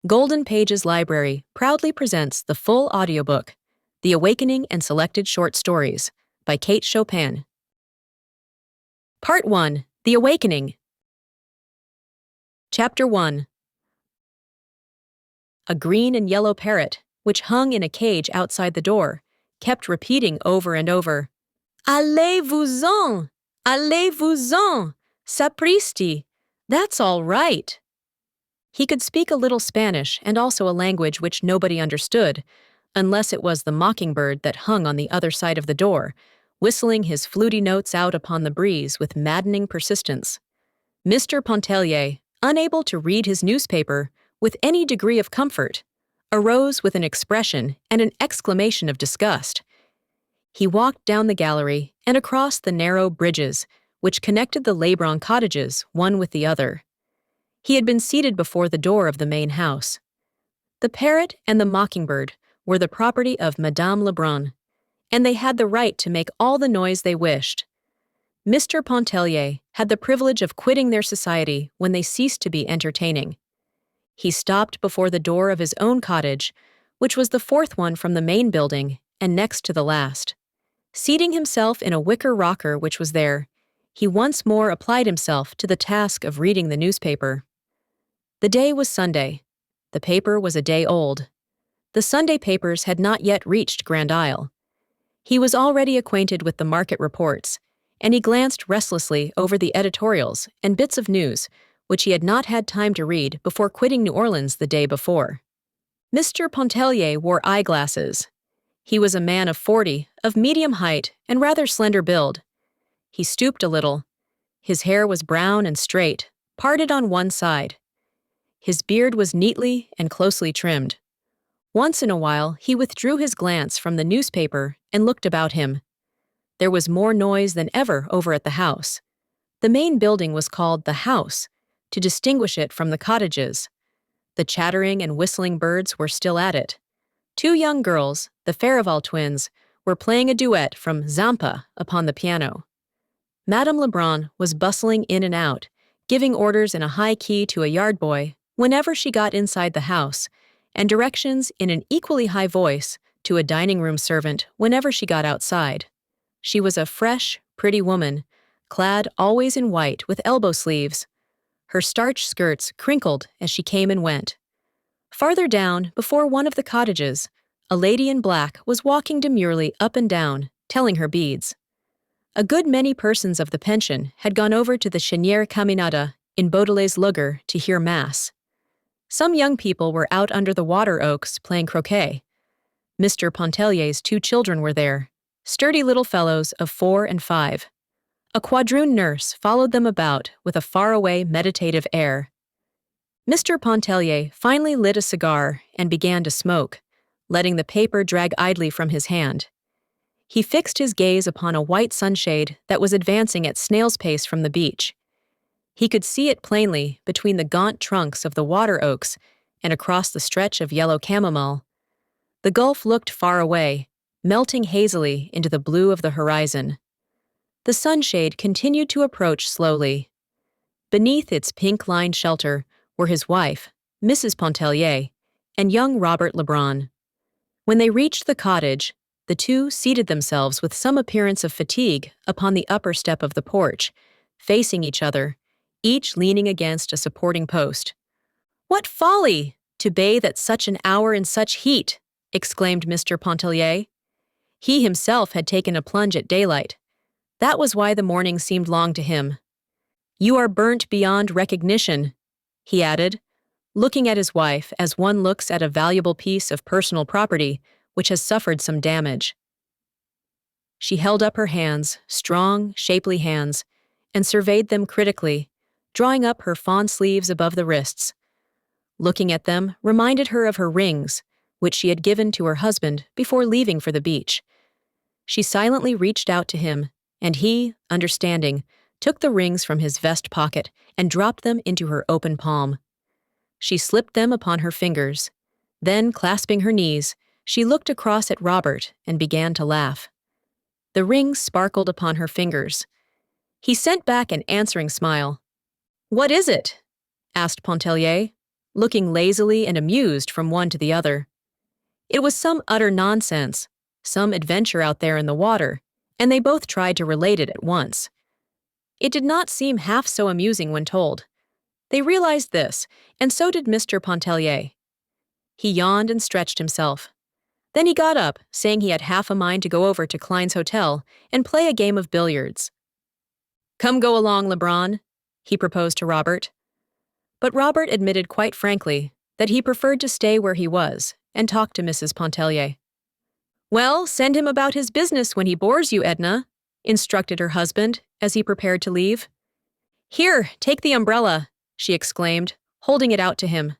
Golden Pages Library proudly presents the full audiobook, The Awakening and Selected Short Stories, by Kate Chopin. Part 1, The Awakening. Chapter 1. A green and yellow parrot, which hung in a cage outside the door, kept repeating over and over, Allez-vous-en! Allez-vous-en! Sapristi! That's all right. He could speak a little Spanish and also a language which nobody understood, unless it was the mockingbird that hung on the other side of the door, whistling his fluty notes out upon the breeze with maddening persistence. Mr. Pontellier, unable to read his newspaper with any degree of comfort, arose with an expression and an exclamation of disgust. He walked down the gallery and across the narrow bridges which connected the Lebrun cottages one with the other. He had been seated before the door of the main house. The parrot and the mockingbird were the property of Madame Lebrun, and they had the right to make all the noise they wished. Mr. Pontellier had the privilege of quitting their society when they ceased to be entertaining. He stopped before the door of his own cottage, which was the fourth one from the main building and next to the last. Seating himself in a wicker rocker which was there, he once more applied himself to the task of reading the newspaper. The day was Sunday. The paper was a day old. The Sunday papers had not yet reached Grand Isle. He was already acquainted with the market reports, and he glanced restlessly over the editorials and bits of news which he had not had time to read before quitting New Orleans the day before. Mr. Pontellier wore eyeglasses. He was a man of 40, of medium height and rather slender build. He stooped a little. His hair was brown and straight, parted on one side. His beard was neatly and closely trimmed. Once in a while, he withdrew his glance from the newspaper and looked about him. There was more noise than ever over at the house. The main building was called the house, to distinguish it from the cottages. The chattering and whistling birds were still at it. Two young girls, the Farival twins, were playing a duet from Zampa upon the piano. Madame Lebrun was bustling in and out, giving orders in a high key to a yard boy whenever she got inside the house, and directions in an equally high voice to a dining-room servant whenever she got outside. She was a fresh, pretty woman, clad always in white with elbow sleeves. Her starched skirts crinkled as she came and went. Farther down, before one of the cottages, a lady in black was walking demurely up and down, telling her beads. A good many persons of the pension had gone over to the Cheniere Caminada in Beaudelet's Lugger to hear Mass. Some young people were out under the water oaks playing croquet. Mr. Pontellier's 2 children were there, sturdy little fellows of 4 and 5. A quadroon nurse followed them about with a faraway meditative air. Mr. Pontellier finally lit a cigar and began to smoke, letting the paper drag idly from his hand. He fixed his gaze upon a white sunshade that was advancing at snail's pace from the beach. He could see it plainly between the gaunt trunks of the water oaks and across the stretch of yellow chamomile. The gulf looked far away, melting hazily into the blue of the horizon. The sunshade continued to approach slowly. Beneath its pink-lined shelter were his wife, Mrs. Pontellier, and young Robert Lebrun. When they reached the cottage, the two seated themselves with some appearance of fatigue upon the upper step of the porch, facing each other, each leaning against a supporting post. "What folly! To bathe at such an hour in such heat!" exclaimed Mr. Pontellier. He himself had taken a plunge at daylight. That was why the morning seemed long to him. "You are burnt beyond recognition," he added, looking at his wife as one looks at a valuable piece of personal property which has suffered some damage. She held up her hands, strong, shapely hands, and surveyed them critically, drawing up her fawn sleeves above the wrists. Looking at them reminded her of her rings, which she had given to her husband before leaving for the beach. She silently reached out to him, and he, understanding, took the rings from his vest pocket and dropped them into her open palm. She slipped them upon her fingers. Then, clasping her knees, she looked across at Robert and began to laugh. The rings sparkled upon her fingers. He sent back an answering smile. "What is it?" asked Pontellier. looking lazily and amused from one to the other. It was some utter nonsense, some adventure out there in the water, and they both tried to relate it at once. It did not seem half so amusing when told. They realized this, and so did Mr. Pontellier. He yawned and stretched himself. Then he got up, saying he had half a mind to go over to Klein's hotel and play a game of billiards. "Come go along, LeBron," he proposed to Robert. But Robert admitted quite frankly that he preferred to stay where he was and talk to Mrs. Pontellier. "Well, send him about his business when he bores you, Edna," instructed her husband as he prepared to leave. "Here, take the umbrella," she exclaimed, holding it out to him.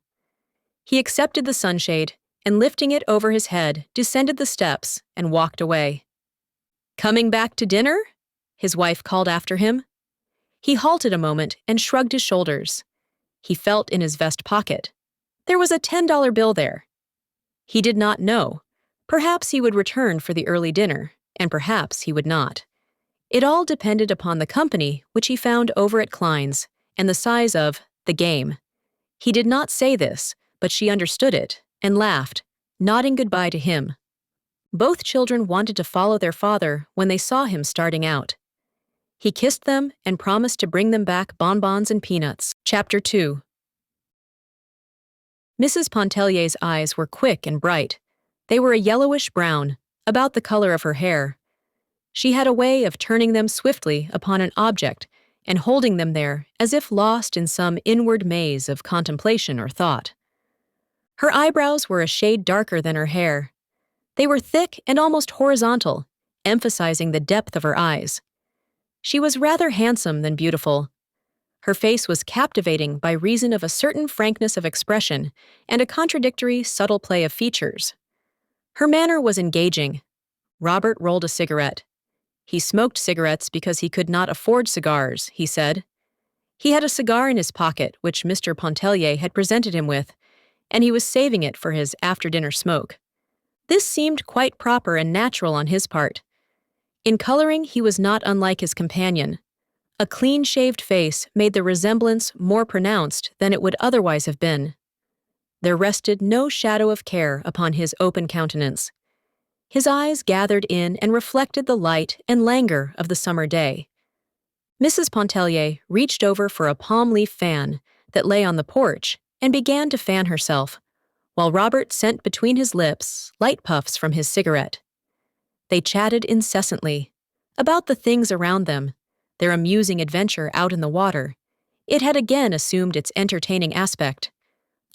He accepted the sunshade and, lifting it over his head, descended the steps and walked away. "Coming back to dinner?" his wife called after him. He halted a moment and shrugged his shoulders. He felt in his vest pocket. There was a $10 bill there. He did not know. Perhaps he would return for the early dinner, and perhaps he would not. It all depended upon the company which he found over at Klein's and the size of the game. He did not say this, but she understood it and laughed, nodding goodbye to him. Both children wanted to follow their father when they saw him starting out. He kissed them and promised to bring them back bonbons and peanuts. Chapter 2. Mrs. Pontellier's eyes were quick and bright. They were a yellowish brown, about the color of her hair. She had a way of turning them swiftly upon an object and holding them there as if lost in some inward maze of contemplation or thought. Her eyebrows were a shade darker than her hair. They were thick and almost horizontal, emphasizing the depth of her eyes. She was rather handsome than beautiful. Her face was captivating by reason of a certain frankness of expression and a contradictory, subtle play of features. Her manner was engaging. Robert rolled a cigarette. He smoked cigarettes because he could not afford cigars, he said. He had a cigar in his pocket which Mr. Pontellier had presented him with, and he was saving it for his after-dinner smoke. This seemed quite proper and natural on his part. In coloring, he was not unlike his companion. A clean-shaved face made the resemblance more pronounced than it would otherwise have been. There rested no shadow of care upon his open countenance. His eyes gathered in and reflected the light and languor of the summer day. Mrs. Pontellier reached over for a palm leaf fan that lay on the porch and began to fan herself, while Robert sent between his lips light puffs from his cigarette. They chatted incessantly about the things around them, their amusing adventure out in the water. It had again assumed its entertaining aspect.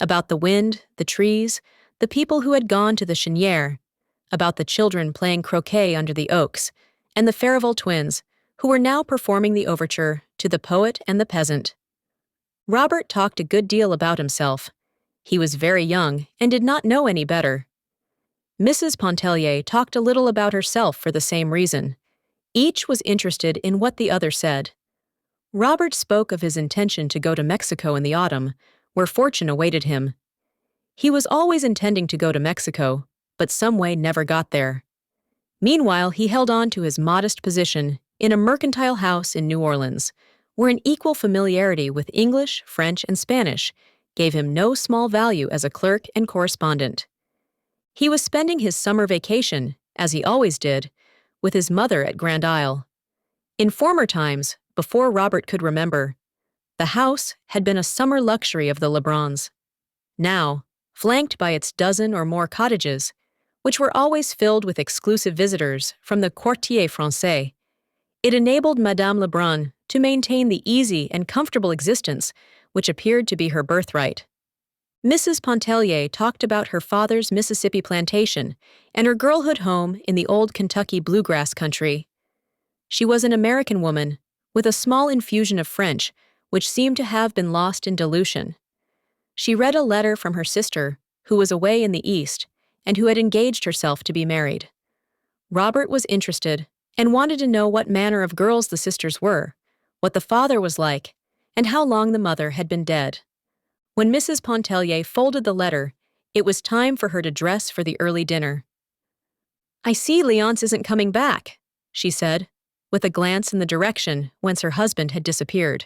About the wind, the trees, the people who had gone to the cheniere, about the children playing croquet under the oaks, and the Farival twins, who were now performing the overture to The Poet and the Peasant. Robert talked a good deal about himself. He was very young and did not know any better. Mrs. Pontellier talked a little about herself for the same reason. Each was interested in what the other said. Robert spoke of his intention to go to Mexico in the autumn, where fortune awaited him. He was always intending to go to Mexico, but some way never got there. Meanwhile, he held on to his modest position in a mercantile house in New Orleans, where an equal familiarity with English, French, and Spanish gave him no small value as a clerk and correspondent. He was spending his summer vacation, as he always did, with his mother at Grand Isle. In former times, before Robert could remember, the house had been a summer luxury of the Lebrons. Now, flanked by its dozen or more cottages, which were always filled with exclusive visitors from the Quartier Français, it enabled Madame Lebrun to maintain the easy and comfortable existence which appeared to be her birthright. Mrs. Pontellier talked about her father's Mississippi plantation and her girlhood home in the old Kentucky bluegrass country. She was an American woman with a small infusion of French, which seemed to have been lost in dilution. She read a letter from her sister, who was away in the East and who had engaged herself to be married. Robert was interested and wanted to know what manner of girls the sisters were, what the father was like, and how long the mother had been dead. When Mrs. Pontellier folded the letter, it was time for her to dress for the early dinner. "I see Leonce isn't coming back," she said, with a glance in the direction whence her husband had disappeared.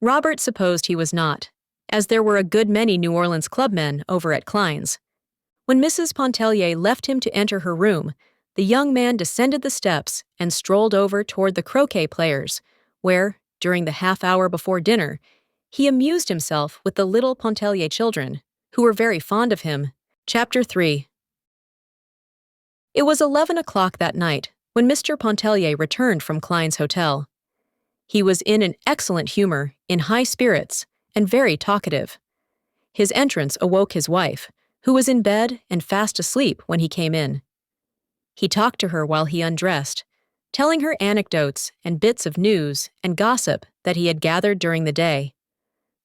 Robert supposed he was not. as there were a good many New Orleans clubmen over at Klein's. When Mrs. Pontellier left him to enter her room, the young man descended the steps and strolled over toward the croquet players, where, during the half hour before dinner, he amused himself with the little Pontellier children, who were very fond of him. Chapter 3. It was 11 o'clock that night when Mr. Pontellier returned from Klein's hotel. He was in an excellent humor, in high spirits, and very talkative. His entrance awoke his wife, who was in bed and fast asleep when he came in. He talked to her while he undressed, telling her anecdotes and bits of news and gossip that he had gathered during the day.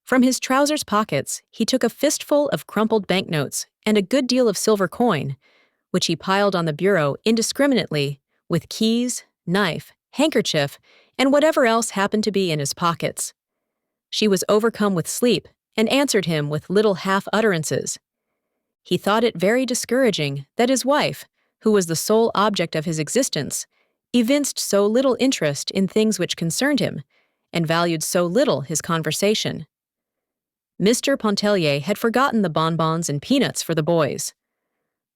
From his trousers pockets, he took a fistful of crumpled banknotes and a good deal of silver coin, which he piled on the bureau indiscriminately with keys, knife, handkerchief, and whatever else happened to be in his pockets. She was overcome with sleep and answered him with little half-utterances. He thought it very discouraging that his wife, who was the sole object of his existence, evinced so little interest in things which concerned him, and valued so little his conversation. Mr. Pontellier had forgotten the bonbons and peanuts for the boys.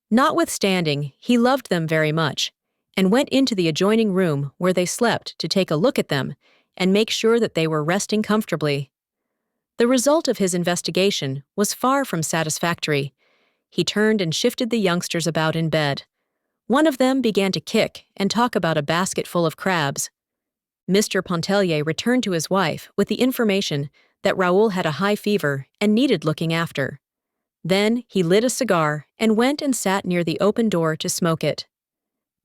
Notwithstanding, he loved them very much, and went into the adjoining room where they slept to take a look at them and make sure that they were resting comfortably. The result of his investigation was far from satisfactory. He turned and shifted the youngsters about in bed. One of them began to kick and talk about a basket full of crabs. Mr. Pontellier returned to his wife with the information that Raoul had a high fever and needed looking after. Then he lit a cigar and went and sat near the open door to smoke it.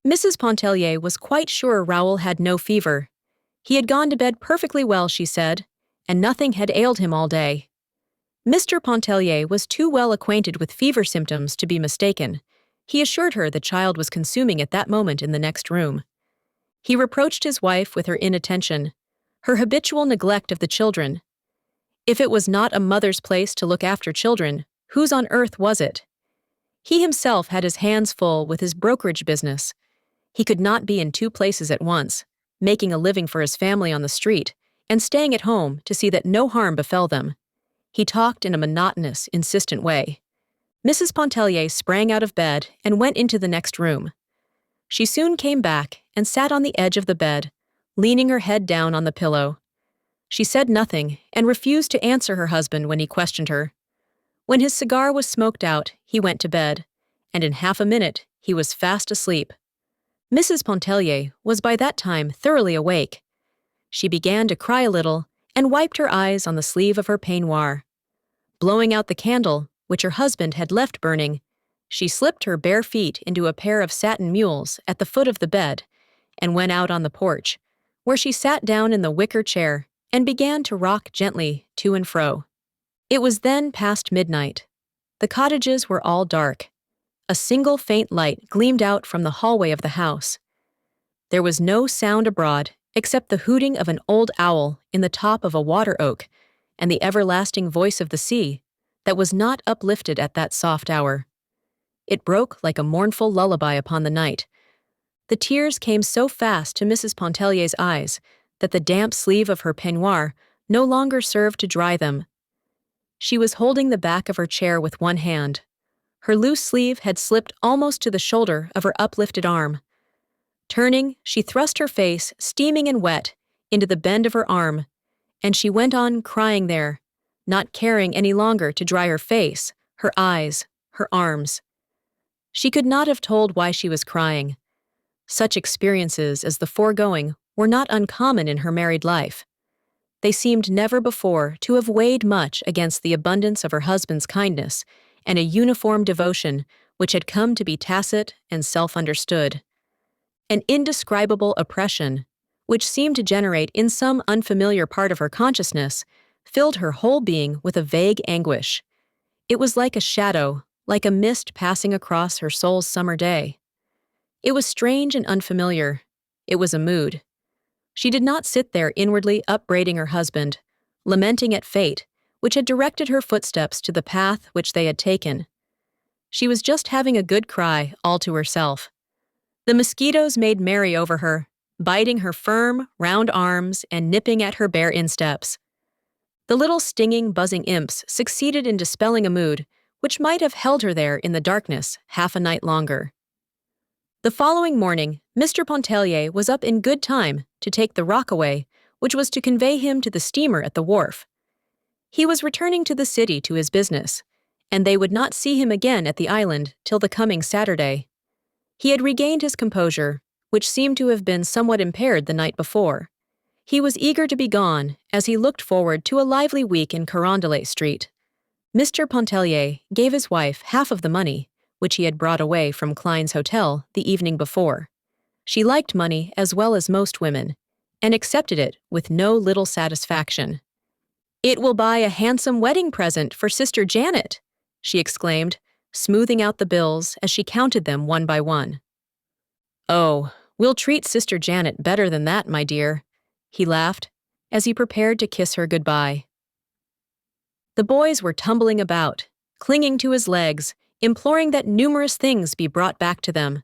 Mrs. Pontellier was quite sure Raoul had no fever. He had gone to bed perfectly well, she said, and nothing had ailed him all day. Mr. Pontellier was too well acquainted with fever symptoms to be mistaken. He assured her the child was consuming at that moment in the next room. He reproached his wife with her inattention, her habitual neglect of the children. If it was not a mother's place to look after children, whose on earth was it? He himself had his hands full with his brokerage business. He could not be in two places at once, making a living for his family on the street, and staying at home to see that no harm befell them. He talked in a monotonous, insistent way. Mrs. Pontellier sprang out of bed and went into the next room. She soon came back and sat on the edge of the bed, leaning her head down on the pillow. She said nothing and refused to answer her husband when he questioned her. When his cigar was smoked out, he went to bed, and in half a minute he was fast asleep. Mrs. Pontellier was by that time thoroughly awake. She began to cry a little and wiped her eyes on the sleeve of her peignoir. Blowing out the candle, which her husband had left burning, she slipped her bare feet into a pair of satin mules at the foot of the bed and went out on the porch, where she sat down in the wicker chair and began to rock gently to and fro. It was then past midnight. The cottages were all dark. A single faint light gleamed out from the hallway of the house. There was no sound abroad except the hooting of an old owl in the top of a water oak and the everlasting voice of the sea that was not uplifted at that soft hour. It broke like a mournful lullaby upon the night. The tears came so fast to Mrs. Pontellier's eyes that the damp sleeve of her peignoir no longer served to dry them. She was holding the back of her chair with one hand. Her loose sleeve had slipped almost to the shoulder of her uplifted arm. Turning, she thrust her face, steaming and wet, into the bend of her arm, and she went on crying there, not caring any longer to dry her face, her eyes, her arms. She could not have told why she was crying. Such experiences as the foregoing were not uncommon in her married life. They seemed never before to have weighed much against the abundance of her husband's kindness and a uniform devotion which had come to be tacit and self-understood. An indescribable oppression, which seemed to generate in some unfamiliar part of her consciousness, filled her whole being with a vague anguish. It was like a shadow, like a mist passing across her soul's summer day. It was strange and unfamiliar. It was a mood. She did not sit there inwardly upbraiding her husband, lamenting at fate, which had directed her footsteps to the path which they had taken. She was just having a good cry all to herself. The mosquitoes made merry over her, biting her firm, round arms and nipping at her bare insteps. The little stinging, buzzing imps succeeded in dispelling a mood which might have held her there in the darkness half a night longer. The following morning, Mr. Pontellier was up in good time to take the rockaway, which was to convey him to the steamer at the wharf. He was returning to the city to his business, and they would not see him again at the island till the coming Saturday. He had regained his composure, which seemed to have been somewhat impaired the night before. He was eager to be gone, as he looked forward to a lively week in Carondelet Street. Mr. Pontellier gave his wife half of the money, which he had brought away from Klein's hotel the evening before. She liked money as well as most women, and accepted it with no little satisfaction. "It will buy a handsome wedding present for Sister Janet," she exclaimed, smoothing out the bills as she counted them one by one. "Oh, we'll treat Sister Janet better than that, my dear," he laughed, as he prepared to kiss her goodbye. The boys were tumbling about, clinging to his legs, imploring that numerous things be brought back to them.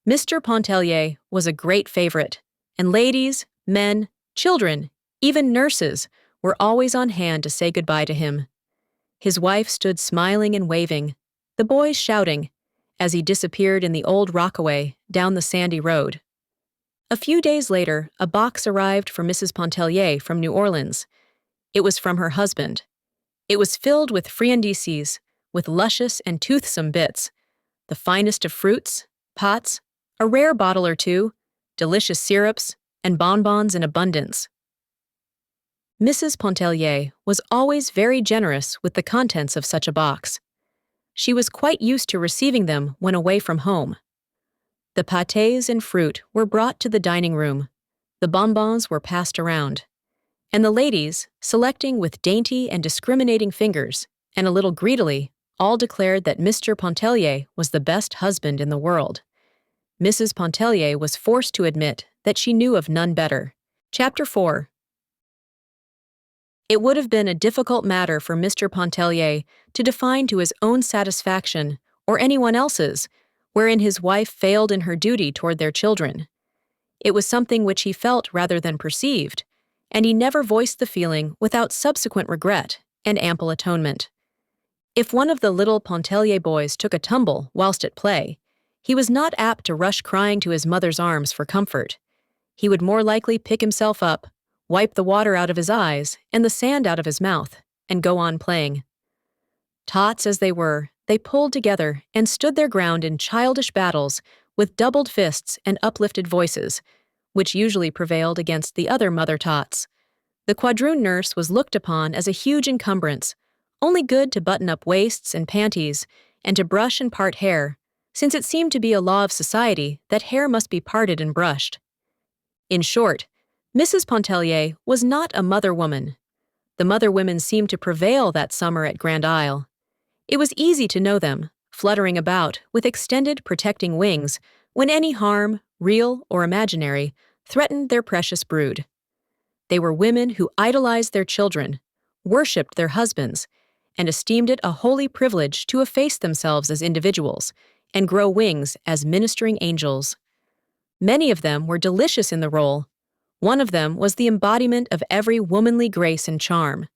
Mr. Pontellier was a great favorite, and ladies, men, children, even nurses, were always on hand to say goodbye to him. His wife stood smiling and waving, the boys shouting, as he disappeared in the old rockaway down the sandy road. A few days later, a box arrived for Mrs. Pontellier from New Orleans. It was from her husband. It was filled with friandises, with luscious and toothsome bits, the finest of fruits, pots, a rare bottle or two, delicious syrups, and bonbons in abundance. Mrs. Pontellier was always very generous with the contents of such a box. She was quite used to receiving them when away from home. The pâtés and fruit were brought to the dining room, the bonbons were passed around, and the ladies, selecting with dainty and discriminating fingers, and a little greedily, all declared that Mr. Pontellier was the best husband in the world. Mrs. Pontellier was forced to admit that she knew of none better. Chapter 4. It would have been a difficult matter for Mr. Pontellier to define to his own satisfaction, or anyone else's, wherein his wife failed in her duty toward their children. It was something which he felt rather than perceived, and he never voiced the feeling without subsequent regret and ample atonement. If one of the little Pontellier boys took a tumble whilst at play, he was not apt to rush crying to his mother's arms for comfort. He would more likely pick himself up, wipe the water out of his eyes and the sand out of his mouth, and go on playing. Tots as they were, they pulled together and stood their ground in childish battles with doubled fists and uplifted voices, which usually prevailed against the other mother tots. The quadroon nurse was looked upon as a huge encumbrance, only good to button up waists and panties and to brush and part hair, since it seemed to be a law of society that hair must be parted and brushed. In short, Mrs. Pontellier was not a mother woman. The mother women seemed to prevail that summer at Grand Isle. It was easy to know them, fluttering about with extended protecting wings when any harm, real or imaginary, threatened their precious brood. They were women who idolized their children, worshipped their husbands, and esteemed it a holy privilege to efface themselves as individuals and grow wings as ministering angels. Many of them were delicious in the role. One of them was the embodiment of every womanly grace and charm.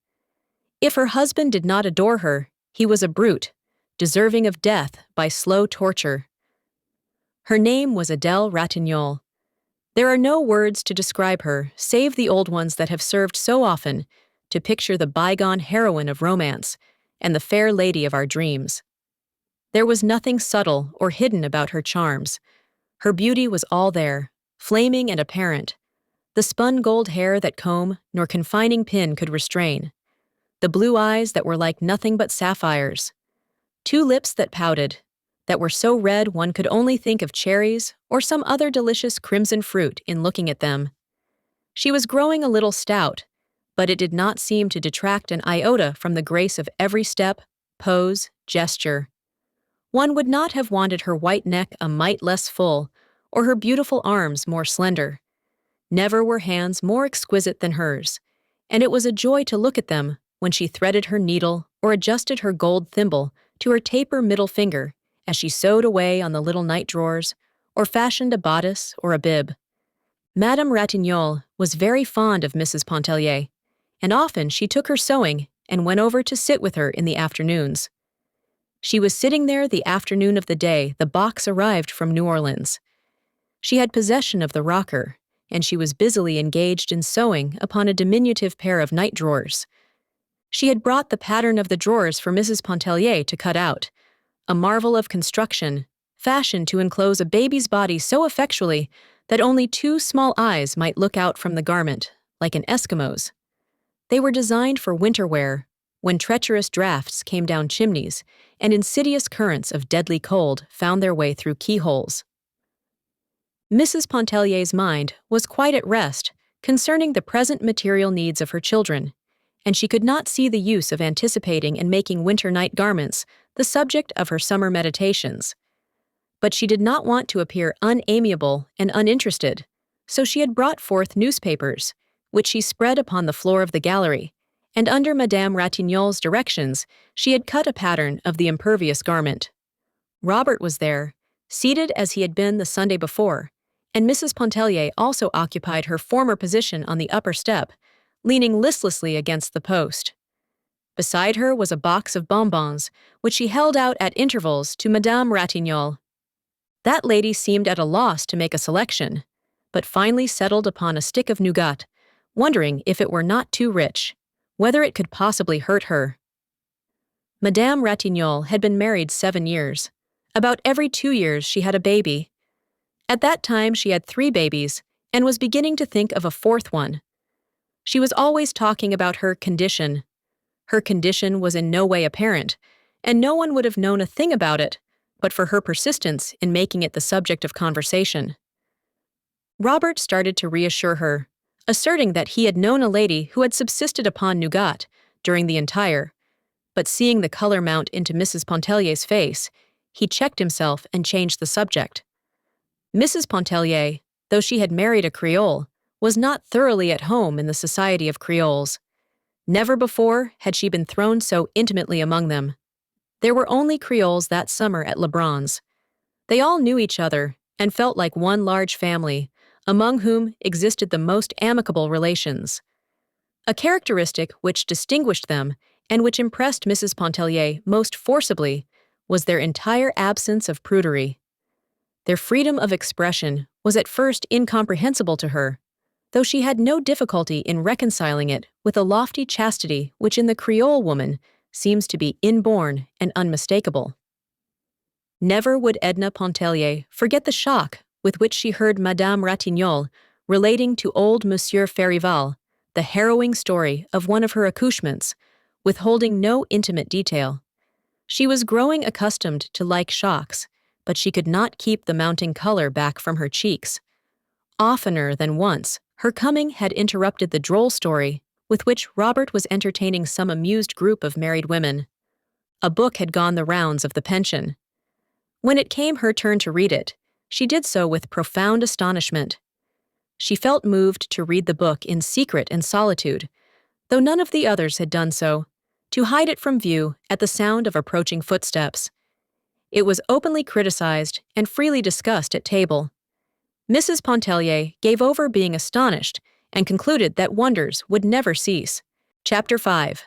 If her husband did not adore her, he was a brute, deserving of death by slow torture. Her name was Adèle Ratignolle. There are no words to describe her save the old ones that have served so often to picture the bygone heroine of romance and the fair lady of our dreams. There was nothing subtle or hidden about her charms. Her beauty was all there, flaming and apparent. The spun gold hair that comb nor confining pin could restrain. The blue eyes that were like nothing but sapphires. 2 lips that pouted, that were so red one could only think of cherries or some other delicious crimson fruit in looking at them. She was growing a little stout, but it did not seem to detract an iota from the grace of every step, pose, gesture. One would not have wanted her white neck a mite less full, or her beautiful arms more slender. Never were hands more exquisite than hers, and it was a joy to look at them when she threaded her needle or adjusted her gold thimble to her taper middle finger as she sewed away on the little night drawers or fashioned a bodice or a bib. Madame Ratignolle was very fond of Mrs. Pontellier, and often she took her sewing and went over to sit with her in the afternoons. She was sitting there the afternoon of the day the box arrived from New Orleans. She had possession of the rocker, and she was busily engaged in sewing upon a diminutive pair of night drawers. She had brought the pattern of the drawers for Mrs. Pontellier to cut out, a marvel of construction, fashioned to enclose a baby's body so effectually that only two small eyes might look out from the garment, like an Eskimo's. They were designed for winter wear, when treacherous drafts came down chimneys and insidious currents of deadly cold found their way through keyholes. Mrs. Pontellier's mind was quite at rest concerning the present material needs of her children, and she could not see the use of anticipating and making winter night garments the subject of her summer meditations. But she did not want to appear unamiable and uninterested, so she had brought forth newspapers, which she spread upon the floor of the gallery, and under Madame Ratignolle's directions she had cut a pattern of the impervious garment. Robert was there, seated as he had been the Sunday before, and Mrs. Pontellier also occupied her former position on the upper step, leaning listlessly against the post. Beside her was a box of bonbons, which she held out at intervals to Madame Ratignole. That lady seemed at a loss to make a selection, but finally settled upon a stick of nougat, wondering if it were not too rich, whether it could possibly hurt her. Madame Ratignole had been married 7 years. About every 2 years she had a baby. At that time she had 3 babies and was beginning to think of a 4th one. She was always talking about her condition. Her condition was in no way apparent, and no one would have known a thing about it but for her persistence in making it the subject of conversation. Robert started to reassure her, asserting that he had known a lady who had subsisted upon nougat during the entire, but seeing the color mount into Mrs. Pontellier's face, he checked himself and changed the subject. Mrs. Pontellier, though she had married a Creole, was not thoroughly at home in the society of Creoles. Never before had she been thrown so intimately among them. There were only Creoles that summer at Lebrun's. They all knew each other and felt like one large family, among whom existed the most amicable relations. A characteristic which distinguished them and which impressed Mrs. Pontellier most forcibly was their entire absence of prudery. Their freedom of expression was at first incomprehensible to her, though she had no difficulty in reconciling it with a lofty chastity which in the Creole woman seems to be inborn and unmistakable. Never would Edna Pontellier forget the shock with which she heard Madame Ratignole relating to old Monsieur Farival the harrowing story of one of her accouchements, withholding no intimate detail. She was growing accustomed to like shocks, but she could not keep the mounting color back from her cheeks. Oftener than once, her coming had interrupted the droll story with which Robert was entertaining some amused group of married women. A book had gone the rounds of the pension. When it came her turn to read it, she did so with profound astonishment. She felt moved to read the book in secret and solitude, though none of the others had done so, to hide it from view at the sound of approaching footsteps. It was openly criticized and freely discussed at table. Mrs. Pontellier gave over being astonished and concluded that wonders would never cease. Chapter 5.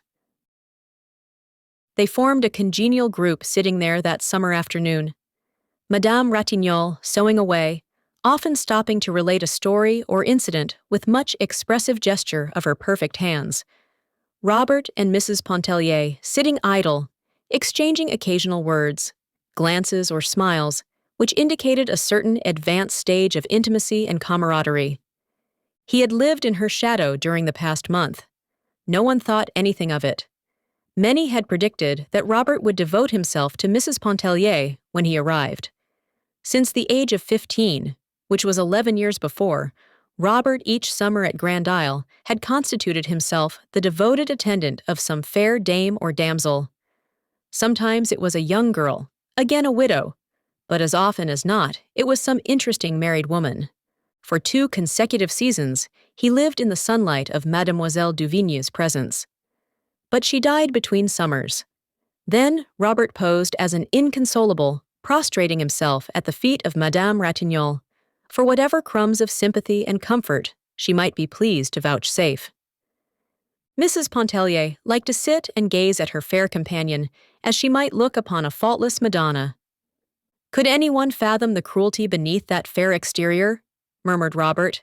They formed a congenial group sitting there that summer afternoon. Madame Ratignole sewing away, often stopping to relate a story or incident with much expressive gesture of her perfect hands. Robert and Mrs. Pontellier sitting idle, exchanging occasional words, glances or smiles, which indicated a certain advanced stage of intimacy and camaraderie. He had lived in her shadow during the past month. No one thought anything of it. Many had predicted that Robert would devote himself to Mrs. Pontellier when he arrived. Since the age of 15, which was 11 years before, Robert each summer at Grand Isle had constituted himself the devoted attendant of some fair dame or damsel. Sometimes it was a young girl, again a widow, but as often as not, it was some interesting married woman. For 2 consecutive seasons, he lived in the sunlight of Mademoiselle Duvigne's presence. But she died between summers. Then Robert posed as an inconsolable, prostrating himself at the feet of Madame Ratignole, for whatever crumbs of sympathy and comfort she might be pleased to vouchsafe. Mrs. Pontellier liked to sit and gaze at her fair companion as she might look upon a faultless Madonna. "Could anyone fathom the cruelty beneath that fair exterior?" murmured Robert.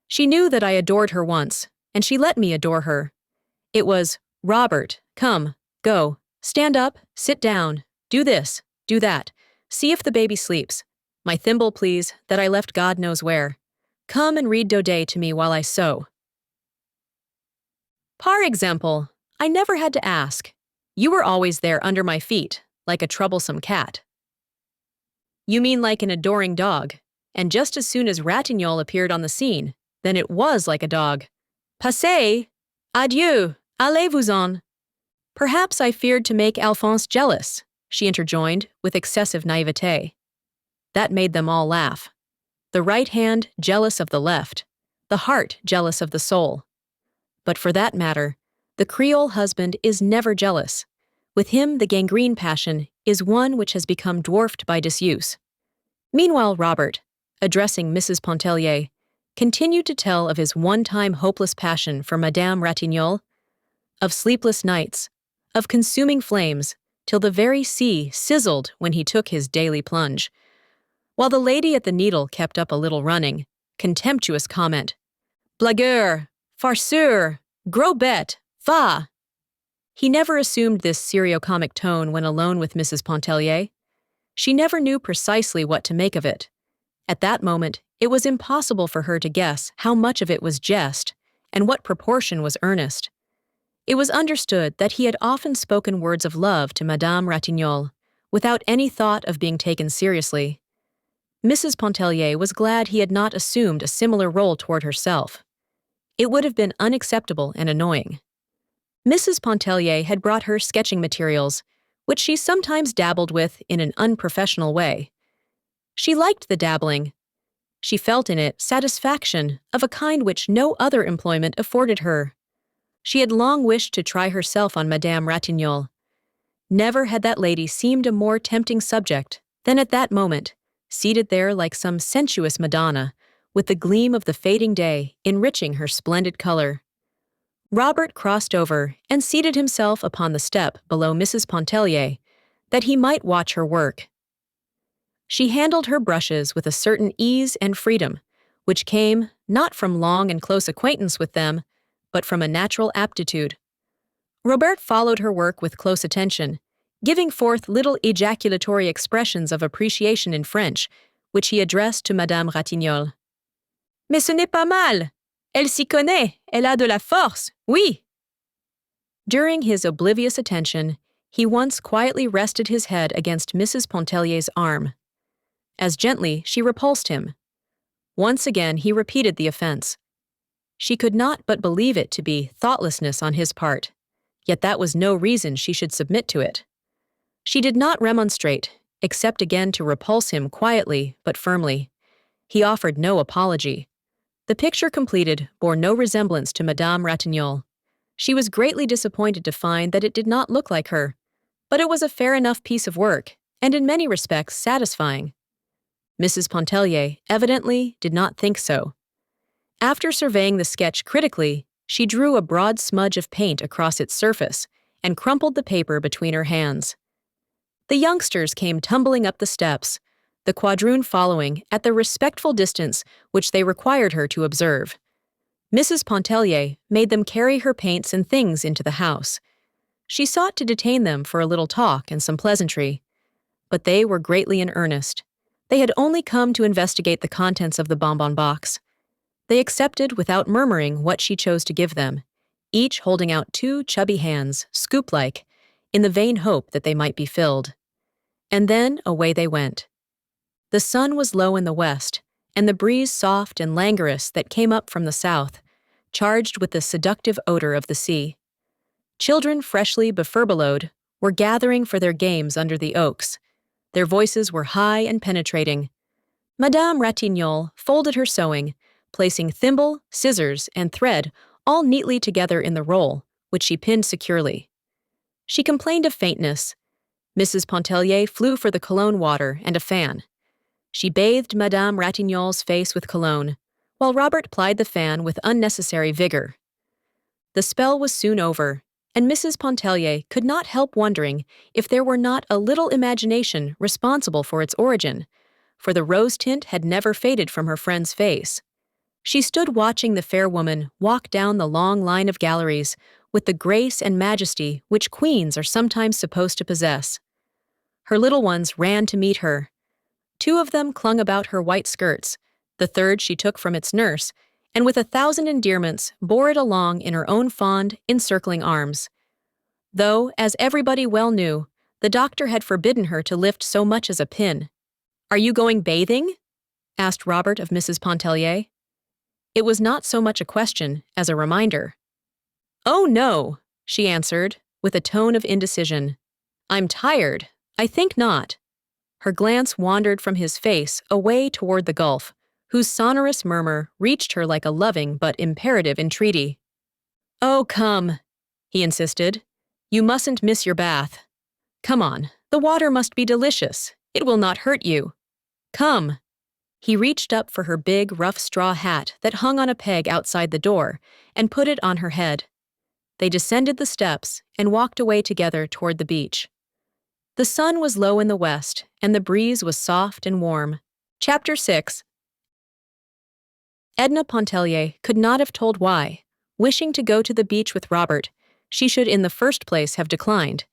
"She knew that I adored her once, and she let me adore her. It was, 'Robert, come, go, stand up, sit down, do this, do that, see if the baby sleeps. My thimble, please, that I left God knows where. Come and read Daudet to me while I sew.' Par example, I never had to ask. You were always there under my feet, like a troublesome cat." "You mean like an adoring dog, and just as soon as Ratignol appeared on the scene, then it was like a dog. Passez! Adieu! Allez-vous-en!" "Perhaps I feared to make Alphonse jealous," she interjoined with excessive naivete. That made them all laugh. The right hand jealous of the left, the heart jealous of the soul. But for that matter, the Creole husband is never jealous. With him, the gangrene passion is one which has become dwarfed by disuse. Meanwhile, Robert, addressing Mrs. Pontellier, continued to tell of his one-time hopeless passion for Madame Ratignolle, of sleepless nights, of consuming flames, till the very sea sizzled when he took his daily plunge, while the lady at the needle kept up a little running, contemptuous comment, "Blagueur! Farceur! Gros bête! Va!" He never assumed this seriocomic tone when alone with Mrs. Pontellier. She never knew precisely what to make of it. At that moment, it was impossible for her to guess how much of it was jest and what proportion was earnest. It was understood that he had often spoken words of love to Madame Ratignolle, without any thought of being taken seriously. Mrs. Pontellier was glad he had not assumed a similar role toward herself. It would have been unacceptable and annoying. Mrs. Pontellier had brought her sketching materials, which she sometimes dabbled with in an unprofessional way. She liked the dabbling. She felt in it satisfaction of a kind which no other employment afforded her. She had long wished to try herself on Madame Ratignolle. Never had that lady seemed a more tempting subject than at that moment, seated there like some sensuous Madonna, with the gleam of the fading day enriching her splendid color. Robert crossed over and seated himself upon the step below Mrs. Pontellier, that he might watch her work. She handled her brushes with a certain ease and freedom, which came not from long and close acquaintance with them, but from a natural aptitude. Robert followed her work with close attention, giving forth little ejaculatory expressions of appreciation in French, which he addressed to Madame Ratignolle. "Mais ce n'est pas mal! Elle s'y connaît! Elle a de la force! Oui!" During his oblivious attention, he once quietly rested his head against Mrs. Pontellier's arm. As gently, she repulsed him. Once again, he repeated the offense. She could not but believe it to be thoughtlessness on his part, yet that was no reason she should submit to it. She did not remonstrate, except again to repulse him quietly but firmly. He offered no apology. The picture completed bore no resemblance to Madame Ratignolle. She was greatly disappointed to find that it did not look like her, but it was a fair enough piece of work, and in many respects satisfying. Mrs. Pontellier evidently did not think so. After surveying the sketch critically, she drew a broad smudge of paint across its surface and crumpled the paper between her hands. The youngsters came tumbling up the steps, the quadroon following at the respectful distance which they required her to observe. Mrs. Pontellier made them carry her paints and things into the house. She sought to detain them for a little talk and some pleasantry, but they were greatly in earnest. They had only come to investigate the contents of the bonbon box. They accepted without murmuring what she chose to give them, each holding out 2 chubby hands, scoop-like, in the vain hope that they might be filled. And then away they went. The sun was low in the west, and the breeze soft and languorous that came up from the south, charged with the seductive odor of the sea. Children freshly befurbelowed were gathering for their games under the oaks. Their voices were high and penetrating. Madame Ratignolle folded her sewing, placing thimble, scissors, and thread all neatly together in the roll, which she pinned securely. She complained of faintness. Mrs. Pontellier flew for the cologne water and a fan. She bathed Madame Ratignolle's face with cologne, while Robert plied the fan with unnecessary vigor. The spell was soon over, and Mrs. Pontellier could not help wondering if there were not a little imagination responsible for its origin, for the rose tint had never faded from her friend's face. She stood watching the fair woman walk down the long line of galleries with the grace and majesty which queens are sometimes supposed to possess. Her little ones ran to meet her. Two of them clung about her white skirts, the third she took from its nurse, and with 1,000 endearments bore it along in her own fond, encircling arms. Though, as everybody well knew, the doctor had forbidden her to lift so much as a pin. "Are you going bathing?" asked Robert of Mrs. Pontellier. It was not so much a question as a reminder. "Oh, no," she answered, with a tone of indecision. "I'm tired. I think not." Her glance wandered from his face away toward the gulf, whose sonorous murmur reached her like a loving but imperative entreaty. "Oh, come," he insisted. "You mustn't miss your bath. Come on, the water must be delicious. It will not hurt you. Come." He reached up for her big, rough straw hat that hung on a peg outside the door and put it on her head. They descended the steps and walked away together toward the beach. The sun was low in the west, and the breeze was soft and warm. Chapter 6. Edna Pontellier could not have told why, wishing to go to the beach with Robert, she should in the first place have declined,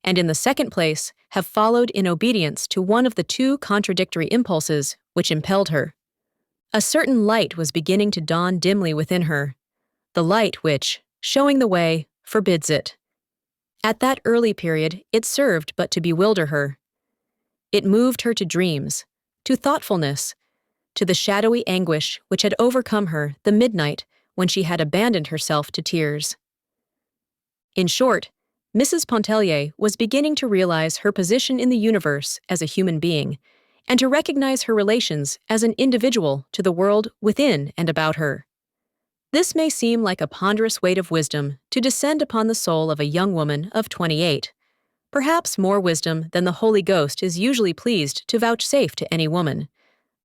and in the second place have followed in obedience to one of the two contradictory impulses which impelled her. A certain light was beginning to dawn dimly within her, the light which, showing the way, forbids it. At that early period, it served but to bewilder her. It moved her to dreams, to thoughtfulness, to the shadowy anguish which had overcome her the midnight when she had abandoned herself to tears. In short, Mrs. Pontellier was beginning to realize her position in the universe as a human being, and to recognize her relations as an individual to the world within and about her. This may seem like a ponderous weight of wisdom to descend upon the soul of a young woman of 28, perhaps more wisdom than the Holy Ghost is usually pleased to vouchsafe to any woman.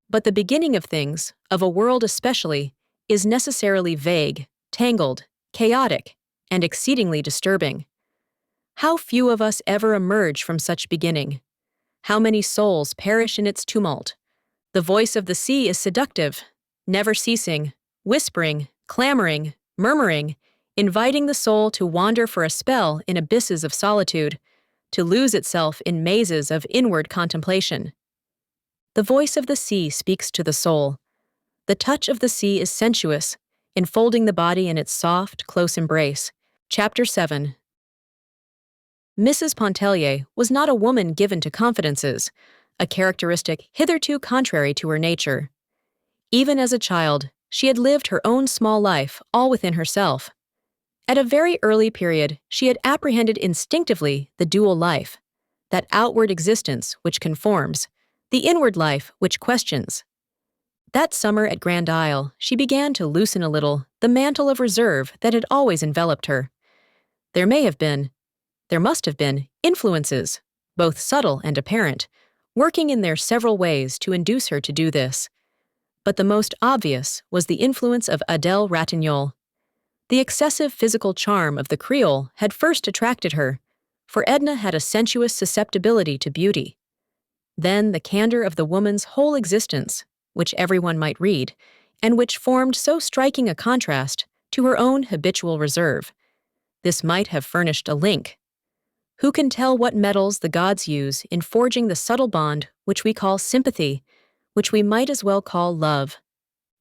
But the beginning of things, of a world especially, is necessarily vague, tangled, chaotic, and exceedingly disturbing. How few of us ever emerge from such beginning? How many souls perish in its tumult? The voice of the sea is seductive, never ceasing, whispering, clamoring, murmuring, inviting the soul to wander for a spell in abysses of solitude, to lose itself in mazes of inward contemplation. The voice of the sea speaks to the soul. The touch of the sea is sensuous, enfolding the body in its soft, close embrace. Chapter 7. Mrs. Pontellier was not a woman given to confidences, a characteristic hitherto contrary to her nature. Even as a child, she had lived her own small life all within herself. At a very early period, she had apprehended instinctively the dual life, that outward existence which conforms, the inward life which questions. That summer at Grand Isle, she began to loosen a little the mantle of reserve that had always enveloped her. There must have been, influences, both subtle and apparent, working in their several ways to induce her to do this. But the most obvious was the influence of Adèle Ratignolle. The excessive physical charm of the Creole had first attracted her, for Edna had a sensuous susceptibility to beauty. Then the candor of the woman's whole existence, which everyone might read, and which formed so striking a contrast to her own habitual reserve. This might have furnished a link. Who can tell what metals the gods use in forging the subtle bond which we call sympathy, which we might as well call love?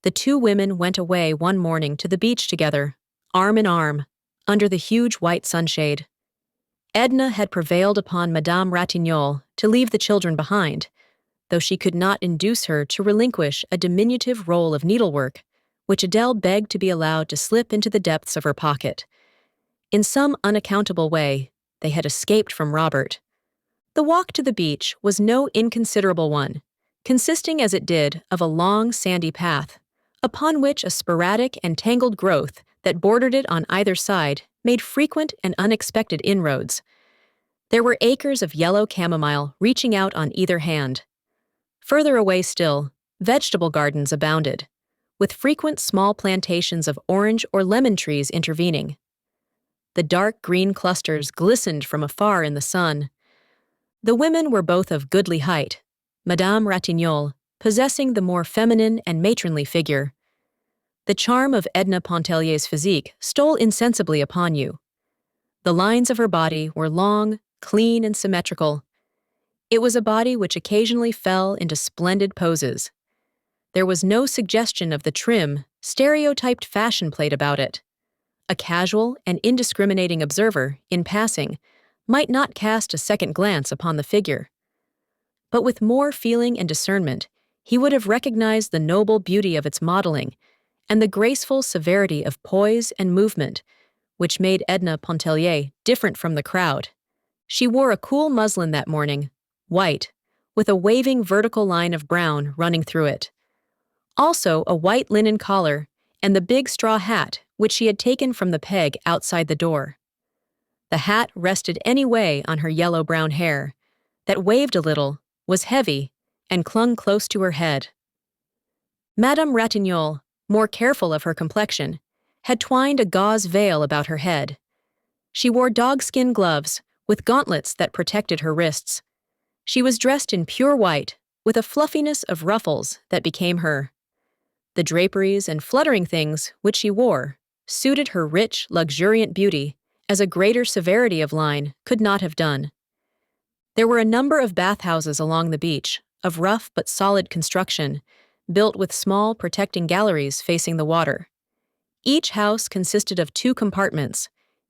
The two women went away one morning to the beach together, arm in arm, under the huge white sunshade. Edna had prevailed upon Madame Ratignolle to leave the children behind, though she could not induce her to relinquish a diminutive roll of needlework, which Adèle begged to be allowed to slip into the depths of her pocket. In some unaccountable way, they had escaped from Robert. The walk to the beach was no inconsiderable one, consisting as it did of a long sandy path, upon which a sporadic and tangled growth that bordered it on either side made frequent and unexpected inroads. There were acres of yellow chamomile reaching out on either hand. Further away still, vegetable gardens abounded, with frequent small plantations of orange or lemon trees intervening. The dark green clusters glistened from afar in the sun. The women were both of goodly height, Madame Ratignolle possessing the more feminine and matronly figure. The charm of Edna Pontellier's physique stole insensibly upon you. The lines of her body were long, clean, and symmetrical. It was a body which occasionally fell into splendid poses. There was no suggestion of the trim, stereotyped fashion plate about it. A casual and indiscriminating observer, in passing, might not cast a second glance upon the figure. But with more feeling and discernment, he would have recognized the noble beauty of its modeling and the graceful severity of poise and movement, which made Edna Pontellier different from the crowd. She wore a cool muslin that morning, white, with a waving vertical line of brown running through it. Also a white linen collar and the big straw hat which she had taken from the peg outside the door. The hat rested any way on her yellow-brown hair, that waved a little, was heavy, and clung close to her head. Madame Ratignolle, more careful of her complexion, had twined a gauze veil about her head. She wore dogskin gloves with gauntlets that protected her wrists. She was dressed in pure white, with a fluffiness of ruffles that became her. The draperies and fluttering things which she wore suited her rich, luxuriant beauty as a greater severity of line could not have done. There were a number of bathhouses along the beach, of rough but solid construction, built with small protecting galleries facing the water. Each house consisted of 2 compartments,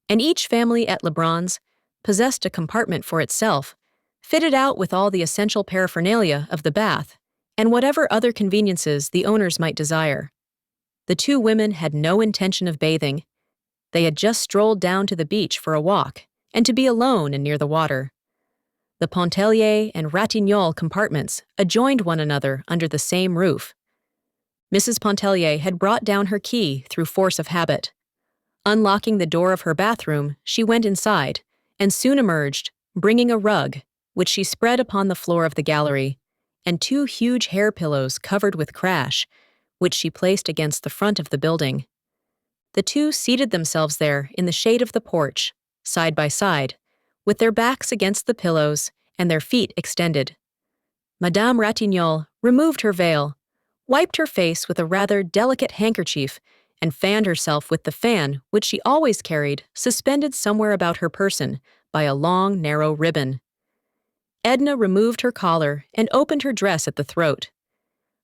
and each family at Lebrun's possessed a compartment for itself, fitted out with all the essential paraphernalia of the bath, and whatever other conveniences the owners might desire. The 2 women had no intention of bathing. They had just strolled down to the beach for a walk, and to be alone and near the water. The Pontellier and Ratignolle compartments adjoined one another under the same roof. Mrs. Pontellier had brought down her key through force of habit. Unlocking the door of her bathroom, she went inside, and soon emerged, bringing a rug, which she spread upon the floor of the gallery, and 2 huge hair pillows covered with crash, which she placed against the front of the building. The 2 seated themselves there in the shade of the porch, side by side, with their backs against the pillows and their feet extended. Madame Ratignolle removed her veil, wiped her face with a rather delicate handkerchief, and fanned herself with the fan which she always carried suspended somewhere about her person by a long, narrow ribbon. Edna removed her collar and opened her dress at the throat.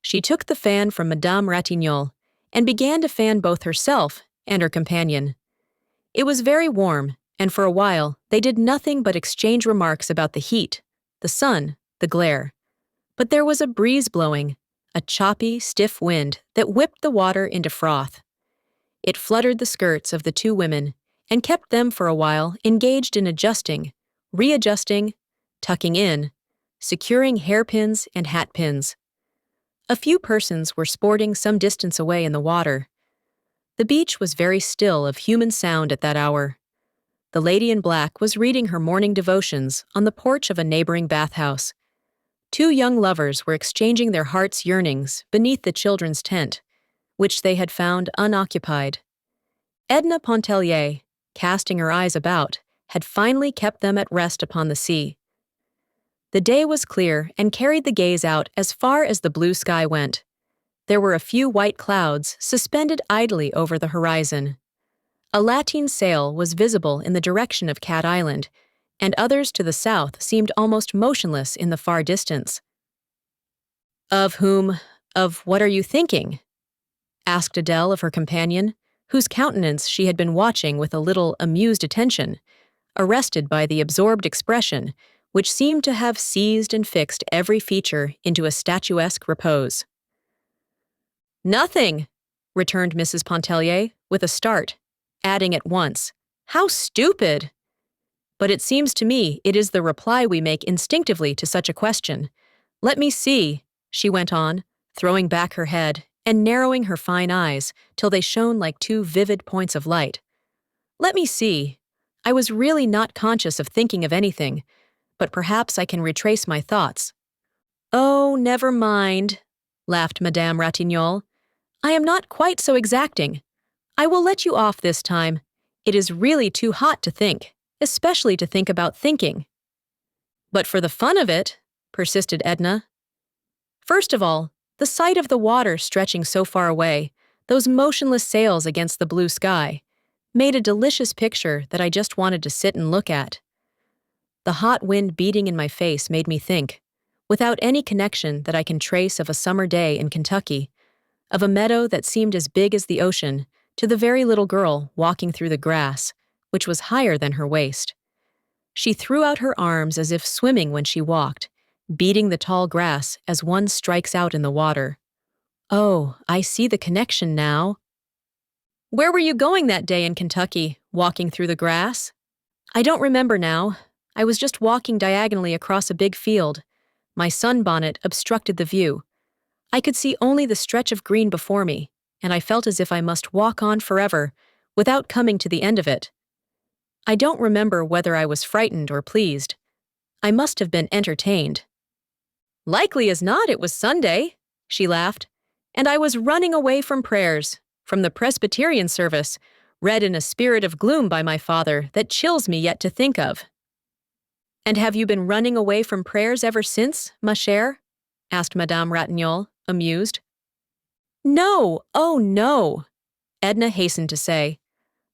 She took the fan from Madame Ratignolle and began to fan both herself and her companion. It was very warm, and for a while they did nothing but exchange remarks about the heat, the sun, the glare. But there was a breeze blowing, a choppy, stiff wind that whipped the water into froth. It fluttered the skirts of the 2 women and kept them for a while engaged in adjusting, readjusting, tucking in, securing hairpins and hatpins. A few persons were sporting some distance away in the water. The beach was very still of human sound at that hour. The lady in black was reading her morning devotions on the porch of a neighboring bathhouse. 2 young lovers were exchanging their hearts' yearnings beneath the children's tent, which they had found unoccupied. Edna Pontellier, casting her eyes about, had finally kept them at rest upon the sea. The day was clear and carried the gaze out as far as the blue sky went. There were a few white clouds suspended idly over the horizon. A lateen sail was visible in the direction of Cat Island, and others to the south seemed almost motionless in the far distance. Of what are you thinking?" asked Adele of her companion, whose countenance she had been watching with a little amused attention, arrested by the absorbed expression which seemed to have seized and fixed every feature into a statuesque repose. "Nothing," returned Mrs. Pontellier with a start, adding at once, "How stupid!" "But it seems to me it is the reply we make instinctively to such a question. Let me see," she went on, throwing back her head and narrowing her fine eyes till they shone like 2 vivid points of light. "Let me see. I was really not conscious of thinking of anything, but perhaps I can retrace my thoughts." "Oh, never mind," laughed Madame Ratignolle. "I am not quite so exacting. I will let you off this time. It is really too hot to think, especially to think about thinking. But for the fun of it, persisted Edna. First of all, the sight of the water stretching so far away, those motionless sails against the blue sky, made a delicious picture that I just wanted to sit and look at. The hot wind beating in my face made me think, without any connection that I can trace of a summer day in Kentucky, of a meadow that seemed as big as the ocean, to the very little girl walking through the grass, which was higher than her waist. She threw out her arms as if swimming when she walked, beating the tall grass as one strikes out in the water. Oh, I see the connection now. Where were you going that day in Kentucky, walking through the grass? I don't remember now. I was just walking diagonally across a big field. My sunbonnet obstructed the view. I could see only the stretch of green before me, and I felt as if I must walk on forever, without coming to the end of it. I don't remember whether I was frightened or pleased. I must have been entertained. Likely as not it was Sunday, she laughed, and I was running away from prayers, from the Presbyterian service, read in a spirit of gloom by my father that chills me yet to think of. And have you been running away from prayers ever since, ma chère? Asked Madame Ratignolle, amused. No, oh no, Edna hastened to say.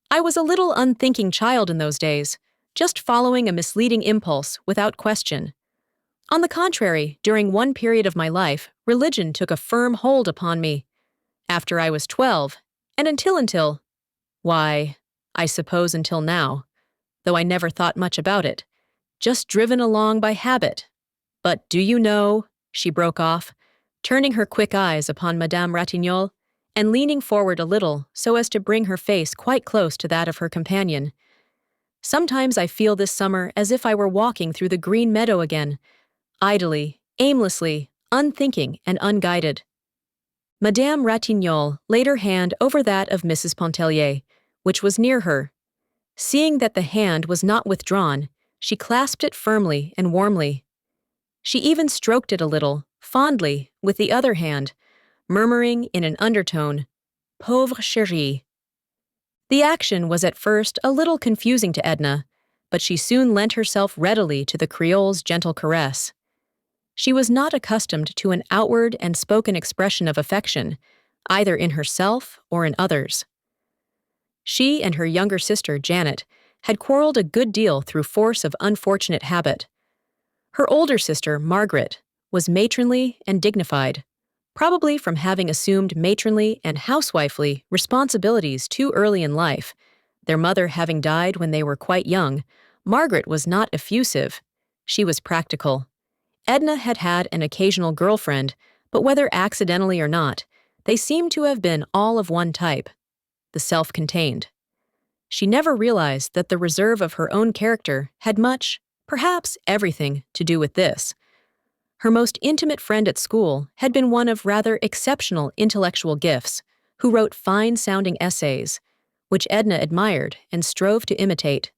I was a little unthinking child in those days, just following a misleading impulse without question. On the contrary, during one period of my life, religion took a firm hold upon me. After I was 12, and until, why, I suppose until now, though I never thought much about it, just driven along by habit. But do you know, she broke off, turning her quick eyes upon Madame Ratignolle, and leaning forward a little so as to bring her face quite close to that of her companion. Sometimes I feel this summer as if I were walking through the green meadow again, idly, aimlessly, unthinking and unguided. Madame Ratignolle laid her hand over that of Mrs. Pontellier, which was near her. Seeing that the hand was not withdrawn, she clasped it firmly and warmly. She even stroked it a little, fondly, with the other hand, murmuring in an undertone, "Pauvre chérie." The action was at first a little confusing to Edna, but she soon lent herself readily to the Creole's gentle caress. She was not accustomed to an outward and spoken expression of affection, either in herself or in others. She and her younger sister, Janet, had quarreled a good deal through force of unfortunate habit. Her older sister, Margaret, was matronly and dignified, probably from having assumed matronly and housewifely responsibilities too early in life. Their mother having died when they were quite young, Margaret was not effusive. She was practical. Edna had had an occasional girlfriend, but whether accidentally or not, they seemed to have been all of one type, the self-contained. She never realized that the reserve of her own character had much, perhaps everything, to do with this. Her most intimate friend at school had been one of rather exceptional intellectual gifts, who wrote fine-sounding essays, which Edna admired and strove to imitate.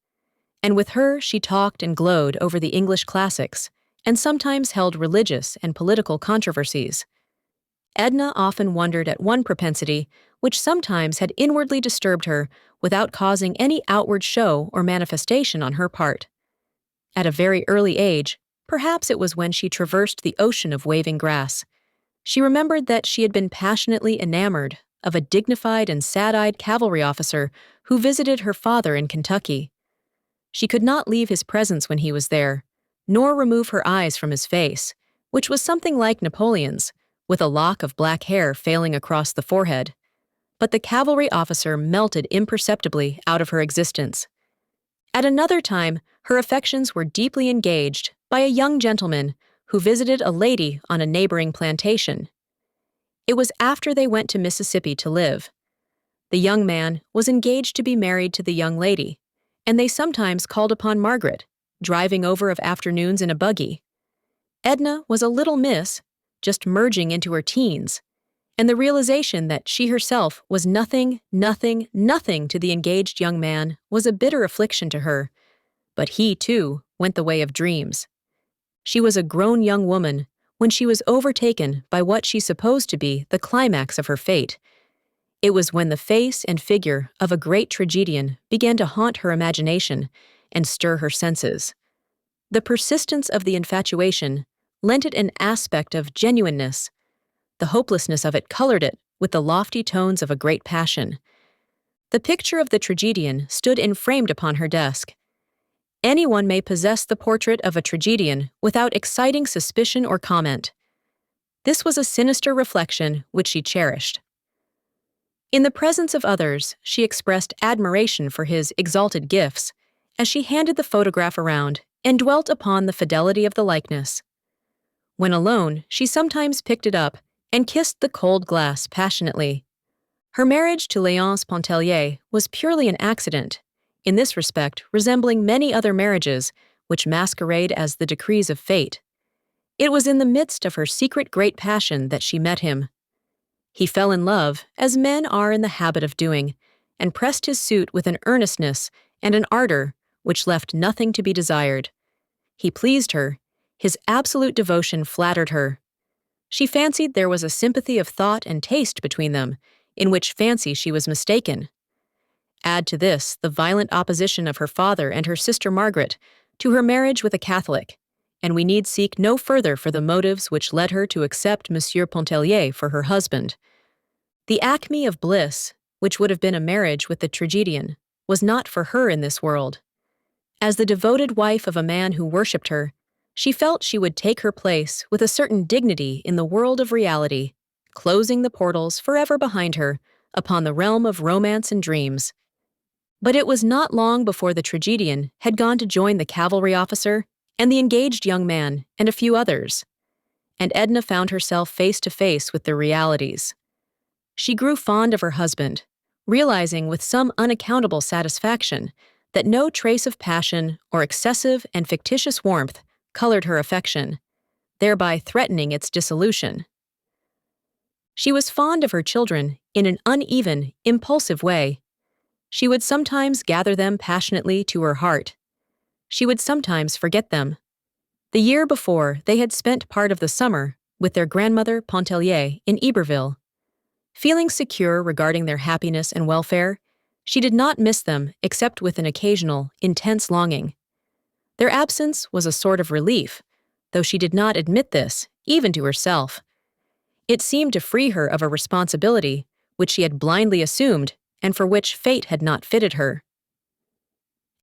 And with her she talked and glowed over the English classics, and sometimes held religious and political controversies. Edna often wondered at one propensity which sometimes had inwardly disturbed her without causing any outward show or manifestation on her part. At a very early age, perhaps it was when she traversed the ocean of waving grass, she remembered that she had been passionately enamored of a dignified and sad-eyed cavalry officer who visited her father in Kentucky. She could not leave his presence when he was there, nor remove her eyes from his face, which was something like Napoleon's, with a lock of black hair failing across the forehead. But the cavalry officer melted imperceptibly out of her existence. At another time, her affections were deeply engaged by a young gentleman who visited a lady on a neighboring plantation. It was after they went to Mississippi to live. The young man was engaged to be married to the young lady, and they sometimes called upon Margaret, driving over of afternoons in a buggy. Edna was a little miss, just merging into her teens, and the realization that she herself was nothing to the engaged young man was a bitter affliction to her. But he, too, went the way of dreams. She was a grown young woman when she was overtaken by what she supposed to be the climax of her fate. It was when the face and figure of a great tragedian began to haunt her imagination and stir her senses. The persistence of the infatuation lent it an aspect of genuineness. The hopelessness of it colored it with the lofty tones of a great passion. The picture of the tragedian stood enframed upon her desk. Anyone may possess the portrait of a tragedian without exciting suspicion or comment. This was a sinister reflection which she cherished. In the presence of others, she expressed admiration for his exalted gifts as she handed the photograph around and dwelt upon the fidelity of the likeness. When alone, she sometimes picked it up and kissed the cold glass passionately. Her marriage to Edna Pontellier was purely an accident, in this respect resembling many other marriages which masquerade as the decrees of fate. It was in the midst of her secret great passion that she met him. He fell in love, as men are in the habit of doing, and pressed his suit with an earnestness and an ardor which left nothing to be desired. He pleased her. His absolute devotion flattered her. She fancied there was a sympathy of thought and taste between them, in which fancy she was mistaken. Add to this the violent opposition of her father and her sister Margaret to her marriage with a Catholic, and we need seek no further for the motives which led her to accept Monsieur Pontellier for her husband. The acme of bliss, which would have been a marriage with the tragedian, was not for her in this world. As the devoted wife of a man who worshipped her, she felt she would take her place with a certain dignity in the world of reality, closing the portals forever behind her upon the realm of romance and dreams. But it was not long before the tragedian had gone to join the cavalry officer and the engaged young man and a few others, and Edna found herself face to face with the realities. She grew fond of her husband, realizing with some unaccountable satisfaction that no trace of passion or excessive and fictitious warmth colored her affection, thereby threatening its dissolution. She was fond of her children in an uneven, impulsive way. She would sometimes gather them passionately to her heart. She would sometimes forget them. The year before, they had spent part of the summer with their grandmother Pontellier in Iberville. Feeling secure regarding their happiness and welfare, she did not miss them except with an occasional, intense longing. Their absence was a sort of relief, though she did not admit this, even to herself. It seemed to free her of a responsibility which she had blindly assumed and for which fate had not fitted her.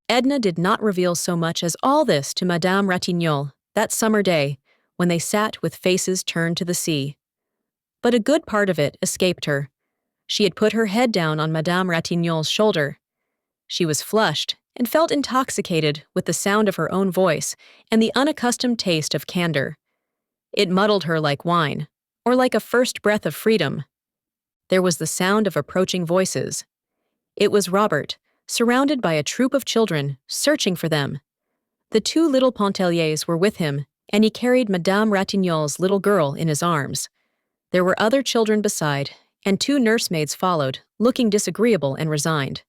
Edna did not reveal so much as all this to Madame Ratignolle that summer day when they sat with faces turned to the sea. But a good part of it escaped her. She had put her head down on Madame Ratignolle's shoulder. She was flushed and felt intoxicated with the sound of her own voice and the unaccustomed taste of candor. It muddled her like wine, or like a first breath of freedom. There was the sound of approaching voices. It was Robert, surrounded by a troop of children, searching for them. The two little Pontelliers were with him, and he carried Madame Ratignolle's little girl in his arms. There were other children beside, and two nursemaids followed, looking disagreeable and resigned.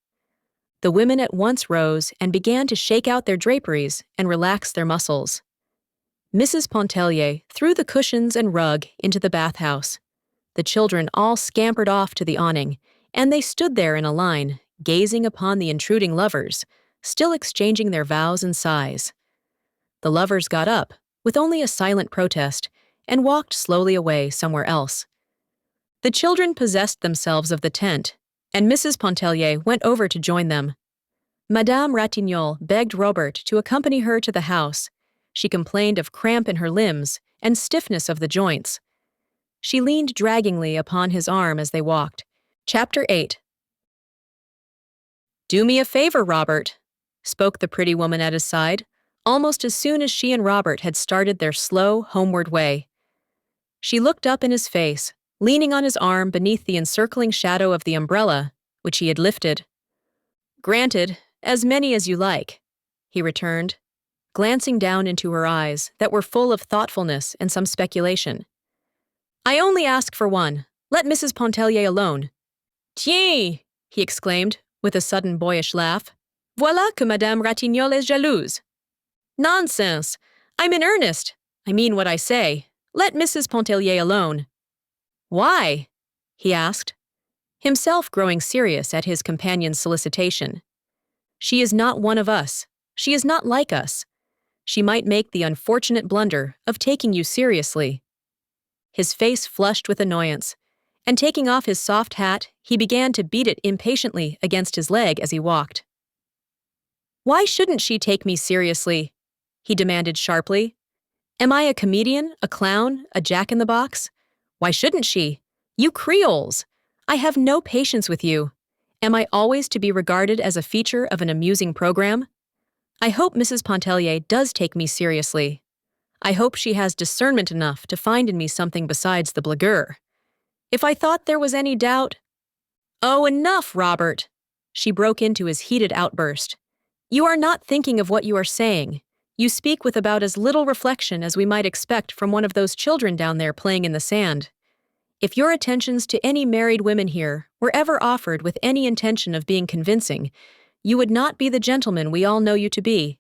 The women at once rose and began to shake out their draperies and relax their muscles. Mrs. Pontellier threw the cushions and rug into the bathhouse. The children all scampered off to the awning, and they stood there in a line, gazing upon the intruding lovers, still exchanging their vows and sighs. The lovers got up, with only a silent protest, and walked slowly away somewhere else. The children possessed themselves of the tent, and Mrs. Pontellier went over to join them. Madame Ratignolle begged Robert to accompany her to the house. She complained of cramp in her limbs and stiffness of the joints. She leaned draggingly upon his arm as they walked. Chapter 8. "Do me a favor, Robert," spoke the pretty woman at his side, almost as soon as she and Robert had started their slow, homeward way. She looked up in his face, leaning on his arm beneath the encircling shadow of the umbrella, which he had lifted. "Granted, as many as you like," he returned, glancing down into her eyes that were full of thoughtfulness and some speculation. "I only ask for one. Let Mrs. Pontellier alone." "Tiens!" he exclaimed, with a sudden boyish laugh. "Voilà que Madame Ratignolle est jalouse." "Nonsense! I'm in earnest. I mean what I say. Let Mrs. Pontellier alone." "Why?" he asked. himself growing serious at his companion's solicitation. She is not one of us. She is not like us. She might make the unfortunate blunder of taking you seriously. His face flushed with annoyance, and taking off his soft hat, he began to beat it impatiently against his leg as he walked. "Why shouldn't she take me seriously?" he demanded sharply. "Am I a comedian, a clown, a jack-in-the-box? Why shouldn't she? You Creoles! I have no patience with you. Am I always to be regarded as a feature of an amusing program? I hope Mrs. Pontellier does take me seriously. I hope she has discernment enough to find in me something besides the blagueur. If I thought there was any doubt—" "Oh, enough, Robert!" She broke into his heated outburst. "You are not thinking of what you are saying. You speak with about as little reflection as we might expect from one of those children down there playing in the sand. If your attentions to any married women here were ever offered with any intention of being convincing, you would not be the gentleman we all know you to be,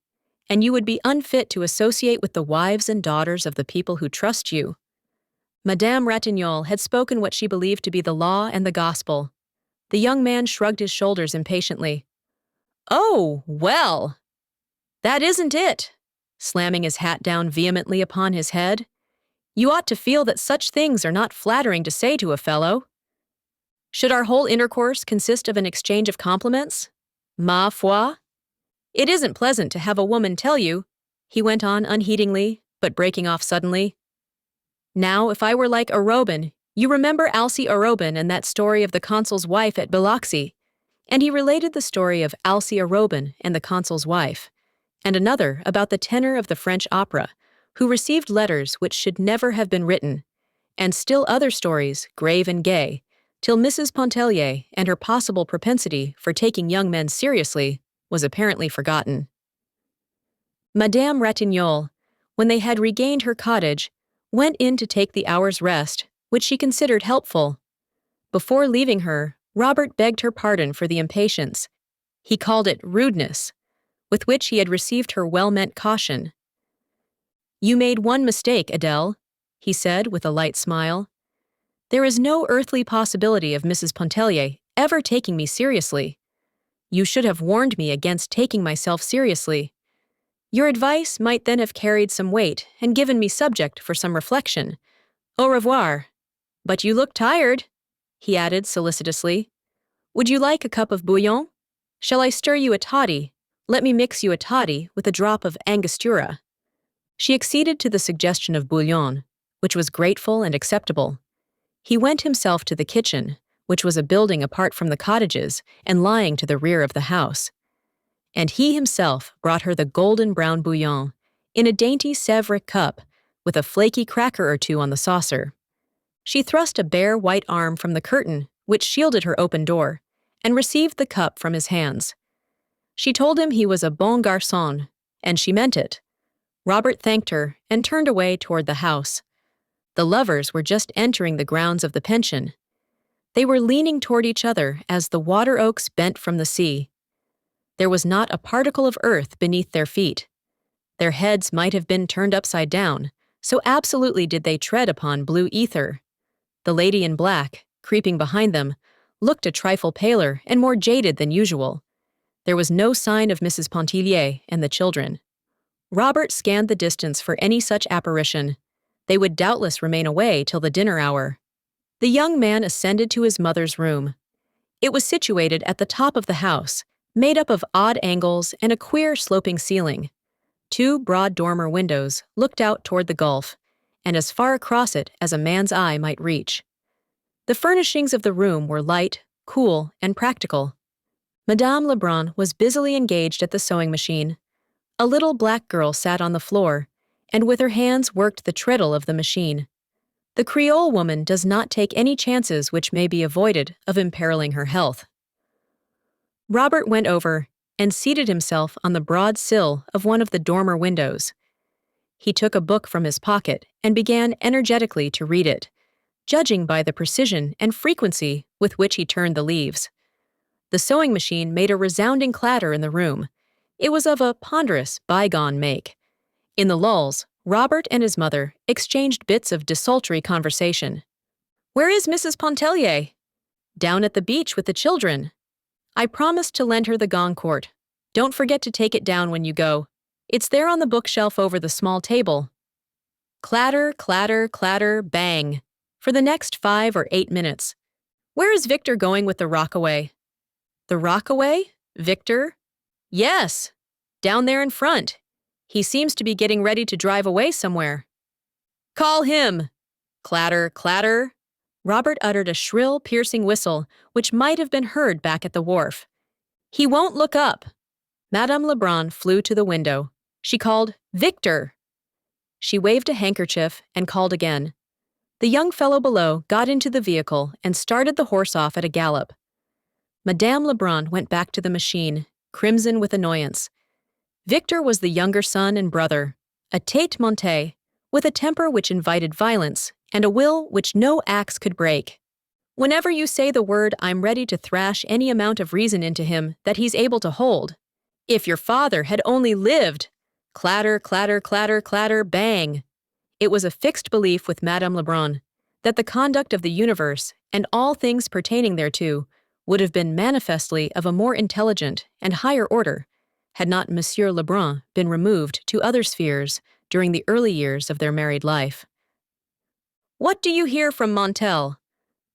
and you would be unfit to associate with the wives and daughters of the people who trust you." Madame Ratignolle had spoken what she believed to be the law and the gospel. The young man shrugged his shoulders impatiently. "Oh, well! That isn't it," slamming his hat down vehemently upon his head. "You ought to feel that such things are not flattering to say to a fellow. Should our whole intercourse consist of an exchange of compliments? Ma foi! It isn't pleasant to have a woman tell you," he went on unheedingly, but breaking off suddenly. "Now, if I were like Arobin, you remember Alcée Arobin and that story of the consul's wife at Biloxi?" And he related the story of Alcée Arobin and the consul's wife, and another about the tenor of the French opera, who received letters which should never have been written, and still other stories, grave and gay, till Mrs. Pontellier and her possible propensity for taking young men seriously was apparently forgotten. Madame Ratignolle, when they had regained her cottage, went in to take the hour's rest, which she considered helpful. Before leaving her, Robert begged her pardon for the impatience. He called it rudeness, with which he had received her well-meant caution. "You made one mistake, Adele," he said with a light smile. "There is no earthly possibility of Mrs. Pontellier ever taking me seriously. You should have warned me against taking myself seriously. Your advice might then have carried some weight and given me subject for some reflection. Au revoir. But you look tired," he added solicitously. "Would you like a cup of bouillon? Shall I stir you a toddy? Let me mix you a toddy with a drop of Angostura." She acceded to the suggestion of bouillon, which was grateful and acceptable. He went himself to the kitchen, which was a building apart from the cottages and lying to the rear of the house. And he himself brought her the golden brown bouillon, in a dainty Sèvres cup, with a flaky cracker or two on the saucer. She thrust a bare white arm from the curtain, which shielded her open door, and received the cup from his hands. She told him he was a bon garçon, and she meant it. Robert thanked her and turned away toward the house. The lovers were just entering the grounds of the pension. They were leaning toward each other as the water oaks bent from the sea. There was not a particle of earth beneath their feet. Their heads might have been turned upside down, so absolutely did they tread upon blue ether. The lady in black, creeping behind them, looked a trifle paler and more jaded than usual. There was no sign of Mrs. Pontellier and the children. Robert scanned the distance for any such apparition. They would doubtless remain away till the dinner hour. The young man ascended to his mother's room. It was situated at the top of the house, made up of odd angles and a queer sloping ceiling. 2 broad dormer windows looked out toward the gulf, and as far across it as a man's eye might reach. The furnishings of the room were light, cool, and practical. Madame Lebrun was busily engaged at the sewing machine. A little black girl sat on the floor, and with her hands worked the treadle of the machine. The Creole woman does not take any chances which may be avoided of imperiling her health. Robert went over and seated himself on the broad sill of one of the dormer windows. He took a book from his pocket and began energetically to read it, judging by the precision and frequency with which he turned the leaves. The sewing machine made a resounding clatter in the room. It was of a ponderous, bygone make. In the lulls, Robert and his mother exchanged bits of desultory conversation. "Where is Mrs. Pontellier?" Down at the beach with the children. I promised to lend her the Goncourt. Don't forget to take it down when you go. It's there on the bookshelf over the small table. Clatter, clatter, clatter, bang. For the next 5 or 8 minutes. Where is Victor going with the rockaway? The rockaway? Victor? Yes, down there in front. He seems to be getting ready to drive away somewhere. Call him! Clatter, clatter. Robert uttered a shrill, piercing whistle, which might have been heard back at the wharf. He won't look up. Madame Lebrun flew to the window. She called, Victor! She waved a handkerchief and called again. The young fellow below got into the vehicle and started the horse off at a gallop. Madame Lebrun went back to the machine, crimson with annoyance. Victor was the younger son and brother, a tête-montée, with a temper which invited violence and a will which no axe could break. Whenever you say the word, I'm ready to thrash any amount of reason into him that he's able to hold. If your father had only lived! Clatter, clatter, clatter, clatter, bang! It was a fixed belief with Madame Lebrun that the conduct of the universe and all things pertaining thereto would have been manifestly of a more intelligent and higher order had not Monsieur Lebrun been removed to other spheres during the early years of their married life. What do you hear from Montel?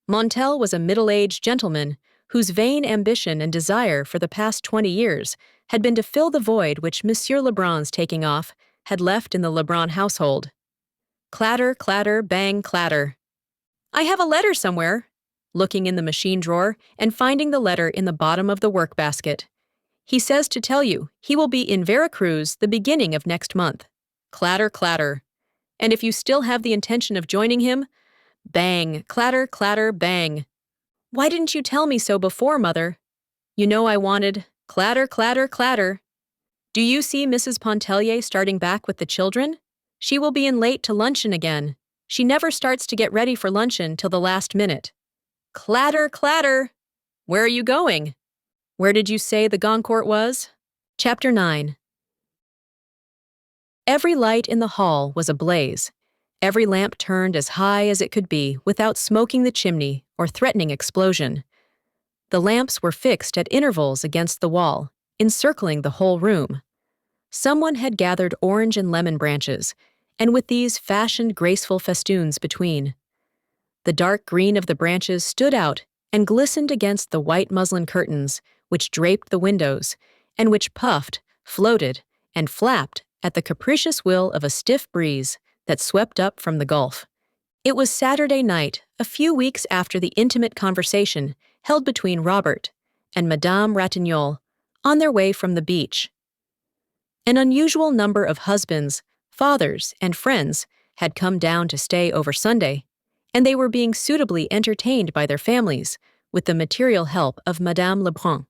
Montel was a middle-aged gentleman whose vain ambition and desire for the past 20 years had been to fill the void which Monsieur Lebrun's taking off had left in the Lebrun household. Clatter, clatter, bang, clatter. I have a letter somewhere. Looking in the machine drawer and finding the letter in the bottom of the work basket. He says to tell you he will be in Veracruz the beginning of next month. Clatter, clatter. And if you still have the intention of joining him, bang, clatter, clatter, bang. Why didn't you tell me so before, Mother? You know I wanted clatter, clatter, clatter. Do you see Mrs. Pontellier starting back with the children? She will be in late to luncheon again. She never starts to get ready for luncheon till the last minute. Clatter, clatter. Where are you going? Where did you say the Goncourt was? Chapter 9. Every light in the hall was ablaze. Every lamp turned as high as it could be without smoking the chimney or threatening explosion. The lamps were fixed at intervals against the wall, encircling the whole room. Someone had gathered orange and lemon branches, and with these fashioned graceful festoons between. The dark green of the branches stood out and glistened against the white muslin curtains which draped the windows, and which puffed, floated, and flapped at the capricious will of a stiff breeze that swept up from the Gulf. It was Saturday night, a few weeks after the intimate conversation held between Robert and Madame Ratignolle on their way from the beach. An unusual number of husbands, fathers, and friends had come down to stay over Sunday, and they were being suitably entertained by their families with the material help of Madame Lebrun.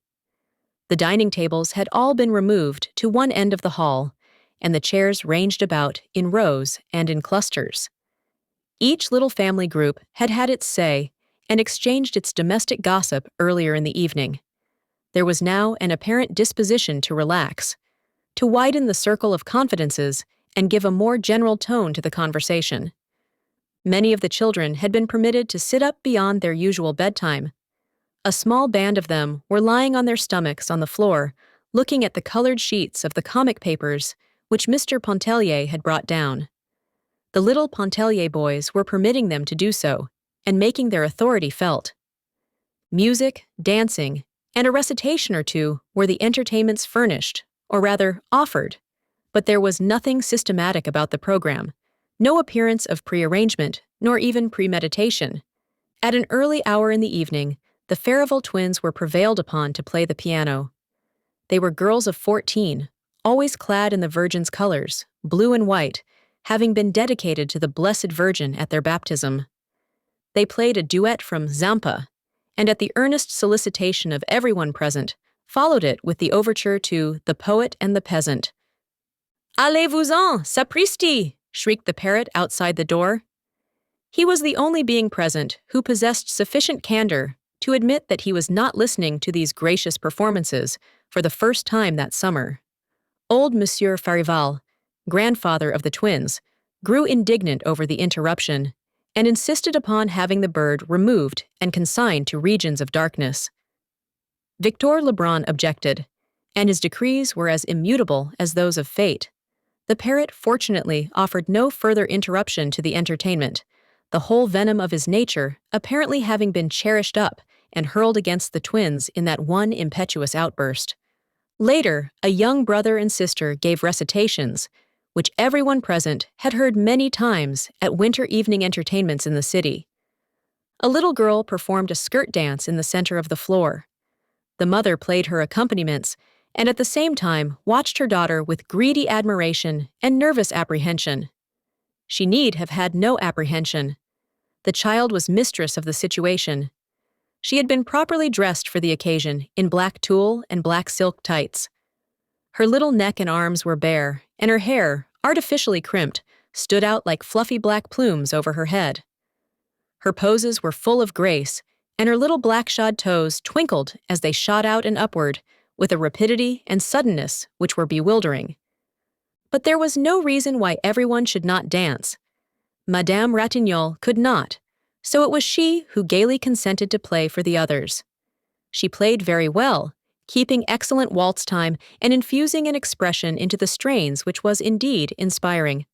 The dining tables had all been removed to one end of the hall, and the chairs ranged about in rows and in clusters. Each little family group had had its say and exchanged its domestic gossip earlier in the evening. There was now an apparent disposition to relax, to widen the circle of confidences and give a more general tone to the conversation. Many of the children had been permitted to sit up beyond their usual bedtime. A small band of them were lying on their stomachs on the floor, looking at the colored sheets of the comic papers which Mr. Pontellier had brought down. The little Pontellier boys were permitting them to do so, and making their authority felt. Music, dancing, and a recitation or two were the entertainments furnished, or rather offered, but there was nothing systematic about the program, no appearance of prearrangement, nor even premeditation. At an early hour in the evening, the Farival twins were prevailed upon to play the piano. They were girls of 14, always clad in the Virgin's colors, blue and white, having been dedicated to the Blessed Virgin at their baptism. They played a duet from Zampa, and at the earnest solicitation of everyone present, followed it with the overture to The Poet and the Peasant. Allez-vous-en, sapristi! Shrieked the parrot outside the door. He was the only being present who possessed sufficient candor to admit that he was not listening to these gracious performances for the first time that summer. Old Monsieur Farival, grandfather of the twins, grew indignant over the interruption, and insisted upon having the bird removed and consigned to regions of darkness. Victor Lebrun objected, and his decrees were as immutable as those of fate. The parrot fortunately offered no further interruption to the entertainment, the whole venom of his nature apparently having been cherished up and hurled against the twins in that one impetuous outburst. Later, a young brother and sister gave recitations, which everyone present had heard many times at winter evening entertainments in the city. A little girl performed a skirt dance in the center of the floor. The mother played her accompaniments and at the same time watched her daughter with greedy admiration and nervous apprehension. She need have had no apprehension. The child was mistress of the situation. She had been properly dressed for the occasion in black tulle and black silk tights. Her little neck and arms were bare, and her hair, artificially crimped, stood out like fluffy black plumes over her head. Her poses were full of grace, and her little black-shod toes twinkled as they shot out and upward, with a rapidity and suddenness which were bewildering. But there was no reason why everyone should not dance. Madame Ratignolle could not, so it was she who gaily consented to play for the others. She played very well, keeping excellent waltz time and infusing an expression into the strains which was indeed inspiring.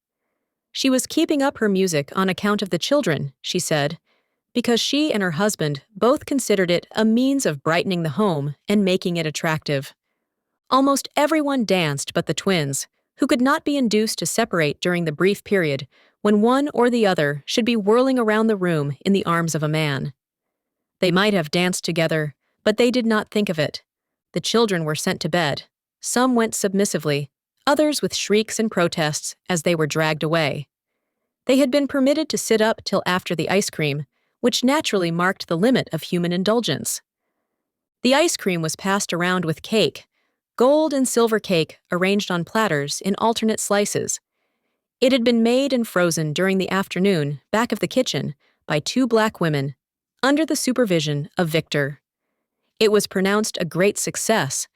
She was keeping up her music on account of the children, she said, because she and her husband both considered it a means of brightening the home and making it attractive. Almost everyone danced but the twins, who could not be induced to separate during the brief period when one or the other should be whirling around the room in the arms of a man. They might have danced together, but they did not think of it. The children were sent to bed. Some went submissively, others with shrieks and protests as they were dragged away. They had been permitted to sit up till after the ice cream, which naturally marked the limit of human indulgence. The ice cream was passed around with cake, gold and silver cake arranged on platters in alternate slices. It had been made and frozen during the afternoon back of the kitchen by two black women, under the supervision of Victor. It was pronounced a great success,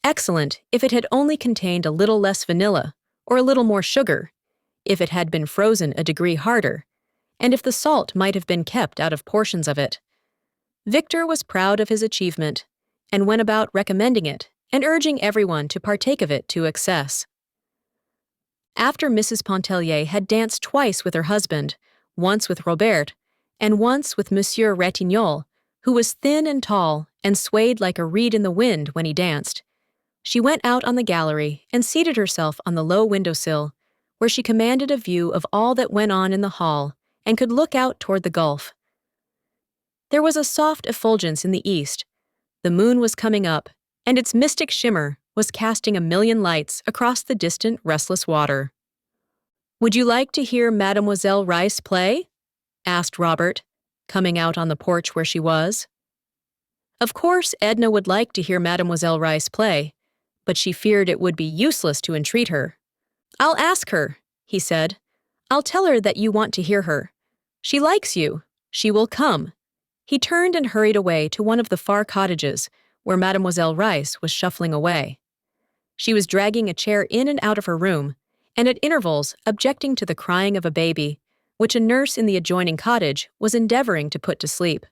excellent if it had only contained a little less vanilla or a little more sugar, if it had been frozen a degree harder, and if the salt might have been kept out of portions of it. Victor was proud of his achievement and went about recommending it and urging everyone to partake of it to excess. After Mrs. Pontellier had danced twice with her husband, once with Robert, and once with Monsieur Ratignolle, who was thin and tall and swayed like a reed in the wind when he danced, she went out on the gallery and seated herself on the low windowsill, where she commanded a view of all that went on in the hall and could look out toward the gulf. There was a soft effulgence in the east. The moon was coming up, and its mystic shimmer was casting a million lights across the distant, restless water. "Would you like to hear Mademoiselle Rice play?" asked Robert, coming out on the porch where she was. Of course, Edna would like to hear Mademoiselle Rice play, but she feared it would be useless to entreat her. "I'll ask her," he said. "I'll tell her that you want to hear her. She likes you. She will come." He turned and hurried away to one of the far cottages, where Mademoiselle Rice was shuffling away. She was dragging a chair in and out of her room, and at intervals objecting to the crying of a baby, which a nurse in the adjoining cottage was endeavoring to put to sleep.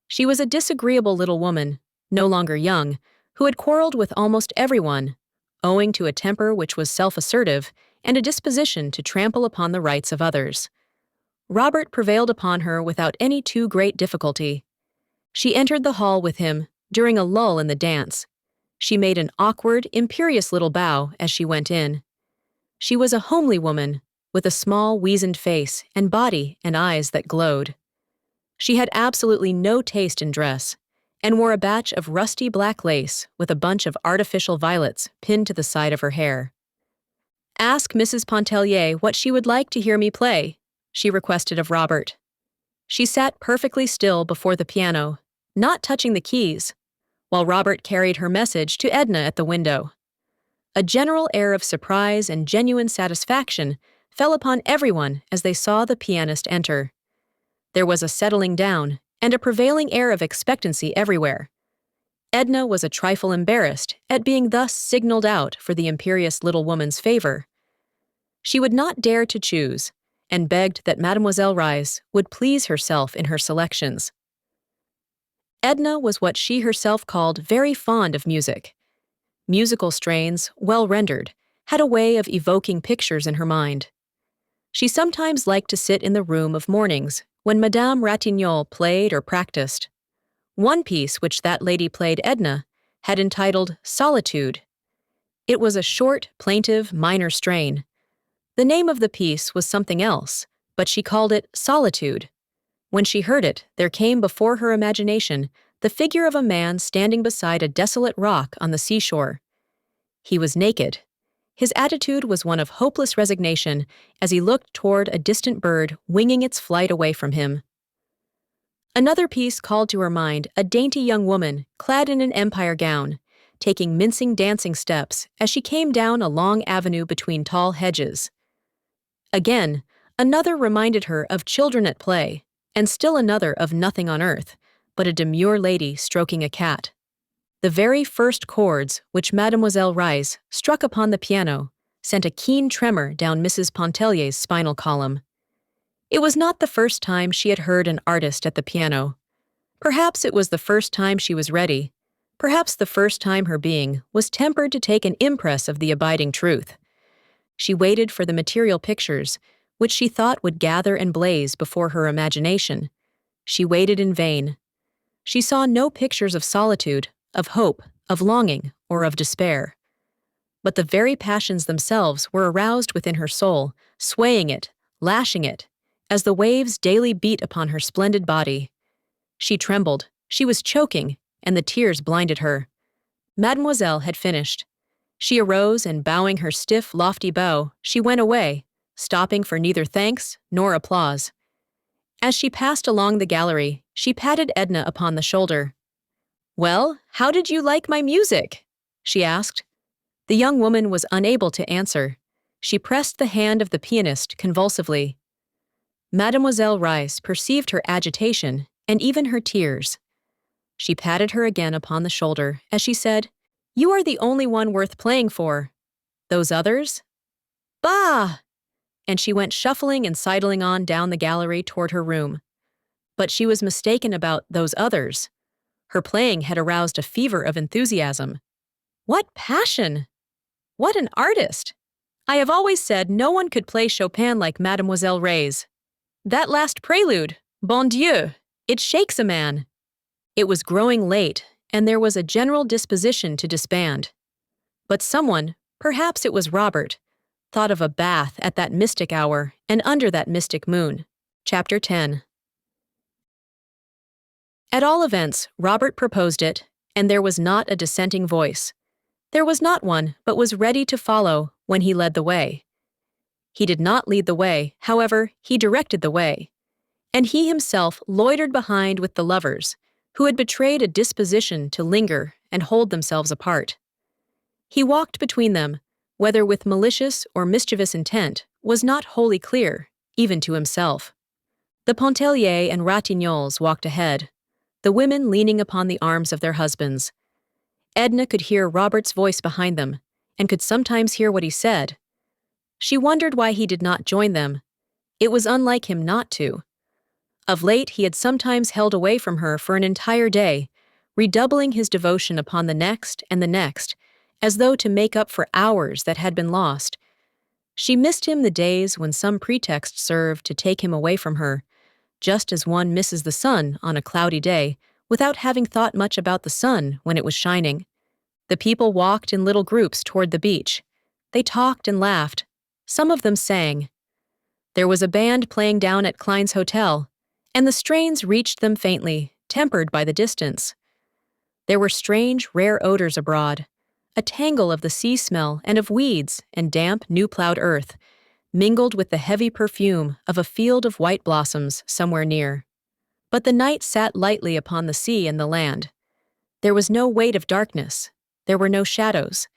She was a disagreeable little woman, no longer young, who had quarreled with almost everyone, owing to a temper which was self-assertive and a disposition to trample upon the rights of others. Robert prevailed upon her without any too great difficulty. She entered the hall with him during a lull in the dance. She made an awkward, imperious little bow as she went in. She was a homely woman, with a small, weazened face and body and eyes that glowed. She had absolutely no taste in dress, and wore a batch of rusty black lace with a bunch of artificial violets pinned to the side of her hair. "Ask Mrs. Pontellier what she would like to hear me play," she requested of Robert. She sat perfectly still before the piano, not touching the keys, while Robert carried her message to Edna at the window. A general air of surprise and genuine satisfaction fell upon everyone as they saw the pianist enter. There was a settling down and a prevailing air of expectancy everywhere. Edna was a trifle embarrassed at being thus signaled out for the imperious little woman's favor. She would not dare to choose, and begged that Mademoiselle Reisz would please herself in her selections. Edna was what she herself called very fond of music. Musical strains, well rendered, had a way of evoking pictures in her mind. She sometimes liked to sit in the room of mornings when Madame Ratignolle played or practiced. One piece which that lady played Edna had entitled Solitude. It was a short, plaintive, minor strain. The name of the piece was something else, but she called it Solitude. When she heard it, there came before her imagination the figure of a man standing beside a desolate rock on the seashore. He was naked. His attitude was one of hopeless resignation as he looked toward a distant bird winging its flight away from him. Another piece called to her mind a dainty young woman clad in an empire gown, taking mincing dancing steps as she came down a long avenue between tall hedges. Again, another reminded her of children at play, and still another of nothing on earth, but a demure lady stroking a cat. The very first chords which Mademoiselle Reisz struck upon the piano sent a keen tremor down Mrs. Pontellier's spinal column. It was not the first time she had heard an artist at the piano. Perhaps it was the first time she was ready. Perhaps the first time her being was tempered to take an impress of the abiding truth. She waited for the material pictures, which she thought would gather and blaze before her imagination. She waited in vain. She saw no pictures of solitude, of hope, of longing, or of despair. But the very passions themselves were aroused within her soul, swaying it, lashing it, as the waves daily beat upon her splendid body. She trembled, she was choking, and the tears blinded her. Mademoiselle had finished. She arose and bowing her stiff, lofty bow, she went away, stopping for neither thanks nor applause. As she passed along the gallery, she patted Edna upon the shoulder. "Well, how did you like my music?" she asked. The young woman was unable to answer. She pressed the hand of the pianist convulsively. Mademoiselle Reisz perceived her agitation and even her tears. She patted her again upon the shoulder as she said, "You are the only one worth playing for. Those others? Bah!" And she went shuffling and sidling on down the gallery toward her room. But she was mistaken about those others. Her playing had aroused a fever of enthusiasm. What passion! What an artist! I have always said no one could play Chopin like Mademoiselle Reisz. That last prelude, bon Dieu, it shakes a man. It was growing late, and there was a general disposition to disband. But someone, perhaps it was Robert, thought of a bath at that mystic hour and under that mystic moon. Chapter 10. At all events, Robert proposed it, and there was not a dissenting voice. There was not one, but was ready to follow when he led the way. He did not lead the way, however, he directed the way. And he himself loitered behind with the lovers, who had betrayed a disposition to linger and hold themselves apart. He walked between them, whether with malicious or mischievous intent, was not wholly clear, even to himself. The Pontellier and Ratignolles walked ahead, the women leaning upon the arms of their husbands. Edna could hear Robert's voice behind them, and could sometimes hear what he said. She wondered why he did not join them. It was unlike him not to. Of late he had sometimes held away from her for an entire day, redoubling his devotion upon the next and the next, as though to make up for hours that had been lost. She missed him the days when some pretext served to take him away from her, just as one misses the sun on a cloudy day, without having thought much about the sun when it was shining. The people walked in little groups toward the beach. They talked and laughed. Some of them sang. There was a band playing down at Klein's hotel, and the strains reached them faintly, tempered by the distance. There were strange, rare odors abroad, a tangle of the sea smell and of weeds and damp, new-plowed earth, mingled with the heavy perfume of a field of white blossoms somewhere near. But the night sat lightly upon the sea and the land. There was no weight of darkness. There were no shadows.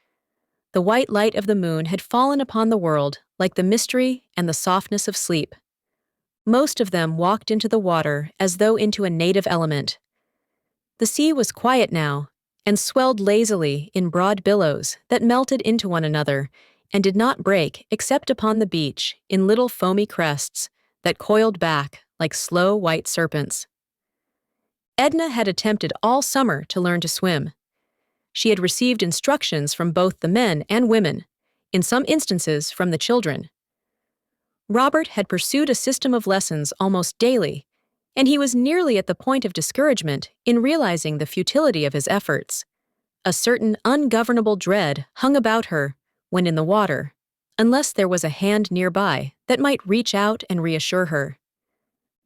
The white light of the moon had fallen upon the world like the mystery and the softness of sleep. Most of them walked into the water as though into a native element. The sea was quiet now, and swelled lazily in broad billows that melted into one another and did not break except upon the beach in little foamy crests that coiled back like slow white serpents. Edna had attempted all summer to learn to swim. She had received instructions from both the men and women, in some instances from the children. Robert had pursued a system of lessons almost daily, and he was nearly at the point of discouragement in realizing the futility of his efforts. A certain ungovernable dread hung about her when in the water, unless there was a hand nearby that might reach out and reassure her.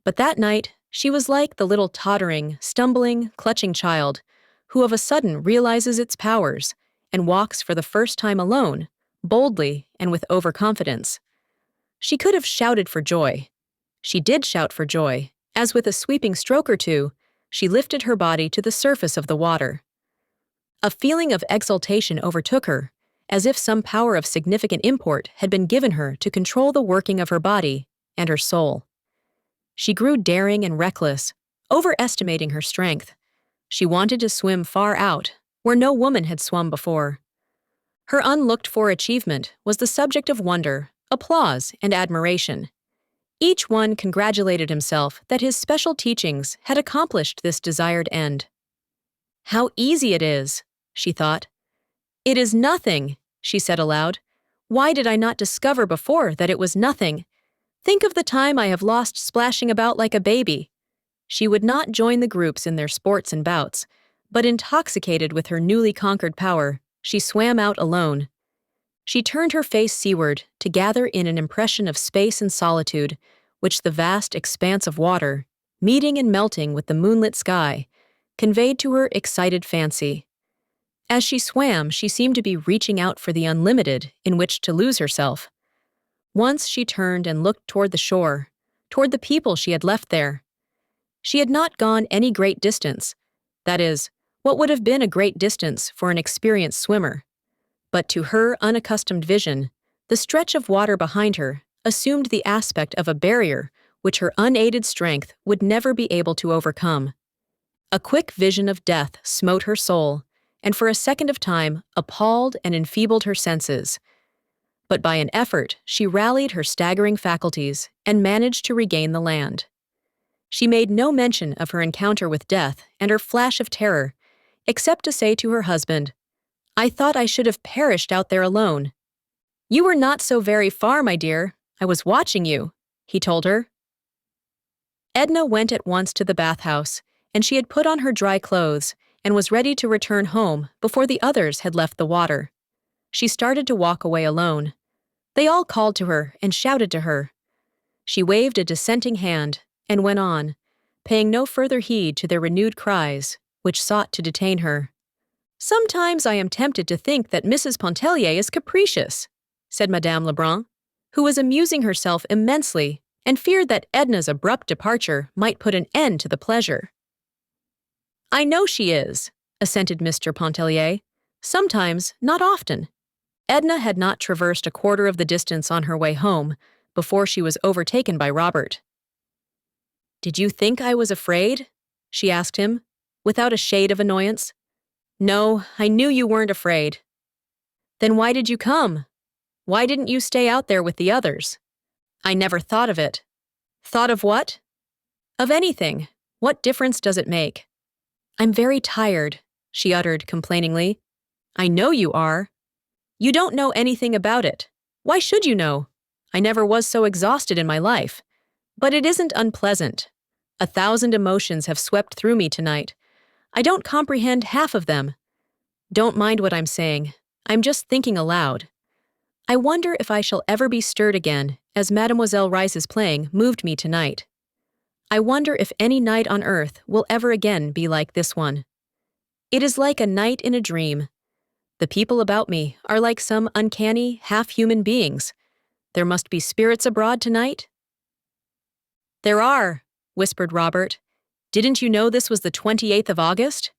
But that night, she was like the little tottering, stumbling, clutching child who of a sudden realizes its powers and walks for the first time alone, boldly and with overconfidence. She could have shouted for joy. She did shout for joy, as with a sweeping stroke or two, she lifted her body to the surface of the water. A feeling of exultation overtook her, as if some power of significant import had been given her to control the working of her body and her soul. She grew daring and reckless, overestimating her strength. She wanted to swim far out, where no woman had swum before. Her unlooked-for achievement was the subject of wonder, applause, and admiration. Each one congratulated himself that his special teachings had accomplished this desired end. "How easy it is," she thought. "It is nothing," she said aloud. "Why did I not discover before that it was nothing? Think of the time I have lost splashing about like a baby." She would not join the groups in their sports and bouts, but intoxicated with her newly conquered power, she swam out alone. She turned her face seaward to gather in an impression of space and solitude, which the vast expanse of water, meeting and melting with the moonlit sky, conveyed to her excited fancy. As she swam, she seemed to be reaching out for the unlimited in which to lose herself. Once she turned and looked toward the shore, toward the people she had left there. She had not gone any great distance, that is, what would have been a great distance for an experienced swimmer. But to her unaccustomed vision, the stretch of water behind her assumed the aspect of a barrier which her unaided strength would never be able to overcome. A quick vision of death smote her soul, and for a second of time appalled and enfeebled her senses. But by an effort, she rallied her staggering faculties and managed to regain the land. She made no mention of her encounter with death and her flash of terror, except to say to her husband, "I thought I should have perished out there alone." "You were not so very far, my dear. I was watching you," he told her. Edna went at once to the bathhouse, and she had put on her dry clothes and was ready to return home before the others had left the water. She started to walk away alone. They all called to her and shouted to her. She waved a dissenting hand and went on, paying no further heed to their renewed cries, which sought to detain her. "Sometimes I am tempted to think that Mrs. Pontellier is capricious," said Madame Lebrun, who was amusing herself immensely and feared that Edna's abrupt departure might put an end to the pleasure. "I know she is," assented Mr. Pontellier. "Sometimes, not often." Edna had not traversed a quarter of the distance on her way home before she was overtaken by Robert. "Did you think I was afraid?" she asked him, without a shade of annoyance. "No, I knew you weren't afraid." "Then why did you come? Why didn't you stay out there with the others?" "I never thought of it." "Thought of what?" "Of anything. What difference does it make?" "I'm very tired," she uttered complainingly. "I know you are." "You don't know anything about it. Why should you know? I never was so exhausted in my life. But it isn't unpleasant. 1,000 emotions have swept through me tonight. I don't comprehend half of them. Don't mind what I'm saying. I'm just thinking aloud. I wonder if I shall ever be stirred again, as Mademoiselle Rice's playing moved me tonight. I wonder if any night on earth will ever again be like this one. It is like a night in a dream. The people about me are like some uncanny, half-human beings. There must be spirits abroad tonight?" "There are," whispered Robert. "Didn't you know this was the 28th of August?"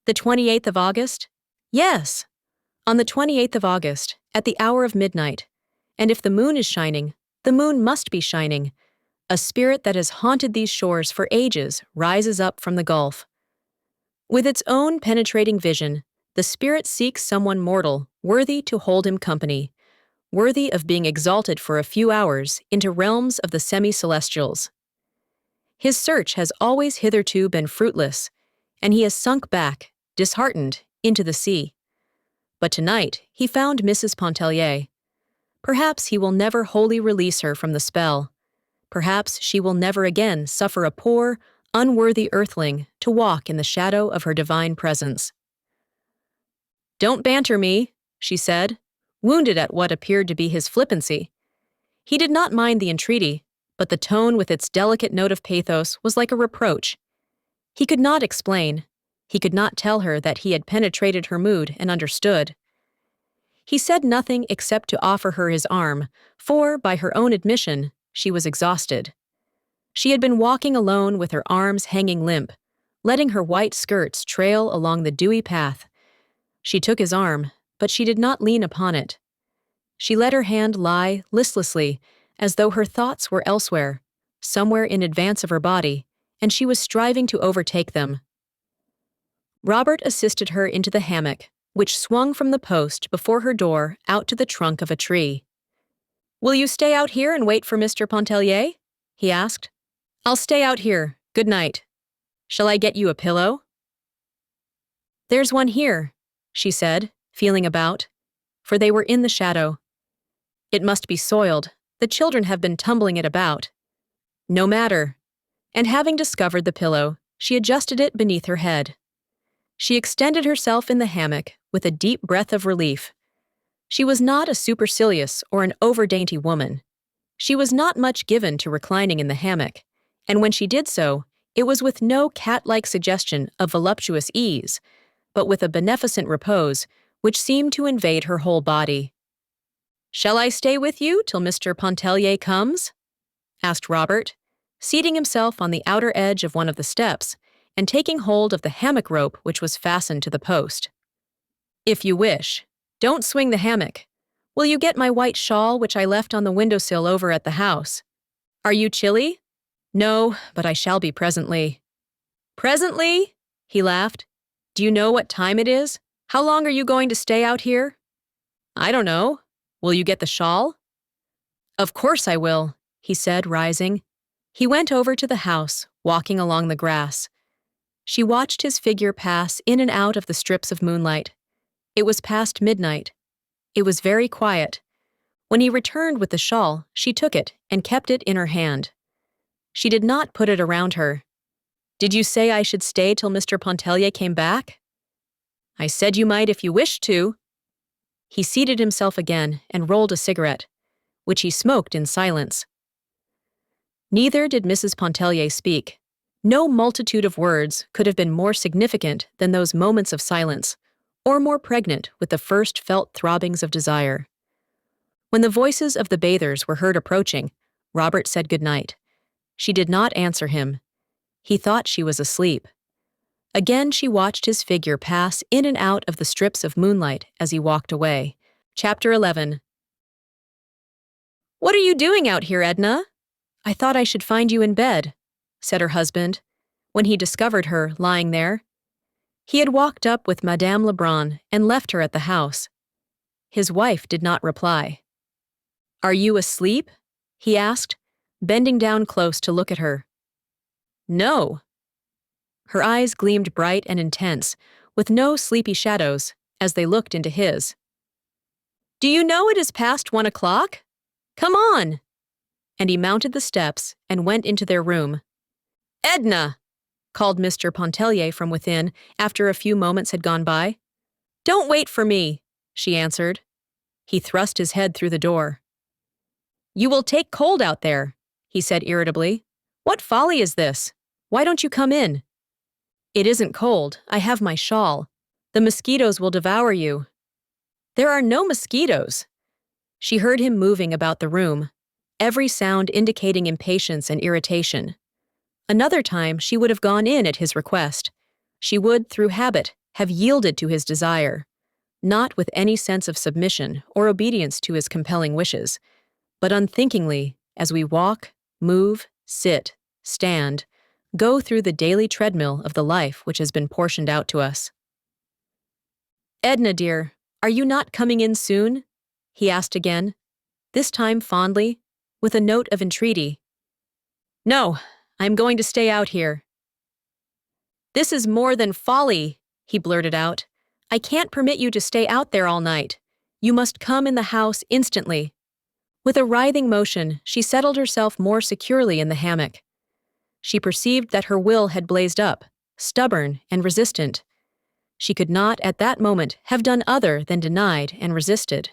"The 28th of August?" "Yes. On the 28th of August, at the hour of midnight. And if the moon is shining, the moon must be shining. A spirit that has haunted these shores for ages rises up from the gulf. With its own penetrating vision, the spirit seeks someone mortal, worthy to hold him company, worthy of being exalted for a few hours into realms of the semi-celestials. His search has always hitherto been fruitless, and he has sunk back, disheartened, into the sea. But tonight he found Mrs. Pontellier. Perhaps he will never wholly release her from the spell. Perhaps she will never again suffer a poor, unworthy earthling to walk in the shadow of her divine presence. "Don't banter me," she said, wounded at what appeared to be his flippancy. He did not mind the entreaty, but the tone with its delicate note of pathos was like a reproach. He could not explain. He could not tell her that he had penetrated her mood and understood. He said nothing except to offer her his arm, for, by her own admission, she was exhausted. She had been walking alone with her arms hanging limp, letting her white skirts trail along the dewy path. She took his arm, but she did not lean upon it. She let her hand lie listlessly, as though her thoughts were elsewhere, somewhere in advance of her body, and she was striving to overtake them. Robert assisted her into the hammock, which swung from the post before her door out to the trunk of a tree. "Will you stay out here and wait for Mr. Pontellier?" he asked. "I'll stay out here. Good night. Shall I get you a pillow?" "There's one here," she said, feeling about, for they were in the shadow. "It must be soiled. The children have been tumbling it about." "No matter." And having discovered the pillow, she adjusted it beneath her head. She extended herself in the hammock with a deep breath of relief. She was not a supercilious or an over-dainty woman. She was not much given to reclining in the hammock, and when she did so, it was with no cat-like suggestion of voluptuous ease, but with a beneficent repose which seemed to invade her whole body. "Shall I stay with you till Mr. Pontellier comes?" asked Robert, seating himself on the outer edge of one of the steps and taking hold of the hammock rope which was fastened to the post. "If you wish. Don't swing the hammock. Will you get my white shawl which I left on the windowsill over at the house? Are you chilly?" "No, but I shall be presently." "Presently?" he laughed. "Do you know what time it is? How long are you going to stay out here?" "I don't know. Will you get the shawl?" "Of course I will," he said, rising. He went over to the house, walking along the grass. She watched his figure pass in and out of the strips of moonlight. It was past midnight. It was very quiet. When he returned with the shawl, she took it and kept it in her hand. She did not put it around her. "Did you say I should stay till Mr. Pontellier came back?" "I said you might if you wished to." He seated himself again and rolled a cigarette, which he smoked in silence. Neither did Mrs. Pontellier speak. No multitude of words could have been more significant than those moments of silence, or more pregnant with the first felt throbbings of desire. When the voices of the bathers were heard approaching, Robert said good night. She did not answer him. He thought she was asleep. Again she watched his figure pass in and out of the strips of moonlight as he walked away. Chapter 11. "What are you doing out here, Edna?" "I thought I should find you in bed," said her husband, when he discovered her lying there. He had walked up with Madame Lebrun and left her at the house. His wife did not reply. "Are you asleep?" he asked, bending down close to look at her. "No." Her eyes gleamed bright and intense, with no sleepy shadows, as they looked into his. "Do you know it is past 1 o'clock? Come on!" And he mounted the steps and went into their room. "Edna!" called Mr. Pontellier from within after a few moments had gone by. "Don't wait for me," she answered. He thrust his head through the door. "You will take cold out there," he said irritably. "What folly is this? Why don't you come in?" "It isn't cold. I have my shawl. The mosquitoes will devour you." "There are no mosquitoes." She heard him moving about the room, every sound indicating impatience and irritation. Another time she would have gone in at his request. She would, through habit, have yielded to his desire, not with any sense of submission or obedience to his compelling wishes, but unthinkingly, as we walk, move, sit, stand, go through the daily treadmill of the life which has been portioned out to us. "Edna, dear, are you not coming in soon?" he asked again, this time fondly, with a note of entreaty. "No, I'm going to stay out here." "This is more than folly," he blurted out. "I can't permit you to stay out there all night. You must come in the house instantly." With a writhing motion, she settled herself more securely in the hammock. She perceived that her will had blazed up, stubborn and resistant. She could not, at that moment, have done other than denied and resisted.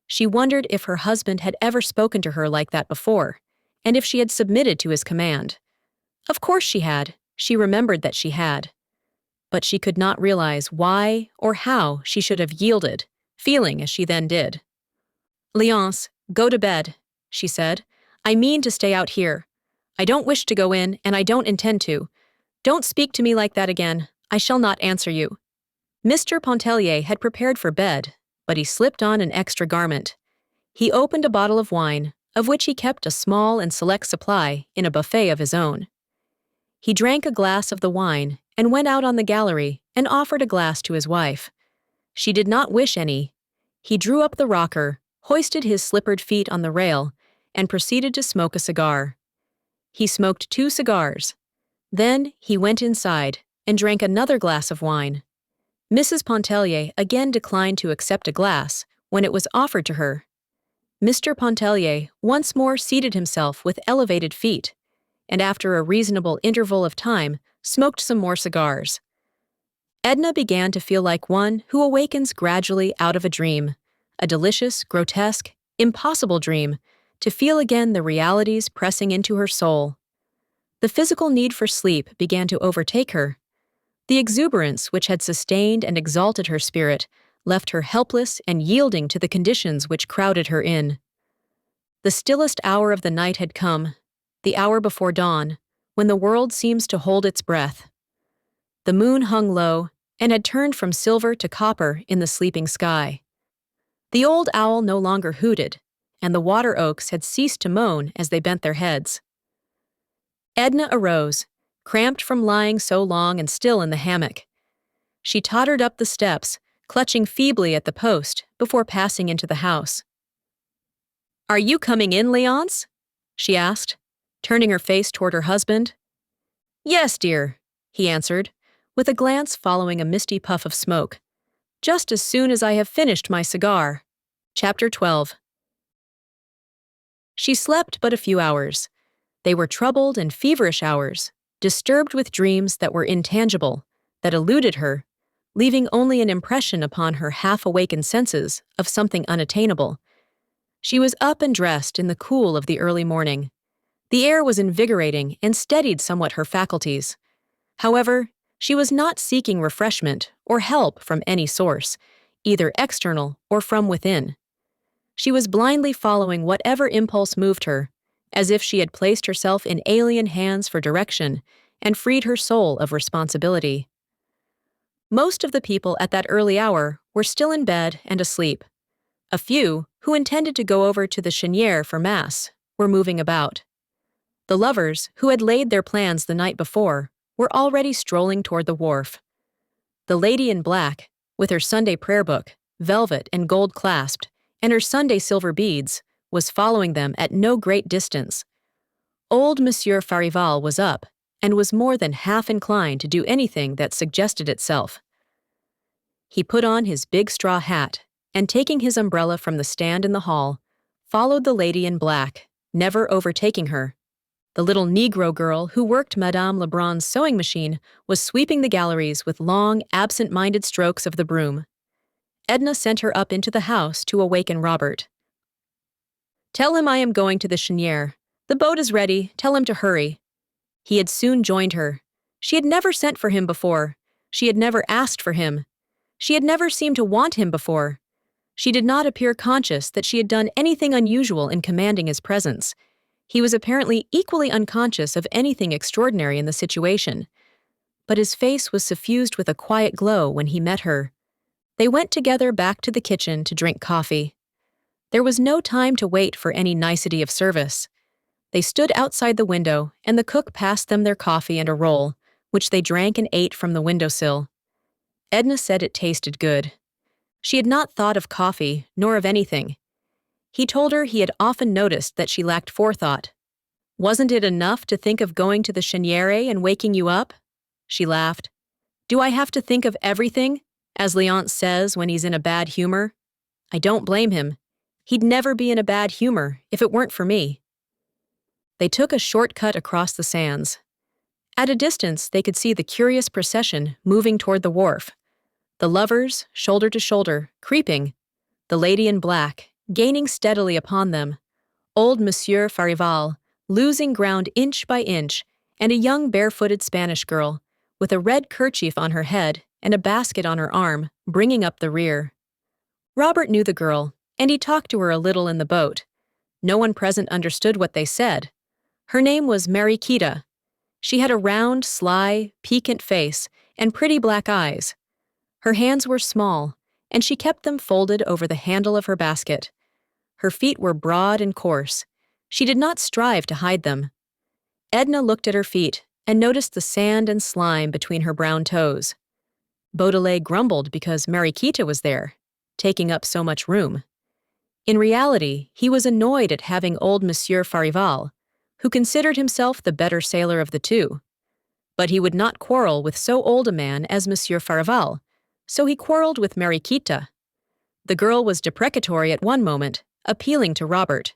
She wondered if her husband had ever spoken to her like that before, and if she had submitted to his command. Of course she had. She remembered that she had. But she could not realize why or how she should have yielded, feeling as she then did. "Léonce, go to bed," she said. "I mean to stay out here. I don't wish to go in, and I don't intend to. Don't speak to me like that again. I shall not answer you." Mr. Pontellier had prepared for bed, but he slipped on an extra garment. He opened a bottle of wine, of which he kept a small and select supply in a buffet of his own. He drank a glass of the wine and went out on the gallery and offered a glass to his wife. She did not wish any. He drew up the rocker, hoisted his slippered feet on the rail, and proceeded to smoke a cigar. He smoked 2 cigars. Then he went inside and drank another glass of wine. Mrs. Pontellier again declined to accept a glass when it was offered to her. Mr. Pontellier once more seated himself with elevated feet, and after a reasonable interval of time, smoked some more cigars. Edna began to feel like one who awakens gradually out of a dream, a delicious, grotesque, impossible dream, to feel again the realities pressing into her soul. The physical need for sleep began to overtake her. The exuberance which had sustained and exalted her spirit left her helpless and yielding to the conditions which crowded her in. The stillest hour of the night had come, the hour before dawn, when the world seems to hold its breath. The moon hung low and had turned from silver to copper in the sleeping sky. The old owl no longer hooted, and the water oaks had ceased to moan as they bent their heads. Edna arose, cramped from lying so long and still in the hammock. She tottered up the steps, clutching feebly at the post before passing into the house. "Are you coming in, Léonce?" she asked, turning her face toward her husband. "Yes, dear," he answered, with a glance following a misty puff of smoke. "Just as soon as I have finished my cigar." Chapter 12. She slept but a few hours. They were troubled and feverish hours, disturbed with dreams that were intangible, that eluded her, leaving only an impression upon her half-awakened senses of something unattainable. She was up and dressed in the cool of the early morning. The air was invigorating and steadied somewhat her faculties. However, she was not seeking refreshment or help from any source, either external or from within. She was blindly following whatever impulse moved her, as if she had placed herself in alien hands for direction and freed her soul of responsibility. Most of the people at that early hour were still in bed and asleep. A few, who intended to go over to the Cheniere for Mass, were moving about. The lovers, who had laid their plans the night before, were already strolling toward the wharf. The lady in black, with her Sunday prayer book, velvet and gold clasped, and her Sunday silver beads, was following them at no great distance. Old Monsieur Farival was up, and was more than half inclined to do anything that suggested itself. He put on his big straw hat, and taking his umbrella from the stand in the hall, followed the lady in black, never overtaking her. The little Negro girl who worked Madame Lebrun's sewing machine was sweeping the galleries with long, absent-minded strokes of the broom. Edna sent her up into the house to awaken Robert. "Tell him I am going to the Cheniere. The boat is ready. Tell him to hurry." He had soon joined her. She had never sent for him before. She had never asked for him. She had never seemed to want him before. She did not appear conscious that she had done anything unusual in commanding his presence. He was apparently equally unconscious of anything extraordinary in the situation. But his face was suffused with a quiet glow when he met her. They went together back to the kitchen to drink coffee. There was no time to wait for any nicety of service. They stood outside the window, and the cook passed them their coffee and a roll, which they drank and ate from the windowsill. Edna said it tasted good. She had not thought of coffee, nor of anything. He told her he had often noticed that she lacked forethought. Wasn't it enough to think of going to the cheniere and waking you up? She laughed. Do I have to think of everything, as Leonce says when he's in a bad humor? I don't blame him. He'd never be in a bad humor if it weren't for me. They took a shortcut across the sands. At a distance, they could see the curious procession moving toward the wharf. The lovers, shoulder to shoulder, creeping. The lady in black, gaining steadily upon them. Old Monsieur Farival, losing ground inch by inch, and a young barefooted Spanish girl, with a red kerchief on her head and a basket on her arm, bringing up the rear. Robert knew the girl, and he talked to her a little in the boat. No one present understood what they said. Her name was Mariquita. She had a round, sly, piquant face and pretty black eyes. Her hands were small, and she kept them folded over the handle of her basket. Her feet were broad and coarse. She did not strive to hide them. Edna looked at her feet and noticed the sand and slime between her brown toes. Baudelaire grumbled because Mariquita was there, taking up so much room. In reality, he was annoyed at having old Monsieur Farival, who considered himself the better sailor of the two. But he would not quarrel with so old a man as Monsieur Farival, so he quarreled with Mariquita. The girl was deprecatory at one moment, appealing to Robert.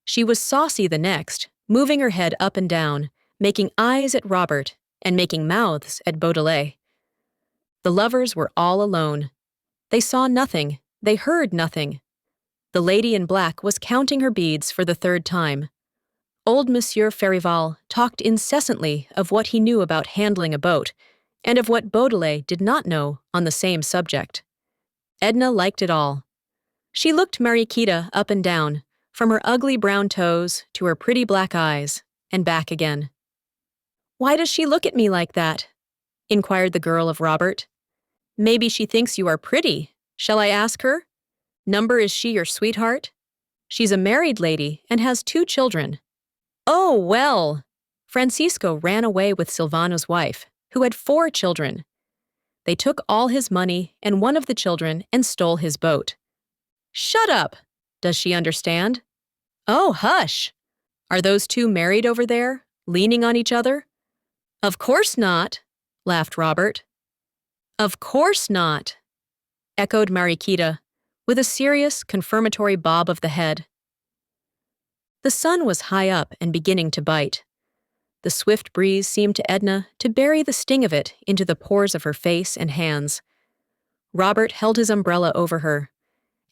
She was saucy the next, moving her head up and down, making eyes at Robert, and making mouths at Baudelaire. The lovers were all alone. They saw nothing, they heard nothing. The lady in black was counting her beads for the third time. Old Monsieur Farival talked incessantly of what he knew about handling a boat, and of what Baudelaire did not know on the same subject. Edna liked it all. She looked Mariquita up and down, from her ugly brown toes to her pretty black eyes, and back again. "Why does she look at me like that?" inquired the girl of Robert. "Maybe she thinks you are pretty. Shall I ask her? Number is she your sweetheart? She's a married lady and has 2 children. Oh, well!" Francisco ran away with Silvano's wife, who had 4 children. They took all his money and one of the children and stole his boat. "Shut up! Does she understand?" "Oh, hush! Are those 2 married over there, leaning on each other?" "Of course not," laughed Robert. "Of course not," echoed Mariquita, with a serious, confirmatory bob of the head. The sun was high up and beginning to bite. The swift breeze seemed to Edna to bury the sting of it into the pores of her face and hands. Robert held his umbrella over her.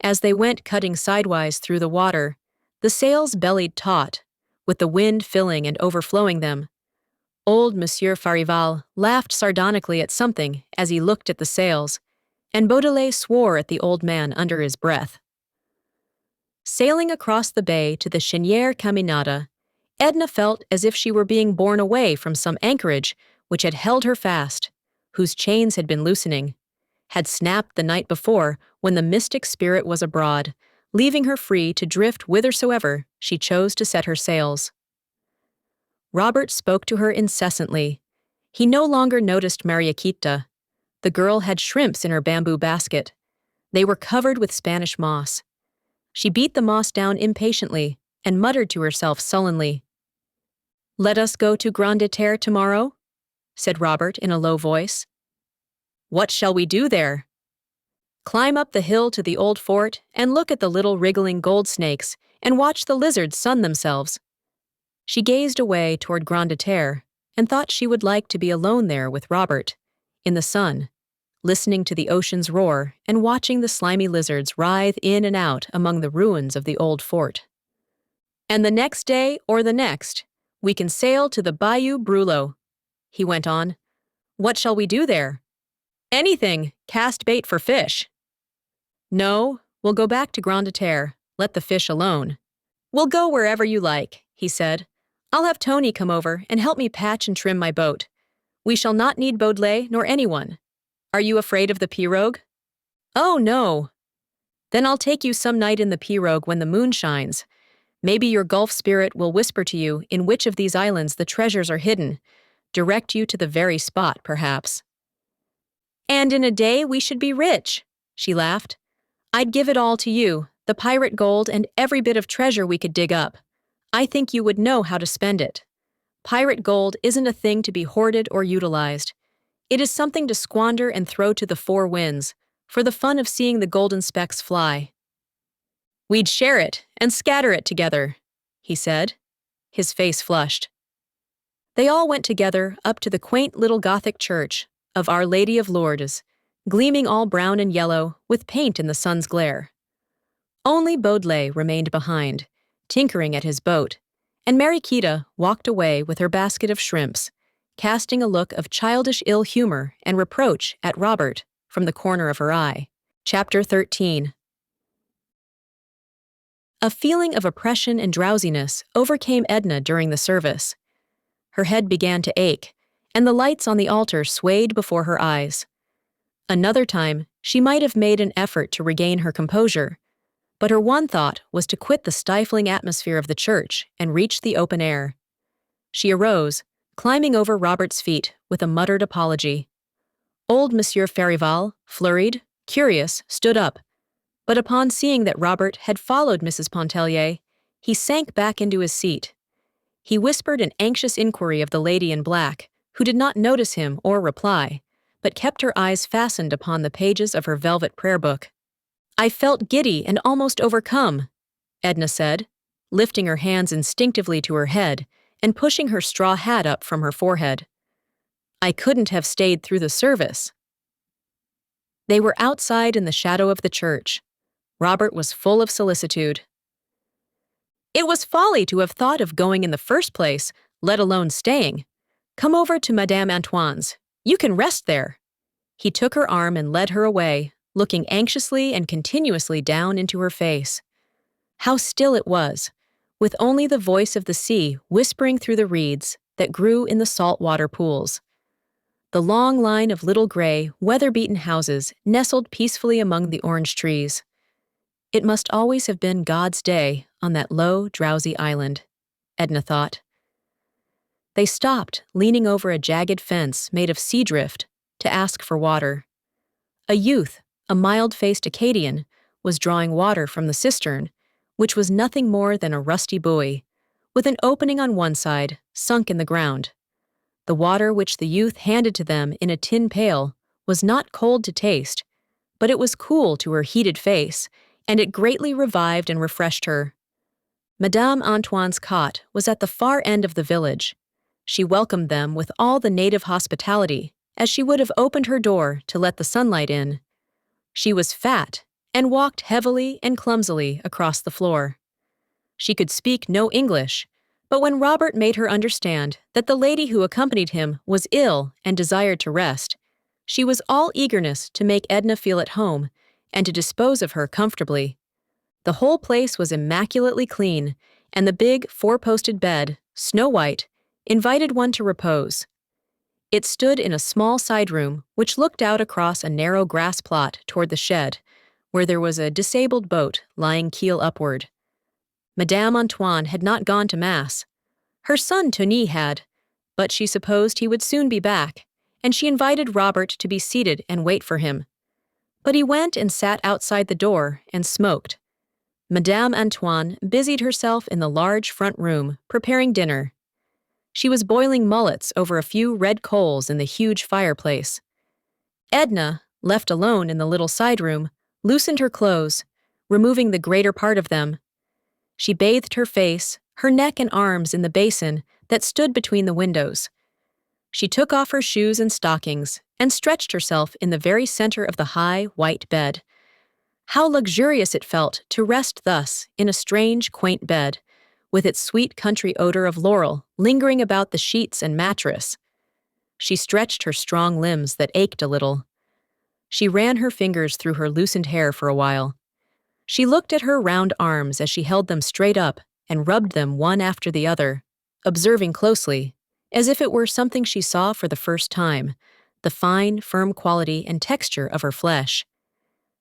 As they went cutting sidewise through the water, the sails bellied taut, with the wind filling and overflowing them. Old Monsieur Farival laughed sardonically at something as he looked at the sails, and Baudelaire swore at the old man under his breath. Sailing across the bay to the Cheniere Caminada, Edna felt as if she were being borne away from some anchorage which had held her fast, whose chains had been loosening, had snapped the night before when the mystic spirit was abroad, leaving her free to drift whithersoever she chose to set her sails. Robert spoke to her incessantly. He no longer noticed Mariquita. The girl had shrimps in her bamboo basket. They were covered with Spanish moss. She beat the moss down impatiently and muttered to herself sullenly. "Let us go to Grande Terre tomorrow?" said Robert in a low voice. "What shall we do there?" "Climb up the hill to the old fort and look at the little wriggling gold snakes and watch the lizards sun themselves." She gazed away toward Grande Terre and thought she would like to be alone there with Robert, in the sun, listening to the ocean's roar and watching the slimy lizards writhe in and out among the ruins of the old fort. "And the next day or the next, we can sail to the Bayou Brulot," he went on. "What shall we do there?" "Anything, cast bait for fish." "No, we'll go back to Grande Terre, let the fish alone." "We'll go wherever you like," he said. "I'll have Tony come over and help me patch and trim my boat. We shall not need Baudelaire nor anyone. Are you afraid of the pirogue?" "Oh, no." "Then I'll take you some night in the pirogue when the moon shines. Maybe your Gulf spirit will whisper to you in which of these islands the treasures are hidden, direct you to the very spot, perhaps." "And in a day we should be rich," she laughed. "I'd give it all to you, the pirate gold, and every bit of treasure we could dig up. I think you would know how to spend it. Pirate gold isn't a thing to be hoarded or utilized. It is something to squander and throw to the four winds, for the fun of seeing the golden specks fly. We'd share it and scatter it together, he said. His face flushed. They all went together up to the quaint little Gothic church of Our Lady of Lourdes, gleaming all brown and yellow with paint in the sun's glare. Only Baudelaire remained behind, tinkering at his boat, and Mariquita walked away with her basket of shrimps, casting a look of childish ill humor and reproach at Robert from the corner of her eye. Chapter 13. A feeling of oppression and drowsiness overcame Edna during the service. Her head began to ache, and the lights on the altar swayed before her eyes. Another time, she might have made an effort to regain her composure, but her one thought was to quit the stifling atmosphere of the church and reach the open air. She arose, climbing over Robert's feet with a muttered apology. Old Monsieur Farival, flurried, curious, stood up, but upon seeing that Robert had followed Mrs. Pontellier, he sank back into his seat. He whispered an anxious inquiry of the lady in black, who did not notice him or reply, but kept her eyes fastened upon the pages of her velvet prayer book. I felt giddy and almost overcome, Edna said, lifting her hands instinctively to her head and pushing her straw hat up from her forehead. I couldn't have stayed through the service. They were outside in the shadow of the church. Robert was full of solicitude. It was folly to have thought of going in the first place, let alone staying. Come over to Madame Antoine's. You can rest there. He took her arm and led her away, looking anxiously and continuously down into her face. How still it was, with only the voice of the sea whispering through the reeds that grew in the salt-water pools. The long line of little gray, weather-beaten houses nestled peacefully among the orange trees. It must always have been God's day on that low, drowsy island, Edna thought. They stopped, leaning over a jagged fence made of sea drift, to ask for water. A youth, a mild-faced Acadian, was drawing water from the cistern, which was nothing more than a rusty buoy, with an opening on one side, sunk in the ground. The water which the youth handed to them in a tin pail was not cold to taste, but it was cool to her heated face, and it greatly revived and refreshed her. Madame Antoine's cot was at the far end of the village. She welcomed them with all the native hospitality, as she would have opened her door to let the sunlight in. She was fat and walked heavily and clumsily across the floor. She could speak no English, but when Robert made her understand that the lady who accompanied him was ill and desired to rest, she was all eagerness to make Edna feel at home and to dispose of her comfortably. The whole place was immaculately clean, and the big four-posted bed, snow-white, invited one to repose. It stood in a small side room which looked out across a narrow grass plot toward the shed, where there was a disabled boat lying keel upward. Madame Antoine had not gone to Mass. Her son Tony had, but she supposed he would soon be back, and she invited Robert to be seated and wait for him. But he went and sat outside the door and smoked. Madame Antoine busied herself in the large front room, preparing dinner. She was boiling mullets over a few red coals in the huge fireplace. Edna, left alone in the little side room, loosened her clothes, removing the greater part of them. She bathed her face, her neck and arms in the basin that stood between the windows. She took off her shoes and stockings and stretched herself in the very center of the high, white bed. How luxurious it felt to rest thus in a strange, quaint bed, with its sweet country odor of laurel lingering about the sheets and mattress. She stretched her strong limbs that ached a little. She ran her fingers through her loosened hair for a while. She looked at her round arms as she held them straight up and rubbed them one after the other, observing closely, as if it were something she saw for the first time, the fine, firm quality and texture of her flesh.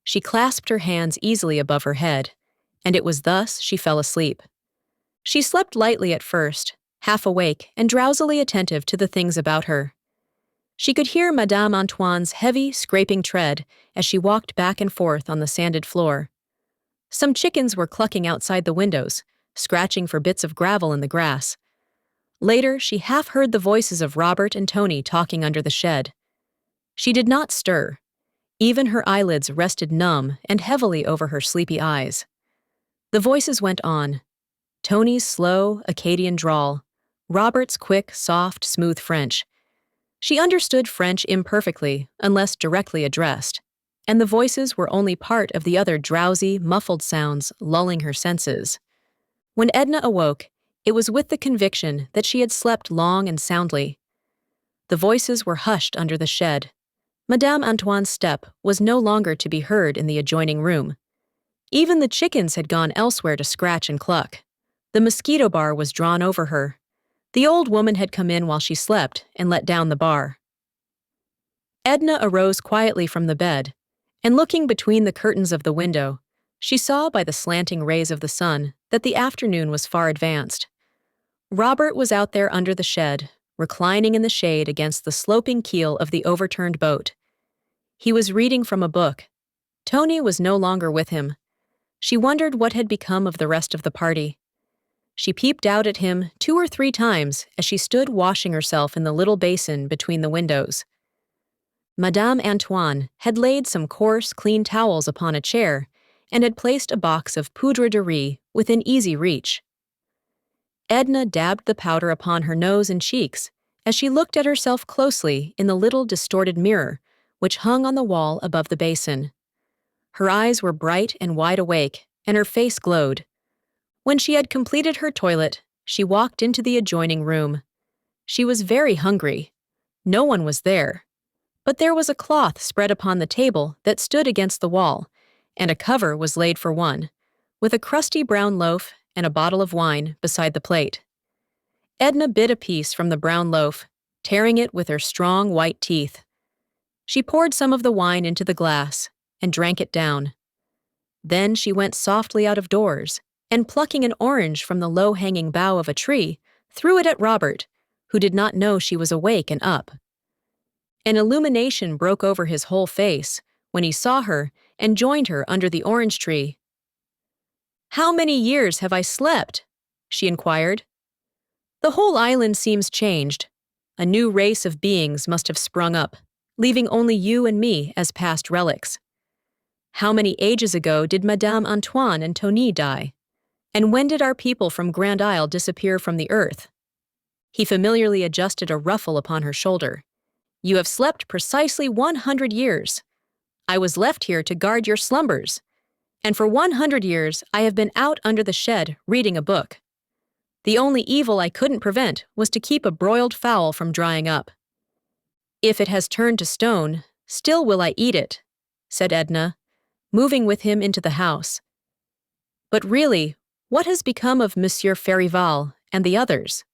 She clasped her hands easily above her head, and it was thus she fell asleep. She slept lightly at first, half awake and drowsily attentive to the things about her. She could hear Madame Antoine's heavy, scraping tread as she walked back and forth on the sanded floor. Some chickens were clucking outside the windows, scratching for bits of gravel in the grass. Later, she half heard the voices of Robert and Tony talking under the shed. She did not stir. Even her eyelids rested numb and heavily over her sleepy eyes. The voices went on. Tony's slow, Acadian drawl, Robert's quick, soft, smooth French. She understood French imperfectly, unless directly addressed, and the voices were only part of the other drowsy, muffled sounds lulling her senses. When Edna awoke, it was with the conviction that she had slept long and soundly. The voices were hushed under the shed. Madame Antoine's step was no longer to be heard in the adjoining room. Even the chickens had gone elsewhere to scratch and cluck. The mosquito bar was drawn over her. The old woman had come in while she slept and let down the bar. Edna arose quietly from the bed, and looking between the curtains of the window, she saw by the slanting rays of the sun that the afternoon was far advanced. Robert was out there under the shed, reclining in the shade against the sloping keel of the overturned boat. He was reading from a book. Tony was no longer with him. She wondered what had become of the rest of the party. She peeped out at him 2 or 3 times as she stood washing herself in the little basin between the windows. Madame Antoine had laid some coarse, clean towels upon a chair and had placed a box of poudre de riz within easy reach. Edna dabbed the powder upon her nose and cheeks as she looked at herself closely in the little distorted mirror which hung on the wall above the basin. Her eyes were bright and wide awake, and her face glowed. When she had completed her toilet, she walked into the adjoining room. She was very hungry. No one was there. But there was a cloth spread upon the table that stood against the wall, and a cover was laid for one, with a crusty brown loaf and a bottle of wine beside the plate. Edna bit a piece from the brown loaf, tearing it with her strong white teeth. She poured some of the wine into the glass and drank it down. Then she went softly out of doors, and plucking an orange from the low-hanging bough of a tree, threw it at Robert, who did not know she was awake and up. An illumination broke over his whole face when he saw her and joined her under the orange tree. "How many years have I slept?" she inquired. "The whole island seems changed. A new race of beings must have sprung up, leaving only you and me as past relics. How many ages ago did Madame Antoine and Tony die? And when did our people from Grand Isle disappear from the earth?" He familiarly adjusted a ruffle upon her shoulder. "You have slept precisely 100 years. I was left here to guard your slumbers. And for 100 years, I have been out under the shed reading a book. The only evil I couldn't prevent was to keep a broiled fowl from drying up. If it has turned to stone, still will I eat it," said Edna, moving with him into the house. "But really, what has become of Monsieur Farival and the others?"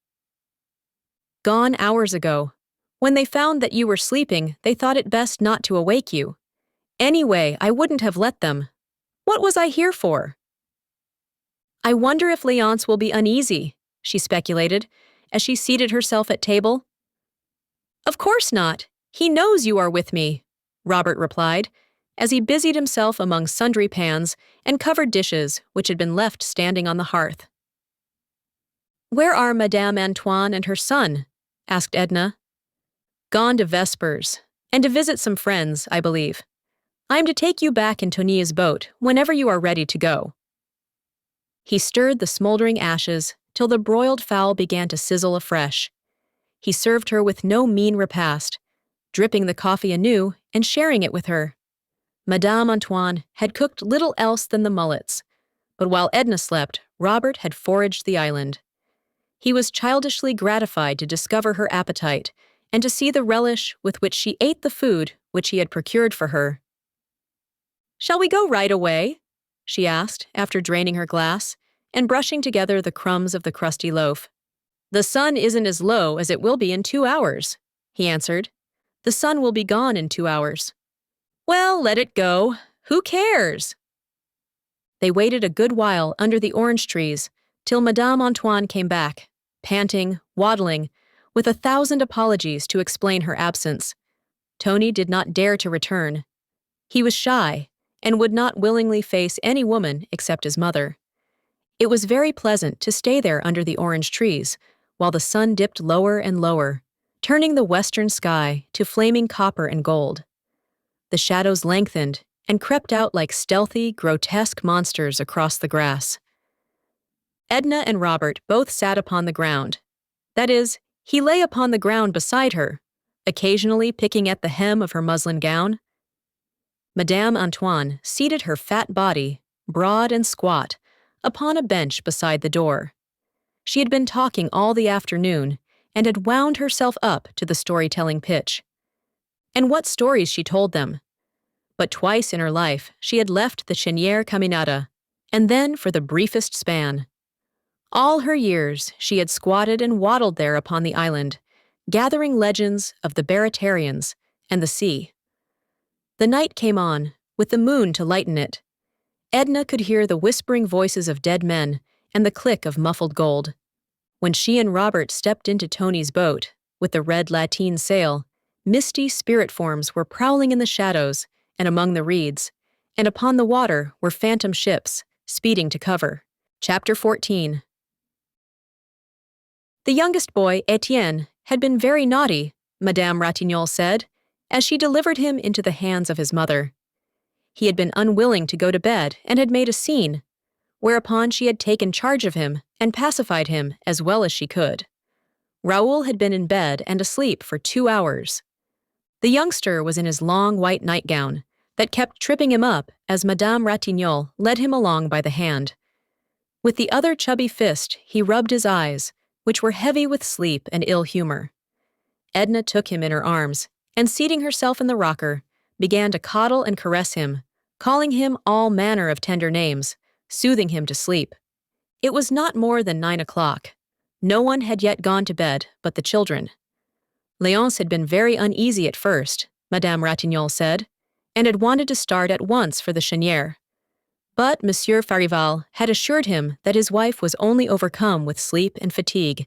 "Gone hours ago. When they found that you were sleeping, they thought it best not to awake you. Anyway, I wouldn't have let them. What was I here for?" "I wonder if Léonce will be uneasy," she speculated, as she seated herself at table. "Of course not. He knows you are with me," Robert replied, as he busied himself among sundry pans and covered dishes which had been left standing on the hearth. "Where are Madame Antoine and her son?" asked Edna. "Gone to vespers, and to visit some friends, I believe. I am to take you back in Tonia's boat whenever you are ready to go." He stirred the smoldering ashes till the broiled fowl began to sizzle afresh. He served her with no mean repast, dripping the coffee anew and sharing it with her. Madame Antoine had cooked little else than the mullets, but while Edna slept, Robert had foraged the island. He was childishly gratified to discover her appetite and to see the relish with which she ate the food which he had procured for her. "Shall we go right away?" she asked, after draining her glass and brushing together the crumbs of the crusty loaf. "The sun isn't as low as it will be in 2 hours," he answered. "The sun will be gone in 2 hours." "Well, let it go. Who cares?" They waited a good while under the orange trees till Madame Antoine came back, panting, waddling, with 1,000 apologies to explain her absence. Tony did not dare to return. He was shy, and would not willingly face any woman except his mother. It was very pleasant to stay there under the orange trees, while the sun dipped lower and lower, turning the western sky to flaming copper and gold. The shadows lengthened and crept out like stealthy, grotesque monsters across the grass. Edna and Robert both sat upon the ground. That is, he lay upon the ground beside her, occasionally picking at the hem of her muslin gown. Madame Antoine seated her fat body, broad and squat, upon a bench beside the door. She had been talking all the afternoon and had wound herself up to the storytelling pitch. And what stories she told them! But twice in her life she had left the Cheniere Caminada, and then for the briefest span. All her years she had squatted and waddled there upon the island, gathering legends of the Baratarians and the sea. The night came on, with the moon to lighten it. Edna could hear the whispering voices of dead men and the click of muffled gold. When she and Robert stepped into Tony's boat, with the red lateen sail, misty spirit forms were prowling in the shadows and among the reeds, and upon the water were phantom ships, speeding to cover. Chapter 14. The youngest boy, Etienne, had been very naughty, Madame Ratignolle said, as she delivered him into the hands of his mother. He had been unwilling to go to bed and had made a scene, whereupon she had taken charge of him and pacified him as well as she could. Raoul had been in bed and asleep for 2 hours. The youngster was in his long white nightgown that kept tripping him up as Madame Ratignolle led him along by the hand. With the other chubby fist, he rubbed his eyes, which were heavy with sleep and ill humor. Edna took him in her arms, and seating herself in the rocker, began to coddle and caress him, calling him all manner of tender names, soothing him to sleep. It was not more than 9 o'clock. No one had yet gone to bed but the children. Léonce had been very uneasy at first, Madame Ratignolle said, and had wanted to start at once for the Cheniere. But Monsieur Farival had assured him that his wife was only overcome with sleep and fatigue,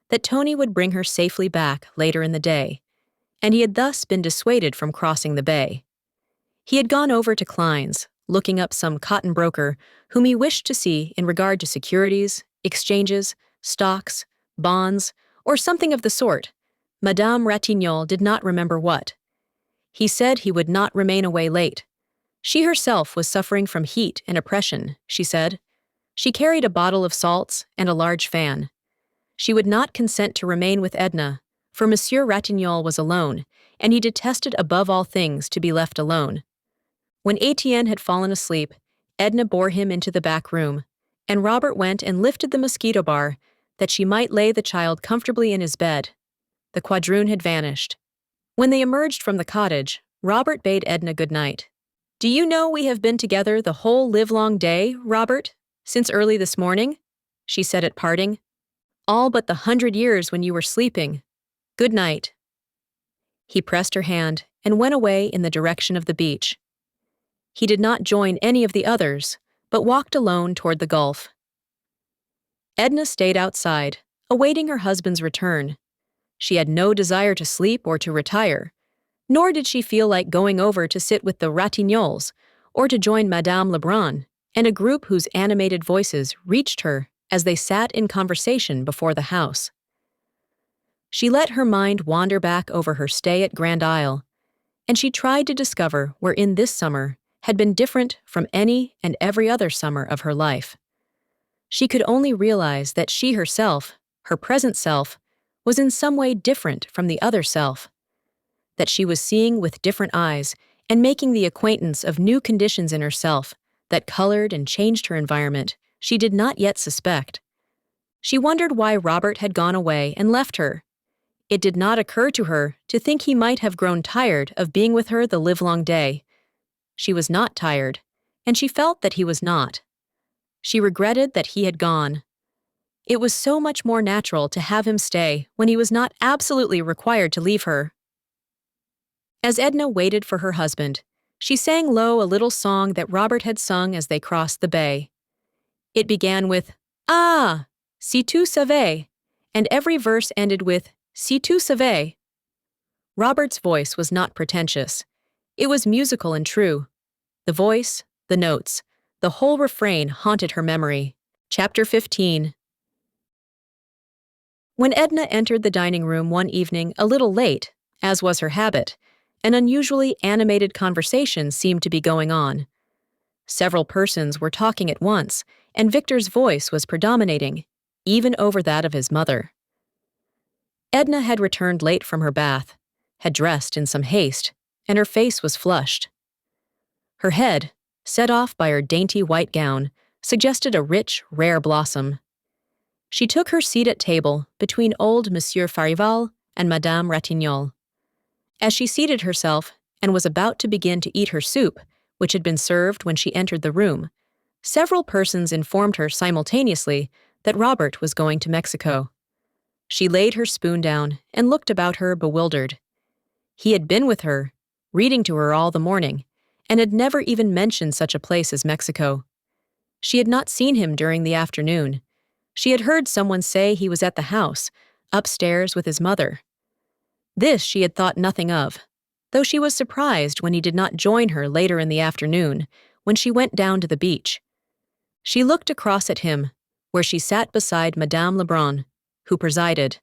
that Tony would bring her safely back later in the day, and he had thus been dissuaded from crossing the bay. He had gone over to Klein's, looking up some cotton broker whom he wished to see in regard to securities, exchanges, stocks, bonds, or something of the sort. Madame Ratignolle did not remember what. He said he would not remain away late. She herself was suffering from heat and oppression, she said. She carried a bottle of salts and a large fan. She would not consent to remain with Edna, for Monsieur Ratignolle was alone, and he detested above all things to be left alone. When Etienne had fallen asleep, Edna bore him into the back room, and Robert went and lifted the mosquito bar that she might lay the child comfortably in his bed. The quadroon had vanished. When they emerged from the cottage, Robert bade Edna good night. "Do you know we have been together the whole livelong day, Robert, since early this morning?" she said at parting. "All but the 100 years when you were sleeping. Good night." He pressed her hand and went away in the direction of the beach. He did not join any of the others, but walked alone toward the Gulf. Edna stayed outside, awaiting her husband's return. She had no desire to sleep or to retire, nor did she feel like going over to sit with the Ratignolles or to join Madame Lebrun and a group whose animated voices reached her as they sat in conversation before the house. She let her mind wander back over her stay at Grand Isle, and she tried to discover wherein this summer had been different from any and every other summer of her life. She could only realize that she herself, her present self, was in some way different from the other self, that she was seeing with different eyes and making the acquaintance of new conditions in herself that colored and changed her environment she did not yet suspect. She wondered why Robert had gone away and left her. It did not occur to her to think he might have grown tired of being with her the livelong day. She was not tired, and she felt that he was not. She regretted that he had gone. It was so much more natural to have him stay when he was not absolutely required to leave her. As Edna waited for her husband, she sang low a little song that Robert had sung as they crossed the bay. It began with, "Ah, si tu savais," and every verse ended with, "si tu savais." Robert's voice was not pretentious. It was musical and true. The voice, the notes, the whole refrain haunted her memory. Chapter 15. When Edna entered the dining room one evening a little late, as was her habit, an unusually animated conversation seemed to be going on. Several persons were talking at once, and Victor's voice was predominating, even over that of his mother. Edna had returned late from her bath, had dressed in some haste, and her face was flushed. Her head, set off by her dainty white gown, suggested a rich, rare blossom. She took her seat at table between old Monsieur Farival and Madame Ratignolle. As she seated herself and was about to begin to eat her soup, which had been served when she entered the room, several persons informed her simultaneously that Robert was going to Mexico. She laid her spoon down and looked about her bewildered. He had been with her, reading to her all the morning, and had never even mentioned such a place as Mexico. She had not seen him during the afternoon. She had heard someone say he was at the house, upstairs with his mother. This she had thought nothing of, though she was surprised when he did not join her later in the afternoon, when she went down to the beach. She looked across at him, where she sat beside Madame Lebrun, who presided.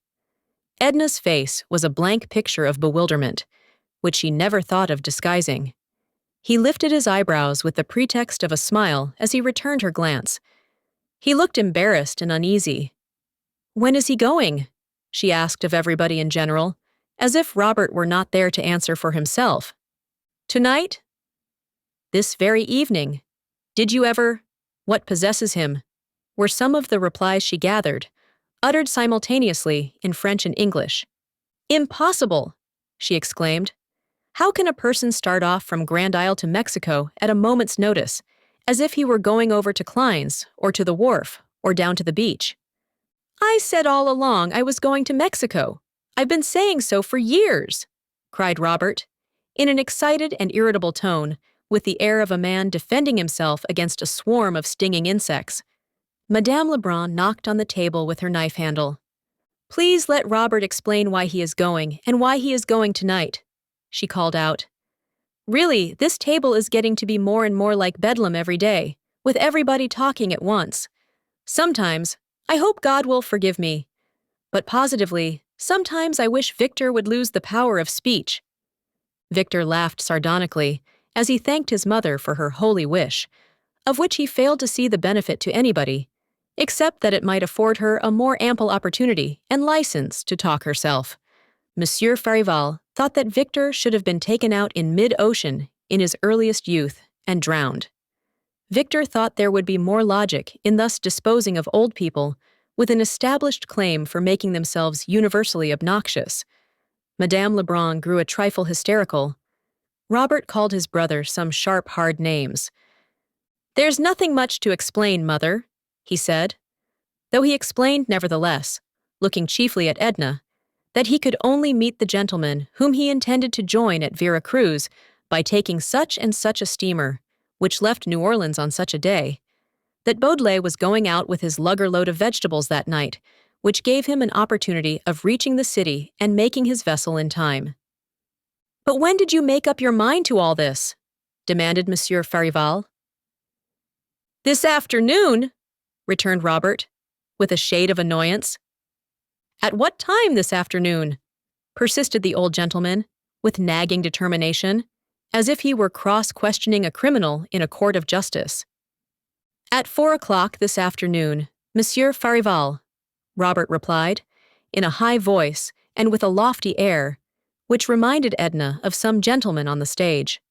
Edna's face was a blank picture of bewilderment, which she never thought of disguising. He lifted his eyebrows with the pretext of a smile as he returned her glance. He looked embarrassed and uneasy. "When is he going?" she asked of everybody in general, as if Robert were not there to answer for himself. "Tonight?" "This very evening. Did you ever? What possesses him?" were some of the replies she gathered, uttered simultaneously in French and English. "Impossible!" she exclaimed. "How can a person start off from Grand Isle to Mexico at a moment's notice, as if he were going over to Klein's, or to the wharf, or down to the beach?" "I said all along I was going to Mexico. I've been saying so for years," cried Robert, in an excited and irritable tone, with the air of a man defending himself against a swarm of stinging insects. Madame Lebrun knocked on the table with her knife handle. "Please let Robert explain why he is going, and why he is going tonight," she called out. "Really, this table is getting to be more and more like Bedlam every day, with everybody talking at once. Sometimes, I hope God will forgive me, but positively, sometimes I wish Victor would lose the power of speech." Victor laughed sardonically as he thanked his mother for her holy wish, of which he failed to see the benefit to anybody, except that it might afford her a more ample opportunity and license to talk herself. Monsieur Farival thought that Victor should have been taken out in mid-ocean in his earliest youth and drowned. Victor thought there would be more logic in thus disposing of old people with an established claim for making themselves universally obnoxious. Madame Lebrun grew a trifle hysterical. Robert called his brother some sharp, hard names. "There's nothing much to explain, Mother," he said, though he explained nevertheless, looking chiefly at Edna, that he could only meet the gentleman whom he intended to join at Vera Cruz by taking such and such a steamer, which left New Orleans on such a day, that Baudelaire was going out with his lugger-load of vegetables that night, which gave him an opportunity of reaching the city and making his vessel in time. "But when did you make up your mind to all this?" demanded Monsieur Farival. "This afternoon," returned Robert, with a shade of annoyance. "At what time this afternoon?" persisted the old gentleman, with nagging determination, as if he were cross-questioning a criminal in a court of justice. "At 4 o'clock this afternoon, Monsieur Farival," Robert replied, in a high voice and with a lofty air, which reminded Edna of some gentleman on the stage.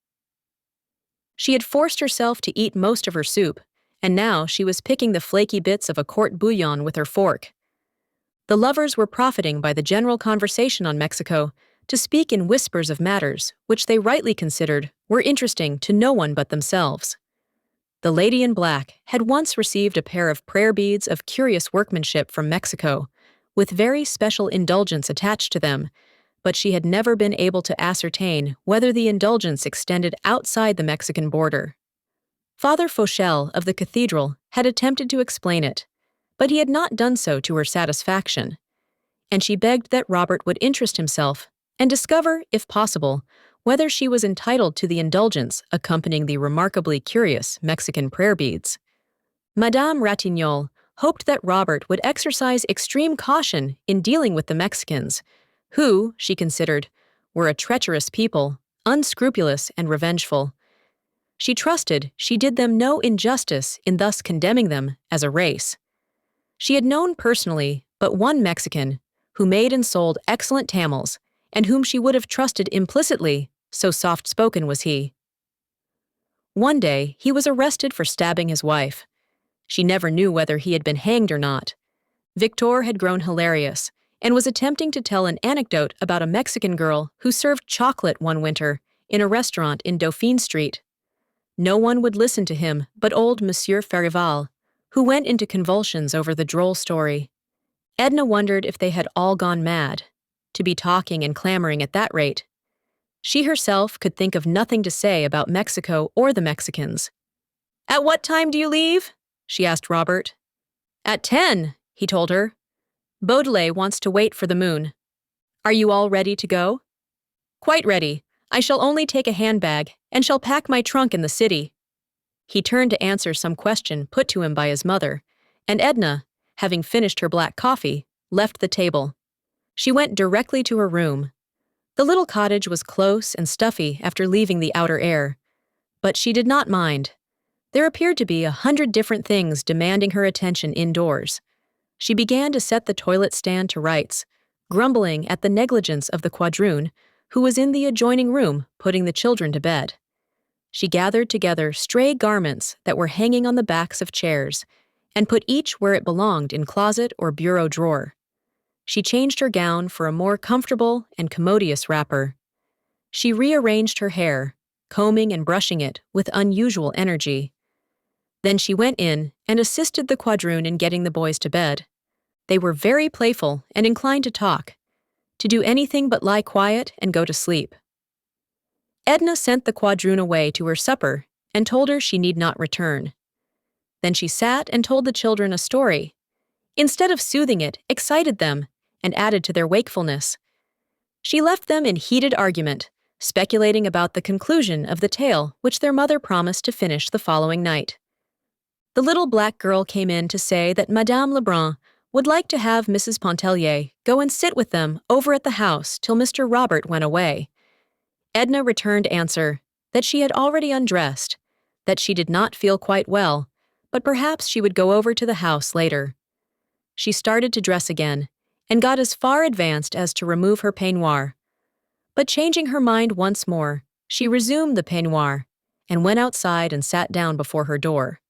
She had forced herself to eat most of her soup, and now she was picking the flaky bits of a court bouillon with her fork. The lovers were profiting by the general conversation on Mexico to speak in whispers of matters which they rightly considered were interesting to no one but themselves. The lady in black had once received a pair of prayer beads of curious workmanship from Mexico, with very special indulgence attached to them, but she had never been able to ascertain whether the indulgence extended outside the Mexican border. Father Fauchel of the cathedral had attempted to explain it, but he had not done so to her satisfaction, and she begged that Robert would interest himself and discover, if possible, whether she was entitled to the indulgence accompanying the remarkably curious Mexican prayer beads. Madame Ratignolle hoped that Robert would exercise extreme caution in dealing with the Mexicans, who, she considered, were a treacherous people, unscrupulous and revengeful. She trusted she did them no injustice in thus condemning them as a race. She had known personally but one Mexican who made and sold excellent tamales and whom she would have trusted implicitly, so soft-spoken was he. One day, he was arrested for stabbing his wife. She never knew whether he had been hanged or not. Victor had grown hilarious and was attempting to tell an anecdote about a Mexican girl who served chocolate one winter in a restaurant in Dauphine Street. No one would listen to him but old Monsieur Farival, who went into convulsions over the droll story. Edna wondered if they had all gone mad, to be talking and clamoring at that rate. She herself could think of nothing to say about Mexico or the Mexicans. "At what time do you leave?" she asked Robert. "At 10, he told her. "Baudelaire wants to wait for the moon. Are you all ready to go?" "Quite ready. I shall only take a handbag and shall pack my trunk in the city." He turned to answer some question put to him by his mother, and Edna, having finished her black coffee, left the table. She went directly to her room. The little cottage was close and stuffy after leaving the outer air, but she did not mind. There appeared to be 100 different things demanding her attention indoors. She began to set the toilet stand to rights, grumbling at the negligence of the quadroon, who was in the adjoining room putting the children to bed. She gathered together stray garments that were hanging on the backs of chairs and put each where it belonged in closet or bureau drawer. She changed her gown for a more comfortable and commodious wrapper. She rearranged her hair, combing and brushing it with unusual energy. Then she went in and assisted the quadroon in getting the boys to bed. They were very playful and inclined to talk, to do anything but lie quiet and go to sleep. Edna sent the quadroon away to her supper and told her she need not return. Then she sat and told the children a story. Instead of soothing it, excited them and added to their wakefulness. She left them in heated argument, speculating about the conclusion of the tale which their mother promised to finish the following night. The little black girl came in to say that Madame Lebrun would like to have Mrs. Pontellier go and sit with them over at the house till Mr. Robert went away. Edna returned answer that she had already undressed, that she did not feel quite well, but perhaps she would go over to the house later. She started to dress again, and got as far advanced as to remove her peignoir. But changing her mind once more, she resumed the peignoir, and went outside and sat down before her door.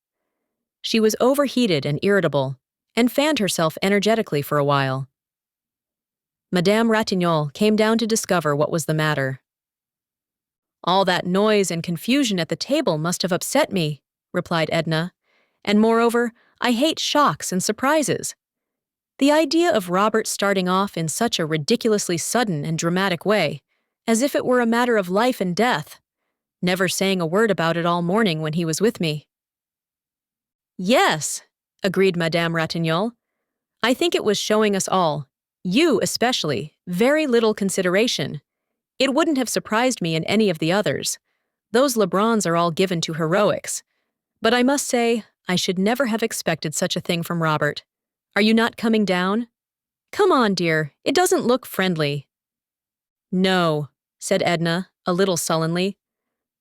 She was overheated and irritable, and fanned herself energetically for a while. Madame Ratignolle came down to discover what was the matter. "All that noise and confusion at the table must have upset me," replied Edna, "and moreover, I hate shocks and surprises. The idea of Robert starting off in such a ridiculously sudden and dramatic way, as if it were a matter of life and death, never saying a word about it all morning when he was with me." "Yes," agreed Madame Ratignolle. "I think it was showing us all, you especially, very little consideration. It wouldn't have surprised me in any of the others. Those Lebruns are all given to heroics. But I must say, I should never have expected such a thing from Robert. Are you not coming down? Come on, dear, it doesn't look friendly." "No," said Edna, a little sullenly.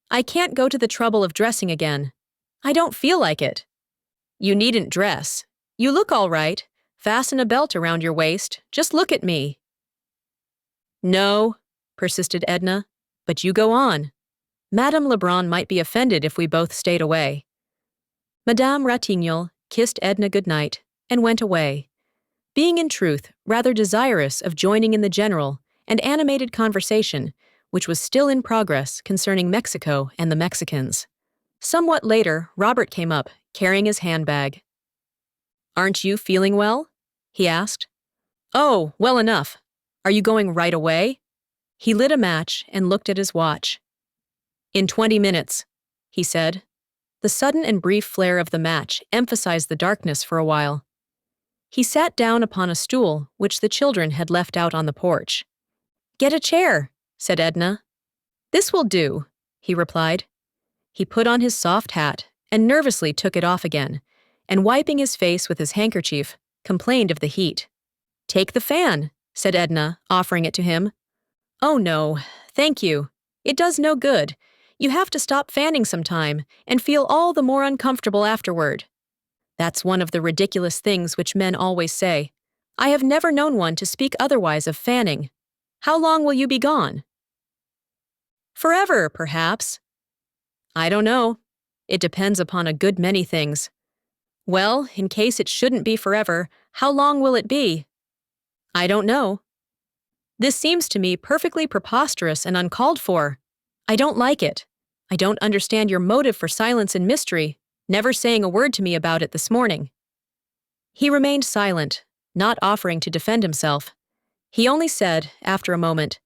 "I can't go to the trouble of dressing again. I don't feel like it." "You needn't dress. You look all right. Fasten a belt around your waist. Just look at me." "No," persisted Edna, "but you go on. Madame Lebrun might be offended if we both stayed away." Madame Ratignolle kissed Edna good night and went away, being in truth rather desirous of joining in the general and animated conversation which was still in progress concerning Mexico and the Mexicans. Somewhat later, Robert came up, carrying his handbag. "Aren't you feeling well?" he asked. "Oh, well enough. Are you going right away?" He lit a match and looked at his watch. "In 20 minutes, he said. The sudden and brief flare of the match emphasized the darkness for a while. He sat down upon a stool which the children had left out on the porch. "Get a chair," said Edna. "This will do," he replied. He put on his soft hat and nervously took it off again, and wiping his face with his handkerchief, complained of the heat. "Take the fan," said Edna, offering it to him. "Oh no, thank you. It does no good. You have to stop fanning sometime and feel all the more uncomfortable afterward." That's one of the ridiculous things which men always say. I have never known one to speak otherwise of fanning. How long will you be gone? Forever, perhaps. I don't know. It depends upon a good many things. Well, in case it shouldn't be forever, how long will it be? I don't know. This seems to me perfectly preposterous and uncalled for. I don't like it. I don't understand your motive for silence and mystery, never saying a word to me about it this morning. He remained silent, not offering to defend himself. He only said, after a moment,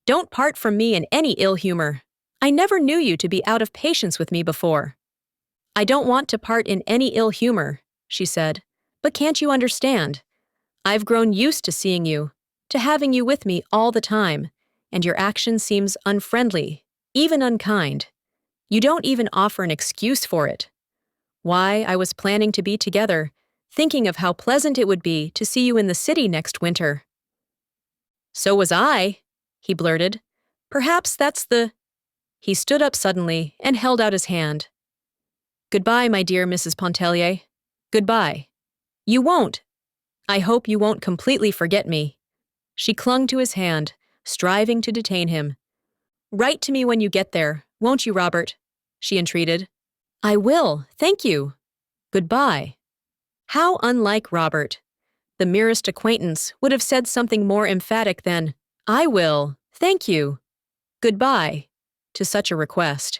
"Don't part from me in any ill humor. I never knew you to be out of patience with me before." "I don't want to part in any ill humor," she said, "but can't you understand? I've grown used to seeing you, to having you with me all the time, and your action seems unfriendly, even unkind. You don't even offer an excuse for it. Why, I was planning to be together, thinking of how pleasant it would be to see you in the city next winter." "So was I," he blurted. "Perhaps that's the—" He stood up suddenly and held out his hand. "Goodbye, my dear Mrs. Pontellier. Goodbye. You won't. I hope you won't completely forget me." She clung to his hand, striving to detain him. "Write to me when you get there, won't you, Robert?" she entreated. "I will, thank you. Goodbye." How unlike Robert. The merest acquaintance would have said something more emphatic than, "I will, thank you. Goodbye," to such a request.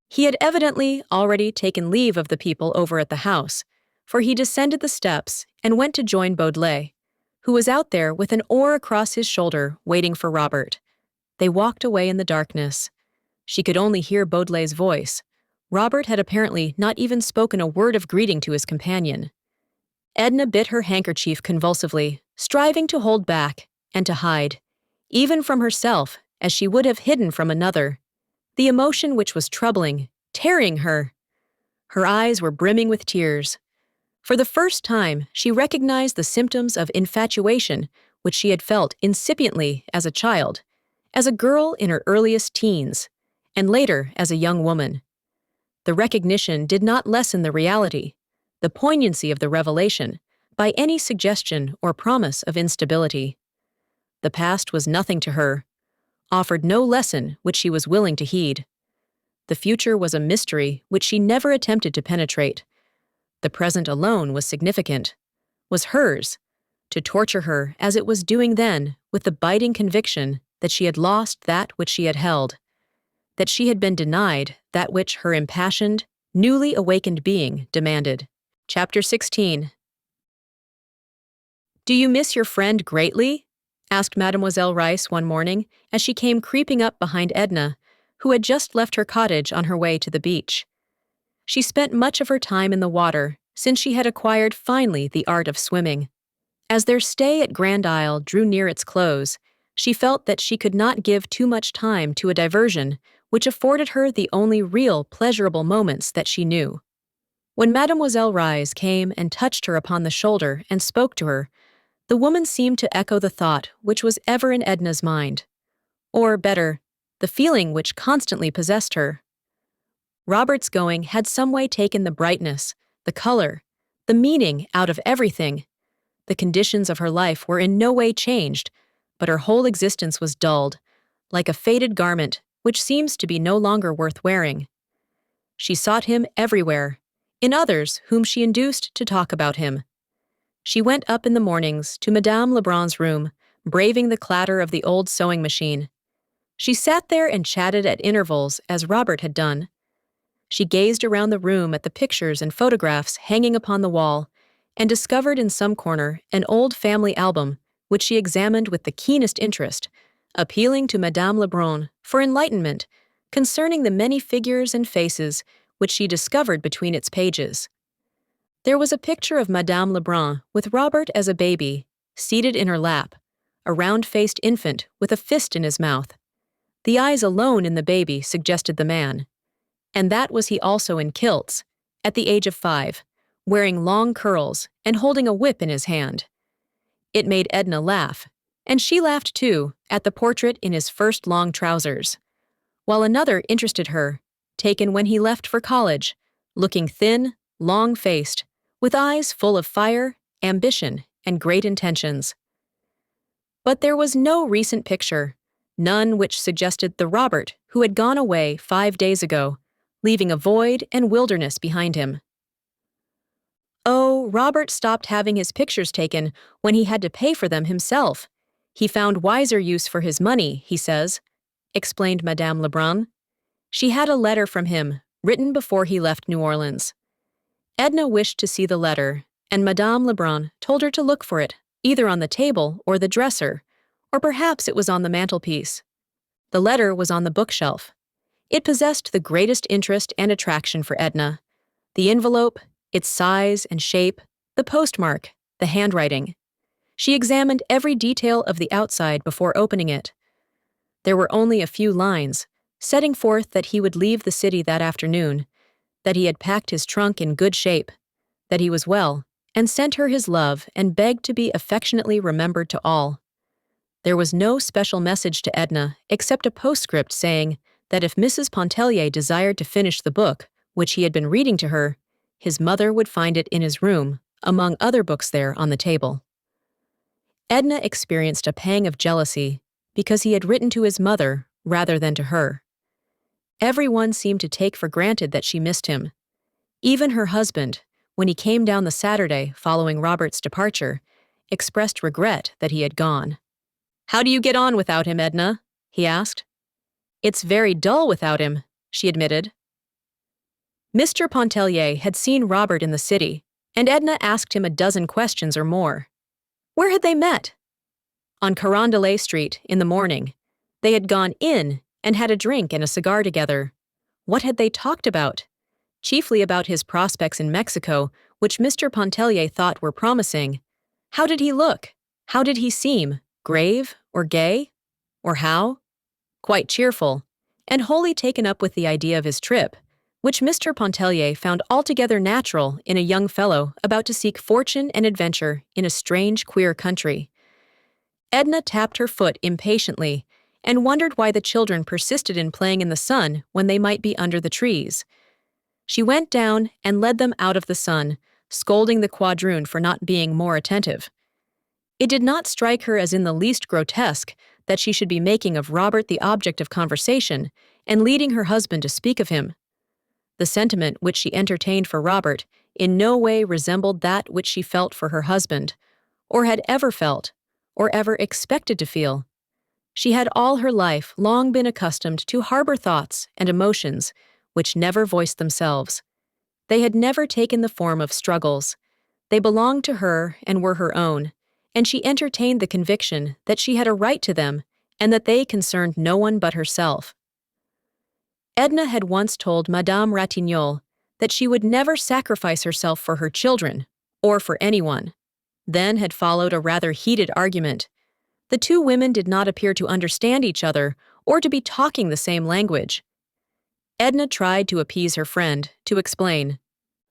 He had evidently already taken leave of the people over at the house, for he descended the steps and went to join Baudelaire, who was out there with an oar across his shoulder waiting for Robert. They walked away in the darkness. She could only hear Baudelaire's voice. Robert had apparently not even spoken a word of greeting to his companion. Edna bit her handkerchief convulsively, striving to hold back and to hide, even from herself, as she would have hidden from another, the emotion which was troubling, tearing her. Her eyes were brimming with tears. For the first time, she recognized the symptoms of infatuation which she had felt incipiently as a child, as a girl in her earliest teens, and later as a young woman. The recognition did not lessen the reality, the poignancy of the revelation, by any suggestion or promise of instability. The past was nothing to her, offered no lesson which she was willing to heed. The future was a mystery which she never attempted to penetrate. The present alone was significant, was hers, to torture her as it was doing then with the biting conviction that she had lost that which she had held, that she had been denied that which her impassioned, newly awakened being demanded. Chapter 16. "Do you miss your friend greatly?" asked Mademoiselle Reisz one morning as she came creeping up behind Edna, who had just left her cottage on her way to the beach. She spent much of her time in the water since she had acquired finally the art of swimming. As their stay at Grand Isle drew near its close, she felt that she could not give too much time to a diversion which afforded her the only real pleasurable moments that she knew. When Mademoiselle Reisz came and touched her upon the shoulder and spoke to her, the woman seemed to echo the thought which was ever in Edna's mind. Or, better, the feeling which constantly possessed her. Robert's going had some way taken the brightness, the color, the meaning out of everything. The conditions of her life were in no way changed, but her whole existence was dulled, like a faded garment which seems to be no longer worth wearing. She sought him everywhere, in others whom she induced to talk about him. She went up in the mornings to Madame Lebrun's room, braving the clatter of the old sewing machine. She sat there and chatted at intervals as Robert had done. She gazed around the room at the pictures and photographs hanging upon the wall, and discovered in some corner an old family album, which she examined with the keenest interest, appealing to Madame Lebrun for enlightenment concerning the many figures and faces which she discovered between its pages. There was a picture of Madame Lebrun with Robert as a baby, seated in her lap, a round-faced infant with a fist in his mouth. The eyes alone in the baby suggested the man. And that was he also in kilts, at the age of 5, wearing long curls and holding a whip in his hand. It made Edna laugh, and she laughed too at the portrait in his first long trousers, while another interested her, taken when he left for college, looking thin, long-faced, with eyes full of fire, ambition, and great intentions. But there was no recent picture, none which suggested the Robert who had gone away 5 days ago, leaving a void and wilderness behind him. Oh, Robert stopped having his pictures taken when he had to pay for them himself. He found wiser use for his money, he says, explained Madame Lebrun. She had a letter from him, written before he left New Orleans. Edna wished to see the letter, and Madame Lebrun told her to look for it, either on the table or the dresser, or perhaps it was on the mantelpiece. The letter was on the bookshelf. It possessed the greatest interest and attraction for Edna. The envelope, its size and shape, the postmark, the handwriting. She examined every detail of the outside before opening it. There were only a few lines, setting forth that he would leave the city that afternoon, that he had packed his trunk in good shape, that he was well, and sent her his love and begged to be affectionately remembered to all. There was no special message to Edna except a postscript saying that if Mrs. Pontellier desired to finish the book, which he had been reading to her, his mother would find it in his room, among other books there on the table. Edna experienced a pang of jealousy because he had written to his mother rather than to her. Everyone seemed to take for granted that she missed him. Even her husband, when he came down the Saturday following Robert's departure, expressed regret that he had gone. "How do you get on without him, Edna?" he asked. "It's very dull without him," she admitted. Mr. Pontellier had seen Robert in the city, and Edna asked him a dozen questions or more. Where had they met? On Carondelet Street in the morning. They had gone in and had a drink and a cigar together. What had they talked about? Chiefly about his prospects in Mexico, which Mr. Pontellier thought were promising. How did he look? How did he seem? Grave or gay? Or how? Quite cheerful, and wholly taken up with the idea of his trip, which Mr. Pontellier found altogether natural in a young fellow about to seek fortune and adventure in a strange, queer country. Edna tapped her foot impatiently and wondered why the children persisted in playing in the sun when they might be under the trees. She went down and led them out of the sun, scolding the quadroon for not being more attentive. It did not strike her as in the least grotesque that she should be making of Robert the object of conversation and leading her husband to speak of him. The sentiment which she entertained for Robert in no way resembled that which she felt for her husband, or had ever felt, or ever expected to feel. She had all her life long been accustomed to harbor thoughts and emotions which never voiced themselves. They had never taken the form of struggles. They belonged to her and were her own, and she entertained the conviction that she had a right to them and that they concerned no one but herself. Edna had once told Madame Ratignolle that she would never sacrifice herself for her children, or for anyone. Then had followed a rather heated argument. The two women did not appear to understand each other or to be talking the same language. Edna tried to appease her friend, to explain.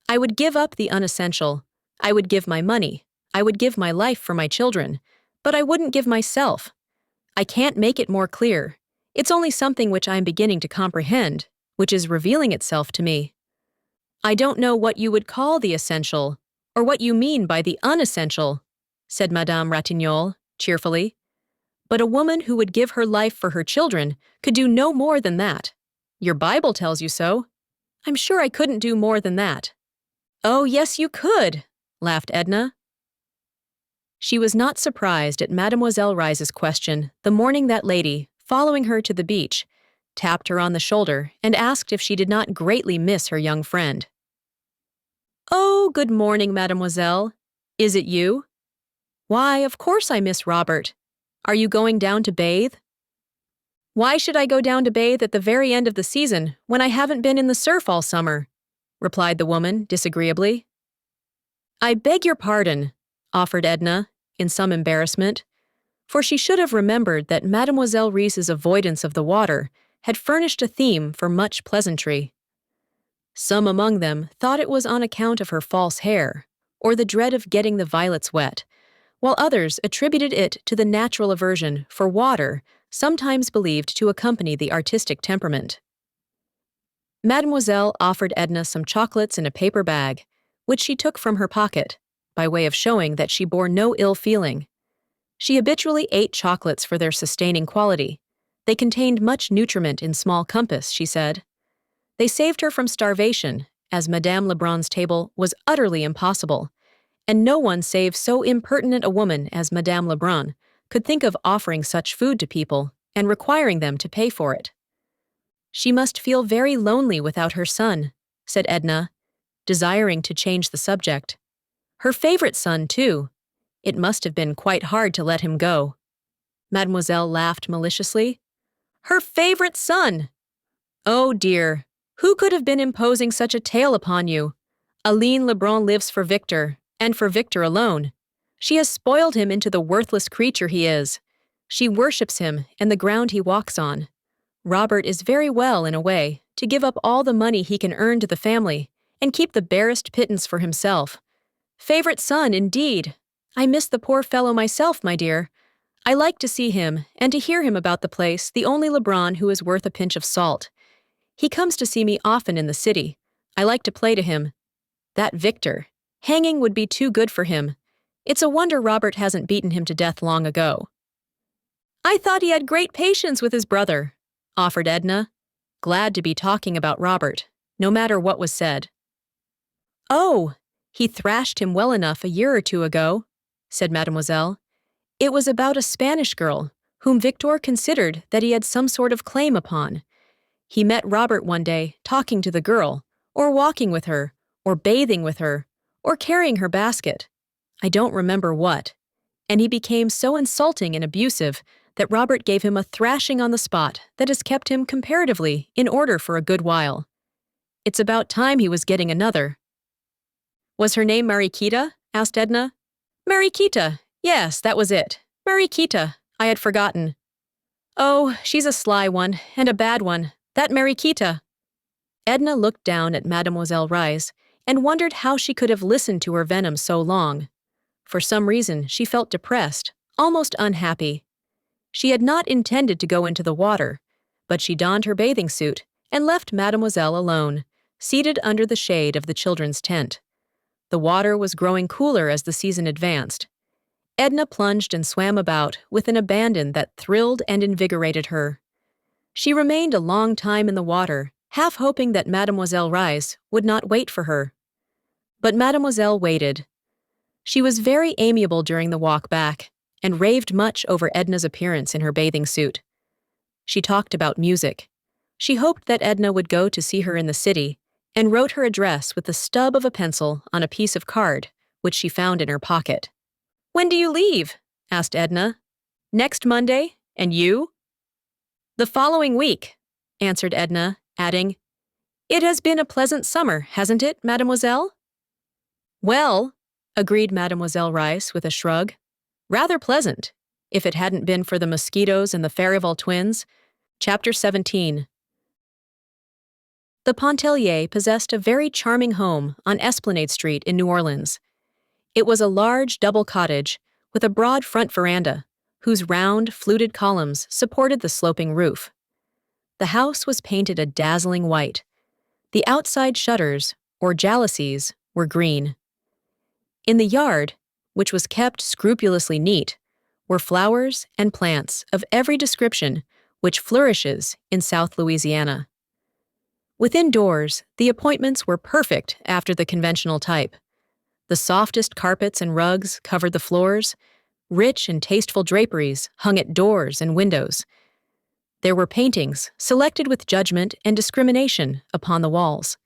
I would give up the unessential. I would give my money. I would give my life for my children. But I wouldn't give myself. I can't make it more clear. It's only something which I am beginning to comprehend, which is revealing itself to me. I don't know what you would call the essential, or what you mean by the unessential, said Madame Ratignolle, cheerfully. But a woman who would give her life for her children could do no more than that. Your Bible tells you so. I'm sure I couldn't do more than that. Oh, yes, you could, laughed Edna. She was not surprised at Mademoiselle Rise's question the morning that lady, following her to the beach, tapped her on the shoulder and asked if she did not greatly miss her young friend. Oh, good morning, mademoiselle. Is it you? Why, of course I miss Robert. Are you going down to bathe? Why should I go down to bathe at the very end of the season when I haven't been in the surf all summer? Replied the woman disagreeably. I beg your pardon, offered Edna, in some embarrassment. for she should have remembered that Mademoiselle Reisz's avoidance of the water had furnished a theme for much pleasantry. Some among them thought it was on account of her false hair, or the dread of getting the violets wet, while others attributed it to the natural aversion for water sometimes believed to accompany the artistic temperament. Mademoiselle offered Edna some chocolates in a paper bag, which she took from her pocket, by way of showing that she bore no ill feeling. She habitually ate chocolates for their sustaining quality. They contained much nutriment in small compass, she said. They saved her from starvation, as Madame Lebrun's table was utterly impossible, and no one save so impertinent a woman as Madame Lebrun could think of offering such food to people and requiring them to pay for it. She must feel very lonely without her son, said Edna, desiring to change the subject. Her favorite son, too. It must have been quite hard to let him go. Mademoiselle laughed maliciously. Her favorite son! Oh dear, who could have been imposing such a tale upon you? Aline Lebrun lives for Victor, and for Victor alone. She has spoiled him into the worthless creature he is. She worships him and the ground he walks on. Robert is very well, in a way, to give up all the money he can earn to the family and keep the barest pittance for himself. Favorite son, indeed! I miss the poor fellow myself, my dear. I like to see him and to hear him about the place, the only Lebrun who is worth a pinch of salt. He comes to see me often in the city. I like to play to him. That Victor, hanging would be too good for him. It's a wonder Robert hasn't beaten him to death long ago. I thought he had great patience with his brother, offered Edna, glad to be talking about Robert, no matter what was said. Oh, he thrashed him well enough a year or two ago, said Mademoiselle. It was about a Spanish girl, whom Victor considered that he had some sort of claim upon. He met Robert one day talking to the girl, or walking with her, or bathing with her, or carrying her basket. I don't remember what. And he became so insulting and abusive that Robert gave him a thrashing on the spot that has kept him comparatively in order for a good while. It's about time he was getting another. Was her name Mariquita? Asked Edna. Mariquita, yes, that was it. Mariquita, I had forgotten. Oh, she's a sly one, and a bad one, that Mariquita. Edna looked down at Mademoiselle Reisz and wondered how she could have listened to her venom so long. For some reason, she felt depressed, almost unhappy. She had not intended to go into the water, but she donned her bathing suit and left Mademoiselle alone, seated under the shade of the children's tent. The water was growing cooler as the season advanced. Edna plunged and swam about with an abandon that thrilled and invigorated her. She remained a long time in the water, half hoping that Mademoiselle Reisz would not wait for her. But Mademoiselle waited. She was very amiable during the walk back, and raved much over Edna's appearance in her bathing suit. She talked about music. She hoped that Edna would go to see her in the city, and wrote her address with the stub of a pencil on a piece of card, which she found in her pocket. When do you leave? Asked Edna. Next Monday, and you? The following week, answered Edna, adding, It has been a pleasant summer, hasn't it, mademoiselle? Well, agreed Mademoiselle Reisz with a shrug. Rather pleasant, if it hadn't been for the mosquitoes and the Farival twins. Chapter 17. The Pontellier possessed a very charming home on Esplanade Street in New Orleans. It was a large double cottage with a broad front veranda, whose round, fluted columns supported the sloping roof. The house was painted a dazzling white. The outside shutters, or jalousies, were green. In the yard, which was kept scrupulously neat, were flowers and plants of every description which flourishes in South Louisiana. Within doors, the appointments were perfect after the conventional type. The softest carpets and rugs covered the floors. Rich and tasteful draperies hung at doors and windows. There were paintings, selected with judgment and discrimination, upon the walls.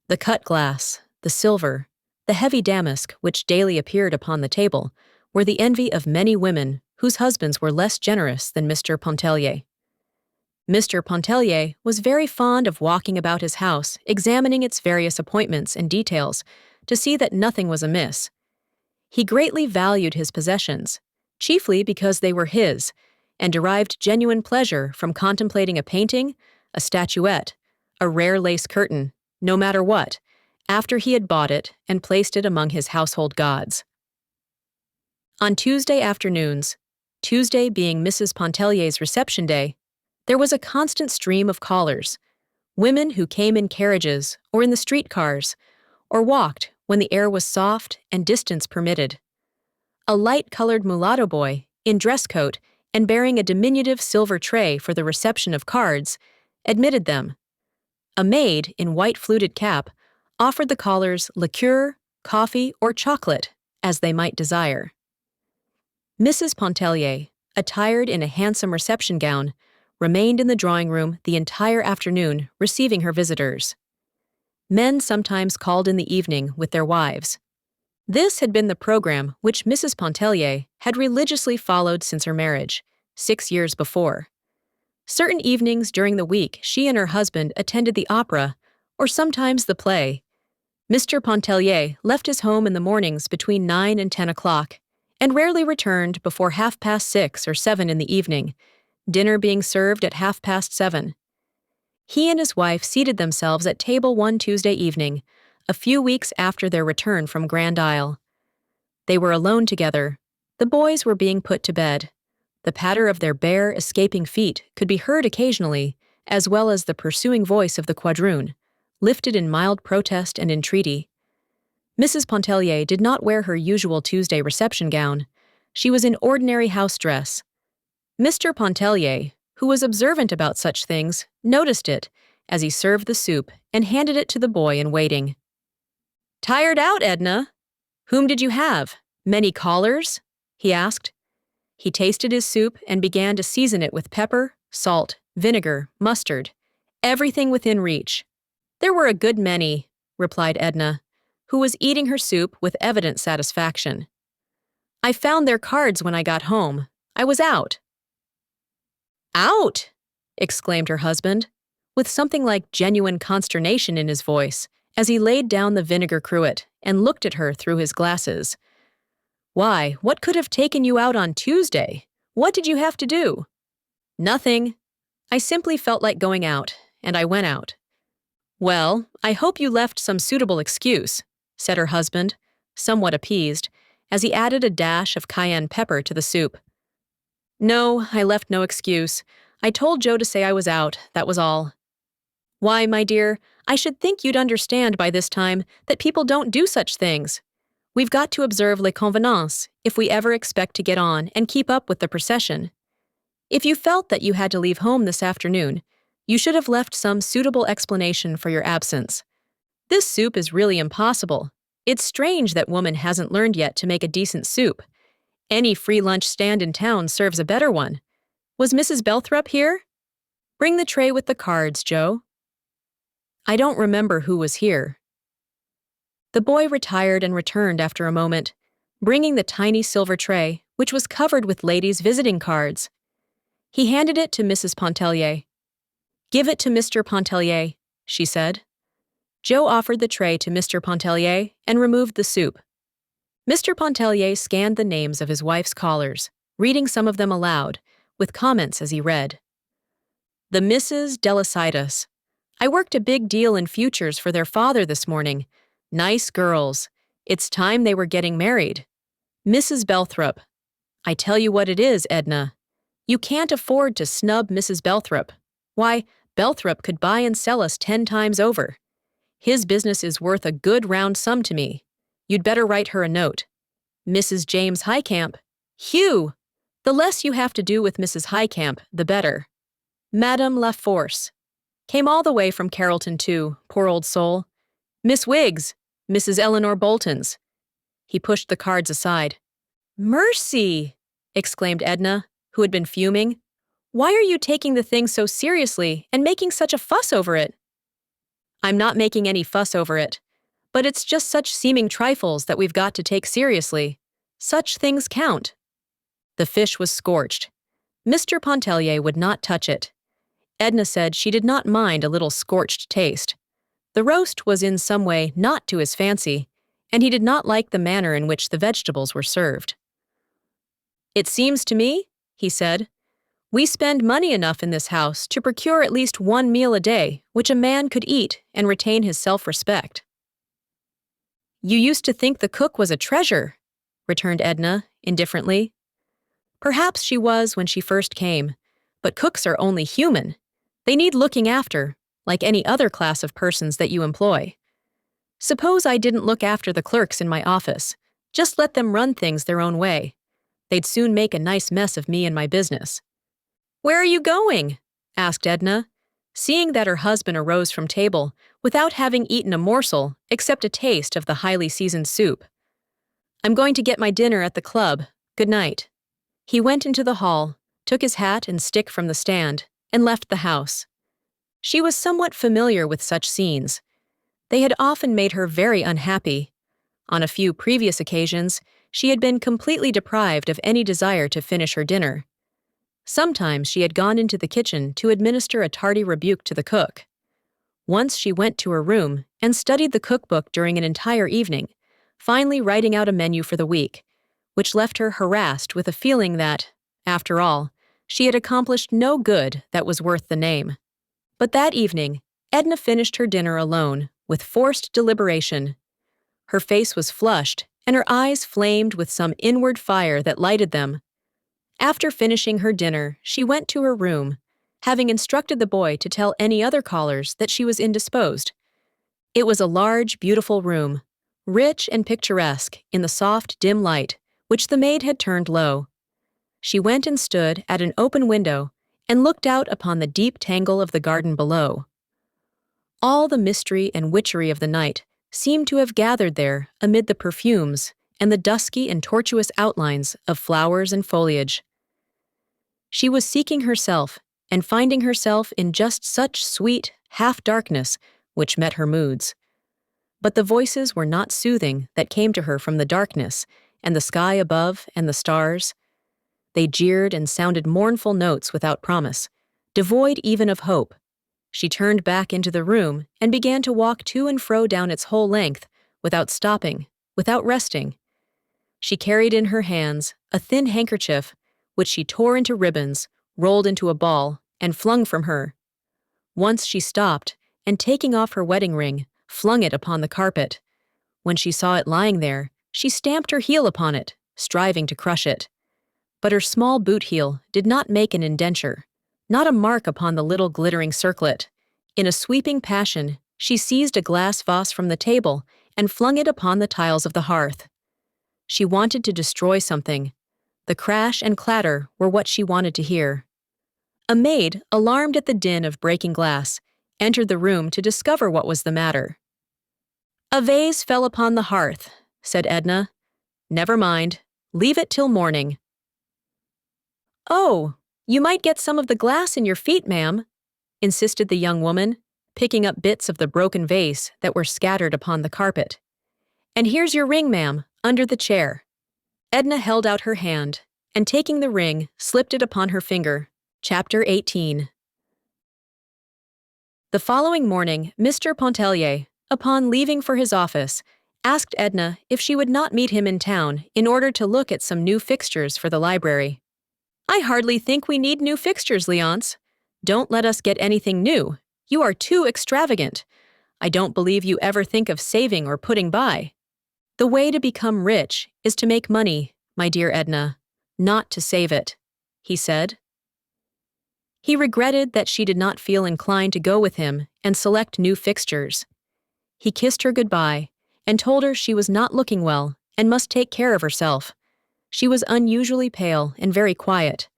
The cut glass, the silver, the heavy damask which daily appeared upon the table were the envy of many women whose husbands were less generous than Mr. Pontellier. Mr. Pontellier was very fond of walking about his house, examining its various appointments and details to see that nothing was amiss. He greatly valued his possessions, chiefly because they were his, and derived genuine pleasure from contemplating a painting, a statuette, a rare lace curtain, no matter what, after he had bought it and placed it among his household gods. On Tuesday afternoons, Tuesday being Mrs. Pontellier's reception day, there was a constant stream of callers, women who came in carriages or in the streetcars, or walked when the air was soft and distance permitted. A light-colored mulatto boy, in dress coat and bearing a diminutive silver tray for the reception of cards, admitted them. A maid, in white fluted cap, offered the callers liqueur, coffee, or chocolate, as they might desire. Mrs. Pontellier, attired in a handsome reception gown, remained in the drawing room the entire afternoon, receiving her visitors. Men sometimes called in the evening with their wives. This had been the program which Mrs. Pontellier had religiously followed since her marriage, 6 years before. Certain evenings during the week she and her husband attended the opera, or sometimes the play. Mr. Pontellier left his home in the mornings between 9 and 10 o'clock, and rarely returned before 6:30 or 7 in the evening, dinner being served at 7:30. He and his wife seated themselves at table one Tuesday evening, a few weeks after their return from Grand Isle. They were alone together. The boys were being put to bed. The patter of their bare, escaping feet could be heard occasionally, as well as the pursuing voice of the quadroon, lifted in mild protest and entreaty. Mrs. Pontellier did not wear her usual Tuesday reception gown. She was in ordinary house dress. Mr. Pontellier, who was observant about such things, noticed it as he served the soup and handed it to the boy in waiting. "Tired out, Edna? Whom did you have? Many callers?" he asked. He tasted his soup and began to season it with pepper, salt, vinegar, mustard, everything within reach. "There were a good many," replied Edna, who was eating her soup with evident satisfaction. "I found their cards when I got home. I was out." "Out!" exclaimed her husband, with something like genuine consternation in his voice, as he laid down the vinegar cruet and looked at her through his glasses. "Why, what could have taken you out on Tuesday? What did you have to do?" "Nothing. I simply felt like going out, and I went out." "Well, I hope you left some suitable excuse," said her husband, somewhat appeased, as he added a dash of cayenne pepper to the soup. "No, I left no excuse. I told Joe to say I was out, that was all." "Why, my dear, I should think you'd understand by this time that people don't do such things. We've got to observe les convenances if we ever expect to get on and keep up with the procession. If you felt that you had to leave home this afternoon, you should have left some suitable explanation for your absence. This soup is really impossible. It's strange that woman hasn't learned yet to make a decent soup. Any free lunch stand in town serves a better one. Was Mrs. Belthrop here? Bring the tray with the cards, Joe." "I don't remember who was here." The boy retired and returned after a moment, bringing the tiny silver tray, which was covered with ladies' visiting cards. He handed it to Mrs. Pontellier. "Give it to Mr. Pontellier," she said. Joe offered the tray to Mr. Pontellier and removed the soup. Mr. Pontellier scanned the names of his wife's callers, reading some of them aloud, with comments as he read. "The Mrs. Delicitas. I worked a big deal in futures for their father this morning. Nice girls. It's time they were getting married. Mrs. Belthrop. I tell you what it is, Edna. You can't afford to snub Mrs. Belthrop. Why, Belthrop could buy and sell us 10 times over. His business is worth a good round sum to me. You'd better write her a note. Mrs. James Highcamp. Hugh! The less you have to do with Mrs. Highcamp, the better. Madame Laforce. Came all the way from Carrollton too, poor old soul. Miss Wiggs, Mrs. Eleanor Bolton's." He pushed the cards aside. "Mercy!" exclaimed Edna, who had been fuming. "Why are you taking the thing so seriously and making such a fuss over it?" "I'm not making any fuss over it, but it's just such seeming trifles that we've got to take seriously. Such things count." The fish was scorched. Mr. Pontellier would not touch it. Edna said she did not mind a little scorched taste. The roast was in some way not to his fancy, and he did not like the manner in which the vegetables were served. "It seems to me," he said, "we spend money enough in this house to procure at least one meal a day which a man could eat and retain his self-respect." "You used to think the cook was a treasure," returned Edna, indifferently. Perhaps she was when she first came, but cooks are only human. They need looking after, like any other class of persons that you employ. Suppose I didn't look after the clerks in my office, just let them run things their own way. They'd soon make a nice mess of me and my business. "Where are you going?" asked Edna, seeing that her husband arose from table without having eaten a morsel except a taste of the highly seasoned soup. "I'm going to get my dinner at the club. Good night." He went into the hall, took his hat and stick from the stand, and left the house. She was somewhat familiar with such scenes. They had often made her very unhappy. On a few previous occasions, she had been completely deprived of any desire to finish her dinner. Sometimes she had gone into the kitchen to administer a tardy rebuke to the cook. Once she went to her room and studied the cookbook during an entire evening, finally writing out a menu for the week, which left her harassed with a feeling that, after all, she had accomplished no good that was worth the name. But that evening, Edna finished her dinner alone, with forced deliberation. Her face was flushed, and her eyes flamed with some inward fire that lighted them. After finishing her dinner, she went to her room, having instructed the boy to tell any other callers that she was indisposed. It was a large, beautiful room, rich and picturesque in the soft, dim light, which the maid had turned low. She went and stood at an open window and looked out upon the deep tangle of the garden below. All the mystery and witchery of the night seemed to have gathered there amid the perfumes and the dusky and tortuous outlines of flowers and foliage. She was seeking herself and finding herself in just such sweet, half-darkness which met her moods. But the voices were not soothing that came to her from the darkness and the sky above and the stars. They jeered and sounded mournful notes without promise, devoid even of hope. She turned back into the room and began to walk to and fro down its whole length, without stopping, without resting. She carried in her hands a thin handkerchief, which she tore into ribbons, rolled into a ball, and flung from her. Once she stopped, and taking off her wedding ring, flung it upon the carpet. When she saw it lying there, she stamped her heel upon it, striving to crush it. But her small boot heel did not make an indenture, not a mark upon the little glittering circlet. In a sweeping passion, she seized a glass vase from the table and flung it upon the tiles of the hearth. She wanted to destroy something. The crash and clatter were what she wanted to hear. A maid, alarmed at the din of breaking glass, entered the room to discover what was the matter. "A vase fell upon the hearth," said Edna. "Never mind. Leave it till morning." "Oh, you might get some of the glass in your feet, ma'am," insisted the young woman, picking up bits of the broken vase that were scattered upon the carpet. "And here's your ring, ma'am, under the chair." Edna held out her hand, and taking the ring, slipped it upon her finger. Chapter 18. The following morning, Mr. Pontellier, upon leaving for his office, asked Edna if she would not meet him in town in order to look at some new fixtures for the library. "I hardly think we need new fixtures, Leonce. Don't let us get anything new. You are too extravagant. I don't believe you ever think of saving or putting by. The way to become rich is to make money, my dear Edna, not to save it," he said. He regretted that she did not feel inclined to go with him and select new fixtures. He kissed her goodbye and told her she was not looking well and must take care of herself. She was unusually pale and very quiet.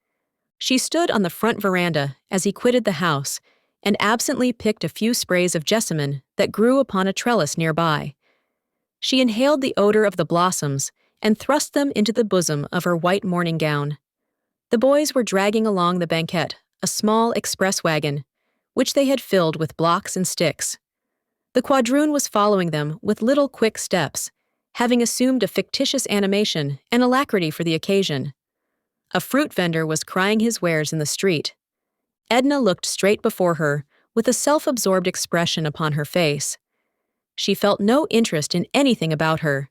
She stood on the front veranda as he quitted the house and absently picked a few sprays of jessamine that grew upon a trellis nearby. She inhaled the odor of the blossoms and thrust them into the bosom of her white morning gown. The boys were dragging along the banquette a small express wagon, which they had filled with blocks and sticks. The quadroon was following them with little quick steps, having assumed a fictitious animation and alacrity for the occasion. A fruit vendor was crying his wares in the street. Edna looked straight before her with a self-absorbed expression upon her face. She felt no interest in anything about her.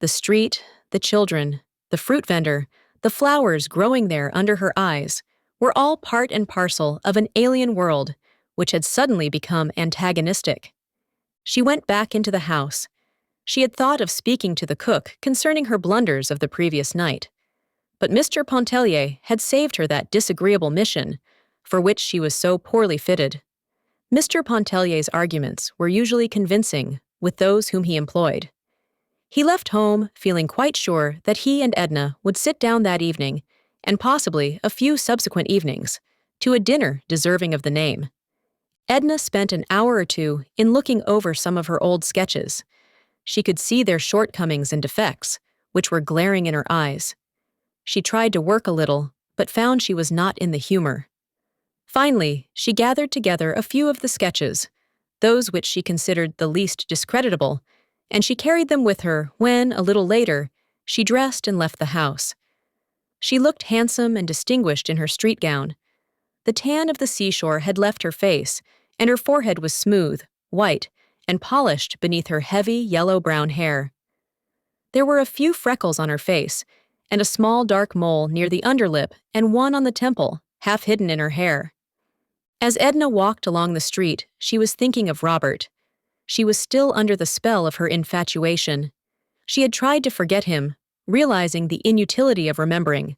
The street, the children, the fruit vendor, the flowers growing there under her eyes, were all part and parcel of an alien world, which had suddenly become antagonistic. She went back into the house. She had thought of speaking to the cook concerning her blunders of the previous night. But Mr. Pontellier had saved her that disagreeable mission, for which she was so poorly fitted. Mr. Pontellier's arguments were usually convincing with those whom he employed. He left home feeling quite sure that he and Edna would sit down that evening, and possibly a few subsequent evenings, to a dinner deserving of the name. Edna spent an hour or two in looking over some of her old sketches. She could see their shortcomings and defects, which were glaring in her eyes. She tried to work a little, but found she was not in the humor. Finally, she gathered together a few of the sketches, those which she considered the least discreditable, and she carried them with her when, a little later, she dressed and left the house. She looked handsome and distinguished in her street gown. The tan of the seashore had left her face, and her forehead was smooth, white, and polished beneath her heavy yellow-brown hair. There were a few freckles on her face, and a small dark mole near the underlip and one on the temple, half hidden in her hair. As Edna walked along the street, she was thinking of Robert. She was still under the spell of her infatuation. She had tried to forget him, realizing the inutility of remembering.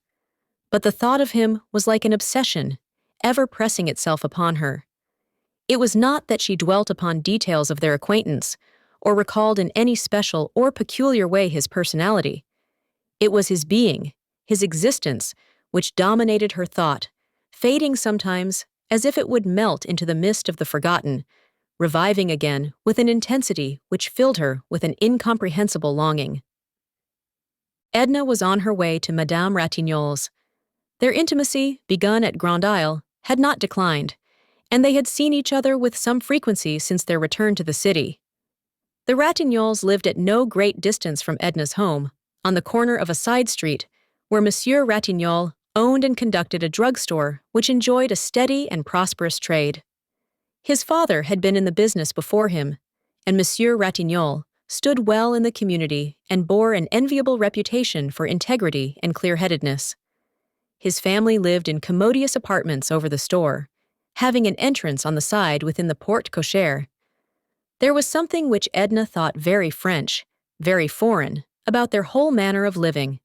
But the thought of him was like an obsession, ever pressing itself upon her. It was not that she dwelt upon details of their acquaintance, or recalled in any special or peculiar way his personality. It was his being, his existence, which dominated her thought, fading sometimes as if it would melt into the mist of the forgotten, reviving again with an intensity which filled her with an incomprehensible longing. Edna was on her way to Madame Ratignolle's. Their intimacy, begun at Grand Isle, had not declined, and they had seen each other with some frequency since their return to the city. The Ratignolles lived at no great distance from Edna's home, on the corner of a side street, where Monsieur Ratignolles owned and conducted a drugstore which enjoyed a steady and prosperous trade. His father had been in the business before him, and Monsieur Ratignolles stood well in the community and bore an enviable reputation for integrity and clear-headedness. His family lived in commodious apartments over the store, having an entrance on the side within the porte cochere. There was something which Edna thought very French, very foreign, about their whole manner of living.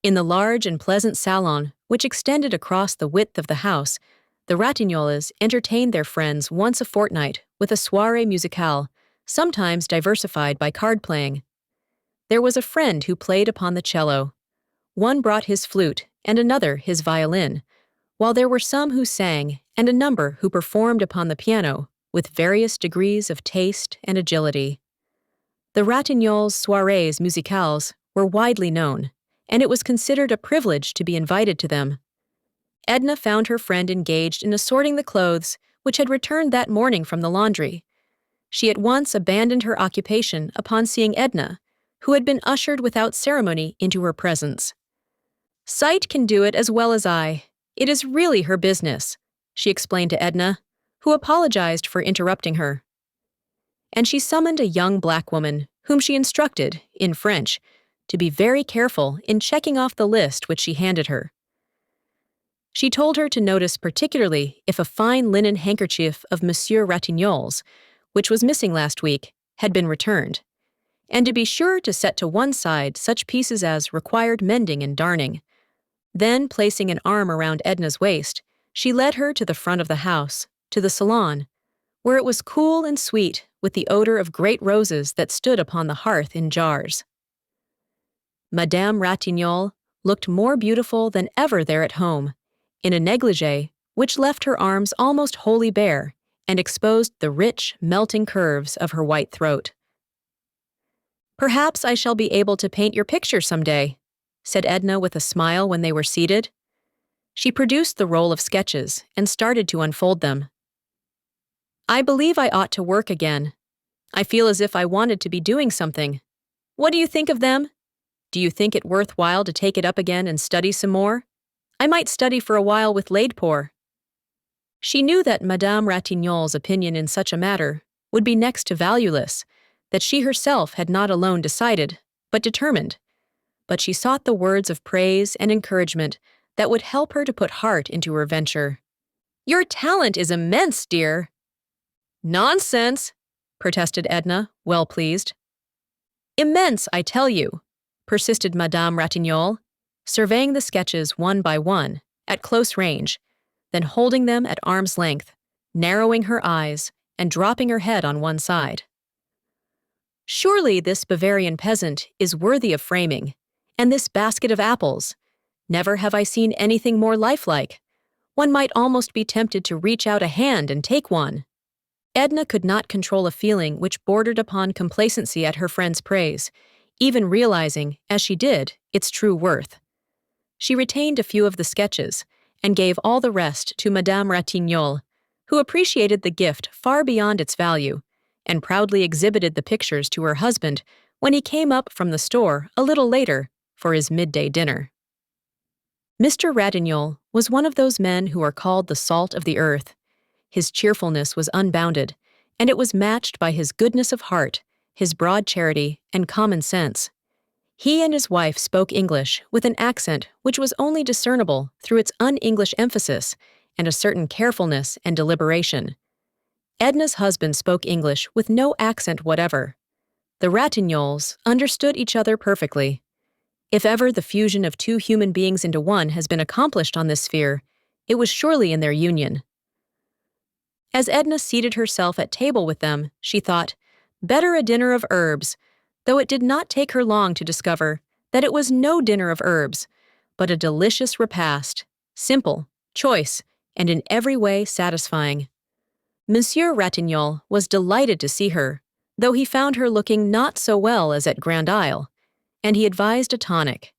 In the large and pleasant salon, which extended across the width of the house, the Ratignolles entertained their friends once a fortnight with a soirée musicale, sometimes diversified by card-playing. There was a friend who played upon the cello. One brought his flute and another his violin, while there were some who sang and a number who performed upon the piano with various degrees of taste and agility. The Ratignolles' soirées musicales were widely known, and it was considered a privilege to be invited to them. Edna found her friend engaged in assorting the clothes which had returned that morning from the laundry. She at once abandoned her occupation upon seeing Edna, who had been ushered without ceremony into her presence. "Sight can do it as well as I. It is really her business," she explained to Edna, who apologized for interrupting her. And she summoned a young black woman, whom she instructed, in French, to be very careful in checking off the list which she handed her. She told her to notice particularly if a fine linen handkerchief of Monsieur Ratignolles, which was missing last week, had been returned, and to be sure to set to one side such pieces as required mending and darning. Then, placing an arm around Edna's waist, she led her to the front of the house, to the salon, where it was cool and sweet with the odor of great roses that stood upon the hearth in jars. Madame Ratignolle looked more beautiful than ever there at home, in a negligee which left her arms almost wholly bare and exposed the rich, melting curves of her white throat. "Perhaps I shall be able to paint your picture some day," said Edna with a smile when they were seated. She produced the roll of sketches and started to unfold them. "I believe I ought to work again. I feel as if I wanted to be doing something. What do you think of them? Do you think it worthwhile to take it up again and study some more? I might study for a while with Laidpoor." She knew that Madame Ratignolle's opinion in such a matter would be next to valueless, that she herself had not alone decided, but determined. but she sought the words of praise and encouragement that would help her to put heart into her venture. "Your talent is immense, dear." "Nonsense," protested Edna, well pleased. "Immense, I tell you," persisted Madame Ratignolle, surveying the sketches one by one, at close range, then holding them at arm's length, narrowing her eyes, and dropping her head on one side. "Surely this Bavarian peasant is worthy of framing, and this basket of apples. Never have I seen anything more lifelike. One might almost be tempted to reach out a hand and take one." Edna could not control a feeling which bordered upon complacency at her friend's praise, even realizing, as she did, its true worth. She retained a few of the sketches, and gave all the rest to Madame Ratignolle, who appreciated the gift far beyond its value, and proudly exhibited the pictures to her husband when he came up from the store a little later for his midday dinner. Mr. Ratignolle was one of those men who are called the salt of the earth. His cheerfulness was unbounded, and it was matched by his goodness of heart, his broad charity, and common sense. He and his wife spoke English with an accent which was only discernible through its un-English emphasis and a certain carefulness and deliberation. Edna's husband spoke English with no accent whatever. The Ratignolles understood each other perfectly. If ever the fusion of two human beings into one has been accomplished on this sphere, it was surely in their union. As Edna seated herself at table with them, she thought, better a dinner of herbs, though it did not take her long to discover that it was no dinner of herbs, but a delicious repast, simple, choice, and in every way satisfying. Monsieur Ratignolle was delighted to see her, though he found her looking not so well as at Grand Isle, and he advised a tonic.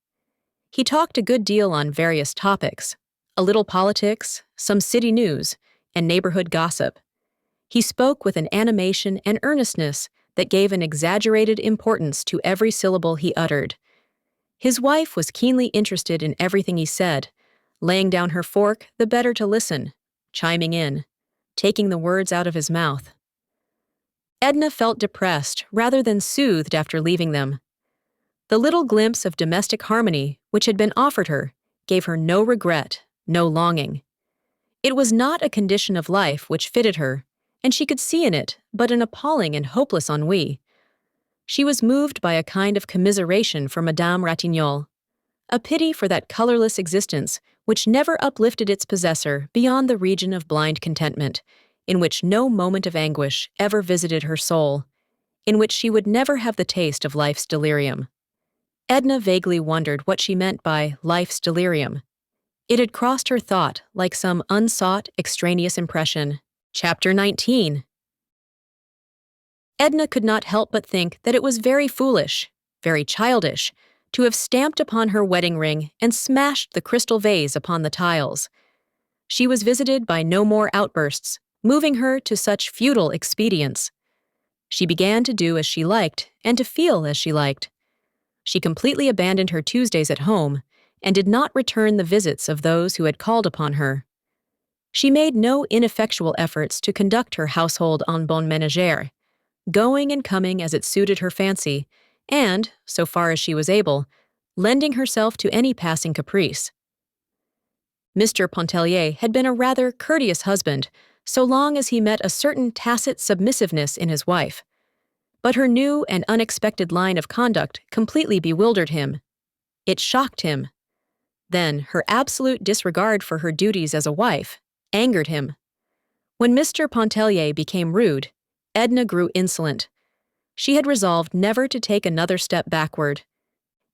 He talked a good deal on various topics, a little politics, some city news, and neighborhood gossip. He spoke with an animation and earnestness that gave an exaggerated importance to every syllable he uttered. His wife was keenly interested in everything he said, laying down her fork the better to listen, chiming in, taking the words out of his mouth. Edna felt depressed rather than soothed after leaving them. The little glimpse of domestic harmony which had been offered her gave her no regret, no longing. It was not a condition of life which fitted her, and she could see in it but an appalling and hopeless ennui. She was moved by a kind of commiseration for Madame Ratignolle, a pity for that colorless existence which never uplifted its possessor beyond the region of blind contentment, in which no moment of anguish ever visited her soul, in which she would never have the taste of life's delirium. Edna vaguely wondered what she meant by life's delirium. It had crossed her thought like some unsought, extraneous impression. Chapter 19. Edna could not help but think that it was very foolish, very childish, to have stamped upon her wedding ring and smashed the crystal vase upon the tiles. She was visited by no more outbursts, moving her to such futile expedients. She began to do as she liked and to feel as she liked. She completely abandoned her Tuesdays at home and did not return the visits of those who had called upon her. She made no ineffectual efforts to conduct her household en bonne ménagère, going and coming as it suited her fancy, and, so far as she was able, lending herself to any passing caprice. Mr. Pontellier had been a rather courteous husband, so long as he met a certain tacit submissiveness in his wife. But her new and unexpected line of conduct completely bewildered him. It shocked him. Then her absolute disregard for her duties as a wife angered him. When Mr. Pontellier became rude, Edna grew insolent. She had resolved never to take another step backward.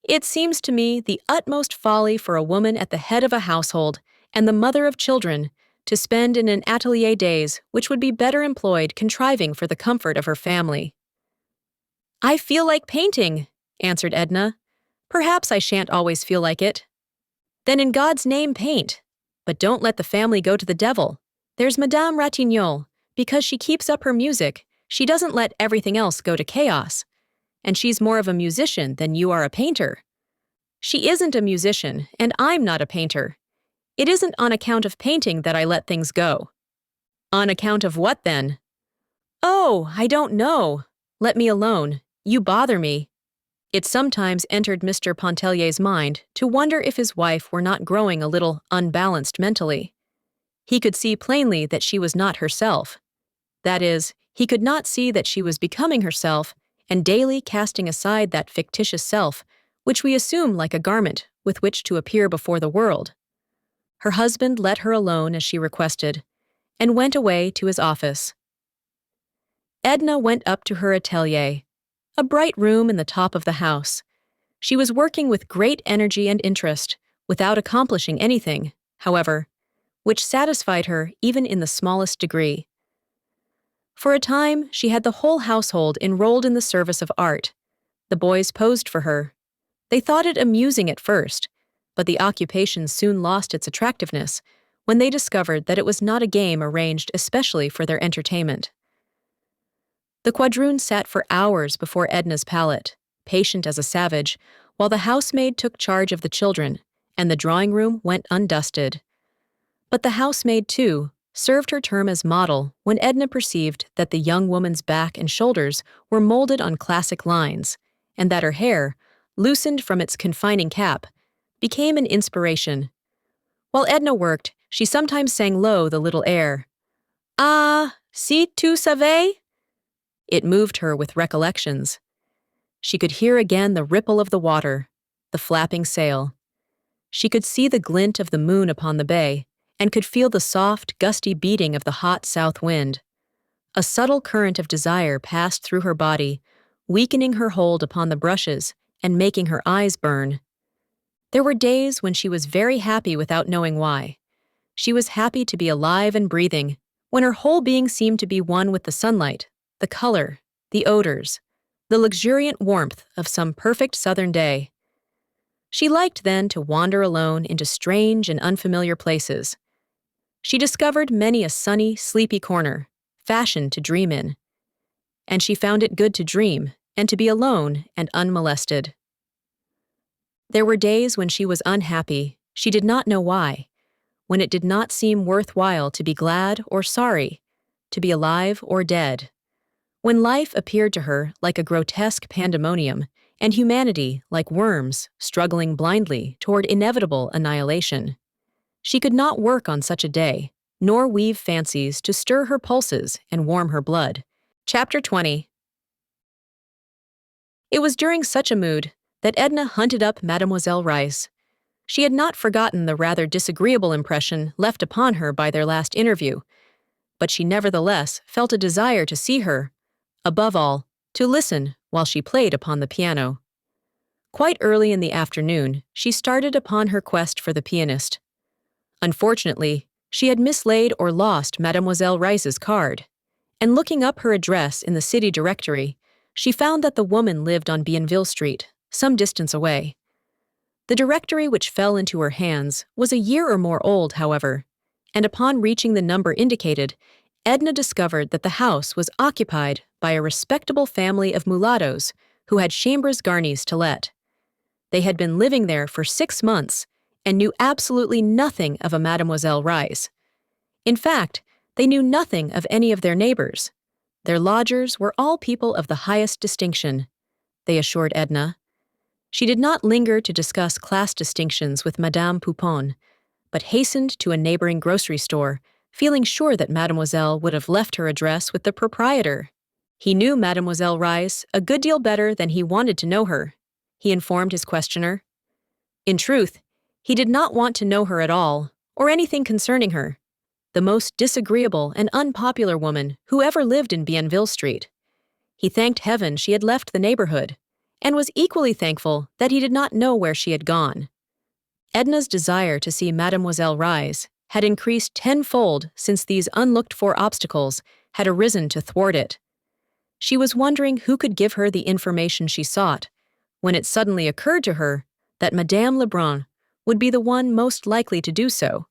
It seems to me the utmost folly for a woman at the head of a household and the mother of children to spend in an atelier days which would be better employed contriving for the comfort of her family. "I feel like painting," answered Edna. "Perhaps I shan't always feel like it." "Then in God's name paint. But don't let the family go to the devil. There's Madame Ratignolle. Because she keeps up her music, she doesn't let everything else go to chaos. And she's more of a musician than you are a painter." "She isn't a musician, and I'm not a painter. It isn't on account of painting that I let things go." "On account of what, then?" "Oh, I don't know. Let me alone. You bother me." It sometimes entered Mr. Pontellier's mind to wonder if his wife were not growing a little unbalanced mentally. He could see plainly that she was not herself. That is, he could not see that she was becoming herself and daily casting aside that fictitious self, which we assume like a garment with which to appear before the world. Her husband let her alone as she requested, and went away to his office. Edna went up to her atelier, a bright room in the top of the house. She was working with great energy and interest, without accomplishing anything, however, which satisfied her even in the smallest degree. For a time, she had the whole household enrolled in the service of art. The boys posed for her. They thought it amusing at first, but the occupation soon lost its attractiveness when they discovered that it was not a game arranged especially for their entertainment. The quadroon sat for hours before Edna's palette, patient as a savage, while the housemaid took charge of the children, and the drawing room went undusted. But the housemaid, too, served her term as model when Edna perceived that the young woman's back and shoulders were molded on classic lines, and that her hair, loosened from its confining cap, became an inspiration. While Edna worked, she sometimes sang low the little air, "Ah, si tu savais?" It moved her with recollections. She could hear again the ripple of the water, the flapping sail. She could see the glint of the moon upon the bay, and could feel the soft, gusty beating of the hot south wind. A subtle current of desire passed through her body, weakening her hold upon the brushes and making her eyes burn. There were days when she was very happy without knowing why. She was happy to be alive and breathing, when her whole being seemed to be one with the sunlight, the color, the odors, the luxuriant warmth of some perfect southern day. She liked then to wander alone into strange and unfamiliar places. She discovered many a sunny, sleepy corner, fashioned to dream in. And she found it good to dream and to be alone and unmolested. There were days when she was unhappy, she did not know why, when it did not seem worthwhile to be glad or sorry, to be alive or dead, when life appeared to her like a grotesque pandemonium, and humanity like worms struggling blindly toward inevitable annihilation. She could not work on such a day, nor weave fancies to stir her pulses and warm her blood. Chapter 20. It was during such a mood that Edna hunted up Mademoiselle Reisz. She had not forgotten the rather disagreeable impression left upon her by their last interview, but she nevertheless felt a desire to see her, above all, to listen while she played upon the piano. Quite early in the afternoon, she started upon her quest for the pianist. Unfortunately, she had mislaid or lost Mademoiselle Reisz's card, and looking up her address in the city directory, she found that the woman lived on Bienville Street, some distance away. The directory which fell into her hands was a year or more old, however, and upon reaching the number indicated, Edna discovered that the house was occupied by a respectable family of mulattoes who had chambres garnies to let. They had been living there for 6 months and knew absolutely nothing of a Mademoiselle Reisz. In fact, they knew nothing of any of their neighbors. Their lodgers were all people of the highest distinction, they assured Edna. She did not linger to discuss class distinctions with Madame Poupon, but hastened to a neighboring grocery store, feeling sure that Mademoiselle would have left her address with the proprietor. He knew Mademoiselle Reisz a good deal better than he wanted to know her, he informed his questioner. In truth, he did not want to know her at all, or anything concerning her. The most disagreeable and unpopular woman who ever lived in Bienville Street. He thanked heaven she had left the neighborhood, and was equally thankful that he did not know where she had gone. Edna's desire to see Mademoiselle Reisz had increased tenfold since these unlooked-for obstacles had arisen to thwart it. She was wondering who could give her the information she sought, when it suddenly occurred to her that Madame Lebrun would be the one most likely to do so.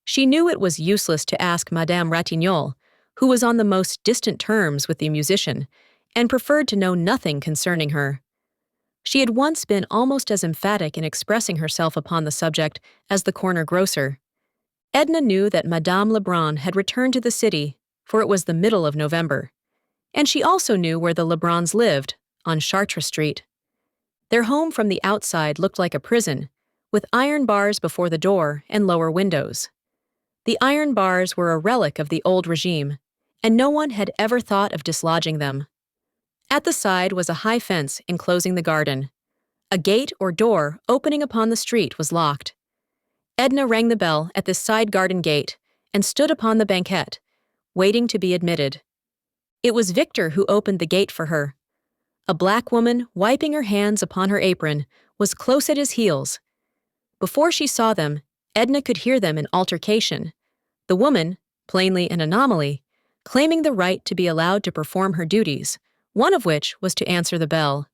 She knew it was useless to ask Madame Ratignolle, who was on the most distant terms with the musician, and preferred to know nothing concerning her. She had once been almost as emphatic in expressing herself upon the subject as the corner grocer. Edna knew that Madame Lebrun had returned to the city, for it was the middle of November, and she also knew where the Lebruns lived, on Chartres Street. Their home from the outside looked like a prison, with iron bars before the door and lower windows. The iron bars were a relic of the old regime, and no one had ever thought of dislodging them. At the side was a high fence enclosing the garden. A gate or door opening upon the street was locked. Edna rang the bell at this side garden gate and stood upon the banquette, waiting to be admitted. It was Victor who opened the gate for her. A black woman, wiping her hands upon her apron, was close at his heels. Before she saw them, Edna could hear them in altercation. The woman, plainly an anomaly, claiming the right to be allowed to perform her duties, one of which was to answer the bell.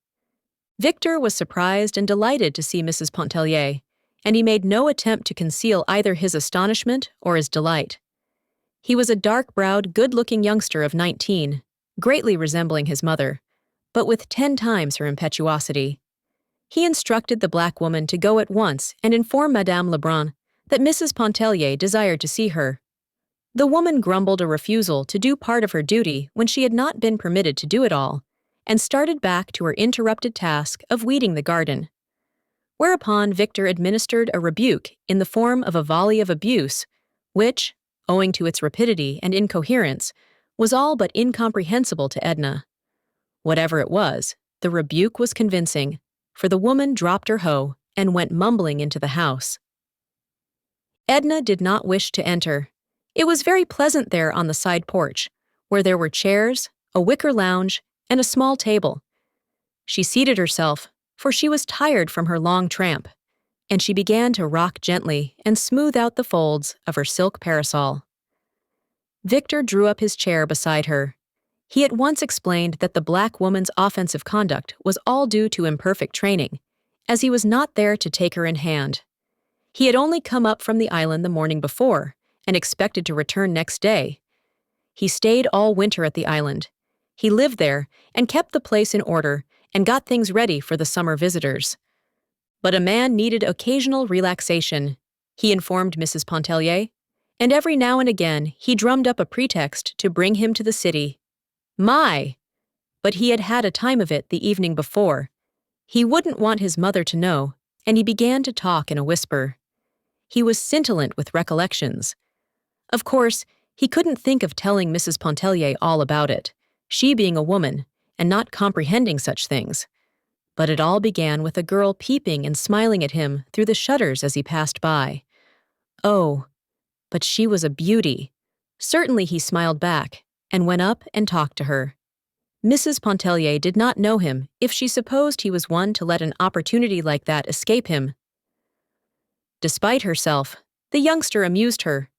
Victor was surprised and delighted to see Mrs. Pontellier, and he made no attempt to conceal either his astonishment or his delight. He was a dark-browed, good-looking youngster of 19, greatly resembling his mother, but with 10 times her impetuosity. He instructed the black woman to go at once and inform Madame Lebrun that Mrs. Pontellier desired to see her. The woman grumbled a refusal to do part of her duty when she had not been permitted to do it all, and started back to her interrupted task of weeding the garden. Whereupon Victor administered a rebuke in the form of a volley of abuse, which, owing to its rapidity and incoherence, was all but incomprehensible to Edna. Whatever it was, the rebuke was convincing, for the woman dropped her hoe and went mumbling into the house. Edna did not wish to enter. It was very pleasant there on the side porch, where there were chairs, a wicker lounge, and a small table. She seated herself, for she was tired from her long tramp, and she began to rock gently and smooth out the folds of her silk parasol. Victor drew up his chair beside her. He at once explained that the black woman's offensive conduct was all due to imperfect training, as he was not there to take her in hand. He had only come up from the island the morning before, and expected to return next day. He stayed all winter at the island. He lived there and kept the place in order and got things ready for the summer visitors. But a man needed occasional relaxation, he informed Mrs. Pontellier, and every now and again he drummed up a pretext to bring him to the city. My! But he had had a time of it the evening before. He wouldn't want his mother to know, and he began to talk in a whisper. He was scintillant with recollections. Of course, he couldn't think of telling Mrs. Pontellier all about it, she being a woman, and not comprehending such things. But it all began with a girl peeping and smiling at him through the shutters as he passed by. Oh, but she was a beauty. Certainly he smiled back, and went up and talked to her. Mrs. Pontellier did not know him if she supposed he was one to let an opportunity like that escape him. Despite herself, the youngster amused her.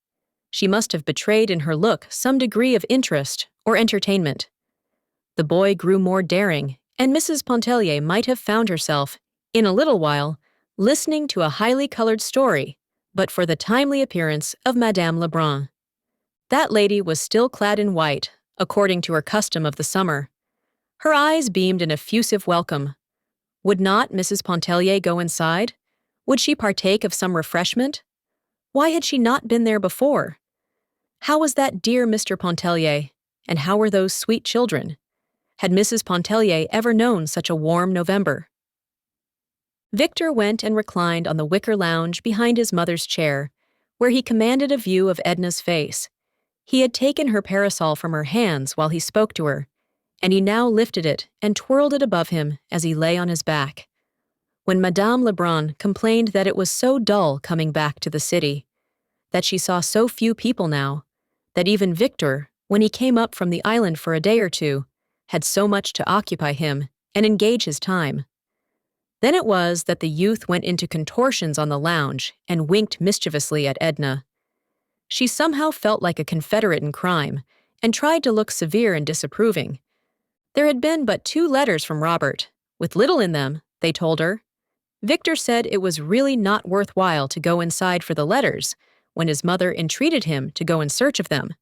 She must have betrayed in her look some degree of interest or entertainment. The boy grew more daring, and Mrs. Pontellier might have found herself, in a little while, listening to a highly colored story, but for the timely appearance of Madame Lebrun. That lady was still clad in white, according to her custom of the summer. Her eyes beamed an effusive welcome. Would not Mrs. Pontellier go inside? Would she partake of some refreshment? Why had she not been there before? How was that dear Mr. Pontellier, and how were those sweet children? Had Mrs. Pontellier ever known such a warm November? Victor went and reclined on the wicker lounge behind his mother's chair, where he commanded a view of Edna's face. He had taken her parasol from her hands while he spoke to her, and he now lifted it and twirled it above him as he lay on his back. When Madame Lebrun complained that it was so dull coming back to the city, that she saw so few people now, that even Victor, when he came up from the island for a day or two, had so much to occupy him and engage his time. Then it was that the youth went into contortions on the lounge and winked mischievously at Edna. She somehow felt like a confederate in crime and tried to look severe and disapproving. There had been but 2 letters from Robert, with little in them, they told her. Victor said it was really not worthwhile to go inside for the letters when his mother entreated him to go in search of them.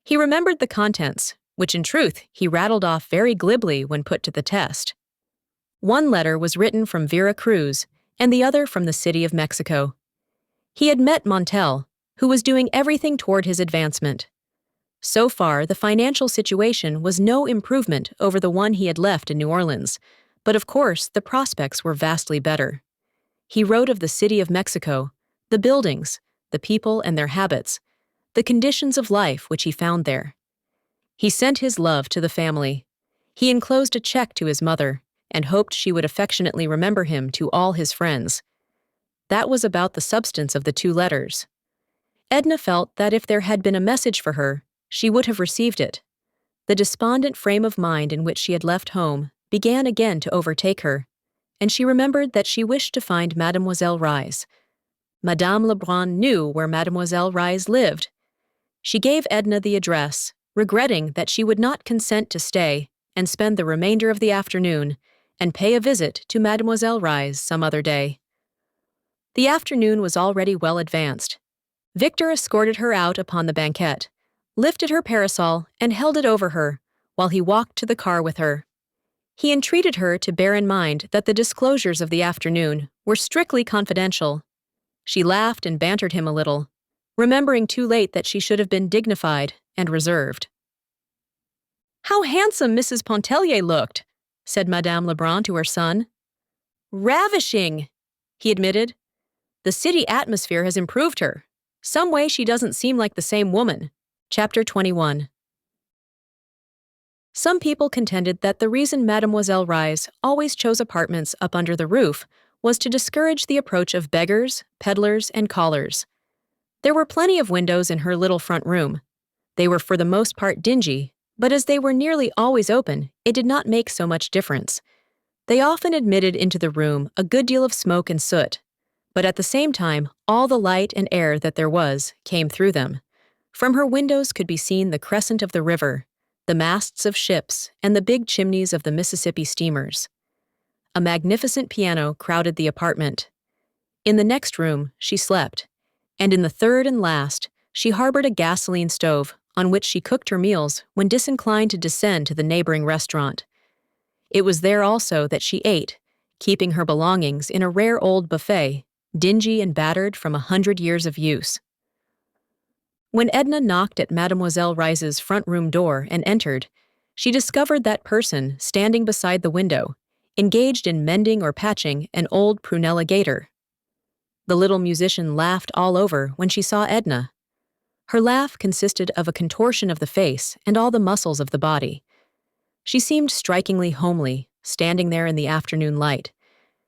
He remembered the contents, which in truth he rattled off very glibly when put to the test. One letter was written from Vera Cruz and the other from the city of Mexico. He had met Montel, who was doing everything toward his advancement. So far, the financial situation was no improvement over the one he had left in New Orleans, But of course, the prospects were vastly better. He wrote of the city of Mexico, the buildings, the people and their habits, the conditions of life which he found there. He sent his love to the family. He enclosed a check to his mother and hoped she would affectionately remember him to all his friends. That was about the substance of the 2 letters. Edna felt that if there had been a message for her, she would have received it. The despondent frame of mind in which she had left home began again to overtake her, and she remembered that she wished to find Mademoiselle Reisz. Madame Lebrun knew where Mademoiselle Reisz lived. She gave Edna the address, regretting that she would not consent to stay and spend the remainder of the afternoon and pay a visit to Mademoiselle Reisz some other day. The afternoon was already well advanced. Victor escorted her out upon the banquette, lifted her parasol and held it over her while he walked to the car with her. He entreated her to bear in mind that the disclosures of the afternoon were strictly confidential. She laughed and bantered him a little, remembering too late that she should have been dignified and reserved. "How handsome Mrs. Pontellier looked," said Madame Lebrun to her son. "Ravishing," he admitted. "The city atmosphere has improved her. Some way she doesn't seem like the same woman." Chapter 21. Some people contended that the reason Mademoiselle Reisz always chose apartments up under the roof was to discourage the approach of beggars, peddlers, and callers. There were plenty of windows in her little front room. They were for the most part dingy, but as they were nearly always open, it did not make so much difference. They often admitted into the room a good deal of smoke and soot, but at the same time, all the light and air that there was came through them. From her windows could be seen the crescent of the river, the masts of ships, and the big chimneys of the Mississippi steamers. A magnificent piano crowded the apartment. In the next room, she slept, and in the third and last, she harbored a gasoline stove on which she cooked her meals when disinclined to descend to the neighboring restaurant. It was there also that she ate, keeping her belongings in a rare old buffet, dingy and battered from 100 years of use. When Edna knocked at Mademoiselle Reisz's front room door and entered, she discovered that person standing beside the window, engaged in mending or patching an old prunella gaiter. The little musician laughed all over when she saw Edna. Her laugh consisted of a contortion of the face and all the muscles of the body. She seemed strikingly homely, standing there in the afternoon light.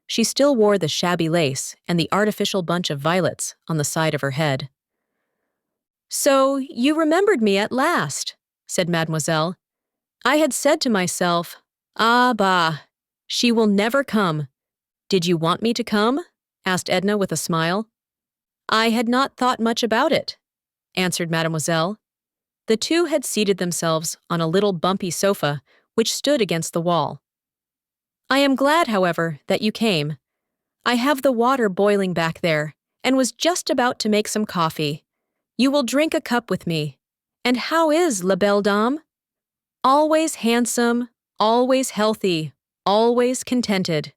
She still wore the shabby lace and the artificial bunch of violets on the side of her head. "So you remembered me at last," said Mademoiselle. "I had said to myself, 'Ah, bah, she will never come.' Did you want me to come?" asked Edna with a smile. "I had not thought much about it," answered Mademoiselle. The 2 had seated themselves on a little bumpy sofa which stood against the wall. "I am glad, however, that you came. I have the water boiling back there, and was just about to make some coffee. You will drink a cup with me. And how is la belle dame?" "Always handsome, always healthy, always contented."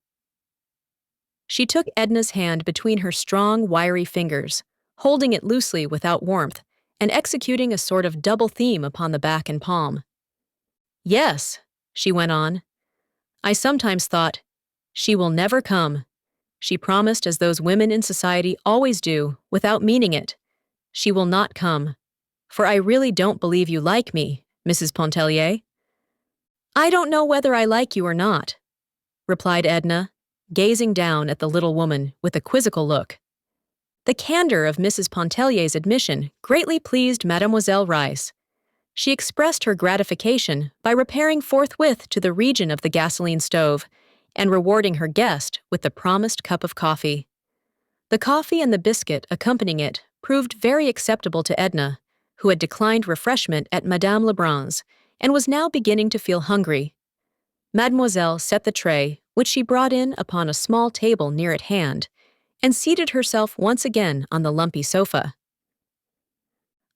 She took Edna's hand between her strong, wiry fingers, holding it loosely without warmth, and executing a sort of double theme upon the back and palm. "Yes," she went on. "I sometimes thought, she will never come." She promised as those women in society always do, without meaning it. "She will not come. For I really don't believe you like me, Mrs. Pontellier." "I don't know whether I like you or not," replied Edna, gazing down at the little woman with a quizzical look. The candor of Mrs. Pontellier's admission greatly pleased Mademoiselle Reisz. She expressed her gratification by repairing forthwith to the region of the gasoline stove and rewarding her guest with the promised cup of coffee. The coffee and the biscuit accompanying it proved very acceptable to Edna, who had declined refreshment at Madame Lebrun's and was now beginning to feel hungry. Mademoiselle set the tray, which she brought in upon a small table near at hand, and seated herself once again on the lumpy sofa.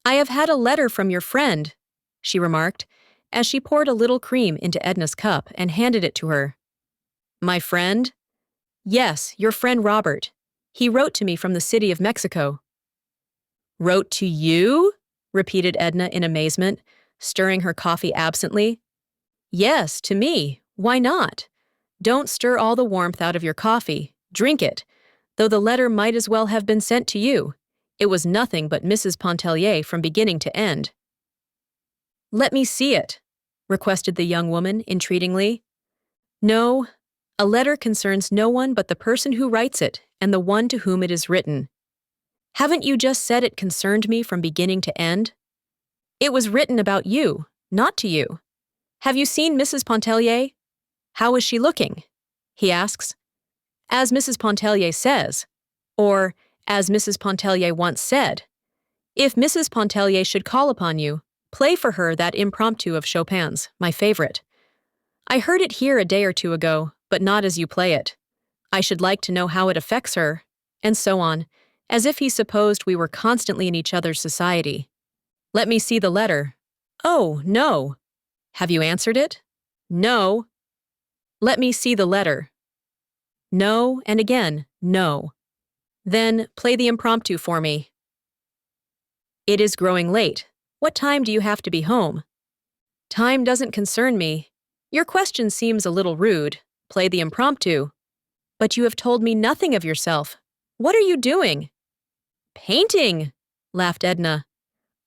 "I have had a letter from your friend," she remarked, as she poured a little cream into Edna's cup and handed it to her. "My friend?" "Yes, your friend Robert. He wrote to me from the city of Mexico." "Wrote to you?" repeated Edna in amazement, stirring her coffee absently. "Yes, to me. Why not? Don't stir all the warmth out of your coffee. Drink it. Though the letter might as well have been sent to you. It was nothing but Mrs. Pontellier from beginning to end. Let me see it, requested the young woman entreatingly. No, a letter concerns no one but the person who writes it and the one to whom it is written. Haven't you just said it concerned me from beginning to end? It was written about you, not to you. Have you seen Mrs. Pontellier? How is she looking? He asks. As Mrs. Pontellier says, or as Mrs. Pontellier once said, if Mrs. Pontellier should call upon you, play for her that impromptu of Chopin's, my favorite. I heard it here a day or two ago, but not as you play it. I should like to know how it affects her, and so on, as if he supposed we were constantly in each other's society. Let me see the letter. Oh, no. Have you answered it? No. Let me see the letter. No, and again, no. Then play the impromptu for me. It is growing late. What time do you have to be home? Time doesn't concern me. Your question seems a little rude. Play the impromptu. But you have told me nothing of yourself. What are you doing? Painting, laughed Edna.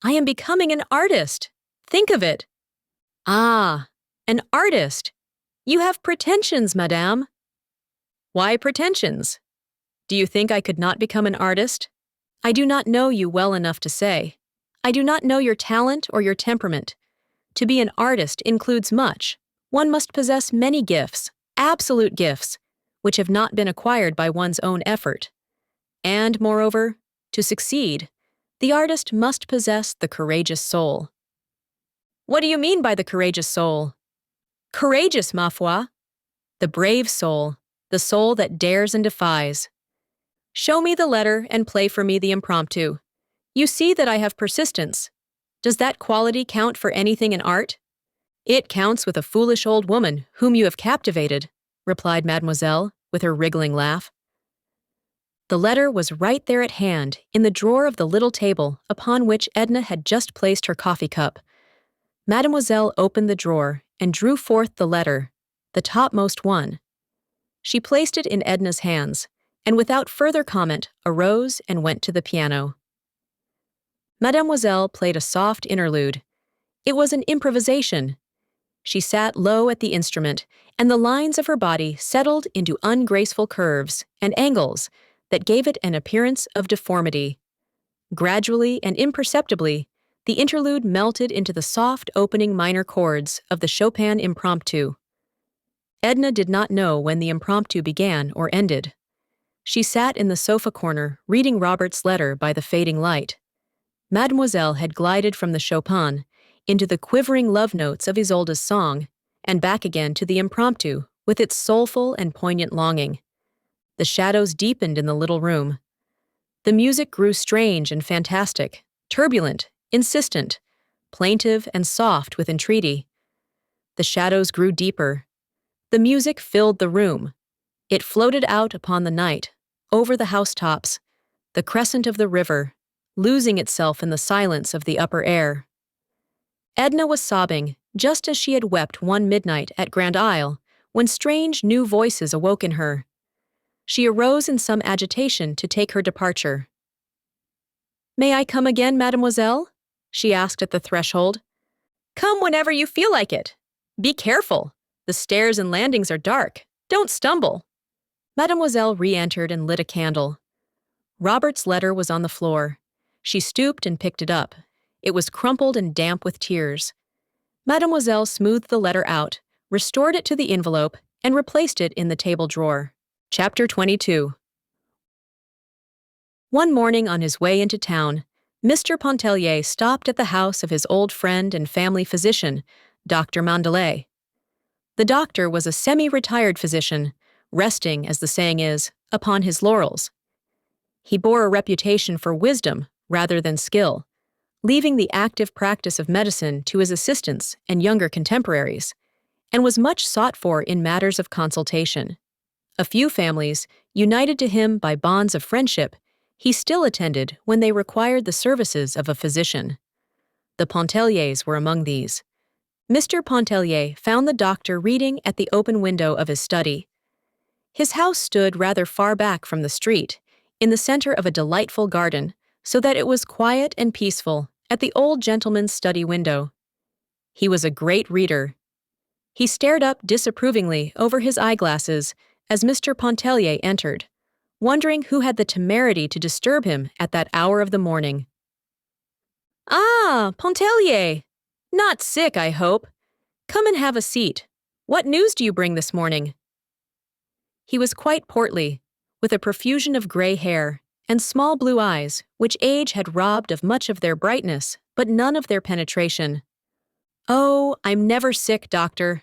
I am becoming an artist. Think of it. Ah, an artist. You have pretensions, madame. Why pretensions? Do you think I could not become an artist? I do not know you well enough to say. I do not know your talent or your temperament. To be an artist includes much. One must possess many gifts, absolute gifts, which have not been acquired by one's own effort. And, moreover, to succeed, the artist must possess the courageous soul. What do you mean by the courageous soul? Courageous, ma foi. The brave soul, the soul that dares and defies. Show me the letter and play for me the impromptu. You see that I have persistence. Does that quality count for anything in art? It counts with a foolish old woman whom you have captivated, replied Mademoiselle, with her wriggling laugh. The letter was right there at hand, in the drawer of the little table upon which Edna had just placed her coffee cup. Mademoiselle opened the drawer and drew forth the letter, the topmost one. She placed it in Edna's hands, and without further comment arose and went to the piano. Mademoiselle played a soft interlude. It was an improvisation. She sat low at the instrument, and the lines of her body settled into ungraceful curves and angles that gave it an appearance of deformity. Gradually and imperceptibly, the interlude melted into the soft opening minor chords of the Chopin impromptu. Edna did not know when the impromptu began or ended. She sat in the sofa corner reading Robert's letter by the fading light. Mademoiselle had glided from the Chopin into the quivering love notes of Isolde's song, and back again to the impromptu with its soulful and poignant longing. The shadows deepened in the little room. The music grew strange and fantastic, turbulent, insistent, plaintive and soft with entreaty. The shadows grew deeper. The music filled the room. It floated out upon the night, over the housetops, the crescent of the river, losing itself in the silence of the upper air. Edna was sobbing, just as she had wept one midnight at Grand Isle, when strange new voices awoke in her. She arose in some agitation to take her departure. "May I come again, mademoiselle?" she asked at the threshold. "Come whenever you feel like it. Be careful. The stairs and landings are dark. Don't stumble." Mademoiselle re-entered and lit a candle. Robert's letter was on the floor. She stooped and picked it up. It was crumpled and damp with tears. Mademoiselle smoothed the letter out, restored it to the envelope, and replaced it in the table drawer. Chapter 22. One morning on his way into town, Mr. Pontellier stopped at the house of his old friend and family physician, Dr. Mandelet. The doctor was a semi-retired physician, resting, as the saying is, upon his laurels. He bore a reputation for wisdom rather than skill, leaving the active practice of medicine to his assistants and younger contemporaries, and was much sought for in matters of consultation. A few families, united to him by bonds of friendship, he still attended when they required the services of a physician. The Pontelliers were among these. Mr. Pontellier found the doctor reading at the open window of his study. His house stood rather far back from the street, in the center of a delightful garden, so that it was quiet and peaceful at the old gentleman's study window. He was a great reader. He stared up disapprovingly over his eyeglasses as Mr. Pontellier entered, wondering who had the temerity to disturb him at that hour of the morning. "Ah, Pontellier! Not sick, I hope. Come and have a seat. What news do you bring this morning?" He was quite portly, with a profusion of gray hair and small blue eyes, which age had robbed of much of their brightness, but none of their penetration. "Oh, I'm never sick, doctor.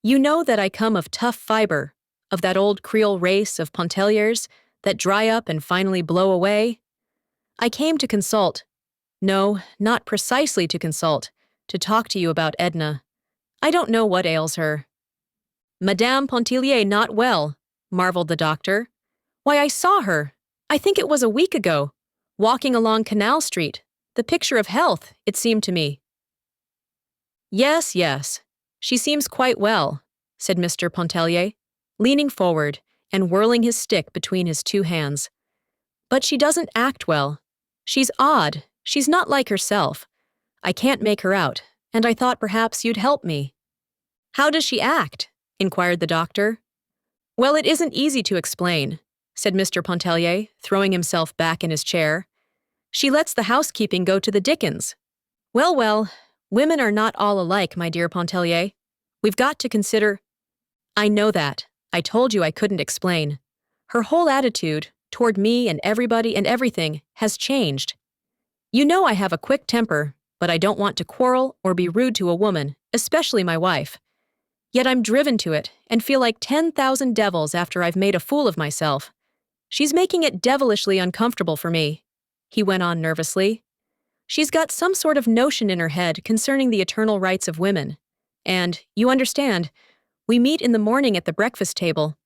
You know that I come of tough fiber, of that old Creole race of Pontelliers that dry up and finally blow away. I came to consult. No, not precisely to consult, to talk to you about Edna. I don't know what ails her." "Madame Pontellier not well," marveled the doctor. "Why, I saw her, I think it was a week ago, walking along Canal Street, the picture of health, it seemed to me." "Yes, yes, she seems quite well," said Mr. Pontellier, leaning forward and whirling his stick between his two hands. "But she doesn't act well. She's odd, she's not like herself. I can't make her out, and I thought perhaps you'd help me." "How does she act?" inquired the doctor. "Well, it isn't easy to explain," said Mr. Pontellier, throwing himself back in his chair. "She lets the housekeeping go to the dickens. Well, well, women are not all alike, my dear Pontellier. We've got to consider—" "I know that. I told you I couldn't explain. Her whole attitude, toward me and everybody and everything, has changed. You know I have a quick temper, but I don't want to quarrel or be rude to a woman, especially my wife. Yet I'm driven to it and feel like 10,000 devils after I've made a fool of myself. She's making it devilishly uncomfortable for me," he went on nervously. "She's got some sort of notion in her head concerning the eternal rights of women. And, you understand, we meet in the morning at the breakfast table."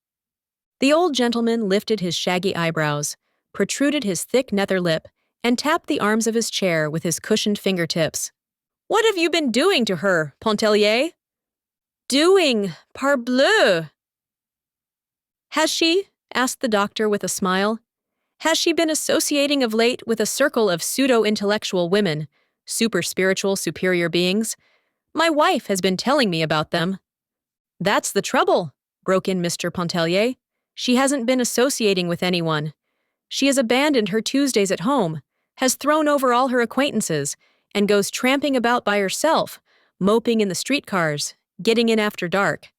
The old gentleman lifted his shaggy eyebrows, protruded his thick nether lip, and tapped the arms of his chair with his cushioned fingertips. "What have you been doing to her, Pontellier?" "Doing, parbleu!" "Has she?" asked the doctor with a smile. "Has she been associating of late with a circle of pseudo-intellectual women, super-spiritual superior beings? My wife has been telling me about them." "That's the trouble," broke in Mr. Pontellier. "She hasn't been associating with anyone. She has abandoned her Tuesdays at home, has thrown over all her acquaintances, and goes tramping about by herself, moping in the streetcars, getting in after dark.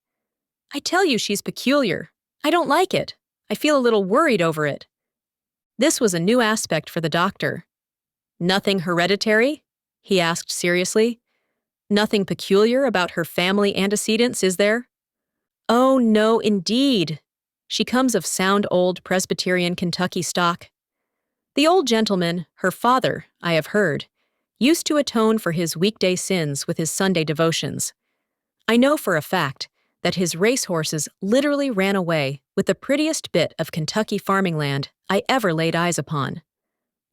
I tell you she's peculiar. I don't like it. I feel a little worried over it." This was a new aspect for the doctor. "Nothing hereditary?" he asked seriously. "Nothing peculiar about her family antecedents, is there?" "Oh, no, indeed. She comes of sound old Presbyterian Kentucky stock. The old gentleman, her father, I have heard, used to atone for his weekday sins with his Sunday devotions. I know for a fact that his racehorses literally ran away with the prettiest bit of Kentucky farming land I ever laid eyes upon.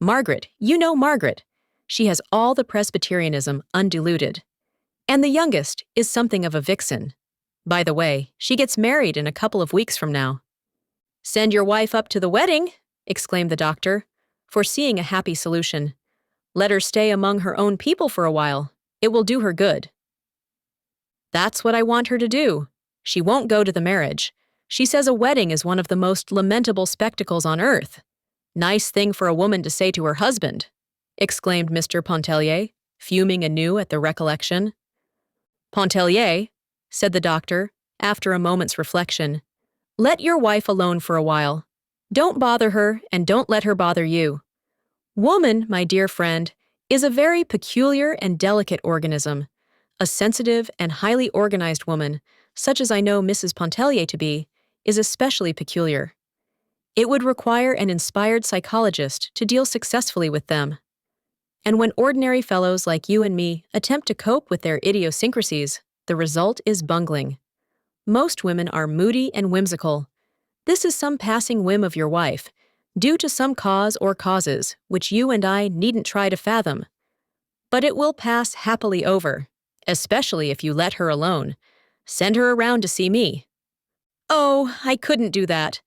Margaret, you know Margaret. She has all the Presbyterianism undiluted. And the youngest is something of a vixen. By the way, she gets married in a couple of weeks from now." "Send your wife up to the wedding," exclaimed the doctor, foreseeing a happy solution. "Let her stay among her own people for a while. It will do her good." "That's what I want her to do. She won't go to the marriage. She says a wedding is one of the most lamentable spectacles on earth. Nice thing for a woman to say to her husband," exclaimed Mr. Pontellier, fuming anew at the recollection. "Pontellier," said the doctor, after a moment's reflection, "let your wife alone for a while. Don't bother her, and don't let her bother you. Woman, my dear friend, is a very peculiar and delicate organism. A sensitive and highly organized woman, such as I know Mrs. Pontellier to be, is especially peculiar. It would require an inspired psychologist to deal successfully with them. And when ordinary fellows like you and me attempt to cope with their idiosyncrasies, the result is bungling. Most women are moody and whimsical. This is some passing whim of your wife, due to some cause or causes which you and I needn't try to fathom. But it will pass happily over, especially if you let her alone. Send her around to see me." "Oh, I couldn't do that.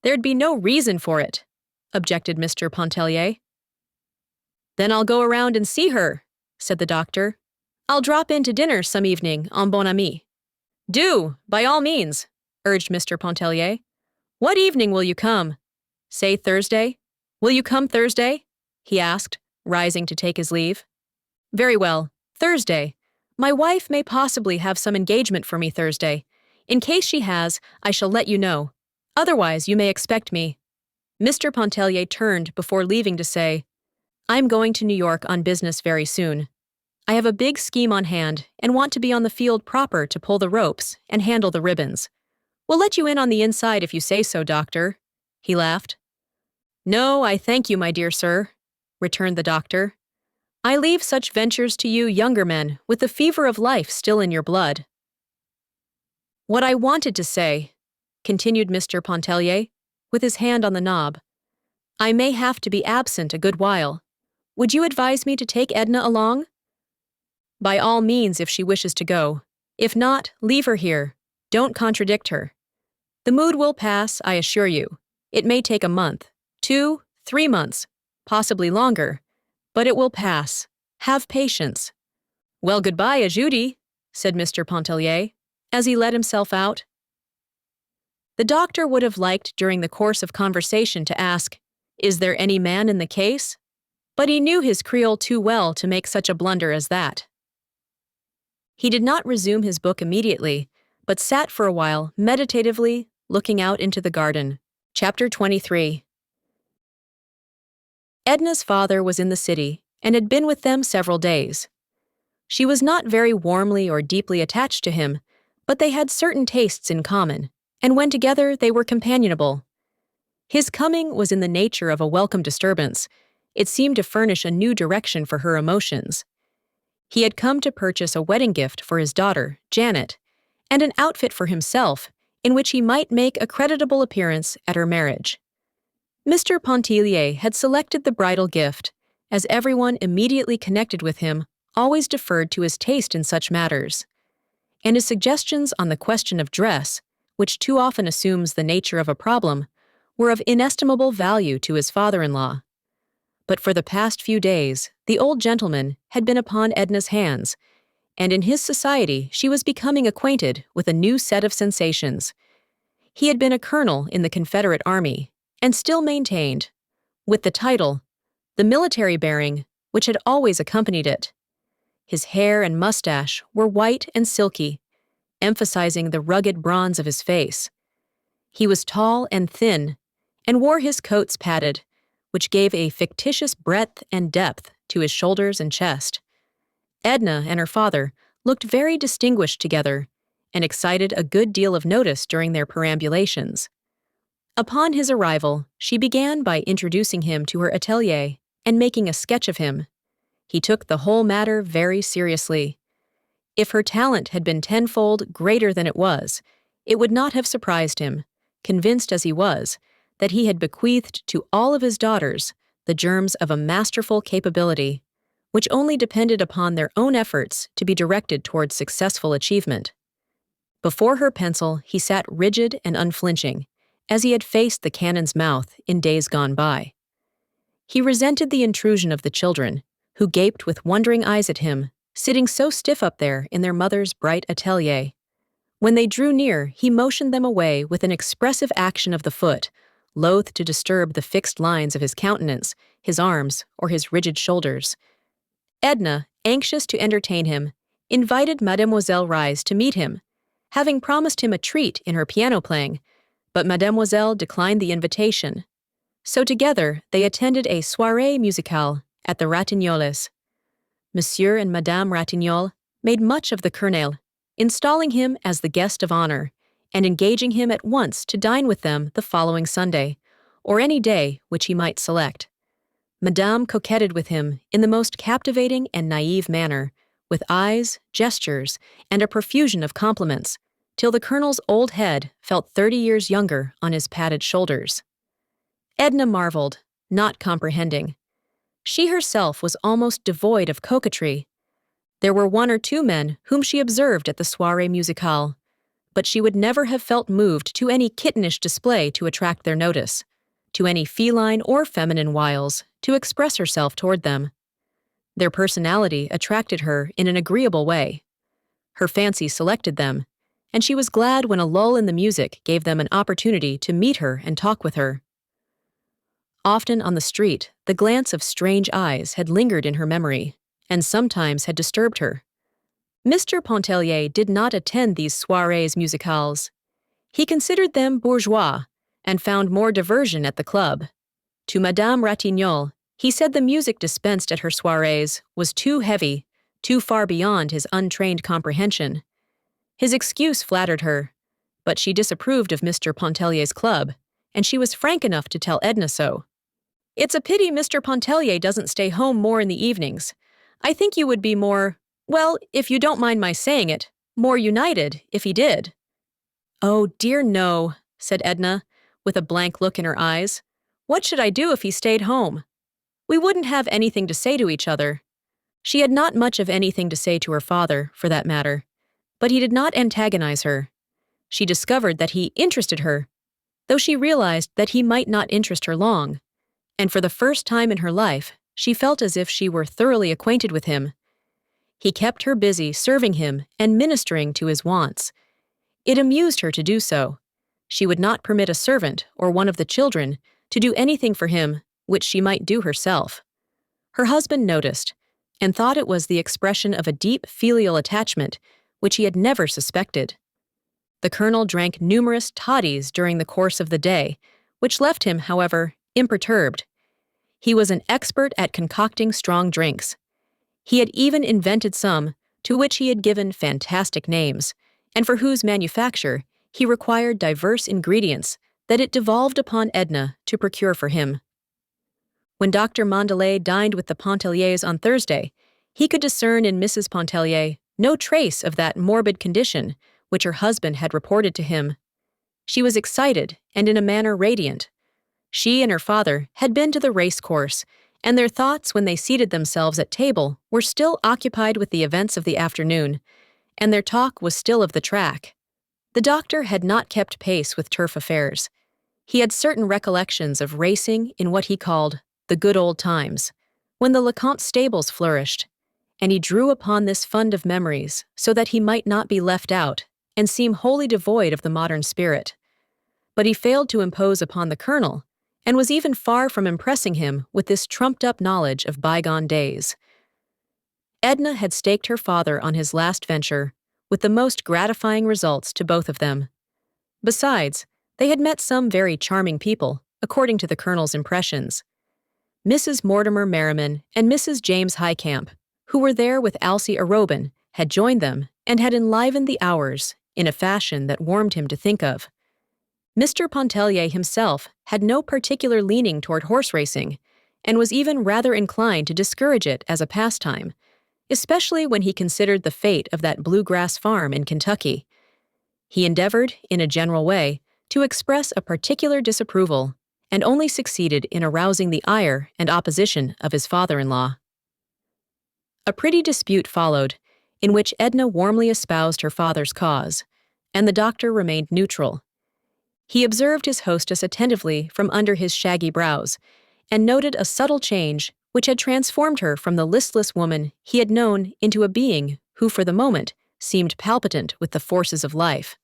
There'd be no reason for it," objected Mr. Pontellier. "Then I'll go around and see her," said the doctor. "I'll drop in to dinner some evening en bon ami." "Do, by all means," urged Mr. Pontellier. "What evening will you come? Say Thursday. Will you come Thursday?" he asked, rising to take his leave. "Very well, Thursday. My wife may possibly have some engagement for me Thursday. In case she has, I shall let you know. Otherwise, you may expect me." Mr. Pontellier turned before leaving to say, "I'm going to New York on business very soon. I have a big scheme on hand and want to be on the field proper to pull the ropes and handle the ribbons. We'll let you in on the inside if you say so, doctor." He laughed. "No, I thank you, my dear sir," returned the doctor. "I leave such ventures to you younger men with the fever of life still in your blood." "What I wanted to say," continued Mr. Pontellier, with his hand on the knob, "I may have to be absent a good while. Would you advise me to take Edna along?" "By all means if she wishes to go. If not, leave her here. Don't contradict her. The mood will pass, I assure you. It may take a month, 2, 3 months, possibly longer, but it will pass. Have patience." "Well, goodbye, a Judy," said Mr. Pontellier, as he let himself out. The doctor would have liked during the course of conversation to ask, "Is there any man in the case?" But he knew his Creole too well to make such a blunder as that. He did not resume his book immediately, but sat for a while meditatively looking out into the garden. Chapter 23. Edna's father was in the city and had been with them several days. She was not very warmly or deeply attached to him, but they had certain tastes in common, and when together they were companionable. His coming was in the nature of a welcome disturbance. It seemed to furnish a new direction for her emotions. He had come to purchase a wedding gift for his daughter, Janet, and an outfit for himself in which he might make a creditable appearance at her marriage. Mr. Pontellier had selected the bridal gift, as everyone immediately connected with him always deferred to his taste in such matters, and his suggestions on the question of dress, which too often assumes the nature of a problem, were of inestimable value to his father-in-law. But for the past few days, the old gentleman had been upon Edna's hands, and in his society she was becoming acquainted with a new set of sensations. He had been a colonel in the Confederate Army, and still maintained, with the title, the military bearing which had always accompanied it. His hair and mustache were white and silky, emphasizing the rugged bronze of his face. He was tall and thin, and wore his coats padded, which gave a fictitious breadth and depth to his shoulders and chest. Edna and her father looked very distinguished together, and excited a good deal of notice during their perambulations. Upon his arrival, she began by introducing him to her atelier and making a sketch of him. He took the whole matter very seriously. If her talent had been tenfold greater than it was, it would not have surprised him, convinced as he was, that he had bequeathed to all of his daughters the germs of a masterful capability, which only depended upon their own efforts to be directed towards successful achievement. Before her pencil, he sat rigid and unflinching, as he had faced the cannon's mouth in days gone by. He resented the intrusion of the children, who gaped with wondering eyes at him, sitting so stiff up there in their mother's bright atelier. When they drew near, he motioned them away with an expressive action of the foot, loath to disturb the fixed lines of his countenance, his arms, or his rigid shoulders. Edna, anxious to entertain him, invited Mademoiselle Rise to meet him, having promised him a treat in her piano playing, but Mademoiselle declined the invitation. So together they attended a soirée musicale at the Ratignolles. Monsieur and Madame Ratignolles made much of the Colonel, installing him as the guest of honor, and engaging him at once to dine with them the following Sunday, or any day which he might select. Madame coquetted with him in the most captivating and naive manner, with eyes, gestures, and a profusion of compliments, till the Colonel's old head felt 30 years younger on his padded shoulders. Edna marveled, not comprehending. She herself was almost devoid of coquetry. There were one or two men whom she observed at the soirée musicale, but she would never have felt moved to any kittenish display to attract their notice, to any feline or feminine wiles to express herself toward them. Their personality attracted her in an agreeable way. Her fancy selected them, and she was glad when a lull in the music gave them an opportunity to meet her and talk with her. Often on the street, the glance of strange eyes had lingered in her memory, and sometimes had disturbed her. Mr. Pontellier did not attend these soirées musicales. He considered them bourgeois, and found more diversion at the club. To Madame Ratignolle, he said the music dispensed at her soirées was too heavy, too far beyond his untrained comprehension. His excuse flattered her, but she disapproved of Mr. Pontellier's club, and she was frank enough to tell Edna so. "It's a pity Mr. Pontellier doesn't stay home more in the evenings. I think you would be more, well, if you don't mind my saying it, more united if he did." "Oh, dear no," said Edna, with a blank look in her eyes. "What should I do if he stayed home? We wouldn't have anything to say to each other." She had not much of anything to say to her father, for that matter, but he did not antagonize her. She discovered that he interested her, though she realized that he might not interest her long, and for the first time in her life, she felt as if she were thoroughly acquainted with him. He kept her busy serving him and ministering to his wants. It amused her to do so. She would not permit a servant or one of the children to do anything for him which she might do herself. Her husband noticed, and thought it was the expression of a deep filial attachment which he had never suspected. The Colonel drank numerous toddies during the course of the day, which left him, however, imperturbed. He was an expert at concocting strong drinks. He had even invented some, to which he had given fantastic names, and for whose manufacture he required diverse ingredients that it devolved upon Edna to procure for him. When Dr. Mandelet dined with the Pontelliers on Thursday, he could discern in Mrs. Pontellier no trace of that morbid condition which her husband had reported to him. She was excited and in a manner radiant. She and her father had been to the race course, and their thoughts when they seated themselves at table were still occupied with the events of the afternoon, and their talk was still of the track. The doctor had not kept pace with turf affairs. He had certain recollections of racing in what he called the good old times, when the Lecomte stables flourished, and he drew upon this fund of memories so that he might not be left out and seem wholly devoid of the modern spirit. But he failed to impose upon the Colonel, and was even far from impressing him with this trumped-up knowledge of bygone days. Edna had staked her father on his last venture, with the most gratifying results to both of them. Besides, they had met some very charming people, according to the Colonel's impressions. Mrs. Mortimer Merriman and Mrs. James Highcamp, who were there with Alcée Arobin, had joined them and had enlivened the hours in a fashion that warmed him to think of. Mr. Pontellier himself had no particular leaning toward horse racing, and was even rather inclined to discourage it as a pastime, especially when he considered the fate of that bluegrass farm in Kentucky. He endeavored, in a general way, to express a particular disapproval, and only succeeded in arousing the ire and opposition of his father-in-law. A pretty dispute followed, in which Edna warmly espoused her father's cause, and the doctor remained neutral. He observed his hostess attentively from under his shaggy brows, and noted a subtle change which had transformed her from the listless woman he had known into a being who for the moment seemed palpitant with the forces of life.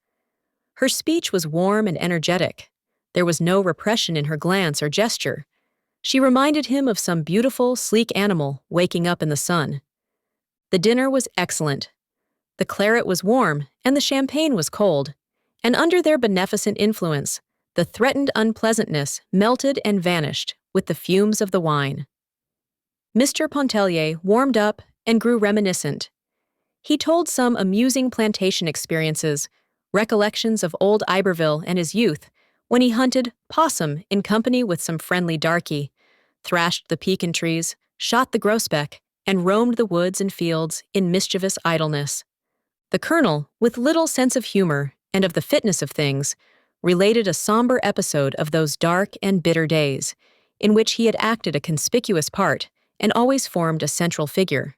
Her speech was warm and energetic. There was no repression in her glance or gesture. She reminded him of some beautiful, sleek animal waking up in the sun. The dinner was excellent. The claret was warm and the champagne was cold, and under their beneficent influence, the threatened unpleasantness melted and vanished with the fumes of the wine. Mr. Pontellier warmed up and grew reminiscent. He told some amusing plantation experiences, recollections of old Iberville and his youth, when he hunted possum in company with some friendly darky, thrashed the pecan trees, shot the grosbeck, and roamed the woods and fields in mischievous idleness. The Colonel, with little sense of humor and of the fitness of things, related a somber episode of those dark and bitter days, in which he had acted a conspicuous part and always formed a central figure.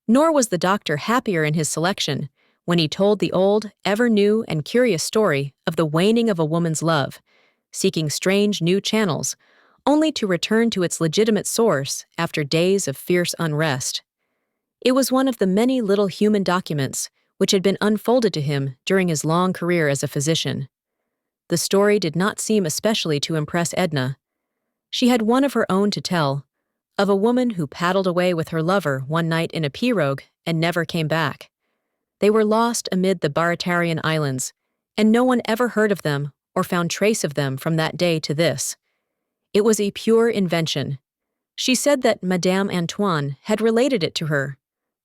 Nor was the doctor happier in his selection when he told the old, ever-new and curious story of the waning of a woman's love, seeking strange new channels, only to return to its legitimate source after days of fierce unrest. It was one of the many little human documents which had been unfolded to him during his long career as a physician. The story did not seem especially to impress Edna. She had one of her own to tell, of a woman who paddled away with her lover one night in a pirogue and never came back. They were lost amid the Baratarian Islands, and no one ever heard of them or found trace of them from that day to this. It was a pure invention. She said that Madame Antoine had related it to her.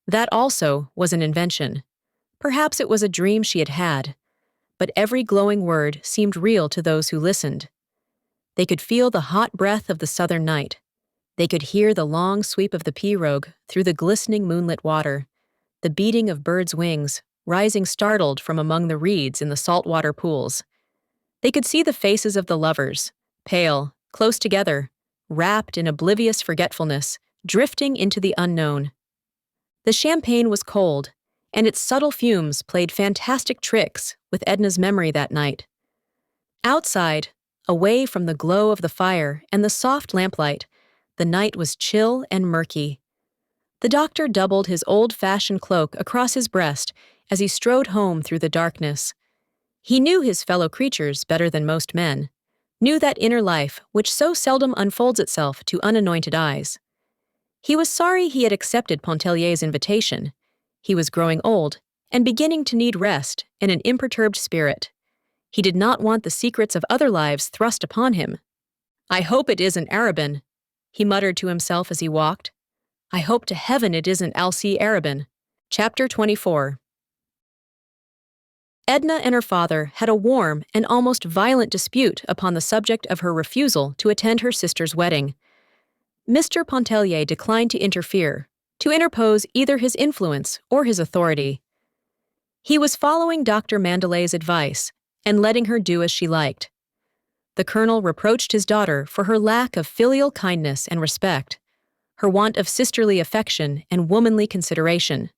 That also was an invention. Perhaps it was a dream she had had, but every glowing word seemed real to those who listened. They could feel the hot breath of the southern night. They could hear the long sweep of the pirogue through the glistening moonlit water, the beating of birds' wings, rising startled from among the reeds in the saltwater pools. They could see the faces of the lovers, pale, close together, wrapped in oblivious forgetfulness, drifting into the unknown. The champagne was cold, and its subtle fumes played fantastic tricks with Edna's memory that night. Outside, away from the glow of the fire and the soft lamplight, the night was chill and murky. The doctor doubled his old-fashioned cloak across his breast as he strode home through the darkness. He knew his fellow creatures better than most men, knew that inner life which so seldom unfolds itself to unanointed eyes. He was sorry he had accepted Pontellier's invitation. He was growing old and beginning to need rest and an imperturbed spirit. He did not want the secrets of other lives thrust upon him. "I hope it isn't Arabin," he muttered to himself as he walked. "I hope to heaven it isn't Alcée Arabin." Chapter 24. Edna and her father had a warm and almost violent dispute upon the subject of her refusal to attend her sister's wedding. Mr. Pontellier declined to interfere, to interpose either his influence or his authority. He was following Dr. Mandelet's advice and letting her do as she liked. The colonel reproached his daughter for her lack of filial kindness and respect, her want of sisterly affection and womanly consideration.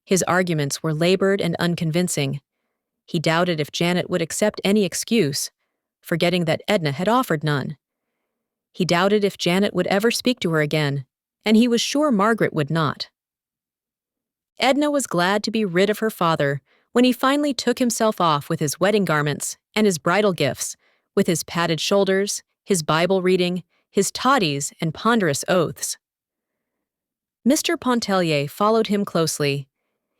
His arguments were labored and unconvincing. He doubted if Janet would accept any excuse, forgetting that Edna had offered none. He doubted if Janet would ever speak to her again, and he was sure Margaret would not. Edna was glad to be rid of her father when he finally took himself off with his wedding garments and his bridal gifts, with his padded shoulders, his Bible reading, his toddies, and ponderous oaths. Mr. Pontellier followed him closely.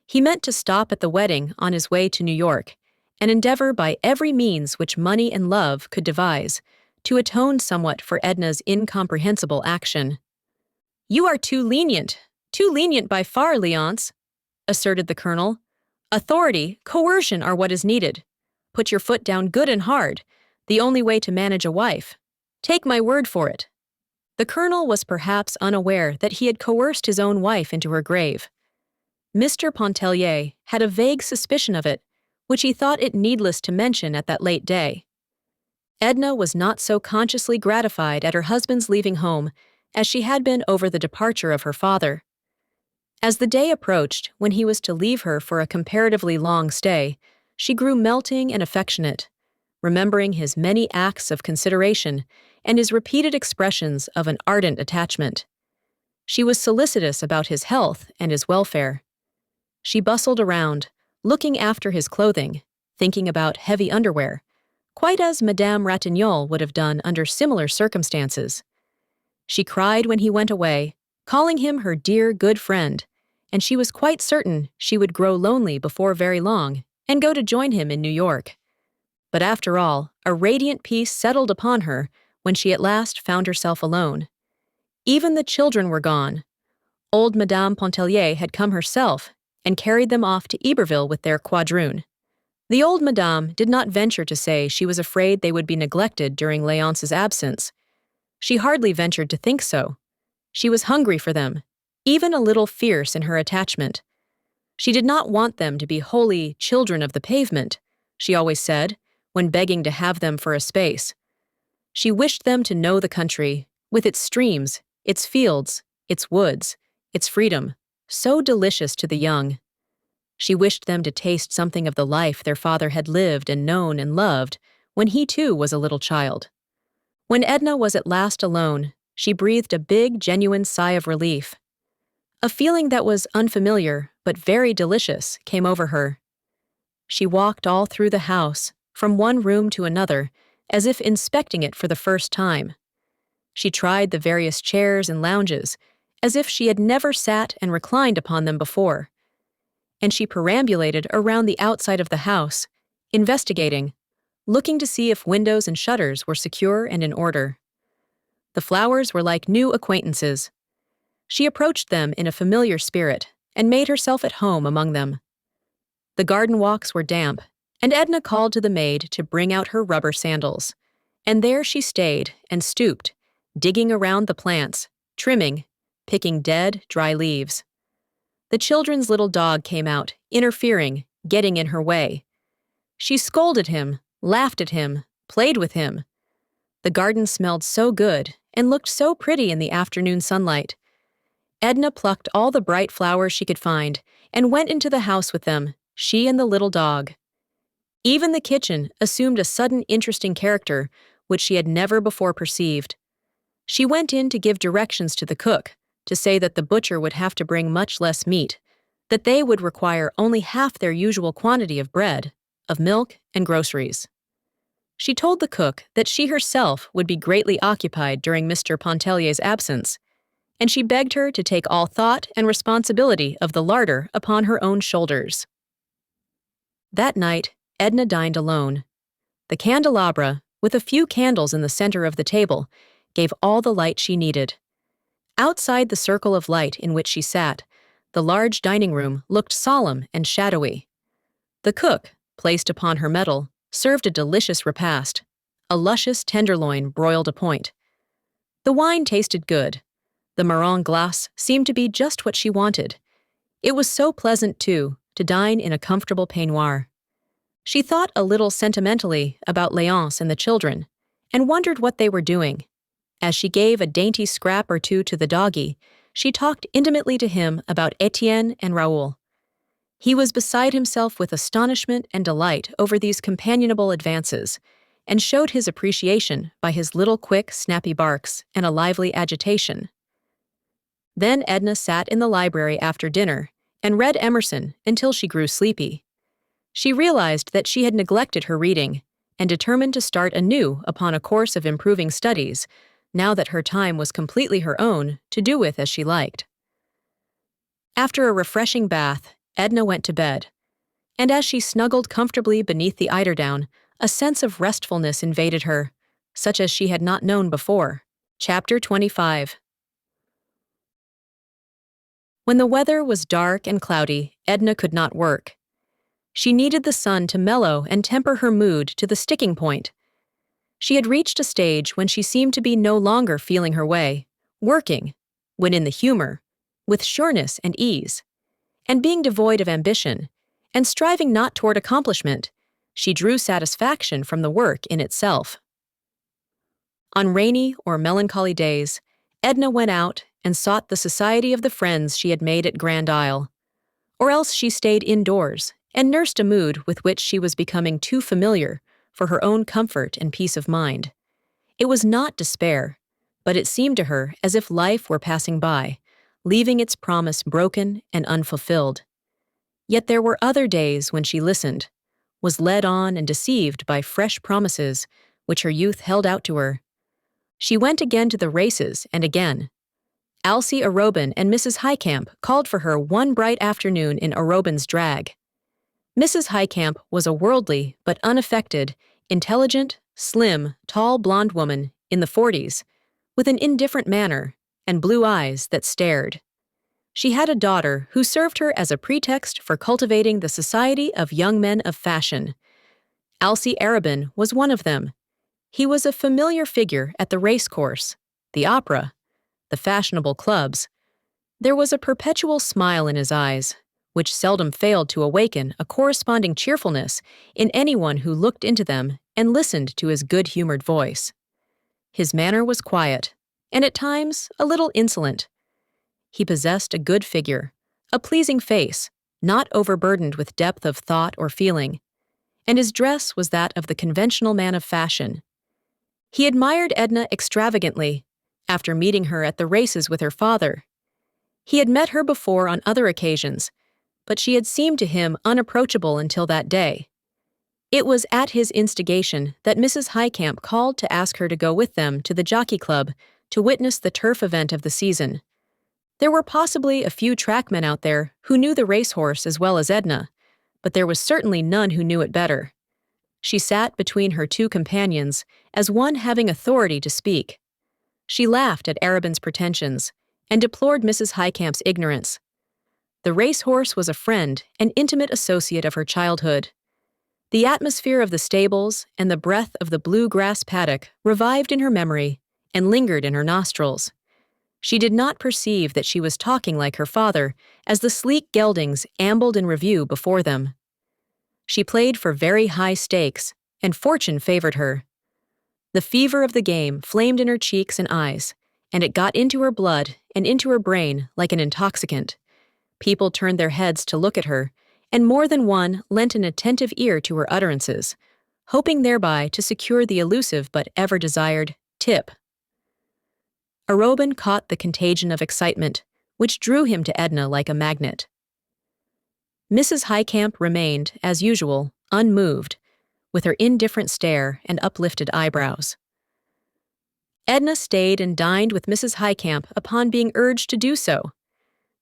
He meant to stop at the wedding on his way to New York and endeavor by every means which money and love could devise to atone somewhat for Edna's incomprehensible action. "You are too lenient by far, Léonce," asserted the colonel. "Authority, coercion are what is needed. Put your foot down good and hard, the only way to manage a wife. Take my word for it." The colonel was perhaps unaware that he had coerced his own wife into her grave. Mr. Pontellier had a vague suspicion of it, which he thought it needless to mention at that late day. Edna was not so consciously gratified at her husband's leaving home as she had been over the departure of her father. As the day approached when he was to leave her for a comparatively long stay, she grew melting and affectionate, remembering his many acts of consideration and his repeated expressions of an ardent attachment. She was solicitous about his health and his welfare. She bustled around, looking after his clothing, thinking about heavy underwear, quite as Madame Ratignolle would have done under similar circumstances. She cried when he went away, calling him her dear, good friend, and she was quite certain she would grow lonely before very long and go to join him in New York. But after all, a radiant peace settled upon her when she at last found herself alone. Even the children were gone. Old Madame Pontellier had come herself and carried them off to Iberville with their quadroon. The old madame did not venture to say she was afraid they would be neglected during Léonce's absence. She hardly ventured to think so. She was hungry for them, even a little fierce in her attachment. She did not want them to be wholly children of the pavement, she always said, when begging to have them for a space. She wished them to know the country, with its streams, its fields, its woods, its freedom. so delicious to the young. She wished them to taste something of the life their father had lived and known and loved when he too was a little child. When Edna was at last alone, she breathed a big, genuine sigh of relief. A feeling that was unfamiliar but very delicious came over her. She walked all through the house, from one room to another, as if inspecting it for the first time. She tried the various chairs and lounges, as if she had never sat and reclined upon them before. And she perambulated around the outside of the house, investigating, looking to see if windows and shutters were secure and in order. The flowers were like new acquaintances. She approached them in a familiar spirit and made herself at home among them. The garden walks were damp, and Edna called to the maid to bring out her rubber sandals. And there she stayed and stooped, digging around the plants, trimming, picking dead, dry leaves. The children's little dog came out, interfering, getting in her way. She scolded him, laughed at him, played with him. The garden smelled so good and looked so pretty in the afternoon sunlight. Edna plucked all the bright flowers she could find and went into the house with them, she and the little dog. Even the kitchen assumed a sudden interesting character which she had never before perceived. She went in to give directions to the cook, to say that the butcher would have to bring much less meat, that they would require only half their usual quantity of bread, of milk, and groceries. She told the cook that she herself would be greatly occupied during Mr. Pontellier's absence, and she begged her to take all thought and responsibility of the larder upon her own shoulders. That night, Edna dined alone. The candelabra, with a few candles in the center of the table, gave all the light she needed. Outside the circle of light in which she sat, the large dining room looked solemn and shadowy. The cook, placed upon her mettle, served a delicious repast, a luscious tenderloin broiled a point. The wine tasted good. The marron glace seemed to be just what she wanted. It was so pleasant, too, to dine in a comfortable peignoir. She thought a little sentimentally about Léonce and the children, and wondered what they were doing. As she gave a dainty scrap or two to the doggie, she talked intimately to him about Etienne and Raoul. He was beside himself with astonishment and delight over these companionable advances, and showed his appreciation by his little quick, snappy barks and a lively agitation. Then Edna sat in the library after dinner and read Emerson until she grew sleepy. She realized that she had neglected her reading and determined to start anew upon a course of improving studies, now that her time was completely her own to do with as she liked. After a refreshing bath, Edna went to bed, and as she snuggled comfortably beneath the eiderdown, a sense of restfulness invaded her, such as she had not known before. Chapter 25. When the weather was dark and cloudy, Edna could not work. She needed the sun to mellow and temper her mood to the sticking point. She had reached a stage when she seemed to be no longer feeling her way, working, when in the humor, with sureness and ease, and being devoid of ambition, and striving not toward accomplishment, she drew satisfaction from the work in itself. On rainy or melancholy days, Edna went out and sought the society of the friends she had made at Grand Isle, or else she stayed indoors and nursed a mood with which she was becoming too familiar for her own comfort and peace of mind. It was not despair, but it seemed to her as if life were passing by, leaving its promise broken and unfulfilled. Yet there were other days when she listened, was led on and deceived by fresh promises which her youth held out to her. She went again to the races and again. Alcée Arobin and Mrs. Highcamp called for her one bright afternoon in Arobin's drag. Mrs. Highcamp was a worldly but unaffected, intelligent, slim, tall blonde woman in the 40s, with an indifferent manner and blue eyes that stared. She had a daughter who served her as a pretext for cultivating the society of young men of fashion. Alcée Arobin was one of them. He was a familiar figure at the race course, the opera, the fashionable clubs. There was a perpetual smile in his eyes, which seldom failed to awaken a corresponding cheerfulness in anyone who looked into them and listened to his good-humored voice. His manner was quiet, and at times a little insolent. He possessed a good figure, a pleasing face, not overburdened with depth of thought or feeling, and his dress was that of the conventional man of fashion. He admired Edna extravagantly, after meeting her at the races with her father. He had met her before on other occasions, but she had seemed to him unapproachable until that day. It was at his instigation that Mrs. Highcamp called to ask her to go with them to the Jockey Club to witness the turf event of the season. There were possibly a few trackmen out there who knew the racehorse as well as Edna, but there was certainly none who knew it better. She sat between her two companions as one having authority to speak. She laughed at Arobin's pretensions and deplored Mrs. Highcamp's ignorance. The racehorse was a friend and intimate associate of her childhood. The atmosphere of the stables and the breath of the blue-grass paddock revived in her memory and lingered in her nostrils. She did not perceive that she was talking like her father as the sleek geldings ambled in review before them. She played for very high stakes, and fortune favored her. The fever of the game flamed in her cheeks and eyes, and it got into her blood and into her brain like an intoxicant. People turned their heads to look at her, and more than one lent an attentive ear to her utterances, hoping thereby to secure the elusive but ever-desired tip. Arobin caught the contagion of excitement, which drew him to Edna like a magnet. Mrs. Highcamp remained, as usual, unmoved, with her indifferent stare and uplifted eyebrows. Edna stayed and dined with Mrs. Highcamp upon being urged to do so.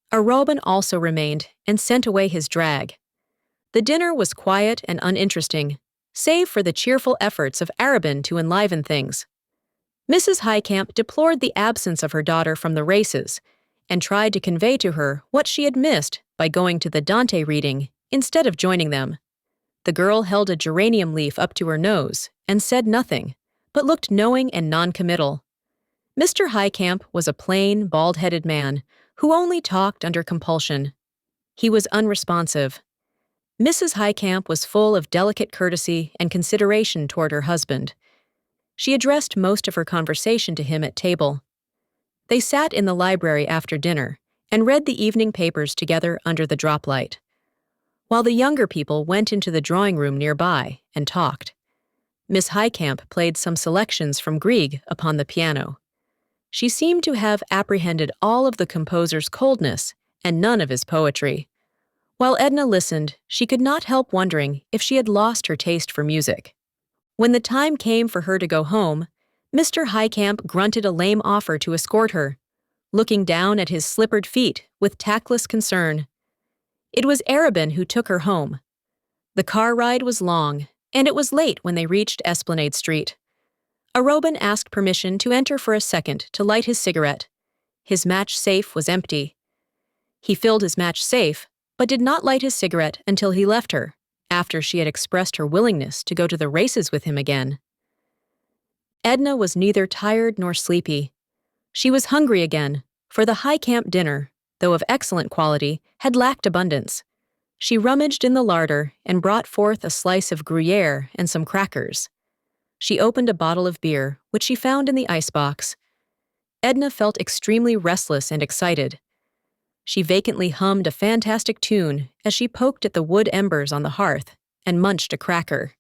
Arobin also remained and sent away his drag. The dinner was quiet and uninteresting, save for the cheerful efforts of Arobin to enliven things. Mrs. Highcamp deplored the absence of her daughter from the races and tried to convey to her what she had missed by going to the Dante reading instead of joining them. The girl held a geranium leaf up to her nose and said nothing, but looked knowing and noncommittal. Mr. Highcamp was a plain, bald-headed man who only talked under compulsion. He was unresponsive. Mrs. Highcamp was full of delicate courtesy and consideration toward her husband. She addressed most of her conversation to him at table. They sat in the library after dinner and read the evening papers together under the droplight, while the younger people went into the drawing-room nearby and talked. Miss Highcamp played some selections from Grieg upon the piano. She seemed to have apprehended all of the composer's coldness and none of his poetry. While Edna listened, she could not help wondering if she had lost her taste for music. When the time came for her to go home, Mr. Highcamp grunted a lame offer to escort her, looking down at his slippered feet with tactless concern. It was Arobin who took her home. The car ride was long, and it was late when they reached Esplanade Street. Arobin asked permission to enter for a second to light his cigarette. His match safe was empty. He filled his match safe, but did not light his cigarette until he left her, after she had expressed her willingness to go to the races with him again. Edna was neither tired nor sleepy. She was hungry again, for the Highcamp dinner, though of excellent quality, had lacked abundance. She rummaged in the larder and brought forth a slice of Gruyere and some crackers. She opened a bottle of beer, which she found in the icebox. Edna felt extremely restless and excited. She vacantly hummed a fantastic tune as she poked at the wood embers on the hearth and munched a cracker.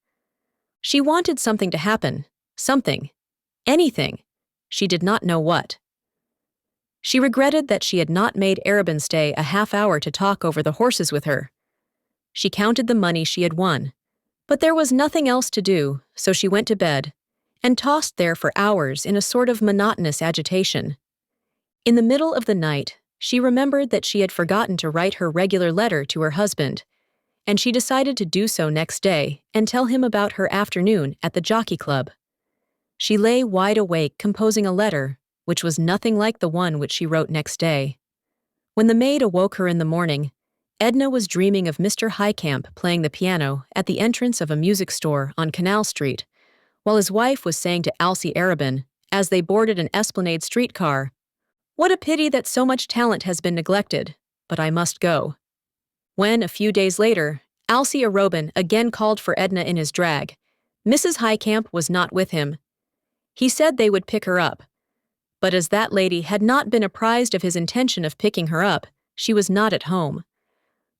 She wanted something to happen, something, anything. She did not know what. She regretted that she had not made Arobin stay a half hour to talk over the horses with her. She counted the money she had won, but there was nothing else to do, so she went to bed and tossed there for hours in a sort of monotonous agitation. In the middle of the night, she remembered that she had forgotten to write her regular letter to her husband, and she decided to do so next day and tell him about her afternoon at the Jockey Club. She lay wide awake composing a letter, which was nothing like the one which she wrote next day. When the maid awoke her in the morning, Edna was dreaming of Mr. Highcamp playing the piano at the entrance of a music store on Canal Street, while his wife was saying to Alcée Arobin, as they boarded an Esplanade streetcar, "What a pity that so much talent has been neglected, but I must go." When, a few days later, Alcée Arobin again called for Edna in his drag, Mrs. Highcamp was not with him. He said they would pick her up, but as that lady had not been apprised of his intention of picking her up, She was not at home.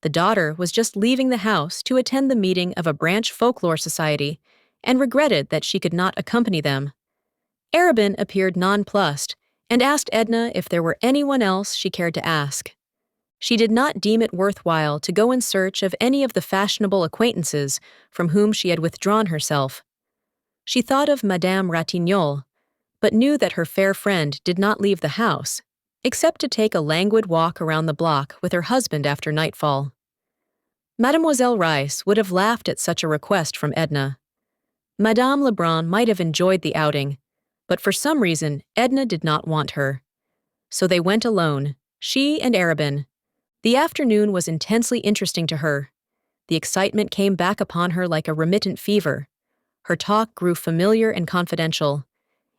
The daughter was just leaving the house to attend the meeting of a branch folklore society and regretted that she could not accompany them. Arabin appeared nonplussed and asked Edna if there were anyone else she cared to ask. She did not deem it worthwhile to go in search of any of the fashionable acquaintances from whom she had withdrawn herself. She thought of Madame Ratignolle, but knew that her fair friend did not leave the house, except to take a languid walk around the block with her husband after nightfall. Mademoiselle Reisz would have laughed at such a request from Edna. Madame Lebrun might have enjoyed the outing, but for some reason Edna did not want her. So they went alone, she and Arabin. The afternoon was intensely interesting to her. The excitement came back upon her like a remittent fever. Her talk grew familiar and confidential.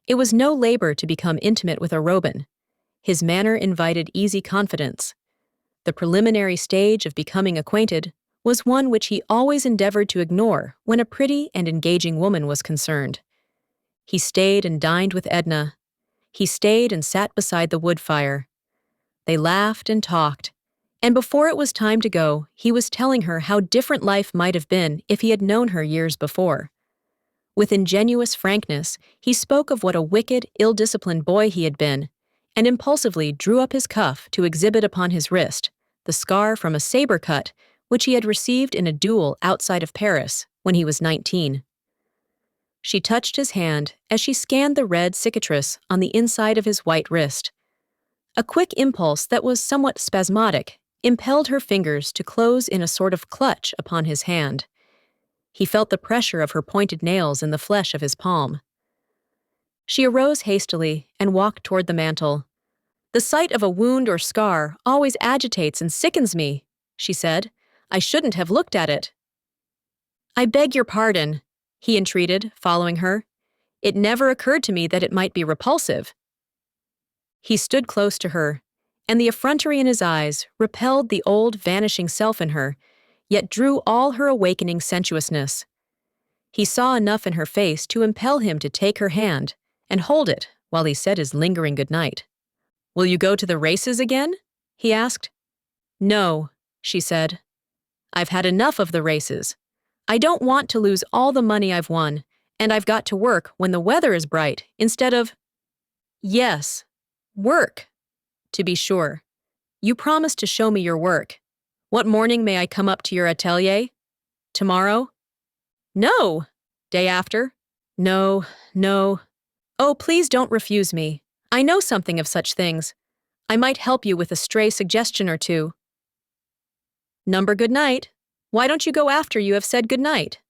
It was no labor to become intimate with Arobin. His manner invited easy confidence. The preliminary stage of becoming acquainted was one which he always endeavored to ignore when a pretty and engaging woman was concerned. He stayed and dined with Edna. He stayed and sat beside the wood fire. They laughed and talked, and before it was time to go, he was telling her how different life might have been if he had known her years before. With ingenuous frankness, he spoke of what a wicked, ill-disciplined boy he had been, and impulsively drew up his cuff to exhibit upon his wrist the scar from a saber cut which he had received in a duel outside of Paris when he was 19. She touched his hand as she scanned the red cicatrice on the inside of his white wrist. A quick impulse that was somewhat spasmodic impelled her fingers to close in a sort of clutch upon his hand. He felt the pressure of her pointed nails in the flesh of his palm. She arose hastily and walked toward the mantel. "The sight of a wound or scar always agitates and sickens me," she said. "I shouldn't have looked at it." "I beg your pardon," he entreated, following her. "It never occurred to me that it might be repulsive." He stood close to her, and the effrontery in his eyes repelled the old vanishing self in her, yet drew all her awakening sensuousness. He saw enough in her face to impel him to take her hand and hold it while he said his lingering goodnight. "Will you go to the races again?" he asked. "No," she said. "I've had enough of the races. I don't want to lose all the money I've won, and I've got to work when the weather is bright instead of—" "Yes, work. To be sure. You promised to show me your work. What morning may I come up to your atelier? Tomorrow?" "No." "Day after?" "No, no. Oh, please don't refuse me. I know something of such things. I might help you with a stray suggestion or two." "Number good night. Why don't you go after you have said good night?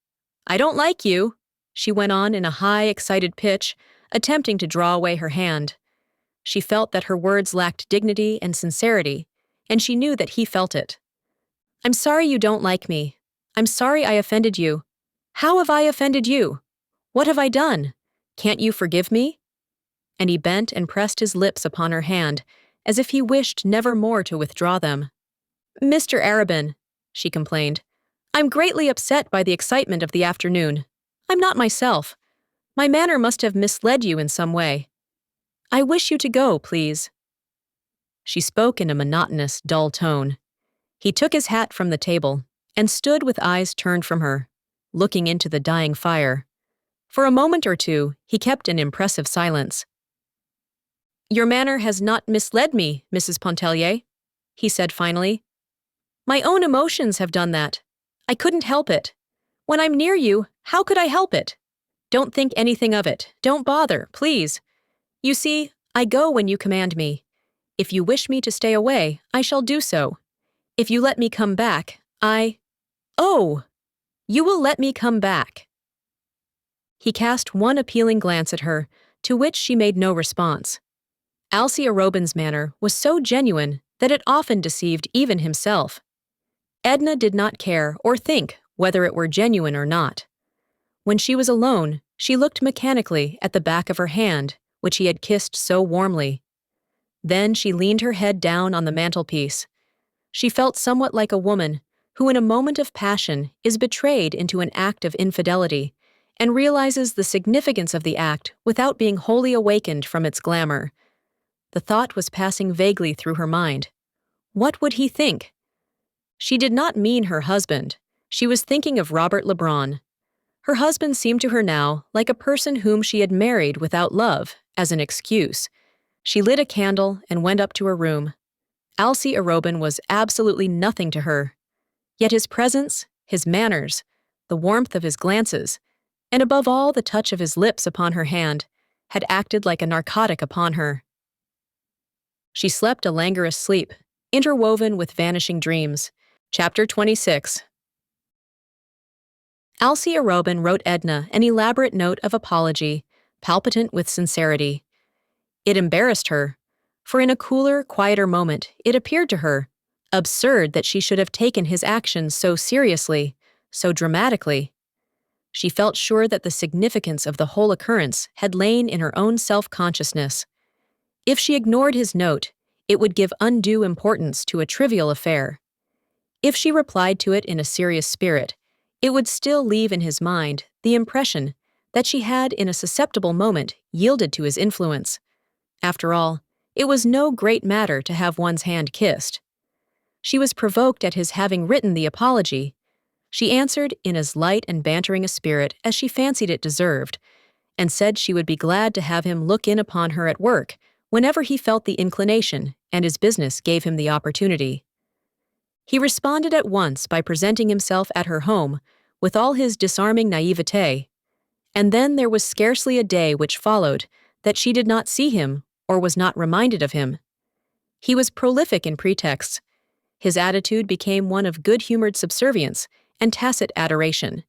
I don't like you," she went on in a high, excited pitch, attempting to draw away her hand. She felt that her words lacked dignity and sincerity, and she knew that he felt it. "I'm sorry you don't like me. I'm sorry I offended you. How have I offended you? What have I done? Can't you forgive me?" And he bent and pressed his lips upon her hand, as if he wished never more to withdraw them. "Mr. Arabin," she complained, "I'm greatly upset by the excitement of the afternoon. I'm not myself. My manner must have misled you in some way. I wish you to go, please." She spoke in a monotonous, dull tone. He took his hat from the table and stood with eyes turned from her, looking into the dying fire. For a moment or two, he kept an impressive silence. "Your manner has not misled me, Mrs. Pontellier," he said finally. "My own emotions have done that. I couldn't help it. When I'm near you, how could I help it? Don't think anything of it. Don't bother, please. You see, I go when you command me. If you wish me to stay away, I shall do so. If you let me come back, Oh! You will let me come back." He cast one appealing glance at her, to which she made no response. Alcée Arobin's manner was so genuine that it often deceived even himself. Edna did not care or think whether it were genuine or not. When she was alone, she looked mechanically at the back of her hand, which he had kissed so warmly. Then she leaned her head down on the mantelpiece. She felt somewhat like a woman who in a moment of passion is betrayed into an act of infidelity and realizes the significance of the act without being wholly awakened from its glamour. The thought was passing vaguely through her mind. What would he think? She did not mean her husband. She was thinking of Robert LeBron. Her husband seemed to her now like a person whom she had married without love, as an excuse. She lit a candle and went up to her room. Alcée Arobin was absolutely nothing to her. Yet his presence, his manners, the warmth of his glances, and above all the touch of his lips upon her hand, had acted like a narcotic upon her. She slept a languorous sleep, interwoven with vanishing dreams. Chapter 26. Alcée Arobin wrote Edna an elaborate note of apology, palpitant with sincerity. It embarrassed her, for in a cooler, quieter moment it appeared to her absurd that she should have taken his actions so seriously, so dramatically. She felt sure that the significance of the whole occurrence had lain in her own self-consciousness. If she ignored his note, it would give undue importance to a trivial affair. If she replied to it in a serious spirit, it would still leave in his mind the impression that she had in a susceptible moment yielded to his influence. After all, it was no great matter to have one's hand kissed. She was provoked at his having written the apology. She answered in as light and bantering a spirit as she fancied it deserved, and said she would be glad to have him look in upon her at work whenever he felt the inclination and his business gave him the opportunity. He responded at once by presenting himself at her home with all his disarming naivete, and then there was scarcely a day which followed that she did not see him or was not reminded of him. He was prolific in pretexts. His attitude became one of good-humored subservience and tacit adoration.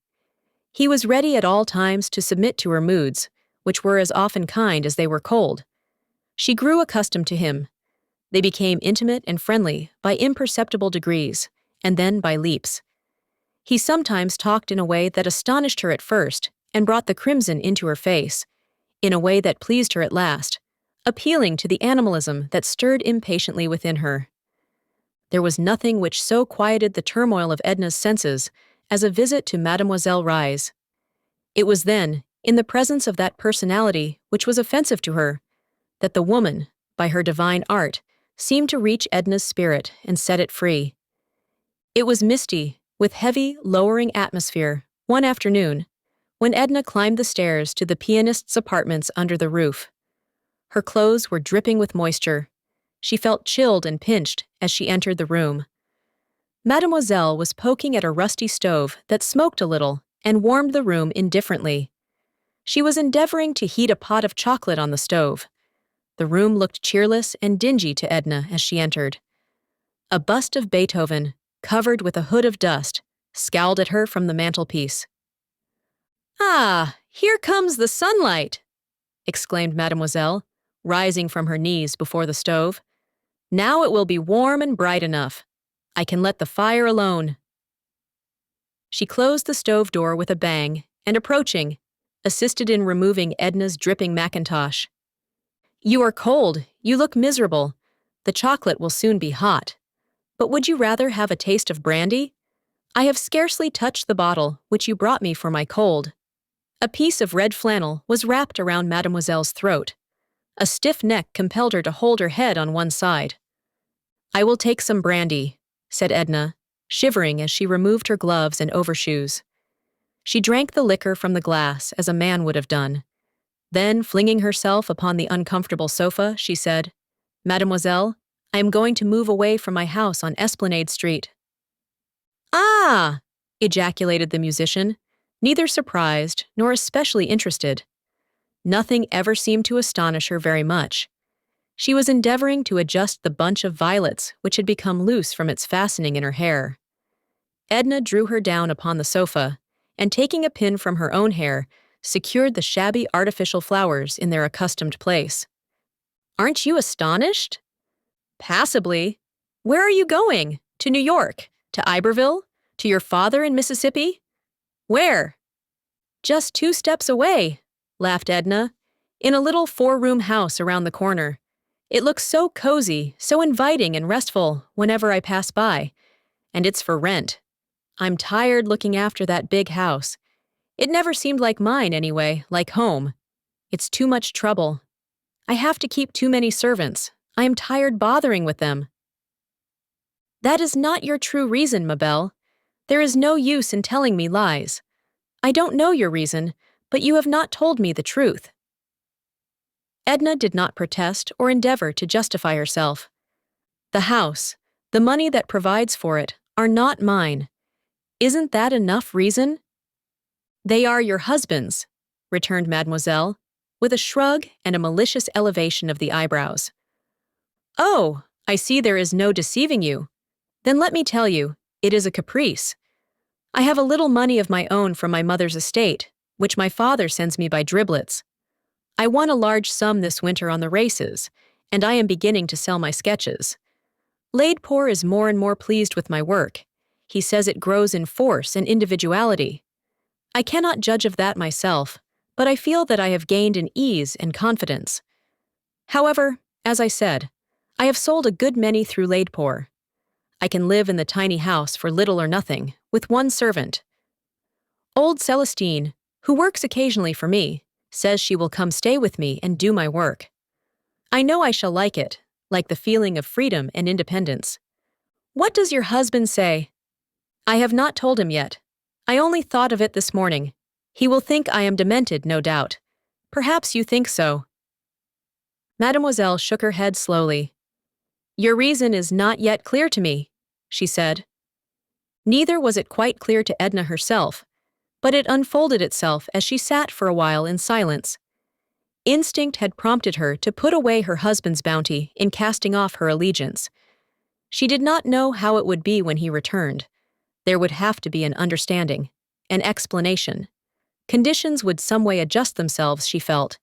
He was ready at all times to submit to her moods, which were as often kind as they were cold. She grew accustomed to him. They became intimate and friendly by imperceptible degrees, and then by leaps. He sometimes talked in a way that astonished her at first and brought the crimson into her face, in a way that pleased her at last, appealing to the animalism that stirred impatiently within her. There was nothing which so quieted the turmoil of Edna's senses as a visit to Mademoiselle Reisz. It was then, in the presence of that personality which was offensive to her, that the woman, by her divine art, seemed to reach Edna's spirit and set it free. It was misty, with heavy, lowering atmosphere, one afternoon, when Edna climbed the stairs to the pianist's apartments under the roof. Her clothes were dripping with moisture. She felt chilled and pinched as she entered the room. Mademoiselle was poking at a rusty stove that smoked a little and warmed the room indifferently. She was endeavoring to heat a pot of chocolate on the stove. The room looked cheerless and dingy to Edna as she entered. A bust of Beethoven, covered with a hood of dust, scowled at her from the mantelpiece. "Ah, here comes the sunlight!" exclaimed Mademoiselle, rising from her knees before the stove. "Now it will be warm and bright enough. I can let the fire alone." She closed the stove door with a bang and, approaching, assisted in removing Edna's dripping mackintosh. "You are cold. You look miserable. The chocolate will soon be hot. But would you rather have a taste of brandy? I have scarcely touched the bottle which you brought me for my cold." A piece of red flannel was wrapped around Mademoiselle's throat. A stiff neck compelled her to hold her head on one side. "I will take some brandy," said Edna, shivering as she removed her gloves and overshoes. She drank the liquor from the glass as a man would have done. Then, flinging herself upon the uncomfortable sofa, she said, "Mademoiselle, I am going to move away from my house on Esplanade Street." "Ah!" ejaculated the musician, neither surprised nor especially interested. Nothing ever seemed to astonish her very much. She was endeavoring to adjust the bunch of violets which had become loose from its fastening in her hair. Edna drew her down upon the sofa, and taking a pin from her own hair, secured the shabby artificial flowers in their accustomed place. "Aren't you astonished?" "Passably. Where are you going? To New York? To Iberville? To your father in Mississippi?" "Where?" "Just 2 steps away," laughed Edna, "in a little 4-room house around the corner. It looks so cozy, so inviting and restful whenever I pass by, and it's for rent. I'm tired looking after that big house. It never seemed like mine anyway, like home. It's too much trouble. I have to keep too many servants. I am tired bothering with them." That is not your true reason, ma belle. There is no use in telling me lies. I don't know your reason, but you have not told me the truth. Edna did not protest or endeavor to justify herself. The house, the money that provides for it, are not mine. Isn't that enough reason? They are your husband's, returned Mademoiselle, with a shrug and a malicious elevation of the eyebrows. Oh, I see there is no deceiving you. Then let me tell you, it is a caprice. I have a little money of my own from my mother's estate, which my father sends me by driblets. I won a large sum this winter on the races, and I am beginning to sell my sketches. Laidpoor is more and more pleased with my work. He says it grows in force and individuality. I cannot judge of that myself, but I feel that I have gained in ease and confidence. However, as I said, I have sold a good many through Laidpoor. I can live in the tiny house for little or nothing, with one servant. Old Celestine, who works occasionally for me, says she will come stay with me and do my work. I know I shall like it, like the feeling of freedom and independence. What does your husband say? I have not told him yet. I only thought of it this morning. He will think I am demented, no doubt. Perhaps you think so. Mademoiselle shook her head slowly. Your reason is not yet clear to me, she said. Neither was it quite clear to Edna herself, but it unfolded itself as she sat for a while in silence. Instinct had prompted her to put away her husband's bounty in casting off her allegiance. She did not know how it would be when he returned. There would have to be an understanding, an explanation. Conditions would some way adjust themselves, she felt.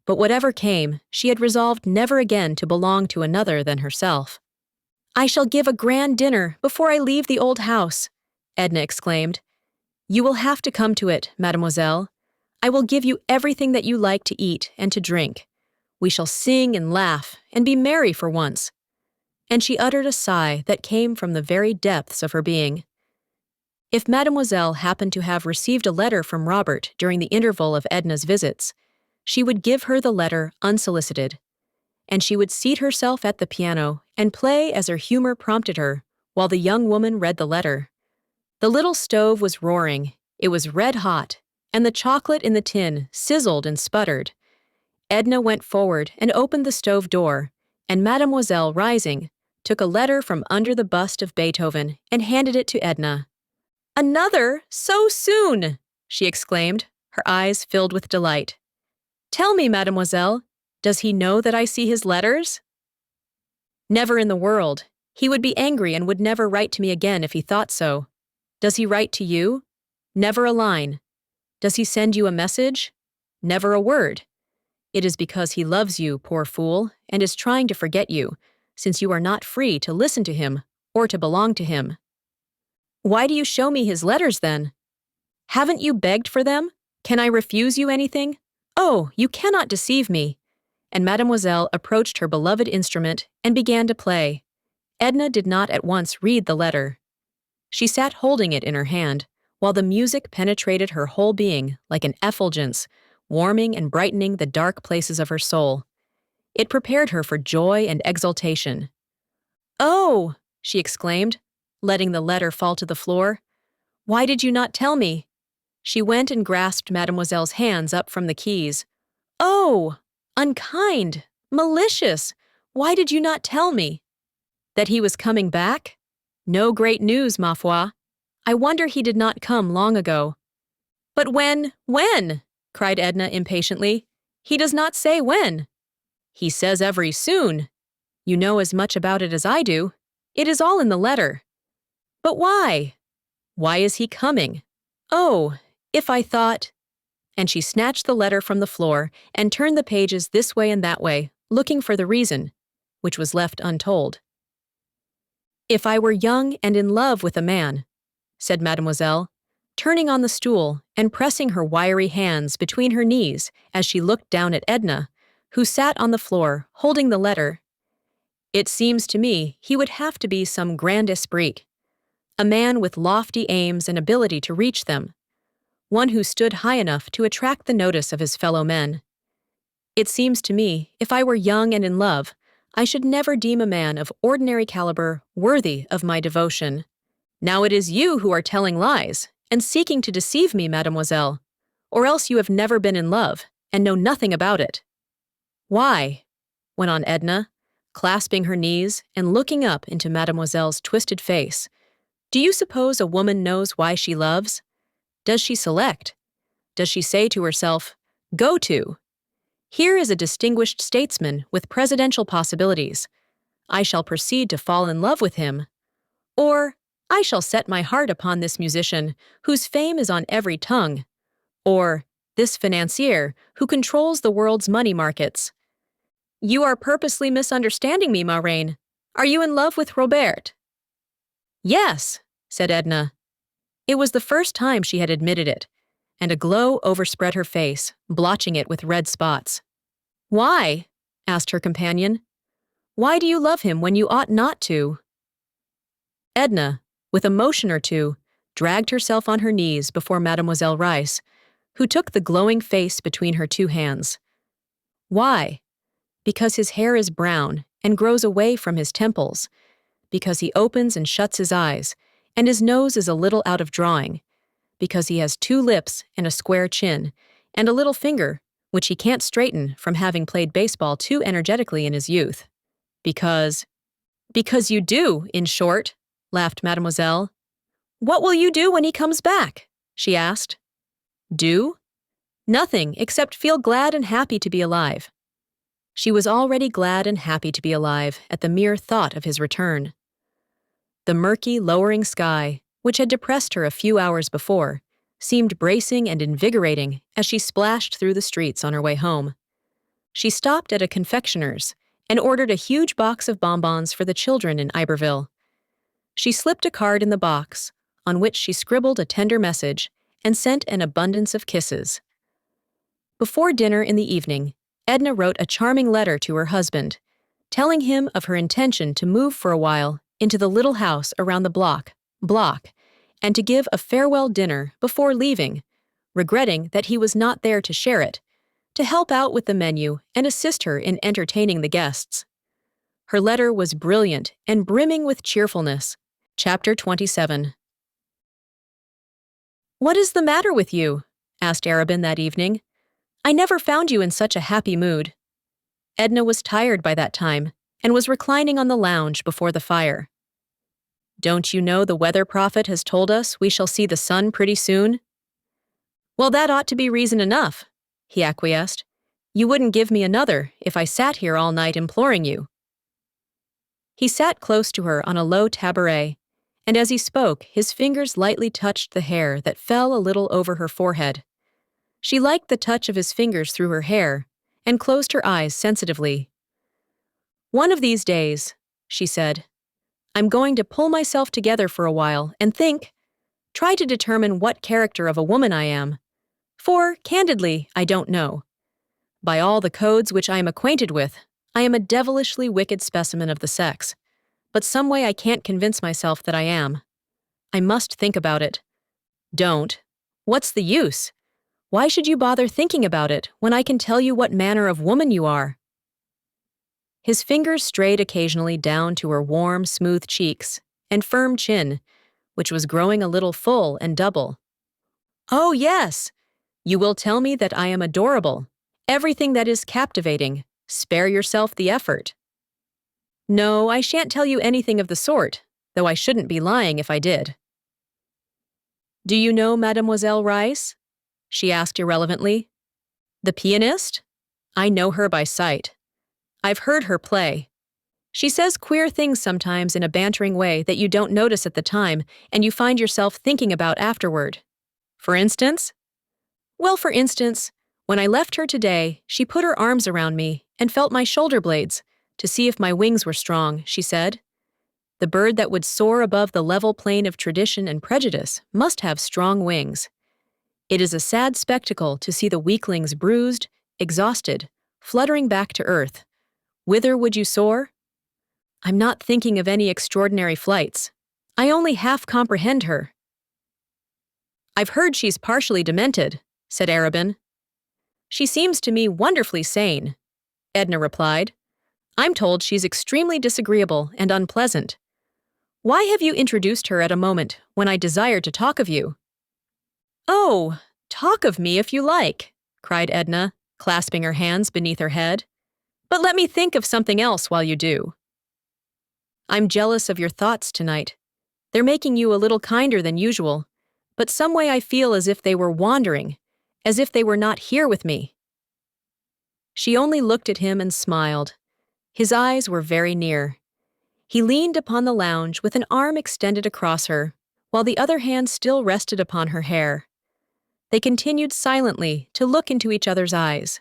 But whatever came, she had resolved never again to belong to another than herself. I shall give a grand dinner before I leave the old house, Edna exclaimed. You will have to come to it, mademoiselle. I will give you everything that you like to eat and to drink. We shall sing and laugh and be merry for once. And she uttered a sigh that came from the very depths of her being. If Mademoiselle happened to have received a letter from Robert during the interval of Edna's visits, she would give her the letter unsolicited, and she would seat herself at the piano and play as her humor prompted her, while the young woman read the letter. The little stove was roaring, it was red hot, and the chocolate in the tin sizzled and sputtered. Edna went forward and opened the stove door, and Mademoiselle, rising, took a letter from under the bust of Beethoven and handed it to Edna. Another? So soon! She exclaimed, her eyes filled with delight. Tell me, mademoiselle, does he know that I see his letters? Never in the world. He would be angry and would never write to me again if he thought so. Does he write to you? Never a line. Does he send you a message? Never a word. It is because he loves you, poor fool, and is trying to forget you, since you are not free to listen to him or to belong to him. Why do you show me his letters, then? Haven't you begged for them? Can I refuse you anything? Oh, you cannot deceive me. And Mademoiselle approached her beloved instrument and began to play. Edna did not at once read the letter. She sat holding it in her hand, while the music penetrated her whole being like an effulgence, warming and brightening the dark places of her soul. It prepared her for joy and exultation. Oh, she exclaimed, letting the letter fall to the floor. Why did you not tell me? She went and grasped Mademoiselle's hands up from the keys. Oh, unkind, malicious, why did you not tell me? That he was coming back? No great news, ma foi. I wonder he did not come long ago. But when? Cried Edna impatiently. He does not say when. He says every soon. You know as much about it as I do. It is all in the letter. But why? Why is he coming? Oh, if I thought... And she snatched the letter from the floor and turned the pages this way and that way, looking for the reason, which was left untold. If I were young and in love with a man, said Mademoiselle, turning on the stool and pressing her wiry hands between her knees as she looked down at Edna, who sat on the floor holding the letter. It seems to me he would have to be some grand esprit, a man with lofty aims and ability to reach them, one who stood high enough to attract the notice of his fellow men. It seems to me, if I were young and in love, I should never deem a man of ordinary caliber worthy of my devotion. Now it is you who are telling lies and seeking to deceive me, mademoiselle, or else you have never been in love and know nothing about it. Why? Went on Edna, clasping her knees and looking up into mademoiselle's twisted face. Do you suppose a woman knows why she loves? Does she select? Does she say to herself, "Go to"? Here is a distinguished statesman with presidential possibilities. I shall proceed to fall in love with him. Or, I shall set my heart upon this musician whose fame is on every tongue. Or, this financier who controls the world's money markets. You are purposely misunderstanding me, ma reine. Are you in love with Robert? Yes, said Edna. It was the first time she had admitted it, and a glow overspread her face, blotching it with red spots. Why? Asked her companion. Why do you love him when you ought not to? Edna, with a motion or two, dragged herself on her knees before Mademoiselle Reisz, who took the glowing face between her two hands. Why? Because his hair is brown and grows away from his temples, because he opens and shuts his eyes, and his nose is a little out of drawing, because he has 2 lips and a square chin, and a little finger, which he can't straighten from having played baseball too energetically in his youth. Because you do, in short, laughed Mademoiselle. What will you do when he comes back? She asked. Do? Nothing, except feel glad and happy to be alive. She was already glad and happy to be alive at the mere thought of his return. The murky, lowering sky, which had depressed her a few hours before, seemed bracing and invigorating as she splashed through the streets on her way home. She stopped at a confectioner's and ordered a huge box of bonbons for the children in Iberville. She slipped a card in the box, on which she scribbled a tender message and sent an abundance of kisses. Before dinner in the evening, Edna wrote a charming letter to her husband, telling him of her intention to move for a while into the little house around the block, and to give a farewell dinner before leaving, regretting that he was not there to share it, to help out with the menu and assist her in entertaining the guests. Her letter was brilliant and brimming with cheerfulness. Chapter 27. What is the matter with you? Asked Arobin that evening. I never found you in such a happy mood. Edna was tired by that time and was reclining on the lounge before the fire. Don't you know the weather prophet has told us we shall see the sun pretty soon? Well, that ought to be reason enough, he acquiesced. You wouldn't give me another if I sat here all night imploring you. He sat close to her on a low tabouret, and as he spoke, his fingers lightly touched the hair that fell a little over her forehead. She liked the touch of his fingers through her hair, and closed her eyes sensitively. One of these days, she said, I'm going to pull myself together for a while and try to determine what character of a woman I am. For, candidly, I don't know. By all the codes which I am acquainted with, I am a devilishly wicked specimen of the sex, but some way I can't convince myself that I am. I must think about it. Don't. What's the use? Why should you bother thinking about it when I can tell you what manner of woman you are? His fingers strayed occasionally down to her warm, smooth cheeks and firm chin, which was growing a little full and double. Oh, yes! You will tell me that I am adorable, everything that is captivating. Spare yourself the effort. No, I shan't tell you anything of the sort, though I shouldn't be lying if I did. Do you know Mademoiselle Reisz? She asked irrelevantly. The pianist? I know her by sight. I've heard her play. She says queer things sometimes in a bantering way that you don't notice at the time and you find yourself thinking about afterward. For instance? Well, for instance, when I left her today, she put her arms around me and felt my shoulder blades to see if my wings were strong, she said. The bird that would soar above the level plane of tradition and prejudice must have strong wings. It is a sad spectacle to see the weaklings bruised, exhausted, fluttering back to earth. Whither would you soar? I'm not thinking of any extraordinary flights. I only half comprehend her. I've heard she's partially demented, said Arobin. She seems to me wonderfully sane, Edna replied. I'm told she's extremely disagreeable and unpleasant. Why have you introduced her at a moment when I desired to talk of you?" "Oh, talk of me if you like," cried Edna, clasping her hands beneath her head. "But let me think of something else while you do." "I'm jealous of your thoughts tonight. They're making you a little kinder than usual, but some way I feel as if they were wandering, as if they were not here with me." She only looked at him and smiled. His eyes were very near. He leaned upon the lounge with an arm extended across her, while the other hand still rested upon her hair. They continued silently to look into each other's eyes.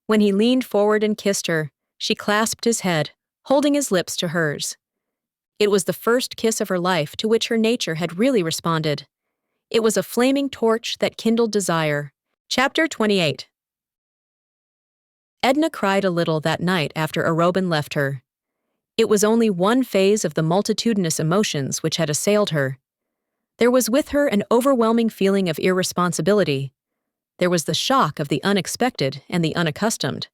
When he leaned forward and kissed her, she clasped his head, holding his lips to hers. It was the first kiss of her life to which her nature had really responded. It was a flaming torch that kindled desire. Chapter 28. Edna cried a little that night after Arobin left her. It was only one phase of the multitudinous emotions which had assailed her. There was with her an overwhelming feeling of irresponsibility. There was the shock of the unexpected and the unaccustomed.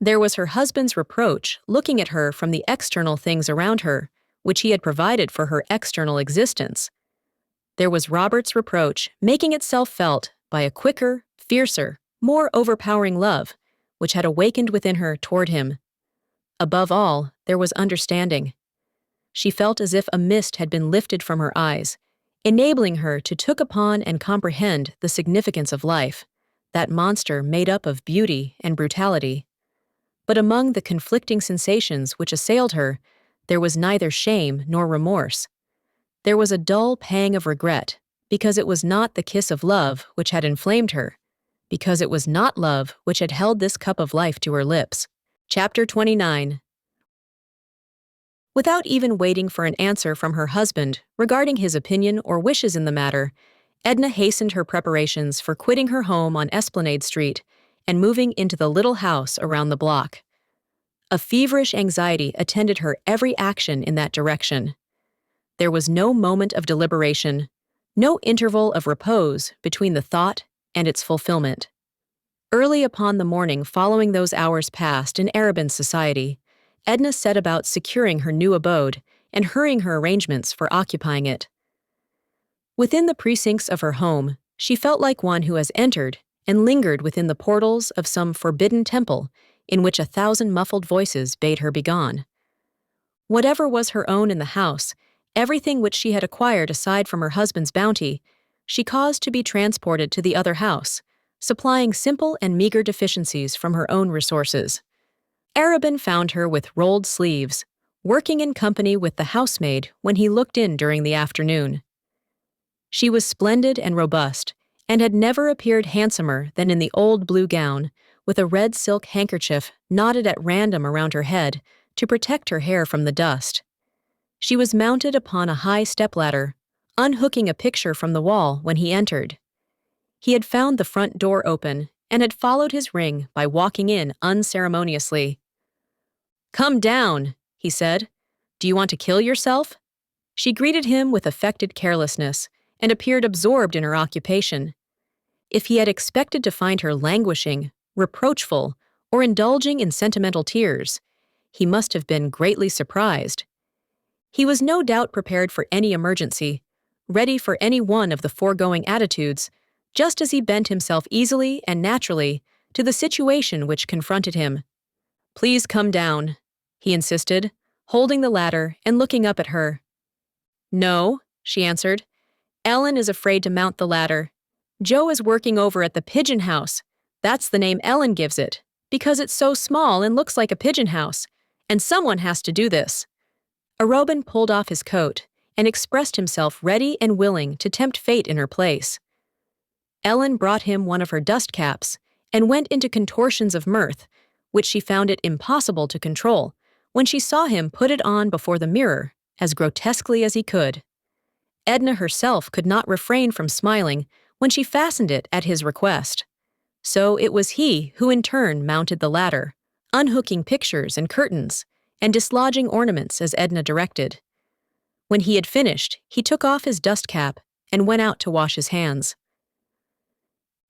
There was her husband's reproach looking at her from the external things around her, which he had provided for her external existence. There was Robert's reproach making itself felt by a quicker, fiercer, more overpowering love, which had awakened within her toward him. Above all, there was understanding. She felt as if a mist had been lifted from her eyes, enabling her to look upon and comprehend the significance of life, that monster made up of beauty and brutality. But among the conflicting sensations which assailed her, there was neither shame nor remorse. There was a dull pang of regret, because it was not the kiss of love which had inflamed her, because it was not love which had held this cup of life to her lips. Chapter 29. Without even waiting for an answer from her husband regarding his opinion or wishes in the matter, Edna hastened her preparations for quitting her home on Esplanade Street and moving into the little house around the block. A feverish anxiety attended her every action in that direction. There was no moment of deliberation, no interval of repose between the thought and its fulfillment. Early upon the morning following those hours passed in Arobin's society, Edna set about securing her new abode and hurrying her arrangements for occupying it. Within the precincts of her home, she felt like one who has entered and lingered within the portals of some forbidden temple in which 1,000 muffled voices bade her begone. Whatever was her own in the house, everything which she had acquired aside from her husband's bounty, she caused to be transported to the other house, supplying simple and meager deficiencies from her own resources. Arobin found her with rolled sleeves, working in company with the housemaid when he looked in during the afternoon. She was splendid and robust, and had never appeared handsomer than in the old blue gown, with a red silk handkerchief knotted at random around her head to protect her hair from the dust. She was mounted upon a high stepladder, unhooking a picture from the wall when he entered. He had found the front door open and had followed his ring by walking in unceremoniously. "Come down," he said. "Do you want to kill yourself?" She greeted him with affected carelessness and appeared absorbed in her occupation. If he had expected to find her languishing, reproachful, or indulging in sentimental tears, he must have been greatly surprised. He was no doubt prepared for any emergency, ready for any one of the foregoing attitudes, just as he bent himself easily and naturally to the situation which confronted him. "Please come down," he insisted, holding the ladder and looking up at her. "No," she answered. "Ellen is afraid to mount the ladder. Joe is working over at the pigeon house. That's the name Ellen gives it, because it's so small and looks like a pigeon house, and someone has to do this." Arobin pulled off his coat and expressed himself ready and willing to tempt fate in her place. Ellen brought him one of her dust caps and went into contortions of mirth, which she found it impossible to control, when she saw him put it on before the mirror, as grotesquely as he could. Edna herself could not refrain from smiling when she fastened it at his request. So it was he who in turn mounted the ladder, unhooking pictures and curtains, and dislodging ornaments as Edna directed. When he had finished, he took off his dust cap and went out to wash his hands.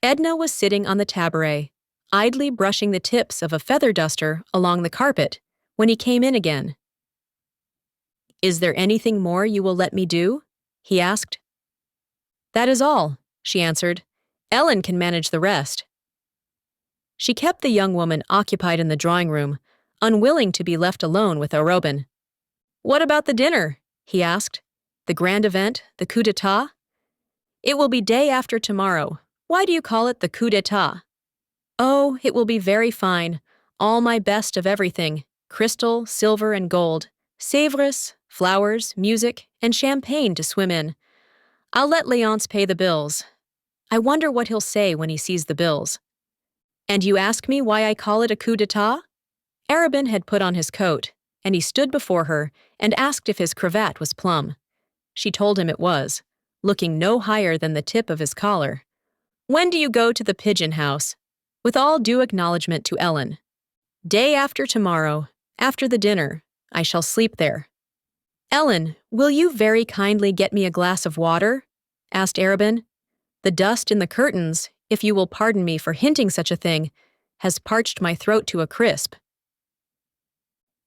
Edna was sitting on the tabouret, idly brushing the tips of a feather duster along the carpet, when he came in again. "Is there anything more you will let me do?" he asked. "That is all," she answered. "Ellen can manage the rest." She kept the young woman occupied in the drawing room, unwilling to be left alone with Arobin. "What about the dinner?" he asked. "The grand event, the coup d'etat?" "It will be day after tomorrow. Why do you call it the coup d'etat?" "Oh, it will be very fine. All my best of everything. Crystal, silver, and gold. Sèvres, flowers, music, and champagne to swim in. I'll let Léonce pay the bills. I wonder what he'll say when he sees the bills." "And you ask me why I call it a coup d'etat?" Arobin had put on his coat, and he stood before her and asked if his cravat was plumb. She told him it was, looking no higher than the tip of his collar. "When do you go to the pigeon house?" With all due acknowledgement to Ellen. "Day after tomorrow, after the dinner. I shall sleep there." "Ellen, will you very kindly get me a glass of water?" asked Arobin. "The dust in the curtains, if you will pardon me for hinting such a thing, has parched my throat to a crisp."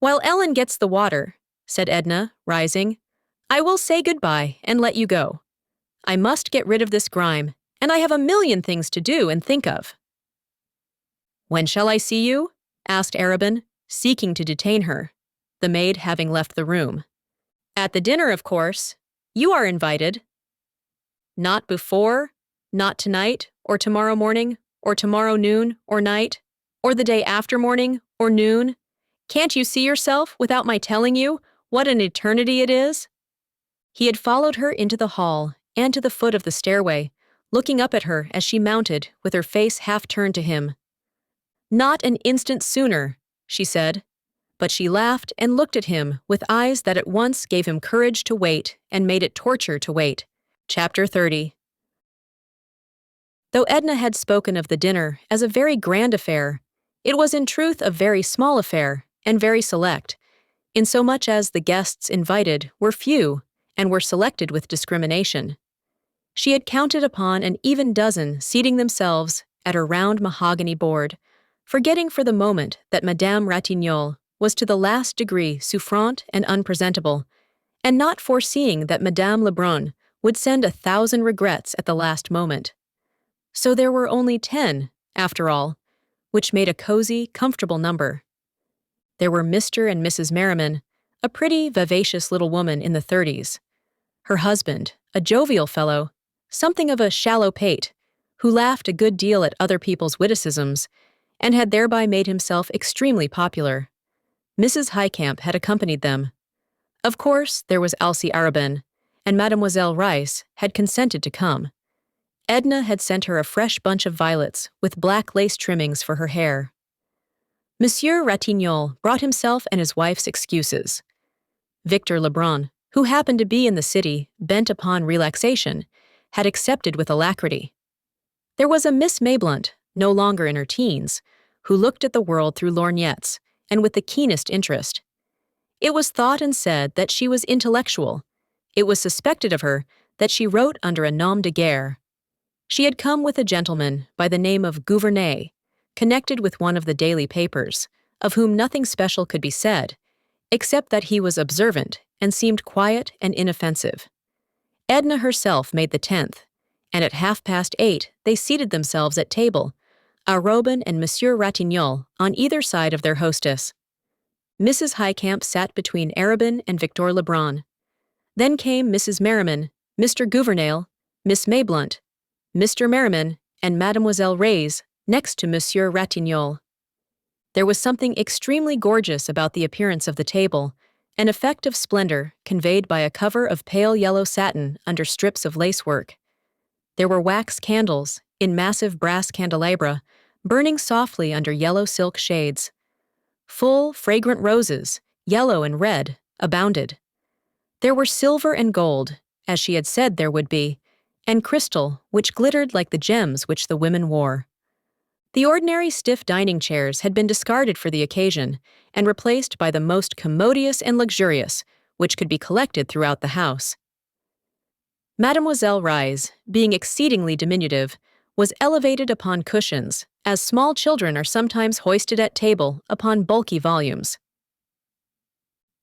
"While Ellen gets the water," said Edna, rising, "I will say goodbye and let you go. I must get rid of this grime, and I have a million things to do and think of." "When shall I see you?" asked Arobin, seeking to detain her, the maid having left the room. "At the dinner, of course. You are invited." "Not before? Not tonight, or tomorrow morning, or tomorrow noon, or night, or the day after morning, or noon? Can't you see yourself, without my telling you, what an eternity it is?" He had followed her into the hall and to the foot of the stairway, looking up at her as she mounted, with her face half turned to him. "Not an instant sooner," she said. But she laughed and looked at him with eyes that at once gave him courage to wait and made it torture to wait. Chapter 30. Though Edna had spoken of the dinner as a very grand affair, it was in truth a very small affair and very select, insomuch as the guests invited were few and were selected with discrimination. She had counted upon an even dozen seating themselves at her round mahogany board, forgetting for the moment that Madame Ratignolle was to the last degree souffrante and unpresentable, and not foreseeing that Madame Lebrun would send 1,000 regrets at the last moment. So there were only 10, after all, which made a cozy, comfortable number. There were Mr. and Mrs. Merriman, a pretty, vivacious little woman in the 30s, her husband, a jovial fellow, something of a shallow pate, who laughed a good deal at other people's witticisms, and had thereby made himself extremely popular. Mrs. Highcamp had accompanied them. Of course, there was Elsie Arobin, and Mademoiselle Rice had consented to come. Edna had sent her a fresh bunch of violets with black lace trimmings for her hair. Monsieur Ratignolle brought himself and his wife's excuses. Victor Lebrun, who happened to be in the city, bent upon relaxation, had accepted with alacrity. There was a Miss Mayblunt, no longer in her teens, who looked at the world through lorgnettes, and with the keenest interest. It was thought and said that she was intellectual. It was suspected of her that she wrote under a nom de guerre. She had come with a gentleman by the name of Gouvernet, connected with one of the daily papers, of whom nothing special could be said, except that he was observant and seemed quiet and inoffensive. Edna herself made the 10th, and at 8:30 they seated themselves at table, Arobin and Monsieur Ratignolle on either side of their hostess. Mrs. Highcamp sat between Arobin and Victor Lebrun. Then came Mrs. Merriman, Mr. Gouvernail, Miss Mayblunt, Mr. Merriman, and Mademoiselle Reyes, next to Monsieur Ratignolle. There was something extremely gorgeous about the appearance of the table, an effect of splendor conveyed by a cover of pale yellow satin under strips of lacework. There were wax candles, in massive brass candelabra, burning softly under yellow silk shades. Full, fragrant roses, yellow and red, abounded. There were silver and gold, as she had said there would be, and crystal, which glittered like the gems which the women wore. The ordinary stiff dining chairs had been discarded for the occasion and replaced by the most commodious and luxurious, which could be collected throughout the house. Mademoiselle Rise, being exceedingly diminutive, was elevated upon cushions, as small children are sometimes hoisted at table upon bulky volumes.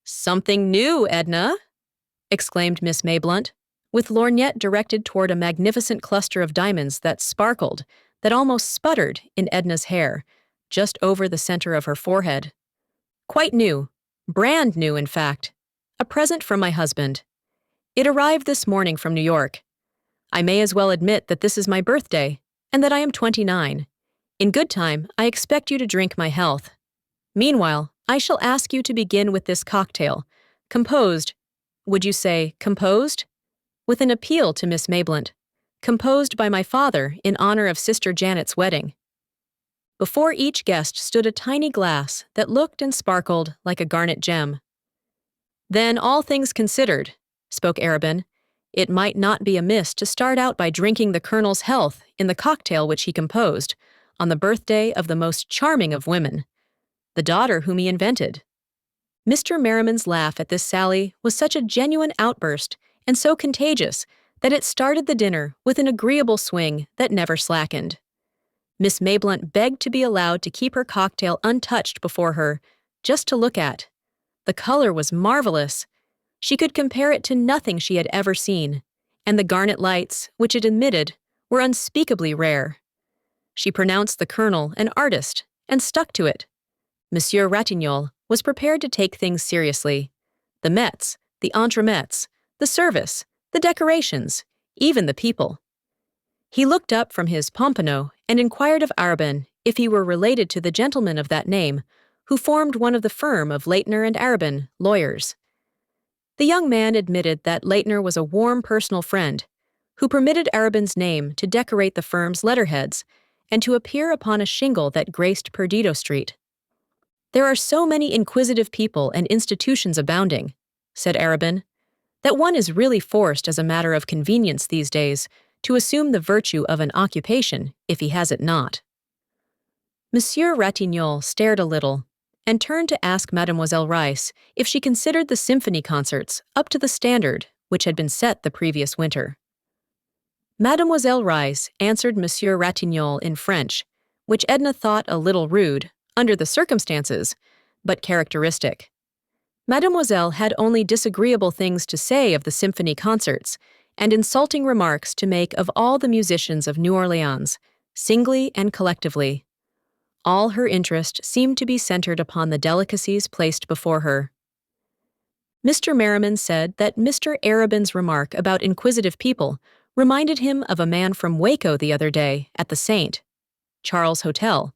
"Something new, Edna!" exclaimed Miss Mayblunt, with lorgnette directed toward a magnificent cluster of diamonds that sparkled, that almost sputtered in Edna's hair, just over the center of her forehead. "Quite new. Brand new, in fact. A present from my husband. It arrived this morning from New York. I may as well admit that this is my birthday, and that I am 29. In good time, I expect you to drink my health. Meanwhile, I shall ask you to begin with this cocktail, composed, would you say composed? With an appeal to Miss Mayblunt, composed by my father in honor of Sister Janet's wedding." Before each guest stood a tiny glass that looked and sparkled like a garnet gem. "Then, all things considered," spoke Arabin, "it might not be amiss to start out by drinking the Colonel's health in the cocktail which he composed, on the birthday of the most charming of women, the daughter whom he invented." Mr. Merriman's laugh at this sally was such a genuine outburst and so contagious that it started the dinner with an agreeable swing that never slackened. Miss Mayblunt begged to be allowed to keep her cocktail untouched before her, just to look at. The color was marvelous. She could compare it to nothing she had ever seen, and the garnet lights, which it emitted, were unspeakably rare. She pronounced the Colonel an artist, and stuck to it. Monsieur Ratignolles was prepared to take things seriously. The mets, the entremets, the service, the decorations, even the people. He looked up from his pompano and inquired of Arabin if he were related to the gentleman of that name, who formed one of the firm of Leitner and Arabin, lawyers. The young man admitted that Leitner was a warm personal friend, who permitted Arabin's name to decorate the firm's letterheads and to appear upon a shingle that graced Perdido Street. "There are so many inquisitive people and institutions abounding," said Arabin, "that one is really forced as a matter of convenience these days to assume the virtue of an occupation if he has it not." Monsieur Ratignolles stared a little, and turned to ask Mademoiselle Reisz if she considered the symphony concerts up to the standard which had been set the previous winter. Mademoiselle Reisz answered Monsieur Ratignolles in French, which Edna thought a little rude, under the circumstances, but characteristic. Mademoiselle had only disagreeable things to say of the symphony concerts, and insulting remarks to make of all the musicians of New Orleans, singly and collectively. All her interest seemed to be centered upon the delicacies placed before her. Mr. Merriman said that Mr. Arabin's remark about inquisitive people reminded him of a man from Waco the other day at the St. Charles Hotel,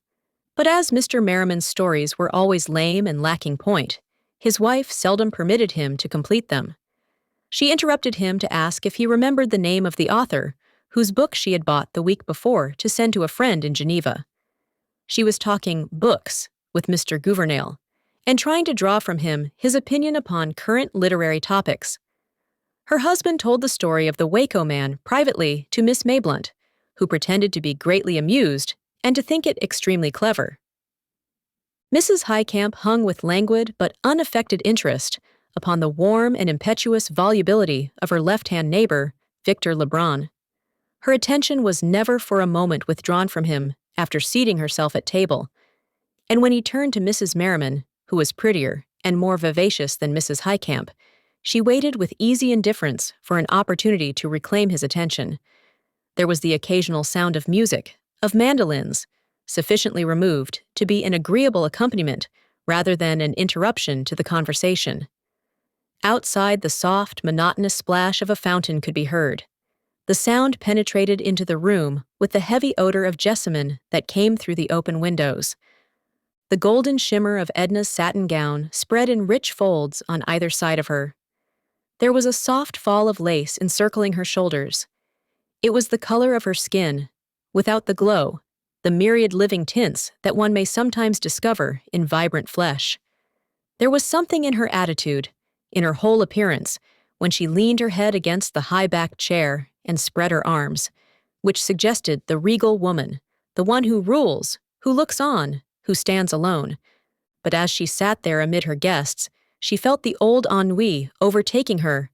but as Mr. Merriman's stories were always lame and lacking point, his wife seldom permitted him to complete them. She interrupted him to ask if he remembered the name of the author, whose book she had bought the week before to send to a friend in Geneva. She was talking books with Mr. Gouvernail, and trying to draw from him his opinion upon current literary topics. Her husband told the story of the Waco man privately to Miss Mayblunt, who pretended to be greatly amused and to think it extremely clever. Mrs. Highcamp hung with languid but unaffected interest upon the warm and impetuous volubility of her left-hand neighbor, Victor Lebrun. Her attention was never for a moment withdrawn from him after seating herself at table, and when he turned to Mrs. Merriman, who was prettier and more vivacious than Mrs. Highcamp, she waited with easy indifference for an opportunity to reclaim his attention. There was the occasional sound of music, of mandolins, sufficiently removed to be an agreeable accompaniment rather than an interruption to the conversation. Outside, the soft, monotonous splash of a fountain could be heard. The sound penetrated into the room with the heavy odor of jessamine that came through the open windows. The golden shimmer of Edna's satin gown spread in rich folds on either side of her. There was a soft fall of lace encircling her shoulders. It was the color of her skin, without the glow, the myriad living tints that one may sometimes discover in vibrant flesh. There was something in her attitude, in her whole appearance, when she leaned her head against the high-backed chair and spread her arms, which suggested the regal woman, the one who rules, who looks on, who stands alone. But as she sat there amid her guests, she felt the old ennui overtaking her,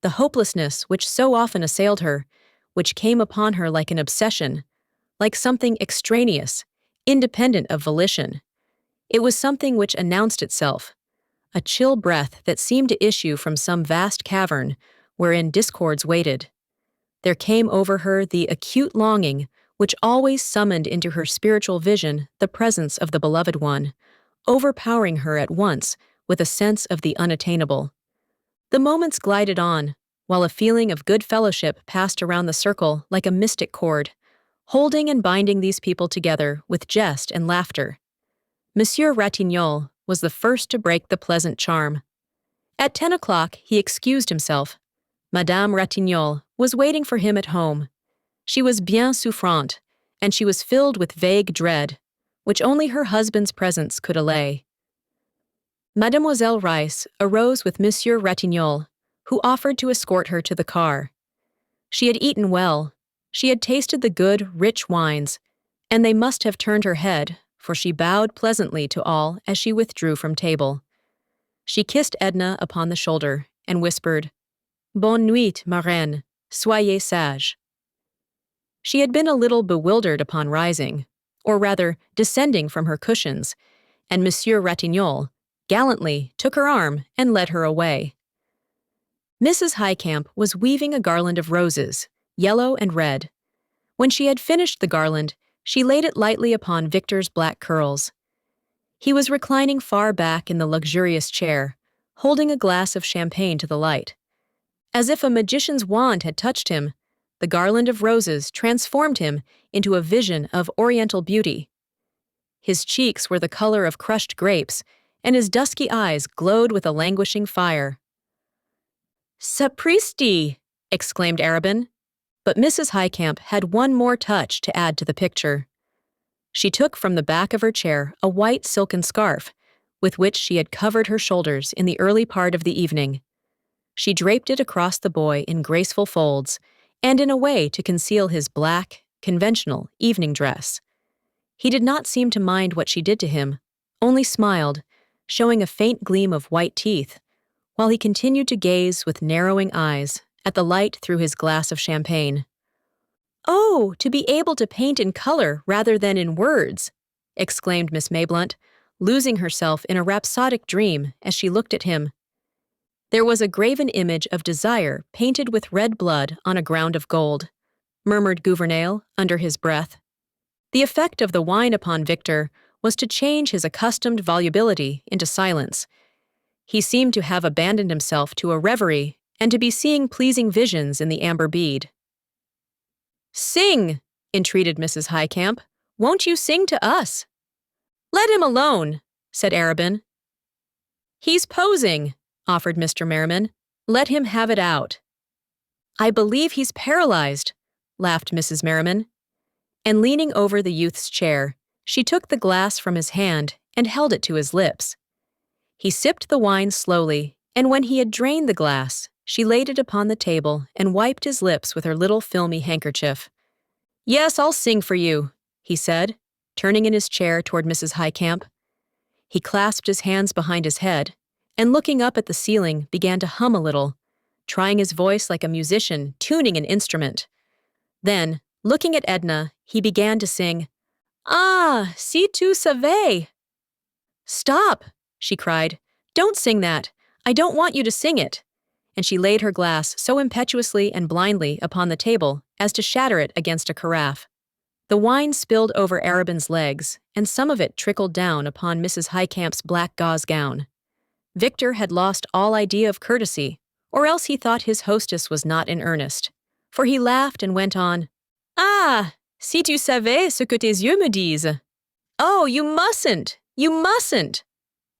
the hopelessness which so often assailed her, which came upon her like an obsession, like something extraneous, independent of volition. It was something which announced itself, a chill breath that seemed to issue from some vast cavern wherein discords waited. There came over her the acute longing which always summoned into her spiritual vision the presence of the beloved one, overpowering her at once with a sense of the unattainable. The moments glided on, while a feeling of good fellowship passed around the circle like a mystic cord, holding and binding these people together with jest and laughter. Monsieur Ratignolle was the first to break the pleasant charm. At 10 o'clock, he excused himself. Madame Ratignolle was waiting for him at home. She was bien souffrante, and she was filled with vague dread, which only her husband's presence could allay. Mademoiselle Reisz arose with Monsieur Ratignolle, who offered to escort her to the car. She had eaten well, she had tasted the good, rich wines, and they must have turned her head, for she bowed pleasantly to all as she withdrew from table. She kissed Edna upon the shoulder and whispered, "Bonne nuit, ma reine, soyez sage." She had been a little bewildered upon rising, or rather descending from her cushions, and Monsieur Ratignolle gallantly took her arm and led her away. Mrs. Highcamp was weaving a garland of roses, yellow and red. When she had finished the garland, she laid it lightly upon Victor's black curls. He was reclining far back in the luxurious chair, holding a glass of champagne to the light. As if a magician's wand had touched him, the garland of roses transformed him into a vision of oriental beauty. His cheeks were the color of crushed grapes, and his dusky eyes glowed with a languishing fire. "Sapristi!" exclaimed Arobin, but Mrs. Highcamp had one more touch to add to the picture. She took from the back of her chair a white silken scarf, with which she had covered her shoulders in the early part of the evening. She draped it across the boy in graceful folds, and in a way to conceal his black, conventional evening dress. He did not seem to mind what she did to him, only smiled, showing a faint gleam of white teeth, while he continued to gaze with narrowing eyes at the light through his glass of champagne. "Oh, to be able to paint in color rather than in words!" exclaimed Miss Mayblunt, losing herself in a rhapsodic dream as she looked at him. "There was a graven image of desire painted with red blood on a ground of gold," murmured Gouvernail under his breath. The effect of the wine upon Victor was to change his accustomed volubility into silence. He seemed to have abandoned himself to a reverie and to be seeing pleasing visions in the amber bead. "Sing!" entreated Mrs. Highcamp. "Won't you sing to us?" "Let him alone," said Arobin. "He's posing," offered Mr. Merriman. "Let him have it out." "I believe he's paralyzed," laughed Mrs. Merriman. And leaning over the youth's chair, she took the glass from his hand and held it to his lips. He sipped the wine slowly, and when he had drained the glass, she laid it upon the table and wiped his lips with her little filmy handkerchief. "Yes, I'll sing for you," he said, turning in his chair toward Mrs. Highcamp. He clasped his hands behind his head, and looking up at the ceiling began to hum a little, trying his voice like a musician tuning an instrument. Then, looking at Edna, he began to sing, "Ah, si tu savais!" "Stop!" she cried. "Don't sing that! I don't want you to sing it!" And she laid her glass so impetuously and blindly upon the table as to shatter it against a carafe. The wine spilled over Arobin's legs, and some of it trickled down upon Mrs. Highcamp's black gauze gown. Victor had lost all idea of courtesy, or else he thought his hostess was not in earnest, for he laughed and went on, "Ah, si tu savais ce que tes yeux me disent!" "Oh, you mustn't! You mustn't!"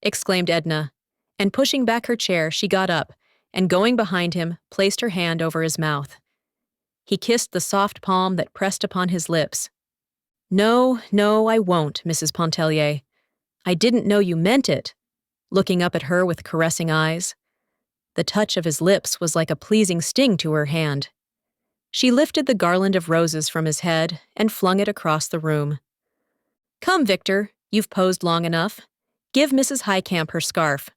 exclaimed Edna, and pushing back her chair, she got up, and going behind him, placed her hand over his mouth. He kissed the soft palm that pressed upon his lips. "No, no, I won't, Mrs. Pontellier. I didn't know you meant it," looking up at her with caressing eyes. The touch of his lips was like a pleasing sting to her hand. She lifted the garland of roses from his head and flung it across the room. "Come, Victor, you've posed long enough. Give Mrs. Highcamp her scarf."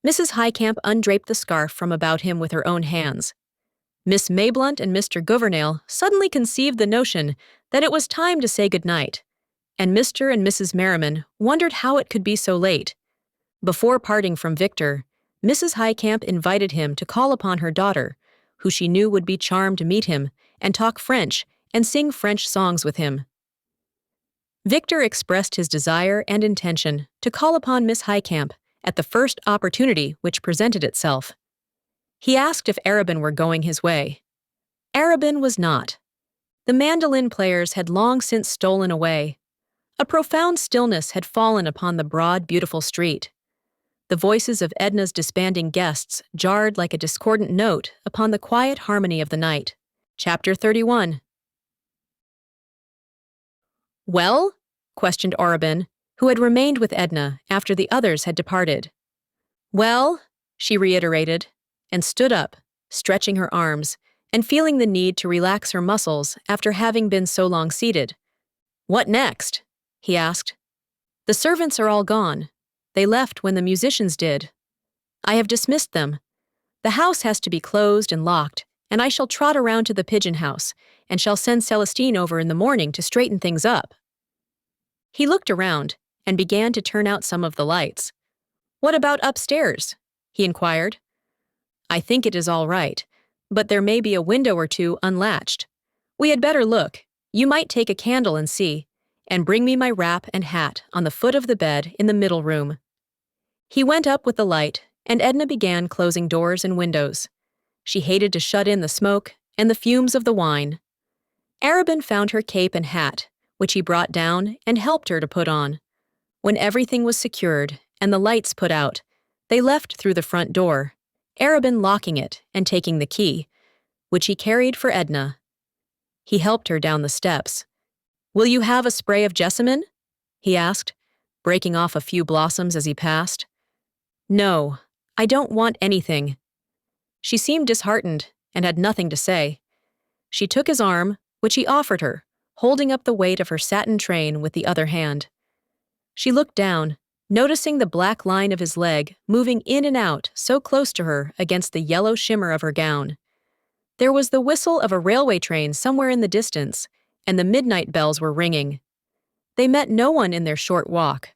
Mrs. Highcamp undraped the scarf from about him with her own hands. Miss Mayblunt and Mr. Gouvernail suddenly conceived the notion that it was time to say good night, and Mr. and Mrs. Merriman wondered how it could be so late. Before parting from Victor, Mrs. Highcamp invited him to call upon her daughter, who she knew would be charmed to meet him and talk French and sing French songs with him. Victor expressed his desire and intention to call upon Miss Highcamp at the first opportunity which presented itself. He asked if Arabin were going his way. Arabin was not. The mandolin players had long since stolen away. A profound stillness had fallen upon the broad, beautiful street. The voices of Edna's disbanding guests jarred like a discordant note upon the quiet harmony of the night. Chapter 31. "Well?" questioned Arabin, who had remained with Edna after the others had departed. "Well?" she reiterated, and stood up, stretching her arms, and feeling the need to relax her muscles after having been so long seated. "What next?" he asked. "The servants are all gone. They left when the musicians did. I have dismissed them. The house has to be closed and locked, and I shall trot around to the pigeon house, and shall send Celestine over in the morning to straighten things up." He looked around and began to turn out some of the lights. "What about upstairs?" he inquired. "I think it is all right, but there may be a window or two unlatched. We had better look. You might take a candle and see, and bring me my wrap and hat on the foot of the bed in the middle room." He went up with the light, and Edna began closing doors and windows. She hated to shut in the smoke and the fumes of the wine. Arabin found her cape and hat, which he brought down and helped her to put on. When everything was secured and the lights put out, they left through the front door, Arabin locking it and taking the key, which he carried for Edna. He helped her down the steps. "Will you have a spray of jessamine?" he asked, breaking off a few blossoms as he passed. "No, I don't want anything." She seemed disheartened and had nothing to say. She took his arm, which he offered her, holding up the weight of her satin train with the other hand. She looked down, noticing the black line of his leg moving in and out so close to her against the yellow shimmer of her gown. There was the whistle of a railway train somewhere in the distance, and the midnight bells were ringing. They met no one in their short walk.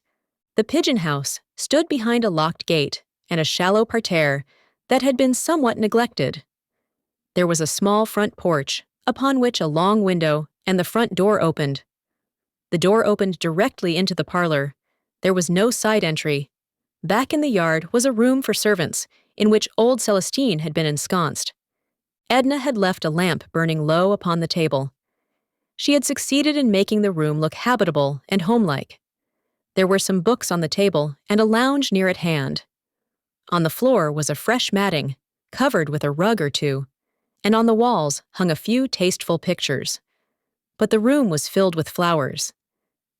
The pigeon house stood behind a locked gate and a shallow parterre that had been somewhat neglected. There was a small front porch, upon which a long window and the front door opened. The door opened directly into the parlor. There was no side entry. Back in the yard was a room for servants, in which old Celestine had been ensconced. Edna had left a lamp burning low upon the table. She had succeeded in making the room look habitable and homelike. There were some books on the table and a lounge near at hand. On the floor was a fresh matting, covered with a rug or two, and on the walls hung a few tasteful pictures. But the room was filled with flowers.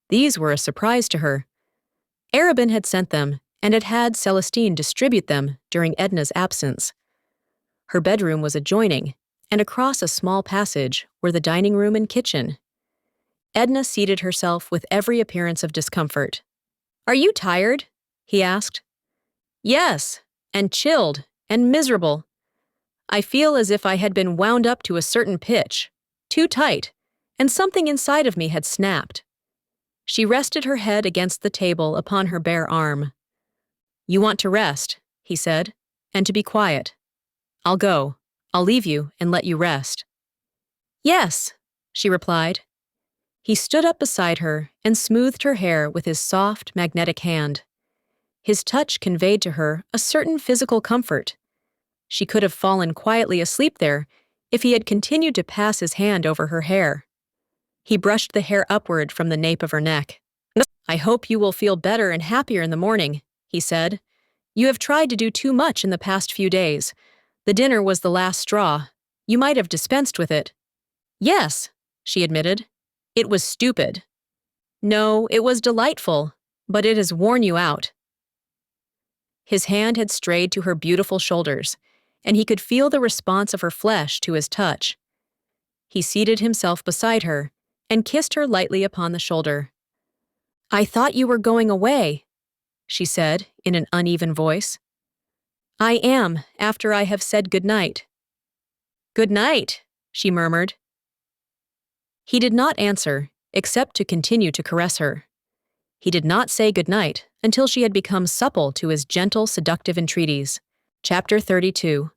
These were a surprise to her. Arabin had sent them and had had Celestine distribute them during Edna's absence. Her bedroom was adjoining, and across a small passage were the dining room and kitchen. Edna seated herself with every appearance of discomfort. "Are you tired?" he asked. "Yes, and chilled, and miserable. I feel as if I had been wound up to a certain pitch, too tight, and something inside of me had snapped." She rested her head against the table upon her bare arm. "You want to rest," he said, "and to be quiet. I'll go. I'll leave you and let you rest." "Yes," she replied. He stood up beside her and smoothed her hair with his soft, magnetic hand. His touch conveyed to her a certain physical comfort. She could have fallen quietly asleep there if he had continued to pass his hand over her hair. He brushed the hair upward from the nape of her neck. "I hope you will feel better and happier in the morning," he said. "You have tried to do too much in the past few days. The dinner was the last straw. You might have dispensed with it." "Yes," she admitted. "It was stupid." "No, it was delightful, but it has worn you out." His hand had strayed to her beautiful shoulders, and he could feel the response of her flesh to his touch. He seated himself beside her and kissed her lightly upon the shoulder. "I thought you were going away," she said in an uneven voice. "I am, after I have said good night." "Good night," she murmured. He did not answer, except to continue to caress her. He did not say good night until she had become supple to his gentle, seductive entreaties. Chapter 32.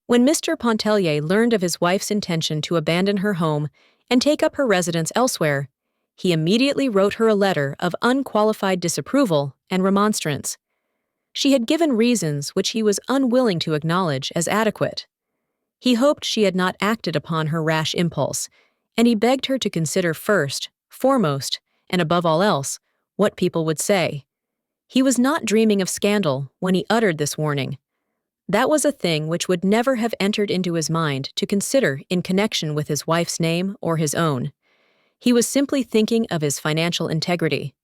When Mr. Pontellier learned of his wife's intention to abandon her home and take up her residence elsewhere, he immediately wrote her a letter of unqualified disapproval and remonstrance. She had given reasons which he was unwilling to acknowledge as adequate. He hoped she had not acted upon her rash impulse, and he begged her to consider first, foremost, and above all else, what people would say. He was not dreaming of scandal when he uttered this warning. That was a thing which would never have entered into his mind to consider in connection with his wife's name or his own. He was simply thinking of his financial integrity.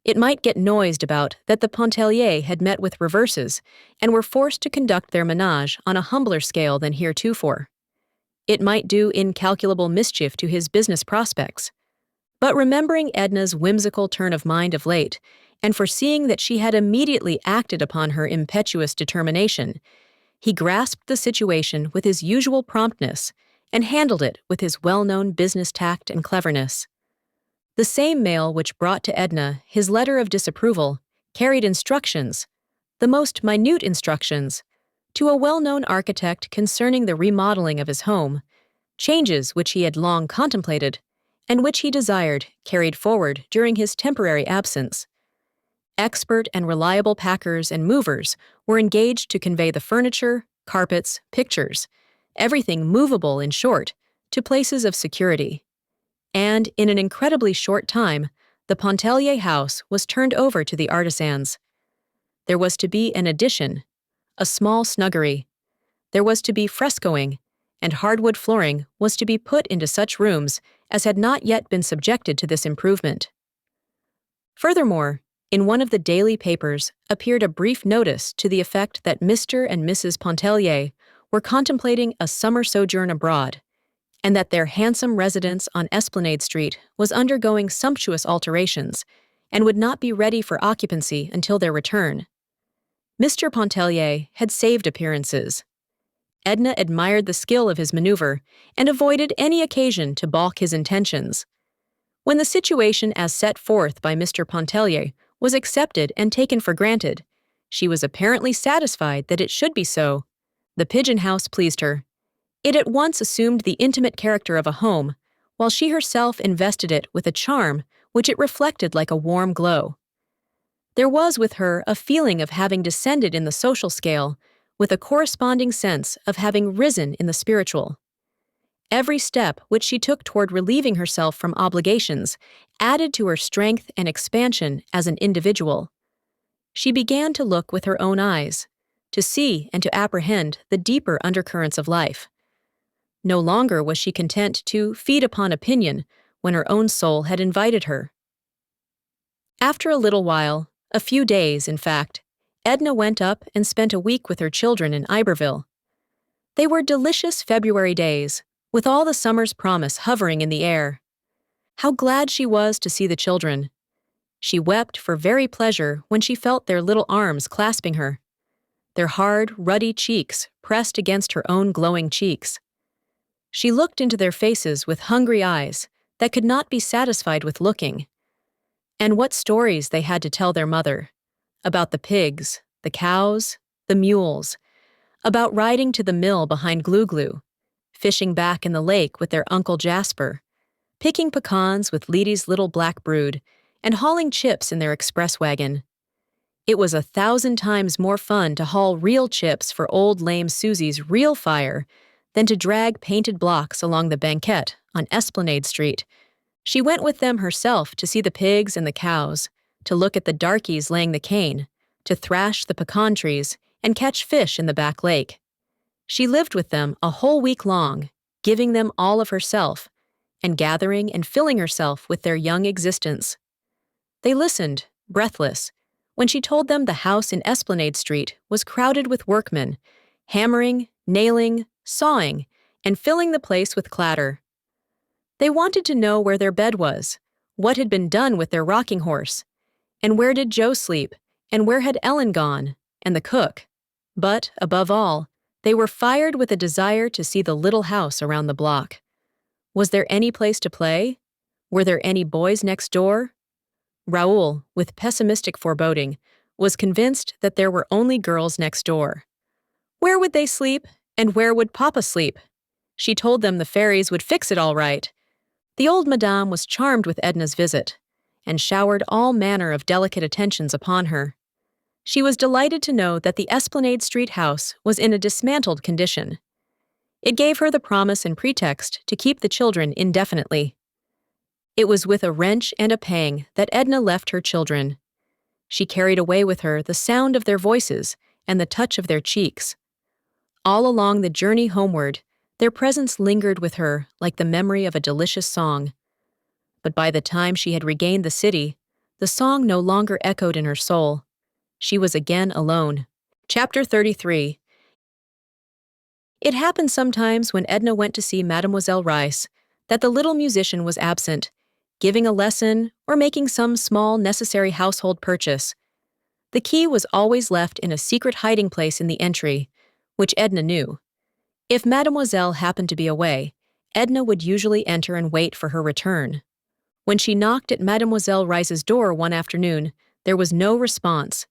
It might get noised about that the Pontelliers had met with reverses and were forced to conduct their menage on a humbler scale than heretofore. It might do incalculable mischief to his business prospects. But remembering Edna's whimsical turn of mind of late, and foreseeing that she had immediately acted upon her impetuous determination, he grasped the situation with his usual promptness and handled it with his well-known business tact and cleverness. The same mail which brought to Edna his letter of disapproval carried instructions, the most minute instructions, to a well-known architect concerning the remodeling of his home, changes which he had long contemplated and which he desired carried forward during his temporary absence. Expert and reliable packers and movers were engaged to convey the furniture, carpets, pictures, everything movable, in short, to places of security. And in an incredibly short time, the Pontellier house was turned over to the artisans. There was to be an addition, a small snuggery. There was to be frescoing, and hardwood flooring was to be put into such rooms as had not yet been subjected to this improvement. Furthermore, in one of the daily papers appeared a brief notice to the effect that Mr. and Mrs. Pontellier were contemplating a summer sojourn abroad, and that their handsome residence on Esplanade Street was undergoing sumptuous alterations and would not be ready for occupancy until their return. Mr. Pontellier had saved appearances. Edna admired the skill of his maneuver and avoided any occasion to balk his intentions. When the situation as set forth by Mr. Pontellier was accepted and taken for granted, she was apparently satisfied that it should be so. The pigeon house pleased her. It at once assumed the intimate character of a home, while she herself invested it with a charm which it reflected like a warm glow. There was with her a feeling of having descended in the social scale, with a corresponding sense of having risen in the spiritual. Every step which she took toward relieving herself from obligations added to her strength and expansion as an individual. She began to look with her own eyes, to see and to apprehend the deeper undercurrents of life. No longer was she content to feed upon opinion when her own soul had invited her. After a little while, a few days, in fact, Edna went up and spent a week with her children in Iberville. They were delicious February days, with all the summer's promise hovering in the air. How glad she was to see the children. She wept for very pleasure when she felt their little arms clasping her, their hard, ruddy cheeks pressed against her own glowing cheeks. She looked into their faces with hungry eyes that could not be satisfied with looking. And what stories they had to tell their mother, about the pigs, the cows, the mules, about riding to the mill behind Glue, fishing back in the lake with their Uncle Jasper, picking pecans with Leedy's little black brood, and hauling chips in their express wagon. It was 1,000 times more fun to haul real chips for old lame Susie's real fire than to drag painted blocks along the banquette on Esplanade Street. She went with them herself to see the pigs and the cows, to look at the darkies laying the cane, to thrash the pecan trees and catch fish in the back lake. She lived with them a whole week long, giving them all of herself, and gathering and filling herself with their young existence. They listened, breathless, when she told them the house in Esplanade Street was crowded with workmen, hammering, nailing, sawing, and filling the place with clatter. They wanted to know where their bed was, what had been done with their rocking horse, and where did Joe sleep, and where had Ellen gone, and the cook. But, above all, they were fired with a desire to see the little house around the block. Was there any place to play? Were there any boys next door? Raoul, with pessimistic foreboding, was convinced that there were only girls next door. Where would they sleep, and where would Papa sleep? She told them the fairies would fix it all right. The old madame was charmed with Edna's visit, and showered all manner of delicate attentions upon her. She was delighted to know that the Esplanade Street house was in a dismantled condition. It gave her the promise and pretext to keep the children indefinitely. It was with a wrench and a pang that Edna left her children. She carried away with her the sound of their voices and the touch of their cheeks. All along the journey homeward, their presence lingered with her like the memory of a delicious song. But by the time she had regained the city, the song no longer echoed in her soul. She was again alone. Chapter 33. It happened sometimes when Edna went to see Mademoiselle Reisz that the little musician was absent, giving a lesson or making some small necessary household purchase. The key was always left in a secret hiding place in the entry, which Edna knew. If Mademoiselle happened to be away, Edna would usually enter and wait for her return. When she knocked at Mademoiselle Reisz's door one afternoon, there was no response.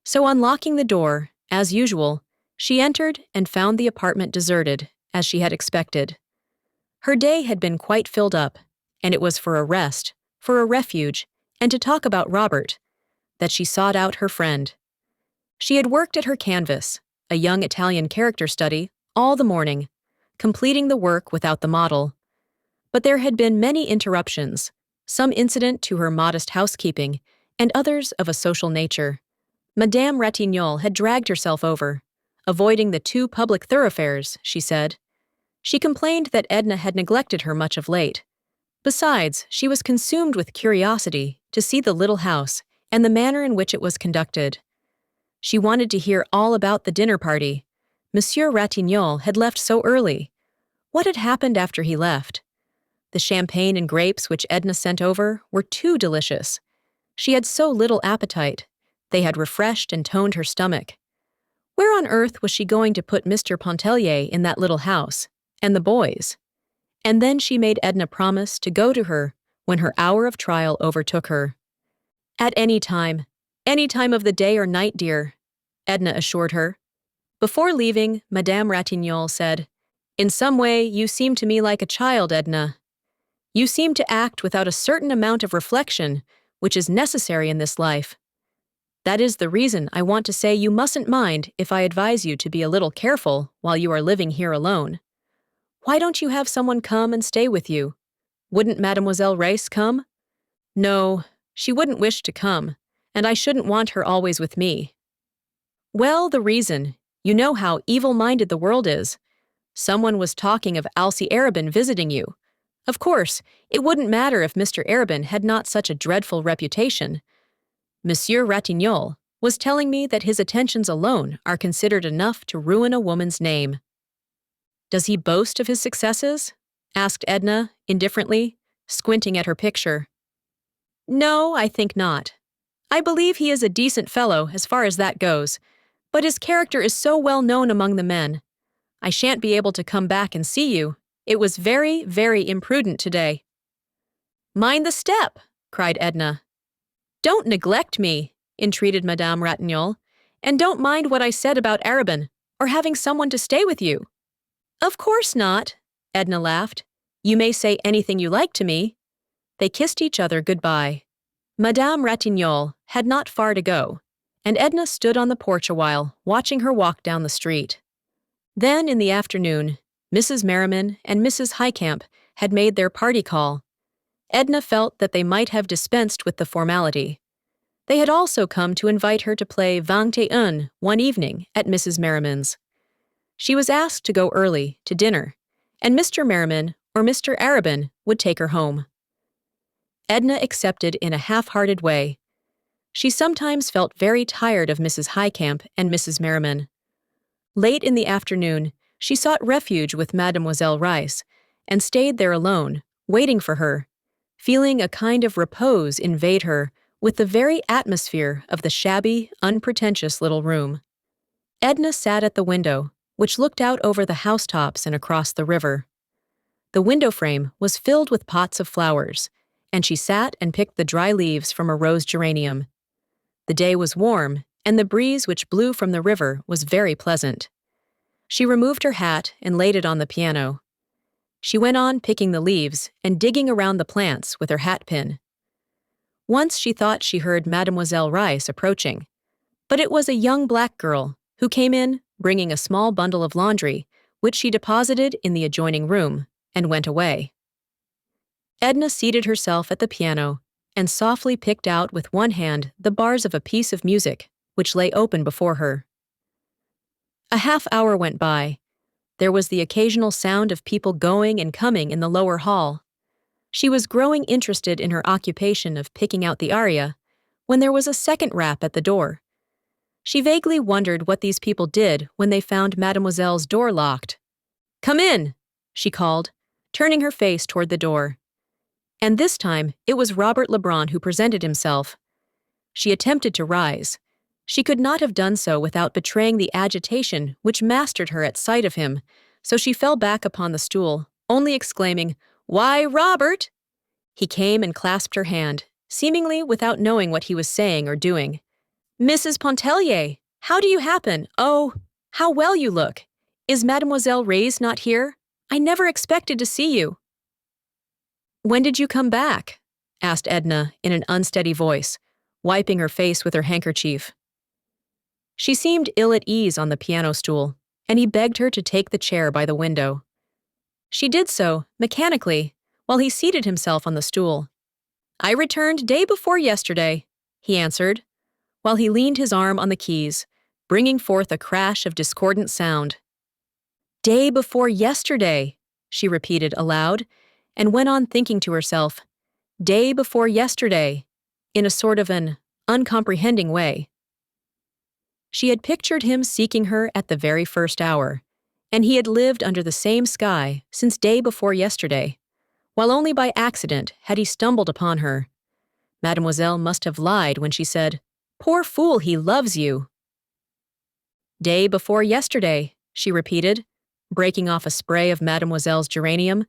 So unlocking the door, as usual, she entered and found the apartment deserted, as she had expected. Her day had been quite filled up, and it was for a rest, for a refuge, and to talk about Robert, that she sought out her friend. She had worked at her canvas, a young Italian character study, all the morning, completing the work without the model. But there had been many interruptions, some incident to her modest housekeeping, and others of a social nature. Madame Ratignolle had dragged herself over, avoiding the 2 public thoroughfares, she said. She complained that Edna had neglected her much of late. Besides, she was consumed with curiosity to see the little house and the manner in which it was conducted. She wanted to hear all about the dinner party. Monsieur Ratignolle had left so early. What had happened after he left? The champagne and grapes which Edna sent over were too delicious. She had so little appetite. They had refreshed and toned her stomach. Where on earth was she going to put Mr. Pontellier in that little house? And the boys? And then she made Edna promise to go to her when her hour of trial overtook her. At any time of the day or night, dear, Edna assured her. Before leaving, Madame Ratignolle said, "In some way, you seem to me like a child, Edna. You seem to act without a certain amount of reflection, which is necessary in this life. That is the reason I want to say you mustn't mind if I advise you to be a little careful while you are living here alone. Why don't you have someone come and stay with you? Wouldn't Mademoiselle Reisz come?" "No, she wouldn't wish to come, and I shouldn't want her always with me." "Well, the reason. You know how evil-minded the world is. Someone was talking of Alcée Arobin visiting you. Of course, it wouldn't matter if Mr. Arobin had not such a dreadful reputation. Monsieur Ratignolle was telling me that his attentions alone are considered enough to ruin a woman's name." "Does he boast of his successes?" asked Edna, indifferently, squinting at her picture. "No, I think not. I believe he is a decent fellow as far as that goes, but his character is so well known among the men. I shan't be able to come back and see you. It was very, very imprudent today." "Mind the step!" cried Edna. "Don't neglect me," entreated Madame Ratignolle, "and don't mind what I said about Arobin, or having someone to stay with you." "Of course not," Edna laughed. "You may say anything you like to me." They kissed each other goodbye. Madame Ratignolle had not far to go, and Edna stood on the porch a while, watching her walk down the street. Then, in the afternoon, Mrs. Merriman and Mrs. Highcamp had made their party call. Edna felt that they might have dispensed with the formality. They had also come to invite her to play 21 one evening at Mrs. Merriman's. She was asked to go early, to dinner, and Mr. Merriman or Mr. Arobin would take her home. Edna accepted in a half-hearted way. She sometimes felt very tired of Mrs. Highcamp and Mrs. Merriman. Late in the afternoon, she sought refuge with Mademoiselle Reisz, and stayed there alone, waiting for her, feeling a kind of repose invade her with the very atmosphere of the shabby, unpretentious little room. Edna sat at the window, which looked out over the housetops and across the river. The window frame was filled with pots of flowers, and she sat and picked the dry leaves from a rose geranium. The day was warm, and the breeze which blew from the river was very pleasant. She removed her hat and laid it on the piano. She went on picking the leaves and digging around the plants with her hat pin. Once she thought she heard Mademoiselle Rice approaching, but it was a young black girl who came in bringing a small bundle of laundry, which she deposited in the adjoining room, and went away. Edna seated herself at the piano and softly picked out with one hand the bars of a piece of music which lay open before her. A half-hour went by. There was the occasional sound of people going and coming in the lower hall. She was growing interested in her occupation of picking out the aria when there was a second rap at the door. She vaguely wondered what these people did when they found Mademoiselle's door locked. "Come in," she called, turning her face toward the door. And this time, it was Robert Lebrun who presented himself. She attempted to rise. She could not have done so without betraying the agitation which mastered her at sight of him, so she fell back upon the stool, only exclaiming, "Why, Robert!" He came and clasped her hand, seemingly without knowing what he was saying or doing. "Mrs. Pontellier, how do you happen? Oh, how well you look! Is Mademoiselle Reyes not here? I never expected to see you." "When did you come back?" asked Edna in an unsteady voice, wiping her face with her handkerchief. She seemed ill at ease on the piano stool, and he begged her to take the chair by the window. She did so, mechanically, while he seated himself on the stool. "I returned day before yesterday," he answered, while he leaned his arm on the keys, bringing forth a crash of discordant sound. "Day before yesterday," she repeated aloud, and went on thinking to herself, "Day before yesterday," in a sort of an uncomprehending way. She had pictured him seeking her at the very first hour, and he had lived under the same sky since day before yesterday, while only by accident had he stumbled upon her. Mademoiselle must have lied when she said, "Poor fool, he loves you." "Day before yesterday," she repeated, breaking off a spray of Mademoiselle's geranium.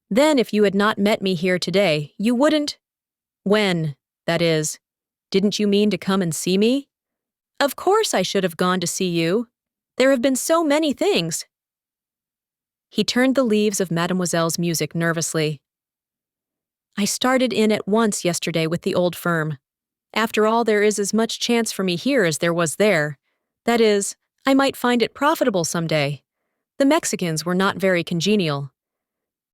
"Then if you had not met me here today, you wouldn't—" "When, that is, didn't you mean to come and see me?" "Of course I should have gone to see you. There have been so many things." He turned the leaves of Mademoiselle's music nervously. "I started in at once yesterday with the old firm. After all, there is as much chance for me here as there was there. That is, I might find it profitable someday. The Mexicans were not very congenial."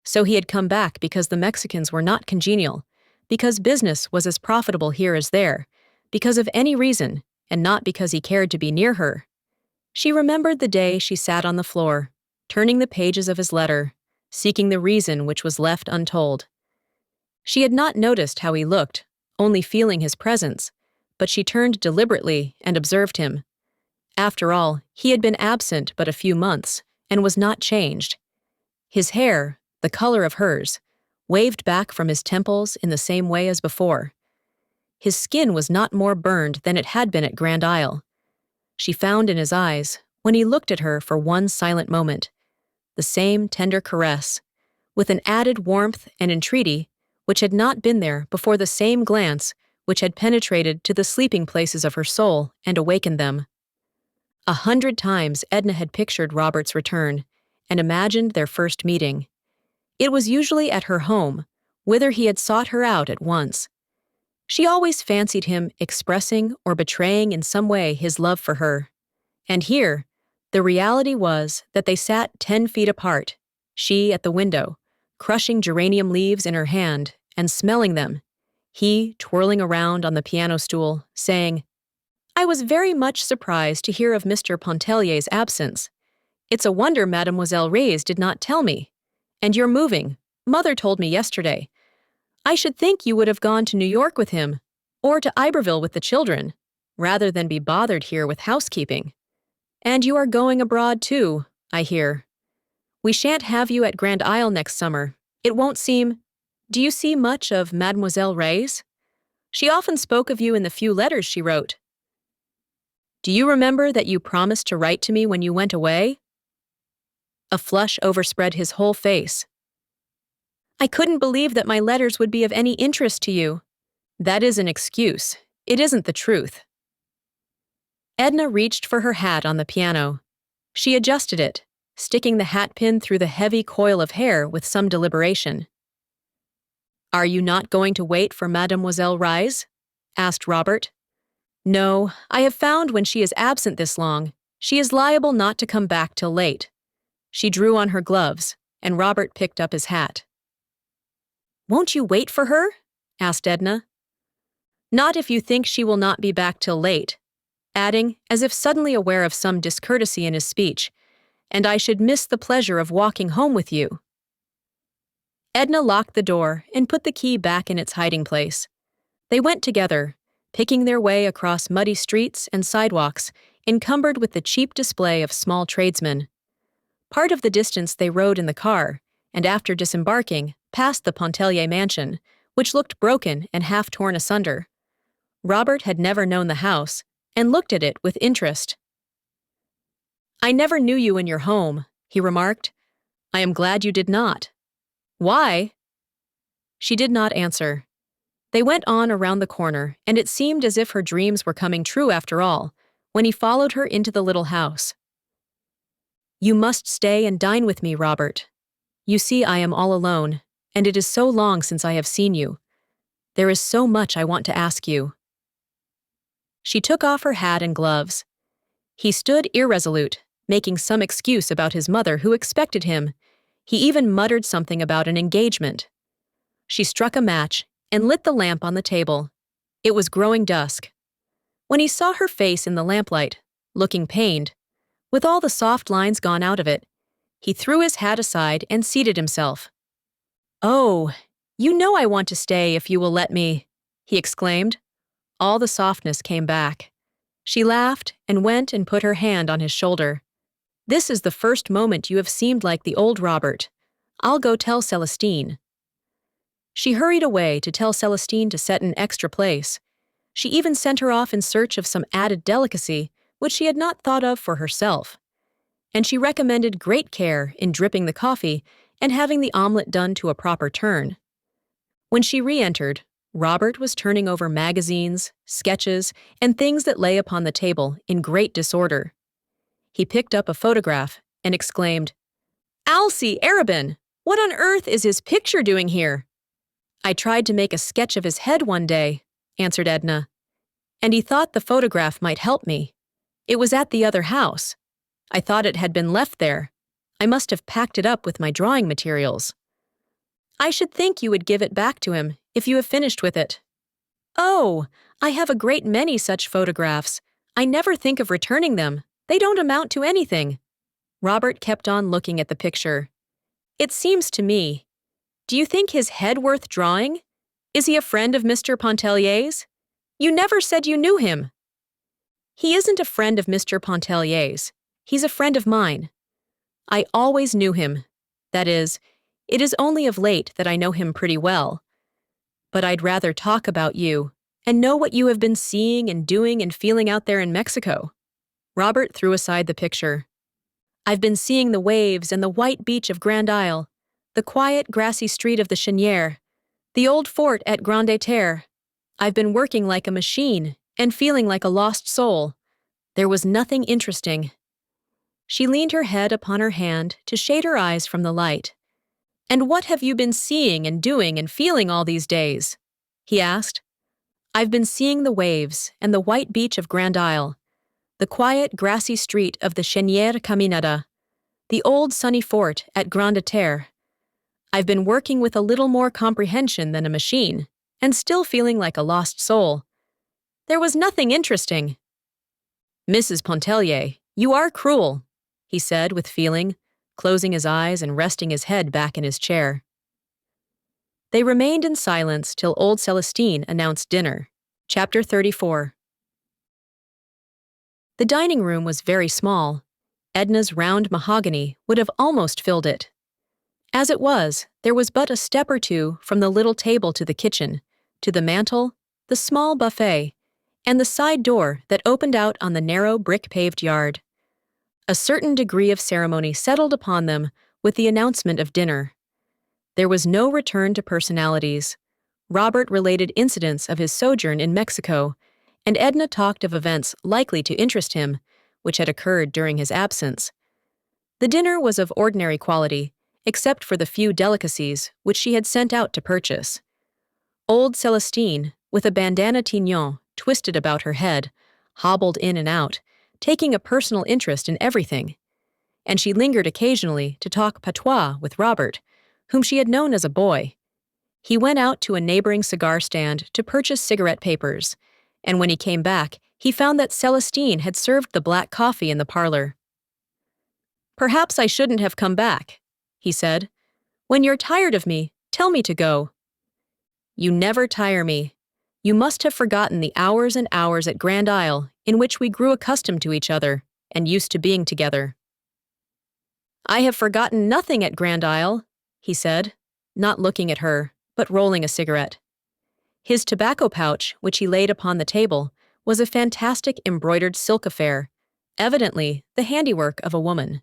So he had come back because the Mexicans were not congenial, because business was as profitable here as there, because of any reason, and not because he cared to be near her. She remembered the day she sat on the floor, turning the pages of his letter, seeking the reason which was left untold. She had not noticed how he looked, only feeling his presence, but she turned deliberately and observed him. After all, he had been absent but a few months, and was not changed. His hair, the color of hers, waved back from his temples in the same way as before. His skin was not more burned than it had been at Grand Isle. She found in his eyes, when he looked at her for one silent moment, the same tender caress, with an added warmth and entreaty which had not been there before, the same glance which had penetrated to the sleeping places of her soul and awakened them. 100 times Edna had pictured Robert's return and imagined their first meeting. It was usually at her home, whither he had sought her out at once. She always fancied him expressing or betraying in some way his love for her. And here, the reality was that they sat 10 feet apart, she at the window, crushing geranium leaves in her hand and smelling them, he twirling around on the piano stool, saying, "I was very much surprised to hear of Mr. Pontellier's absence. It's a wonder Mademoiselle Reyes did not tell me. And you're moving. Mother told me yesterday. I should think you would have gone to New York with him, or to Iberville with the children, rather than be bothered here with housekeeping. And you are going abroad too, I hear. We shan't have you at Grand Isle next summer. It won't seem— Do you see much of Mademoiselle Reyes? She often spoke of you in the few letters she wrote. Do you remember that you promised to write to me when you went away?" A flush overspread his whole face. I couldn't believe that my letters would be of any interest to you. That is an excuse. It isn't the truth. Edna reached for her hat on the piano. She adjusted it, sticking the hat pin through the heavy coil of hair with some deliberation. Are you not going to wait for Mademoiselle Rise? Asked Robert. No, I have found when she is absent this long, she is liable not to come back till late. She drew on her gloves, and Robert picked up his hat. Won't you wait for her? Asked Edna. Not if you think she will not be back till late, adding, as if suddenly aware of some discourtesy in his speech, and I should miss the pleasure of walking home with you. Edna locked the door and put the key back in its hiding place. They went together, picking their way across muddy streets and sidewalks encumbered with the cheap display of small tradesmen. Part of the distance they rode in the car, and after disembarking, passed the Pontellier mansion, which looked broken and half torn asunder. Robert had never known the house, and looked at it with interest. I never knew you in your home, he remarked. I am glad you did not. Why? She did not answer. They went on around the corner, and it seemed as if her dreams were coming true after all, when he followed her into the little house. You must stay and dine with me, Robert. You see, I am all alone, and it is so long since I have seen you. There is so much I want to ask you. She took off her hat and gloves. He stood irresolute, making some excuse about his mother who expected him. He even muttered something about an engagement. She struck a match and lit the lamp on the table. It was growing dusk. When he saw her face in the lamplight, looking pained, with all the soft lines gone out of it, he threw his hat aside and seated himself. Oh, you know I want to stay if you will let me, he exclaimed. All the softness came back. She laughed and went and put her hand on his shoulder. This is the first moment you have seemed like the old Robert. I'll go tell Celestine. She hurried away to tell Celestine to set an extra place. She even sent her off in search of some added delicacy which she had not thought of for herself. And she recommended great care in dripping the coffee and having the omelet done to a proper turn. When she re-entered, Robert was turning over magazines, sketches, and things that lay upon the table in great disorder. He picked up a photograph and exclaimed, Alcée Arobin! What on earth is his picture doing here? I tried to make a sketch of his head one day, answered Edna, and he thought the photograph might help me. It was at the other house. I thought it had been left there. I must have packed it up with my drawing materials. I should think you would give it back to him if you have finished with it. Oh, I have a great many such photographs. I never think of returning them. They don't amount to anything. Robert kept on looking at the picture. It seems to me. Do you think his head worth drawing? Is he a friend of Mr. Pontellier's? You never said you knew him. He isn't a friend of Mr. Pontellier's. He's a friend of mine. I always knew him. That is, it is only of late that I know him pretty well. But I'd rather talk about you and know what you have been seeing and doing and feeling out there in Mexico. Robert threw aside the picture. I've been seeing the waves and the white beach of Grand Isle, the quiet, grassy street of the Cheniere, the old fort at Grande Terre. I've been working like a machine and feeling like a lost soul. There was nothing interesting. She leaned her head upon her hand to shade her eyes from the light. And what have you been seeing and doing and feeling all these days? He asked. I've been seeing the waves and the white beach of Grand Isle, the quiet, grassy street of the Cheniere Caminada, the old sunny fort at Grande Terre. I've been working with a little more comprehension than a machine, and still feeling like a lost soul. There was nothing interesting. Mrs. Pontellier, you are cruel, he said with feeling, closing his eyes and resting his head back in his chair. They remained in silence till old Celestine announced dinner. Chapter 34. The dining room was very small. Edna's round mahogany would have almost filled it. As it was, there was but a step or two from the little table to the kitchen, to the mantel, the small buffet, and the side door that opened out on the narrow brick-paved yard. A certain degree of ceremony settled upon them with the announcement of dinner. There was no return to personalities. Robert related incidents of his sojourn in Mexico, and Edna talked of events likely to interest him, which had occurred during his absence. The dinner was of ordinary quality, except for the few delicacies which she had sent out to purchase. Old Celestine, with a bandana tignon twisted about her head, hobbled in and out, taking a personal interest in everything, and she lingered occasionally to talk patois with Robert, whom she had known as a boy. He went out to a neighboring cigar stand to purchase cigarette papers, and when he came back, he found that Celestine had served the black coffee in the parlor. "Perhaps I shouldn't have come back," he said. "When you're tired of me, tell me to go." "You never tire me. You must have forgotten the hours and hours at Grand Isle in which we grew accustomed to each other and used to being together." "I have forgotten nothing at Grand Isle," he said, not looking at her, but rolling a cigarette. His tobacco pouch, which he laid upon the table, was a fantastic embroidered silk affair, evidently the handiwork of a woman.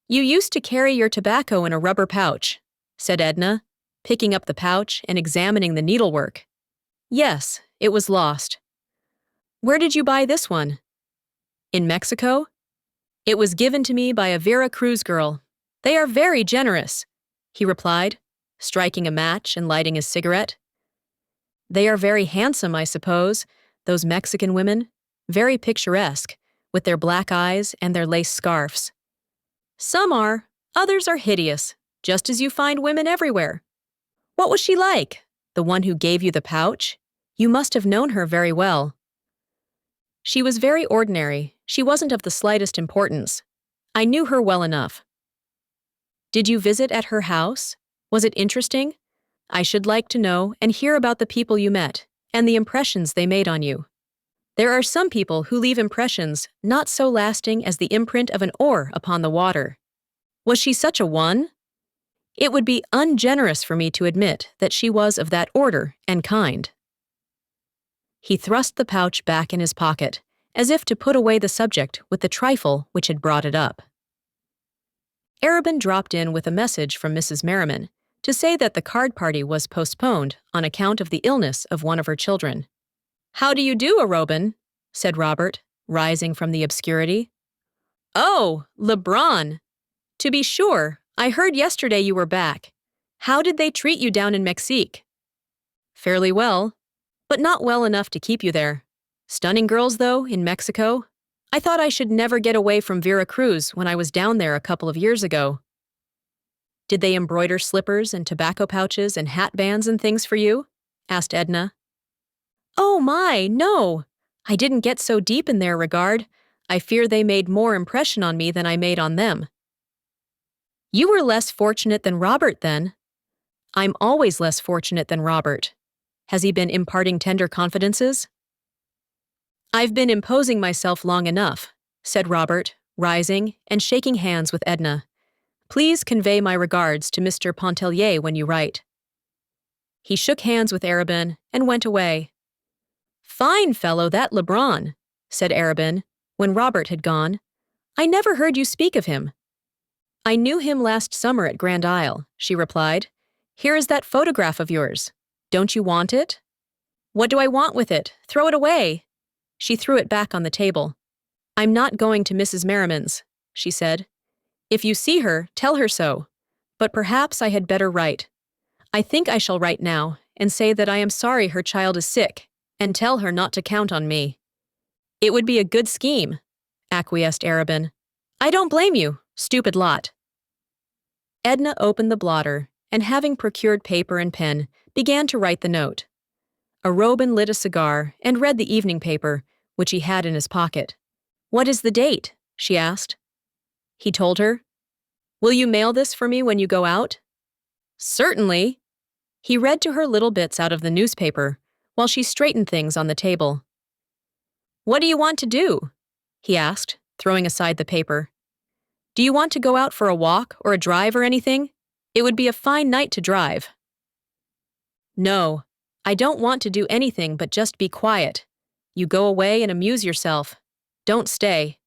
"You used to carry your tobacco in a rubber pouch," said Edna, picking up the pouch and examining the needlework. "Yes, it was lost." "Where did you buy this one?" "In Mexico. It was given to me by a Vera Cruz girl. They are very generous," he replied, striking a match and lighting his cigarette. "They are very handsome, I suppose, those Mexican women, very picturesque, with their black eyes and their lace scarfs." "Some are, others are hideous, just as you find women everywhere." "What was she like, the one who gave you the pouch? You must have known her very well." "She was very ordinary. She wasn't of the slightest importance. I knew her well enough." "Did you visit at her house? Was it interesting? I should like to know and hear about the people you met and the impressions they made on you. There are some people who leave impressions not so lasting as the imprint of an oar upon the water." "Was she such a one?" "It would be ungenerous for me to admit that she was of that order and kind." He thrust the pouch back in his pocket, as if to put away the subject with the trifle which had brought it up. Arobin dropped in with a message from Mrs. Merriman to say that the card party was postponed on account of the illness of one of her children. "How do you do, Arobin?" said Robert, rising from the obscurity. "Oh, Lebrun! To be sure, I heard yesterday you were back. How did they treat you down in Mexique?" "Fairly well, but not well enough to keep you there. Stunning girls, though, in Mexico. I thought I should never get away from Vera Cruz when I was down there a couple of years ago." "Did they embroider slippers and tobacco pouches and hat bands and things for you?" asked Edna. "Oh my, no! I didn't get so deep in their regard. I fear they made more impression on me than I made on them." "You were less fortunate than Robert, then." "I'm always less fortunate than Robert. Has he been imparting tender confidences?" "I've been imposing myself long enough," said Robert, rising and shaking hands with Edna. "Please convey my regards to Mr. Pontellier when you write." He shook hands with Arobin and went away. "Fine fellow, that Lebrun," said Arobin, when Robert had gone. "I never heard you speak of him." "I knew him last summer at Grand Isle," she replied. "Here is that photograph of yours. Don't you want it?" "What do I want with it? Throw it away." She threw it back on the table. "I'm not going to Mrs. Merriman's," she said. "If you see her, tell her so. But perhaps I had better write. I think I shall write now and say that I am sorry her child is sick, and tell her not to count on me." "It would be a good scheme," acquiesced Arobin. "I don't blame you, stupid lot." Edna opened the blotter, and having procured paper and pen, began to write the note. Arobin lit a cigar and read the evening paper, which he had in his pocket. "What is the date?" she asked. He told her. "Will you mail this for me when you go out?" "Certainly." He read to her little bits out of the newspaper, while she straightened things on the table. "What do you want to do?" he asked, throwing aside the paper. "Do you want to go out for a walk or a drive or anything? It would be a fine night to drive." "No, I don't want to do anything but just be quiet. You go away and amuse yourself. Don't stay."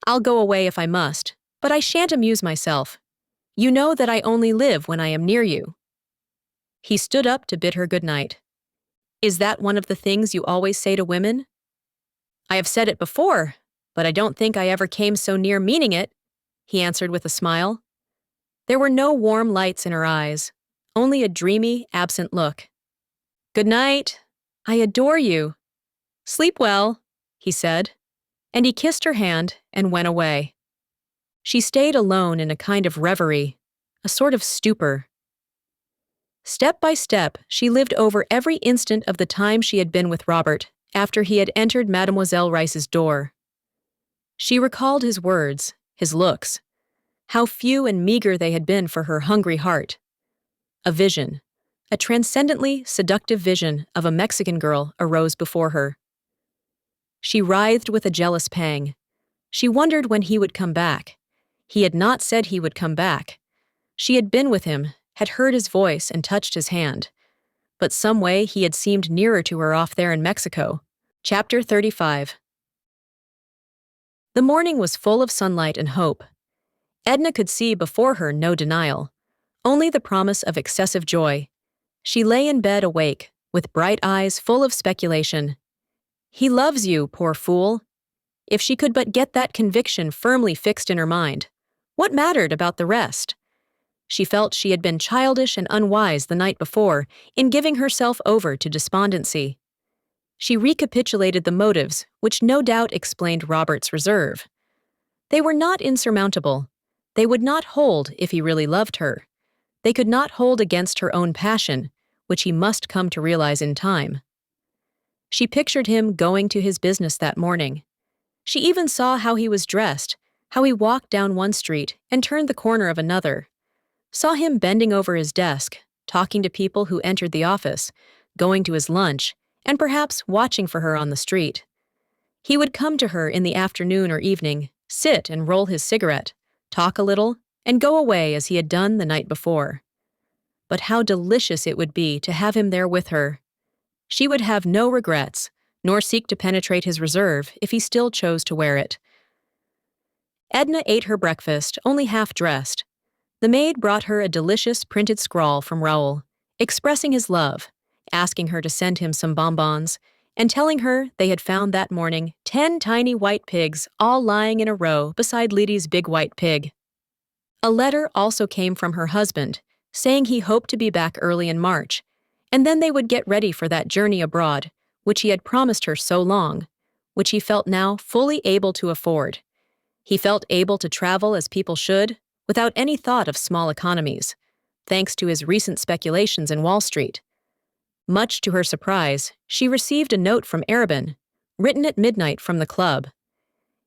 "I'll go away if I must, but I shan't amuse myself. You know that I only live when I am near you." He stood up to bid her good night. "Is that one of the things you always say to women?" "I have said it before, but I don't think I ever came so near meaning it," he answered with a smile. There were no warm lights in her eyes, only a dreamy, absent look. "Good night. I adore you. Sleep well," he said, and he kissed her hand and went away. She stayed alone in a kind of reverie, a sort of stupor. Step by step, she lived over every instant of the time she had been with Robert after he had entered Mademoiselle Rice's door. She recalled his words, his looks, how few and meager they had been for her hungry heart. A vision, a transcendently seductive vision of a Mexican girl arose before her. She writhed with a jealous pang. She wondered when he would come back. He had not said he would come back. She had been with him, had heard his voice and touched his hand. But some way he had seemed nearer to her off there in Mexico. Chapter 35. The morning was full of sunlight and hope. Edna could see before her no denial, only the promise of excessive joy. She lay in bed awake, with bright eyes full of speculation. He loves you, poor fool. If she could but get that conviction firmly fixed in her mind, what mattered about the rest? She felt she had been childish and unwise the night before in giving herself over to despondency. She recapitulated the motives which no doubt explained Robert's reserve. They were not insurmountable. They would not hold if he really loved her. They could not hold against her own passion, which he must come to realize in time. She pictured him going to his business that morning. She even saw how he was dressed, how he walked down one street and turned the corner of another. Saw him bending over his desk, talking to people who entered the office, going to his lunch, and perhaps watching for her on the street. He would come to her in the afternoon or evening, sit and roll his cigarette, talk a little, and go away as he had done the night before. But how delicious it would be to have him there with her. She would have no regrets, nor seek to penetrate his reserve if he still chose to wear it. Edna ate her breakfast, only half dressed. The maid brought her a delicious printed scrawl from Raoul, expressing his love, asking her to send him some bonbons, and telling her they had found that morning 10 tiny white pigs all lying in a row beside Lidie's big white pig. A letter also came from her husband, saying he hoped to be back early in March, and then they would get ready for that journey abroad, which he had promised her so long, which he felt now fully able to afford. He felt able to travel as people should, without any thought of small economies, thanks to his recent speculations in Wall Street. Much to her surprise, she received a note from Arabin, written at midnight from the club.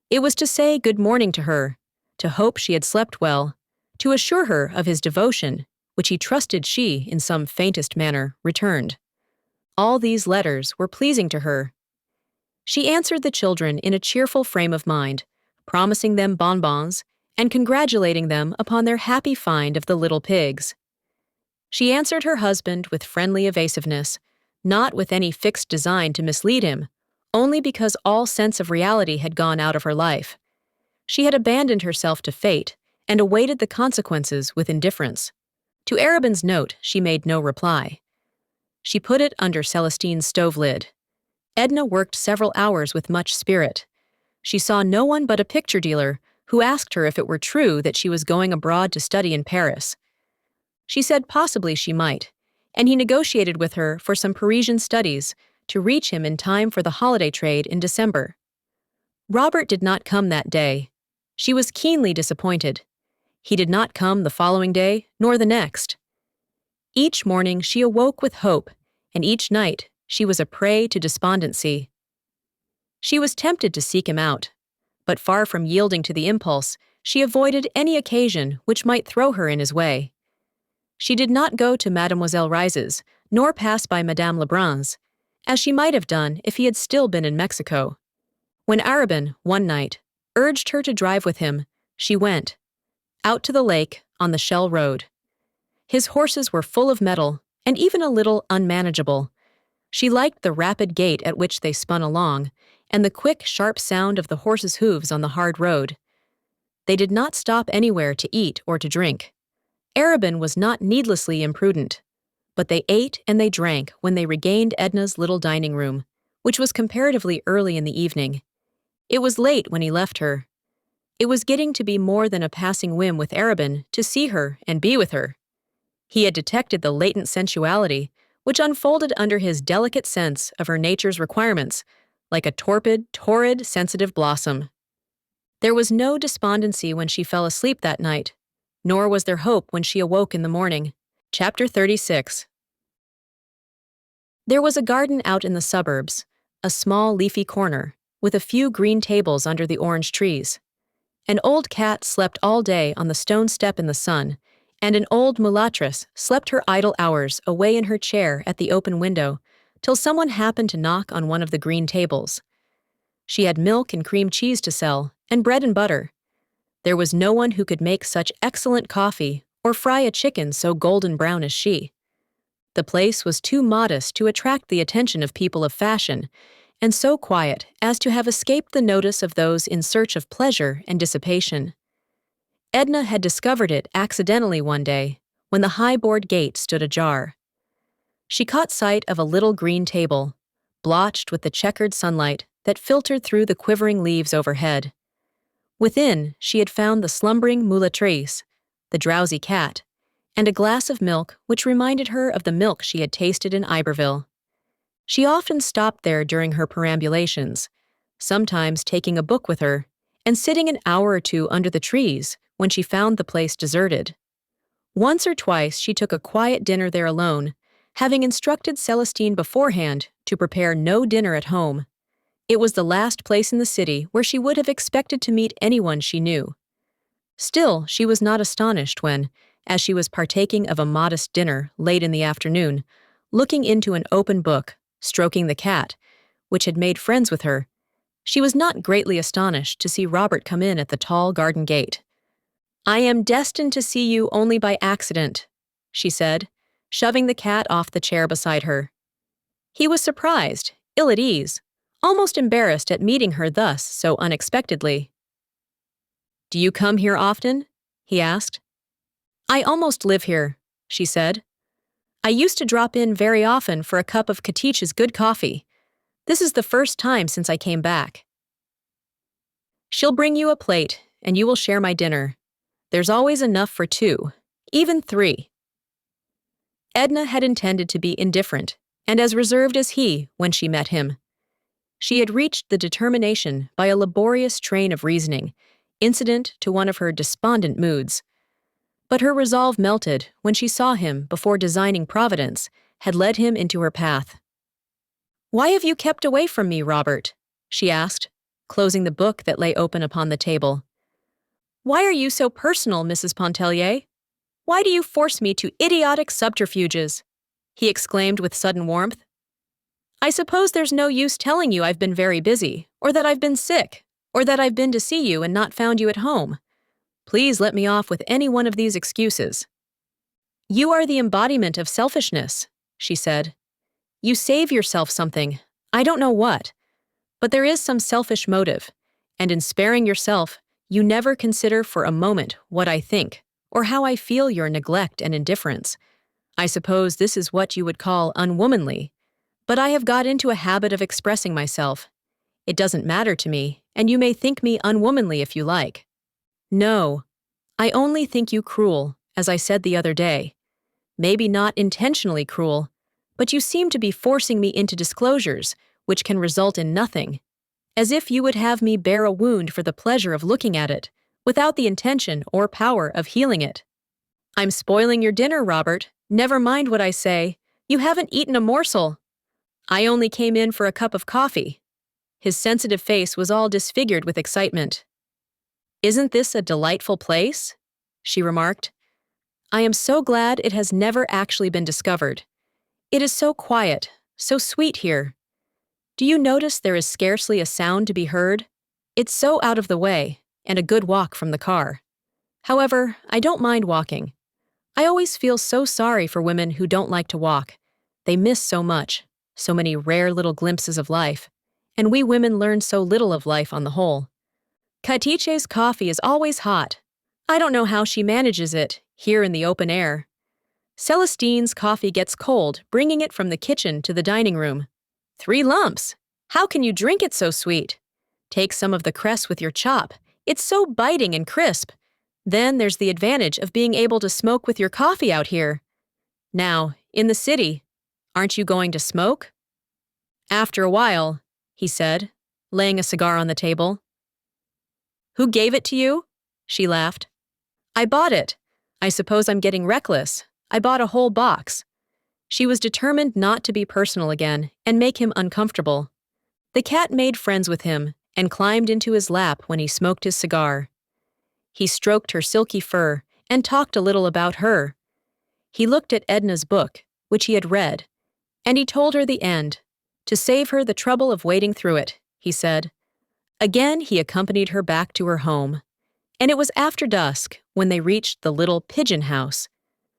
It was to say good morning to her, to hope she had slept well, to assure her of his devotion, which he trusted she, in some faintest manner, returned. All these letters were pleasing to her. She answered the children in a cheerful frame of mind, promising them bonbons and congratulating them upon their happy find of the little pigs. She answered her husband with friendly evasiveness, not with any fixed design to mislead him, only because all sense of reality had gone out of her life. She had abandoned herself to fate and awaited the consequences with indifference. To Arabin's note, she made no reply. She put it under Celestine's stove lid. Edna worked several hours with much spirit. She saw no one but a picture dealer who asked her if it were true that she was going abroad to study in Paris. She said possibly she might, and he negotiated with her for some Parisian studies to reach him in time for the holiday trade in December. Robert did not come that day. She was keenly disappointed. He did not come the following day, nor the next. Each morning she awoke with hope, and each night she was a prey to despondency. She was tempted to seek him out, but far from yielding to the impulse, she avoided any occasion which might throw her in his way. She did not go to Mademoiselle Rice's, nor pass by Madame Lebrun's, as she might have done if he had still been in Mexico. When Arabin, one night, urged her to drive with him, she went, out to the lake on the Shell Road. His horses were full of mettle and even a little unmanageable. She liked the rapid gait at which they spun along, and the quick, sharp sound of the horses' hooves on the hard road. They did not stop anywhere to eat or to drink. Arabin was not needlessly imprudent, but they ate and they drank when they regained Edna's little dining room, which was comparatively early in the evening. It was late when he left her. It was getting to be more than a passing whim with Arabin to see her and be with her. He had detected the latent sensuality, which unfolded under his delicate sense of her nature's requirements, like a torrid, sensitive blossom. There was no despondency when she fell asleep that night, nor was there hope when she awoke in the morning. Chapter 36. There was a garden out in the suburbs, a small leafy corner, with a few green tables under the orange trees. An old cat slept all day on the stone step in the sun, and an old mulatress slept her idle hours away in her chair at the open window till someone happened to knock on one of the green tables. She had milk and cream cheese to sell, and bread and butter. There was no one who could make such excellent coffee or fry a chicken so golden brown as she. The place was too modest to attract the attention of people of fashion, and so quiet as to have escaped the notice of those in search of pleasure and dissipation. Edna had discovered it accidentally one day, when the high-board gate stood ajar. She caught sight of a little green table, blotched with the checkered sunlight that filtered through the quivering leaves overhead. Within, she had found the slumbering mulatrice, the drowsy cat, and a glass of milk which reminded her of the milk she had tasted in Iberville. She often stopped there during her perambulations, sometimes taking a book with her, and sitting an hour or two under the trees when she found the place deserted. Once or twice she took a quiet dinner there alone, having instructed Celestine beforehand to prepare no dinner at home. It was the last place in the city where she would have expected to meet anyone she knew. Still, she was not astonished when, as she was partaking of a modest dinner late in the afternoon, looking into an open book, stroking the cat, which had made friends with her, she was not greatly astonished to see Robert come in at the tall garden gate. "I am destined to see you only by accident," she said, shoving the cat off the chair beside her. He was surprised, ill at ease, almost embarrassed at meeting her thus so unexpectedly. "Do you come here often?" he asked. "I almost live here," she said. "I used to drop in very often for a cup of Katich's good coffee. This is the first time since I came back." "She'll bring you a plate, and you will share my dinner. There's always enough for 2, even 3. Edna had intended to be indifferent, and as reserved as he when she met him. She had reached the determination by a laborious train of reasoning, incident to one of her despondent moods. But her resolve melted when she saw him before designing Providence had led him into her path. "Why have you kept away from me, Robert?" she asked, closing the book that lay open upon the table. "Why are you so personal, Mrs. Pontellier? Why do you force me to idiotic subterfuges?" he exclaimed with sudden warmth. "I suppose there's no use telling you I've been very busy, or that I've been sick, or that I've been to see you and not found you at home. Please let me off with any one of these excuses." "You are the embodiment of selfishness," she said. "You save yourself something, I don't know what, but there is some selfish motive, and in sparing yourself, you never consider for a moment what I think, or how I feel your neglect and indifference. I suppose this is what you would call unwomanly, but I have got into a habit of expressing myself. It doesn't matter to me, and you may think me unwomanly if you like. No, I only think you cruel, as I said the other day. Maybe not intentionally cruel, but you seem to be forcing me into disclosures which can result in nothing, as if you would have me bear a wound for the pleasure of looking at it, without the intention or power of healing it. I'm spoiling your dinner, Robert. Never mind what I say. You haven't eaten a morsel. I only came in for a cup of coffee." His sensitive face was all disfigured with excitement. "Isn't this a delightful place?" she remarked. "I am so glad it has never actually been discovered. It is so quiet, so sweet here. Do you notice there is scarcely a sound to be heard? It's so out of the way, and a good walk from the car. However, I don't mind walking. I always feel so sorry for women who don't like to walk. They miss so much, so many rare little glimpses of life, and we women learn so little of life on the whole. Katiche's coffee is always hot. I don't know how she manages it, here in the open air. Celestine's coffee gets cold, bringing it from the kitchen to the dining room. 3 lumps! How can you drink it so sweet? Take some of the cress with your chop. It's so biting and crisp. Then there's the advantage of being able to smoke with your coffee out here. Now, in the city, aren't you going to smoke? After a while, he said, laying a cigar on the table. Who gave it to you? She laughed. I bought it. I suppose I'm getting reckless. I bought a whole box. She was determined not to be personal again and make him uncomfortable. The cat made friends with him and climbed into his lap when he smoked his cigar. He stroked her silky fur and talked a little about her. He looked at Edna's book, which he had read, and he told her the end, to save her the trouble of wading through it, he said. Again he accompanied her back to her home, and it was after dusk when they reached the little pigeon house.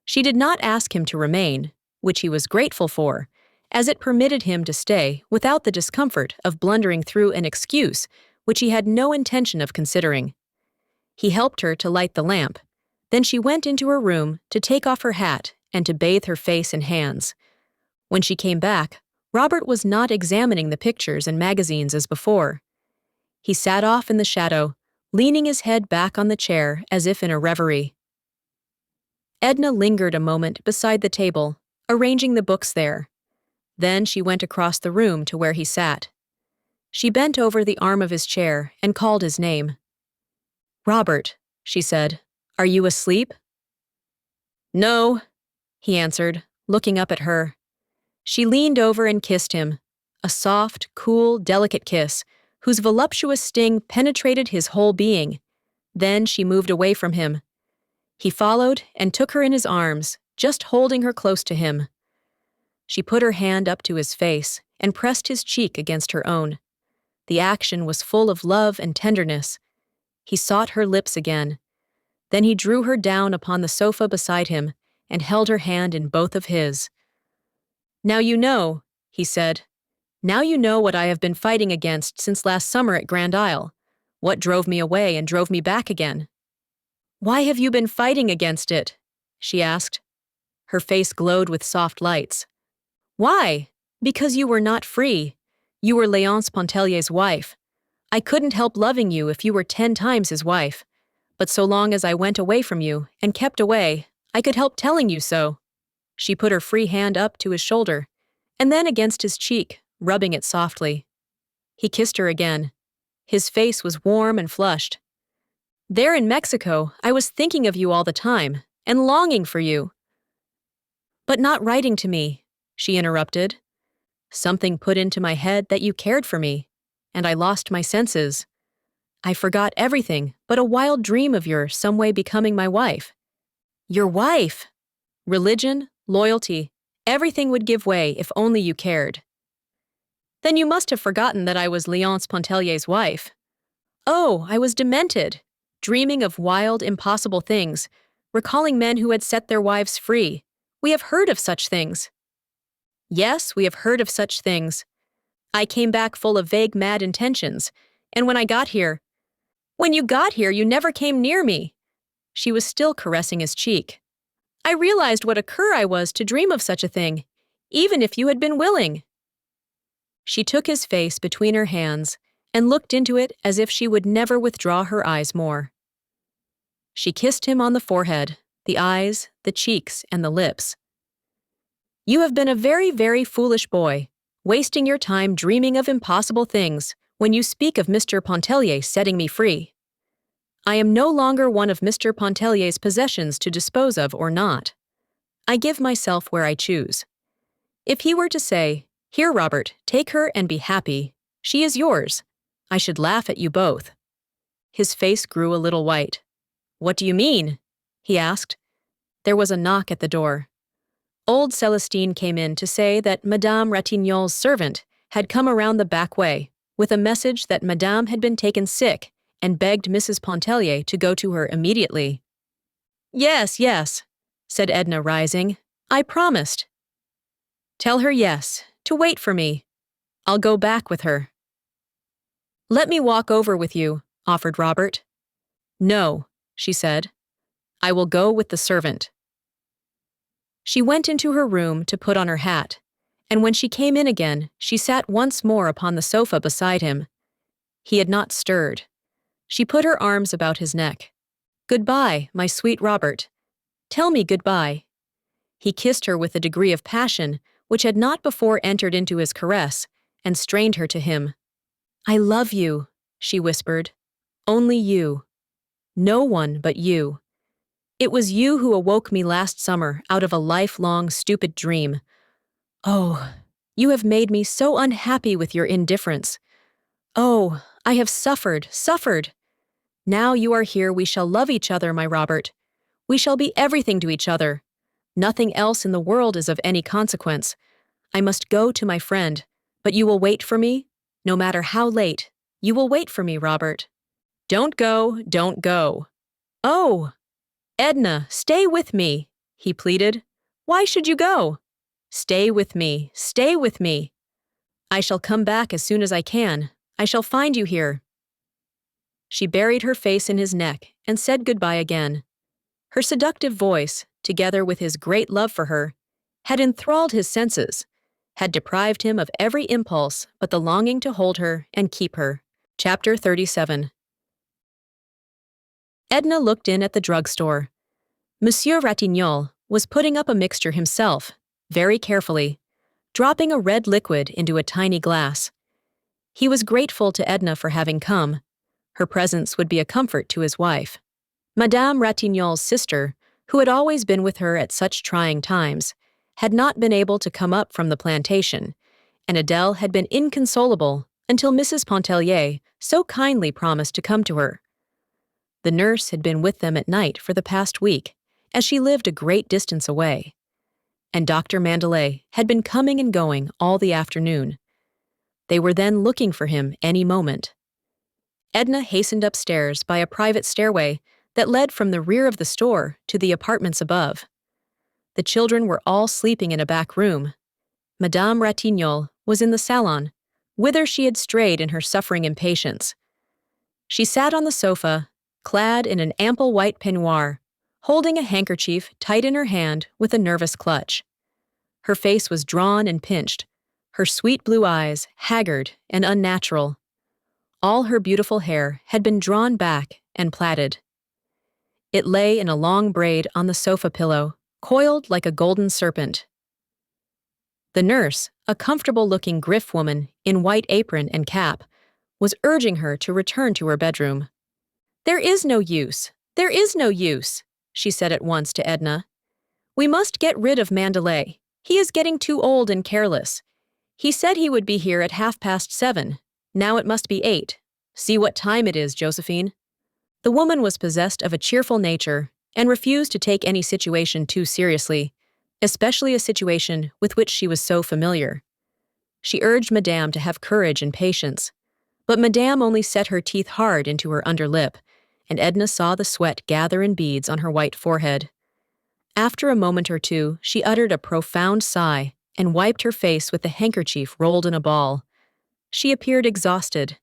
She did not ask him to remain, which he was grateful for, as it permitted him to stay without the discomfort of blundering through an excuse which he had no intention of considering. He helped her to light the lamp. Then she went into her room to take off her hat and to bathe her face and hands. When she came back, Robert was not examining the pictures and magazines as before. He sat off in the shadow, leaning his head back on the chair as if in a reverie. Edna lingered a moment beside the table, arranging the books there. Then she went across the room to where he sat. She bent over the arm of his chair and called his name. Robert, she said, are you asleep? No, he answered, looking up at her. She leaned over and kissed him, a soft, cool, delicate kiss, whose voluptuous sting penetrated his whole being. Then she moved away from him. He followed and took her in his arms, just holding her close to him. She put her hand up to his face and pressed his cheek against her own. The action was full of love and tenderness. He sought her lips again. Then he drew her down upon the sofa beside him and held her hand in both of his. Now you know, he said. Now you know what I have been fighting against since last summer at Grand Isle. What drove me away and drove me back again. Why have you been fighting against it? She asked. Her face glowed with soft lights. Why? Because you were not free. You were Léonce Pontellier's wife. I couldn't help loving you if you were 10 times his wife. But so long as I went away from you and kept away, I could help telling you so. She put her free hand up to his shoulder, and then against his cheek, rubbing it softly. He kissed her again. His face was warm and flushed. There in Mexico, I was thinking of you all the time, and longing for you. But not writing to me, she interrupted. Something put into my head that you cared for me, and I lost my senses. I forgot everything but a wild dream of your some way becoming my wife. Your wife! Religion, loyalty, everything would give way if only you cared. Then you must have forgotten that I was Léonce Pontellier's wife. Oh, I was demented, dreaming of wild, impossible things, recalling men who had set their wives free. We have heard of such things. Yes, we have heard of such things. I came back full of vague, mad intentions, and when you got here, you never came near me. She was still caressing his cheek. I realized what a cur I was to dream of such a thing, even if you had been willing. She took his face between her hands and looked into it as if she would never withdraw her eyes more. She kissed him on the forehead, the eyes, the cheeks, and the lips. You have been a very, very foolish boy, wasting your time dreaming of impossible things when you speak of Mr. Pontellier setting me free. I am no longer one of Mr. Pontellier's possessions to dispose of or not. I give myself where I choose. If he were to say, Here, Robert, take her and be happy. She is yours. I should laugh at you both. His face grew a little white. What do you mean? He asked. There was a knock at the door. Old Celestine came in to say that Madame Ratignolle's servant had come around the back way with a message that Madame had been taken sick and begged Mrs. Pontellier to go to her immediately. Yes, yes, said Edna, rising. I promised. Tell her yes, to wait for me. I'll go back with her. Let me walk over with you, offered Robert. No, she said. I will go with the servant." She went into her room to put on her hat, and when she came in again, she sat once more upon the sofa beside him. He had not stirred. She put her arms about his neck. "Goodbye, my sweet Robert. Tell me goodbye." He kissed her with a degree of passion which had not before entered into his caress, and strained her to him. "I love you," she whispered. "Only you. No one but you. It was you who awoke me last summer out of a lifelong stupid dream. Oh, you have made me so unhappy with your indifference. Oh, I have suffered, suffered. Now you are here, we shall love each other, my Robert. We shall be everything to each other. Nothing else in the world is of any consequence. I must go to my friend, but you will wait for me? No matter how late, you will wait for me, Robert." "Don't go, don't go." "Oh, Edna, stay with me," he pleaded. "Why should you go? Stay with me, stay with me. I shall come back as soon as I can. I shall find you here." She buried her face in his neck and said goodbye again. Her seductive voice, together with his great love for her, had enthralled his senses, had deprived him of every impulse but the longing to hold her and keep her. Chapter 37. Edna looked in at the drugstore. Monsieur Ratignolle was putting up a mixture himself, very carefully, dropping a red liquid into a tiny glass. He was grateful to Edna for having come. Her presence would be a comfort to his wife. Madame Ratignolle's sister, who had always been with her at such trying times, had not been able to come up from the plantation, and Adele had been inconsolable until Mrs. Pontellier so kindly promised to come to her. The nurse had been with them at night for the past week, as she lived a great distance away, and Dr. Mandelet had been coming and going all the afternoon. They were then looking for him any moment. Edna hastened upstairs by a private stairway that led from the rear of the store to the apartments above. The children were all sleeping in a back room. Madame Ratignolle was in the salon, whither she had strayed in her suffering impatience. She sat on the sofa, clad in an ample white peignoir, holding a handkerchief tight in her hand with a nervous clutch. Her face was drawn and pinched, her sweet blue eyes haggard and unnatural. All her beautiful hair had been drawn back and plaited. It lay in a long braid on the sofa pillow, coiled like a golden serpent. The nurse, a comfortable-looking griff woman in white apron and cap, was urging her to return to her bedroom. "There is no use, there is no use," she said at once to Edna. "We must get rid of Mandelet. He is getting too old and careless. He said he would be here at 7:30. Now it must be 8. See what time it is, Josephine." The woman was possessed of a cheerful nature and refused to take any situation too seriously, especially a situation with which she was so familiar. She urged Madame to have courage and patience, but Madame only set her teeth hard into her under lip, and Edna saw the sweat gather in beads on her white forehead. After a moment or two, she uttered a profound sigh and wiped her face with the handkerchief rolled in a ball. She appeared exhausted.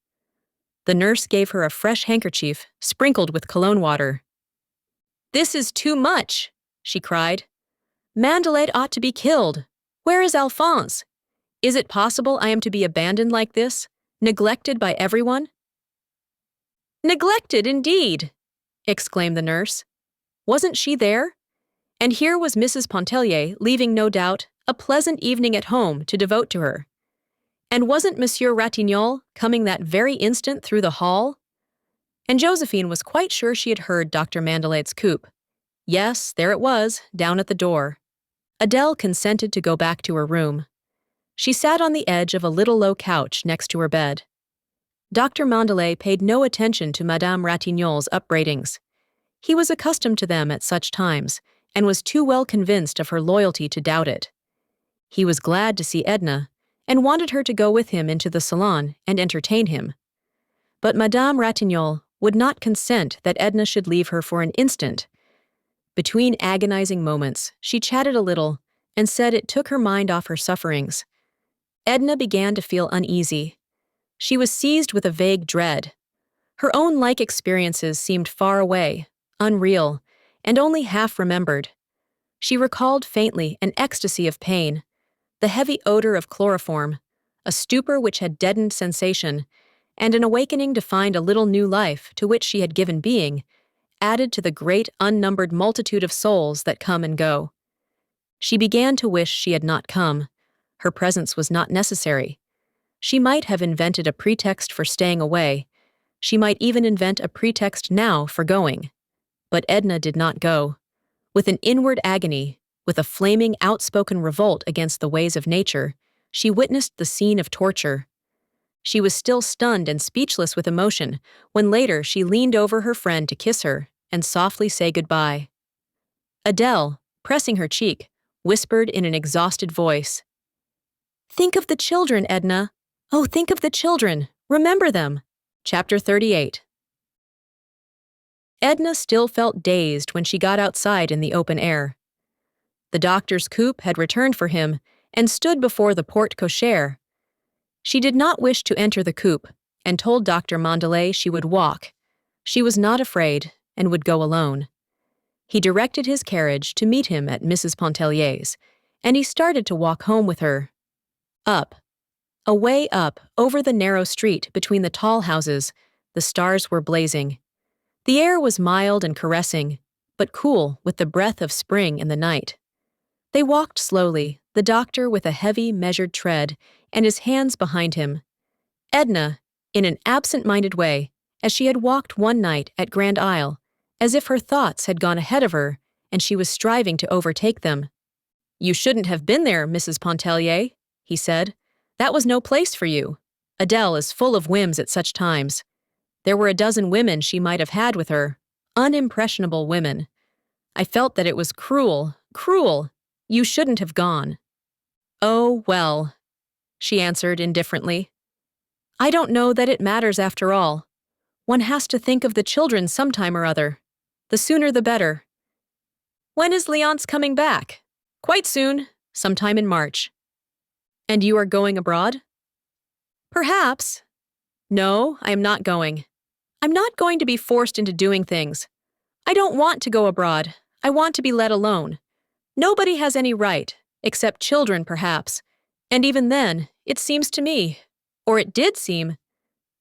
The nurse gave her a fresh handkerchief sprinkled with cologne water. "This is too much," she cried. "Mandelet ought to be killed. Where is Alphonse? Is it possible I am to be abandoned like this, neglected by everyone?" "Neglected, indeed!" exclaimed the nurse. Wasn't she there? And here was Mrs. Pontellier leaving, no doubt, a pleasant evening at home to devote to her. And wasn't Monsieur Ratignolle coming that very instant through the hall? And Josephine was quite sure she had heard Dr. Mandelet's coupe. Yes, there it was, down at the door. Adele consented to go back to her room. She sat on the edge of a little low couch next to her bed. Dr. Mandelet paid no attention to Madame Ratignolle's upbraidings. He was accustomed to them at such times, and was too well convinced of her loyalty to doubt it. He was glad to see Edna, and wanted her to go with him into the salon and entertain him. But Madame Ratignolle would not consent that Edna should leave her for an instant. Between agonizing moments, she chatted a little and said it took her mind off her sufferings. Edna began to feel uneasy. She was seized with a vague dread. Her own like experiences seemed far away, unreal, and only half remembered. She recalled faintly an ecstasy of pain, the heavy odor of chloroform, a stupor which had deadened sensation, and an awakening to find a little new life to which she had given being, added to the great unnumbered multitude of souls that come and go. She began to wish she had not come. Her presence was not necessary. She might have invented a pretext for staying away. She might even invent a pretext now for going. But Edna did not go. With an inward agony, with a flaming, outspoken revolt against the ways of nature, she witnessed the scene of torture. She was still stunned and speechless with emotion when later she leaned over her friend to kiss her and softly say goodbye. Adele, pressing her cheek, whispered in an exhausted voice, "Think of the children, Edna. Oh, think of the children. Remember them." Chapter 38. Edna still felt dazed when she got outside in the open air. The doctor's coupe had returned for him and stood before the porte cochere. She did not wish to enter the coupe and told Dr. Mondelez she would walk. She was not afraid and would go alone. He directed his carriage to meet him at Mrs. Pontellier's, and he started to walk home with her. Up, away up, over the narrow street between the tall houses, the stars were blazing. The air was mild and caressing, but cool with the breath of spring in the night. They walked slowly, the doctor with a heavy, measured tread, and his hands behind him. Edna, in an absent-minded way, as she had walked one night at Grand Isle, as if her thoughts had gone ahead of her and she was striving to overtake them. "You shouldn't have been there, Mrs. Pontellier," he said. "That was no place for you. Adele is full of whims at such times. There were a dozen women she might have had with her, unimpressionable women. I felt that it was cruel, cruel. You shouldn't have gone." "Oh, well," she answered indifferently. "I don't know that it matters after all. One has to think of the children sometime or other. The sooner the better." "When is Leonce coming back?" "Quite soon, sometime in March." "And you are going abroad?" "Perhaps." "No, I am not going. I'm not going to be forced into doing things. I don't want to go abroad. I want to be let alone. Nobody has any right, except children perhaps. And even then, it seems to me, or it did seem."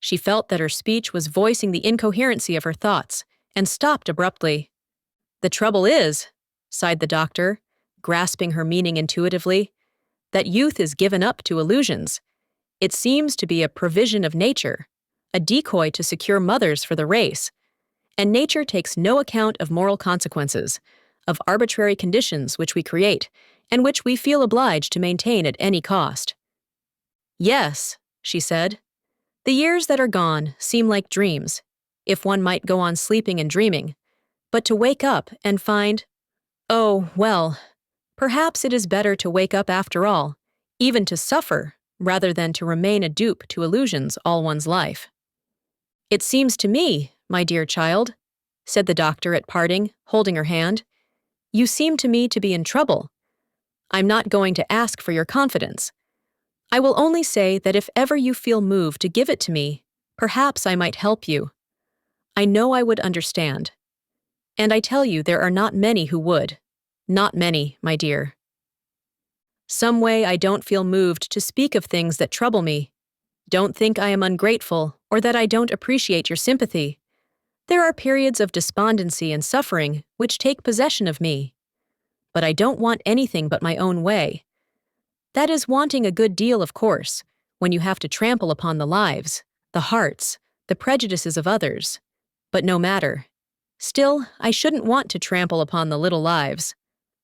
She felt that her speech was voicing the incoherency of her thoughts, and stopped abruptly. "The trouble is," sighed the doctor, grasping her meaning intuitively, "that youth is given up to illusions. It seems to be a provision of nature, a decoy to secure mothers for the race. And nature takes no account of moral consequences, of arbitrary conditions which we create, and which we feel obliged to maintain at any cost." "Yes," she said. "The years that are gone seem like dreams, if one might go on sleeping and dreaming. But to wake up and find, oh, well, perhaps it is better to wake up after all, even to suffer, rather than to remain a dupe to illusions all one's life." "It seems to me, my dear child," said the doctor at parting, holding her hand, "you seem to me to be in trouble. I'm not going to ask for your confidence. I will only say that if ever you feel moved to give it to me, perhaps I might help you. I know I would understand. And I tell you there are not many who would. Not many, my dear. Some way I don't feel moved to speak of things that trouble me. Don't think I am ungrateful or that I don't appreciate your sympathy. There are periods of despondency and suffering which take possession of me. But I don't want anything but my own way. That is wanting a good deal, of course, when you have to trample upon the lives, the hearts, the prejudices of others. But no matter. Still, I shouldn't want to trample upon the little lives.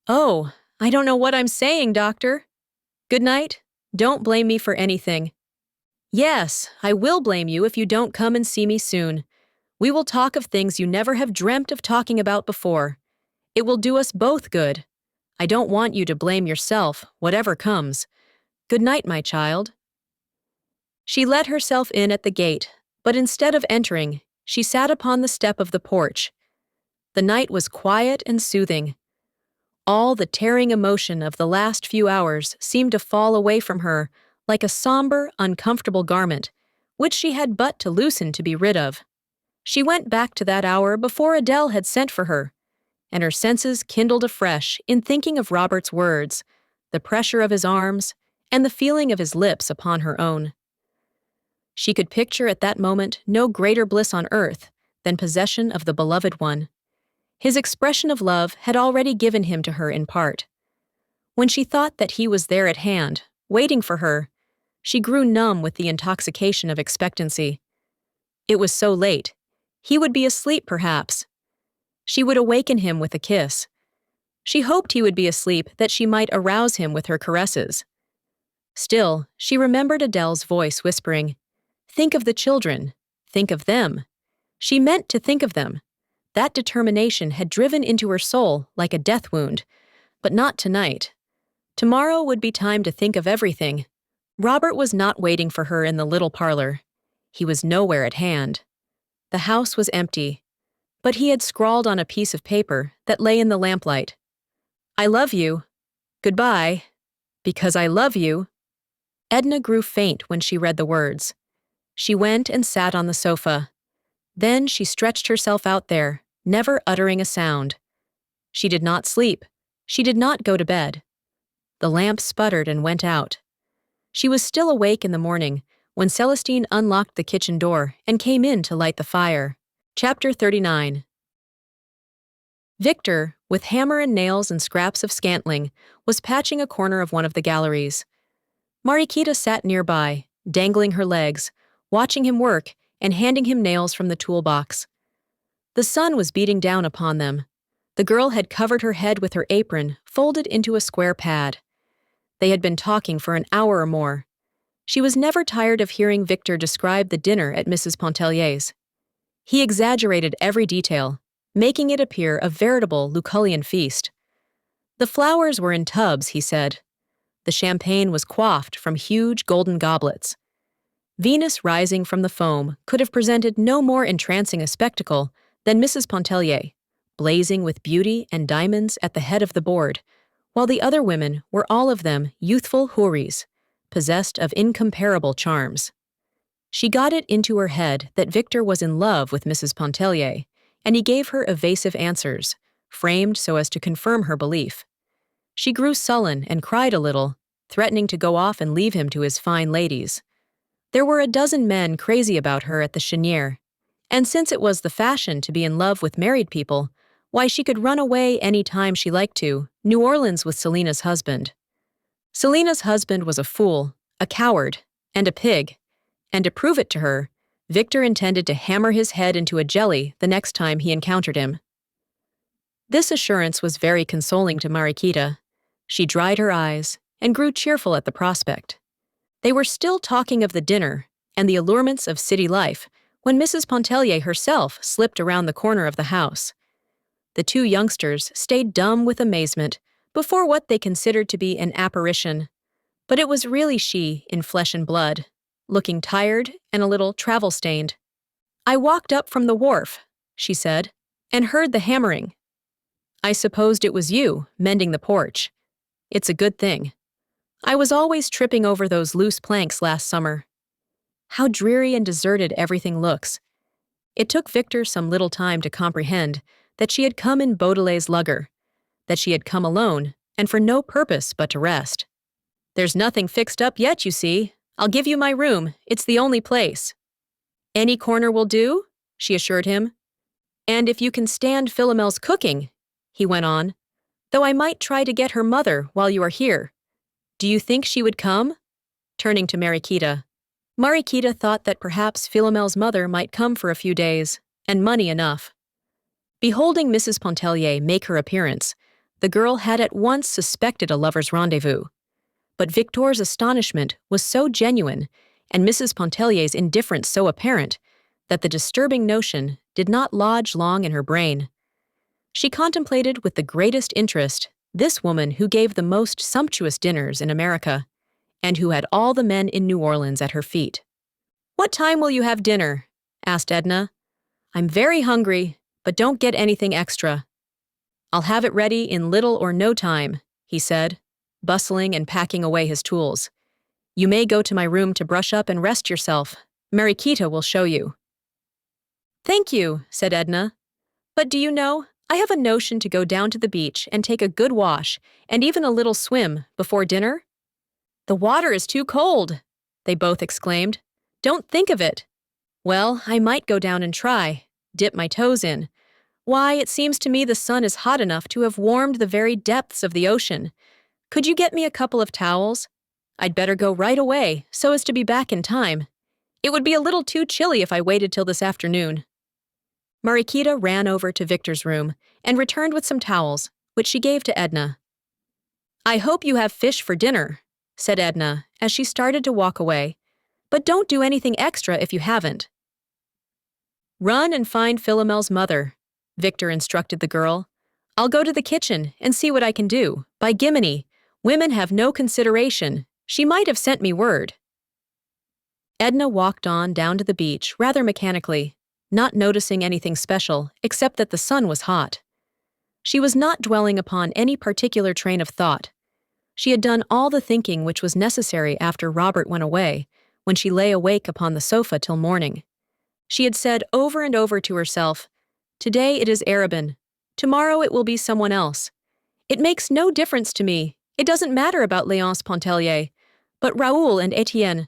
Oh, I don't know what I'm saying, doctor. Good night. Don't blame me for anything. Yes, I will blame you if you don't come and see me soon. We will talk of things you never have dreamt of talking about before. It will do us both good. I don't want you to blame yourself, whatever comes. Good night, my child." She let herself in at the gate, but instead of entering, she sat upon the step of the porch. The night was quiet and soothing. All the tearing emotion of the last few hours seemed to fall away from her like a somber, uncomfortable garment, which she had but to loosen to be rid of. She went back to that hour before Adele had sent for her, and her senses kindled afresh in thinking of Robert's words, the pressure of his arms, and the feeling of his lips upon her own. She could picture at that moment no greater bliss on earth than possession of the beloved one. His expression of love had already given him to her in part. When she thought that he was there at hand, waiting for her, she grew numb with the intoxication of expectancy. It was so late. He would be asleep, perhaps. She would awaken him with a kiss. She hoped he would be asleep that she might arouse him with her caresses. Still, she remembered Adele's voice whispering, "Think of the children. Think of them." She meant to think of them. That determination had driven into her soul like a death wound. But not tonight. Tomorrow would be time to think of everything. Robert was not waiting for her in the little parlor. He was nowhere at hand. The house was empty, but he had scrawled on a piece of paper that lay in the lamplight, "I love you. Goodbye. Because I love you." Edna grew faint when she read the words. She went and sat on the sofa. Then she stretched herself out there, never uttering a sound. She did not sleep. She did not go to bed. The lamp sputtered and went out. She was still awake in the morning when Celestine unlocked the kitchen door and came in to light the fire. Chapter 39. Victor, with hammer and nails and scraps of scantling, was patching a corner of one of the galleries. Mariquita sat nearby, dangling her legs, watching him work and handing him nails from the toolbox. The sun was beating down upon them. The girl had covered her head with her apron, folded into a square pad. They had been talking for an hour or more. She was never tired of hearing Victor describe the dinner at Mrs. Pontellier's. He exaggerated every detail, making it appear a veritable Lucullian feast. The flowers were in tubs, he said. The champagne was quaffed from huge golden goblets. Venus rising from the foam could have presented no more entrancing a spectacle than Mrs. Pontellier, blazing with beauty and diamonds at the head of the board, while the other women were all of them youthful houris, possessed of incomparable charms. She got it into her head that Victor was in love with Mrs. Pontellier, and he gave her evasive answers, framed so as to confirm her belief. She grew sullen and cried a little, threatening to go off and leave him to his fine ladies. There were a dozen men crazy about her at the Cheniere, and since it was the fashion to be in love with married people, why, she could run away any time she liked to, New Orleans with Selina's husband. Selina's husband was a fool, a coward, and a pig, and to prove it to her, Victor intended to hammer his head into a jelly the next time he encountered him. This assurance was very consoling to Mariquita. She dried her eyes and grew cheerful at the prospect. They were still talking of the dinner and the allurements of city life when Mrs. Pontellier herself slipped around the corner of the house. The two youngsters stayed dumb with amazement before what they considered to be an apparition, but it was really she in flesh and blood, looking tired and a little travel-stained. "I walked up from the wharf," she said, "and heard the hammering. I supposed it was you, mending the porch. It's a good thing. I was always tripping over those loose planks last summer. How dreary and deserted everything looks." It took Victor some little time to comprehend that she had come in Beaudelet's lugger, that she had come alone, and for no purpose but to rest. "There's nothing fixed up yet, you see. I'll give you my room. It's the only place." "Any corner will do," she assured him. "And if you can stand Philomel's cooking," he went on, "though I might try to get her mother while you are here. Do you think she would come?" Turning to Mariquita. Mariquita thought that perhaps Philomel's mother might come for a few days, and money enough. Beholding Mrs. Pontellier make her appearance, the girl had at once suspected a lover's rendezvous. But Victor's astonishment was so genuine, and Mrs. Pontellier's indifference so apparent, that the disturbing notion did not lodge long in her brain. She contemplated with the greatest interest this woman who gave the most sumptuous dinners in America, and who had all the men in New Orleans at her feet. "What time will you have dinner?" asked Edna. "I'm very hungry, but don't get anything extra." "I'll have it ready in little or no time," he said, bustling and packing away his tools. "You may go to my room to brush up and rest yourself. Mariquita will show you." "Thank you," said Edna. "But do you know, I have a notion to go down to the beach and take a good wash and even a little swim before dinner." "The water is too cold," they both exclaimed. "Don't think of it." "Well, I might go down and try, dip my toes in. Why, it seems to me the sun is hot enough to have warmed the very depths of the ocean. Could you get me a couple of towels? I'd better go right away, so as to be back in time. It would be a little too chilly if I waited till this afternoon." Mariquita ran over to Victor's room and returned with some towels, which she gave to Edna. "I hope you have fish for dinner," said Edna as she started to walk away, "but don't do anything extra if you haven't." "Run and find Philomel's mother," Victor instructed the girl. "I'll go to the kitchen and see what I can do. By Gimini, women have no consideration. She might have sent me word." Edna walked on down to the beach rather mechanically, not noticing anything special except that the sun was hot. She was not dwelling upon any particular train of thought. She had done all the thinking which was necessary after Robert went away, when she lay awake upon the sofa till morning. She had said over and over to herself, "Today it is Arabin. Tomorrow it will be someone else. It makes no difference to me. It doesn't matter about Léonce Pontellier, but Raoul and Etienne."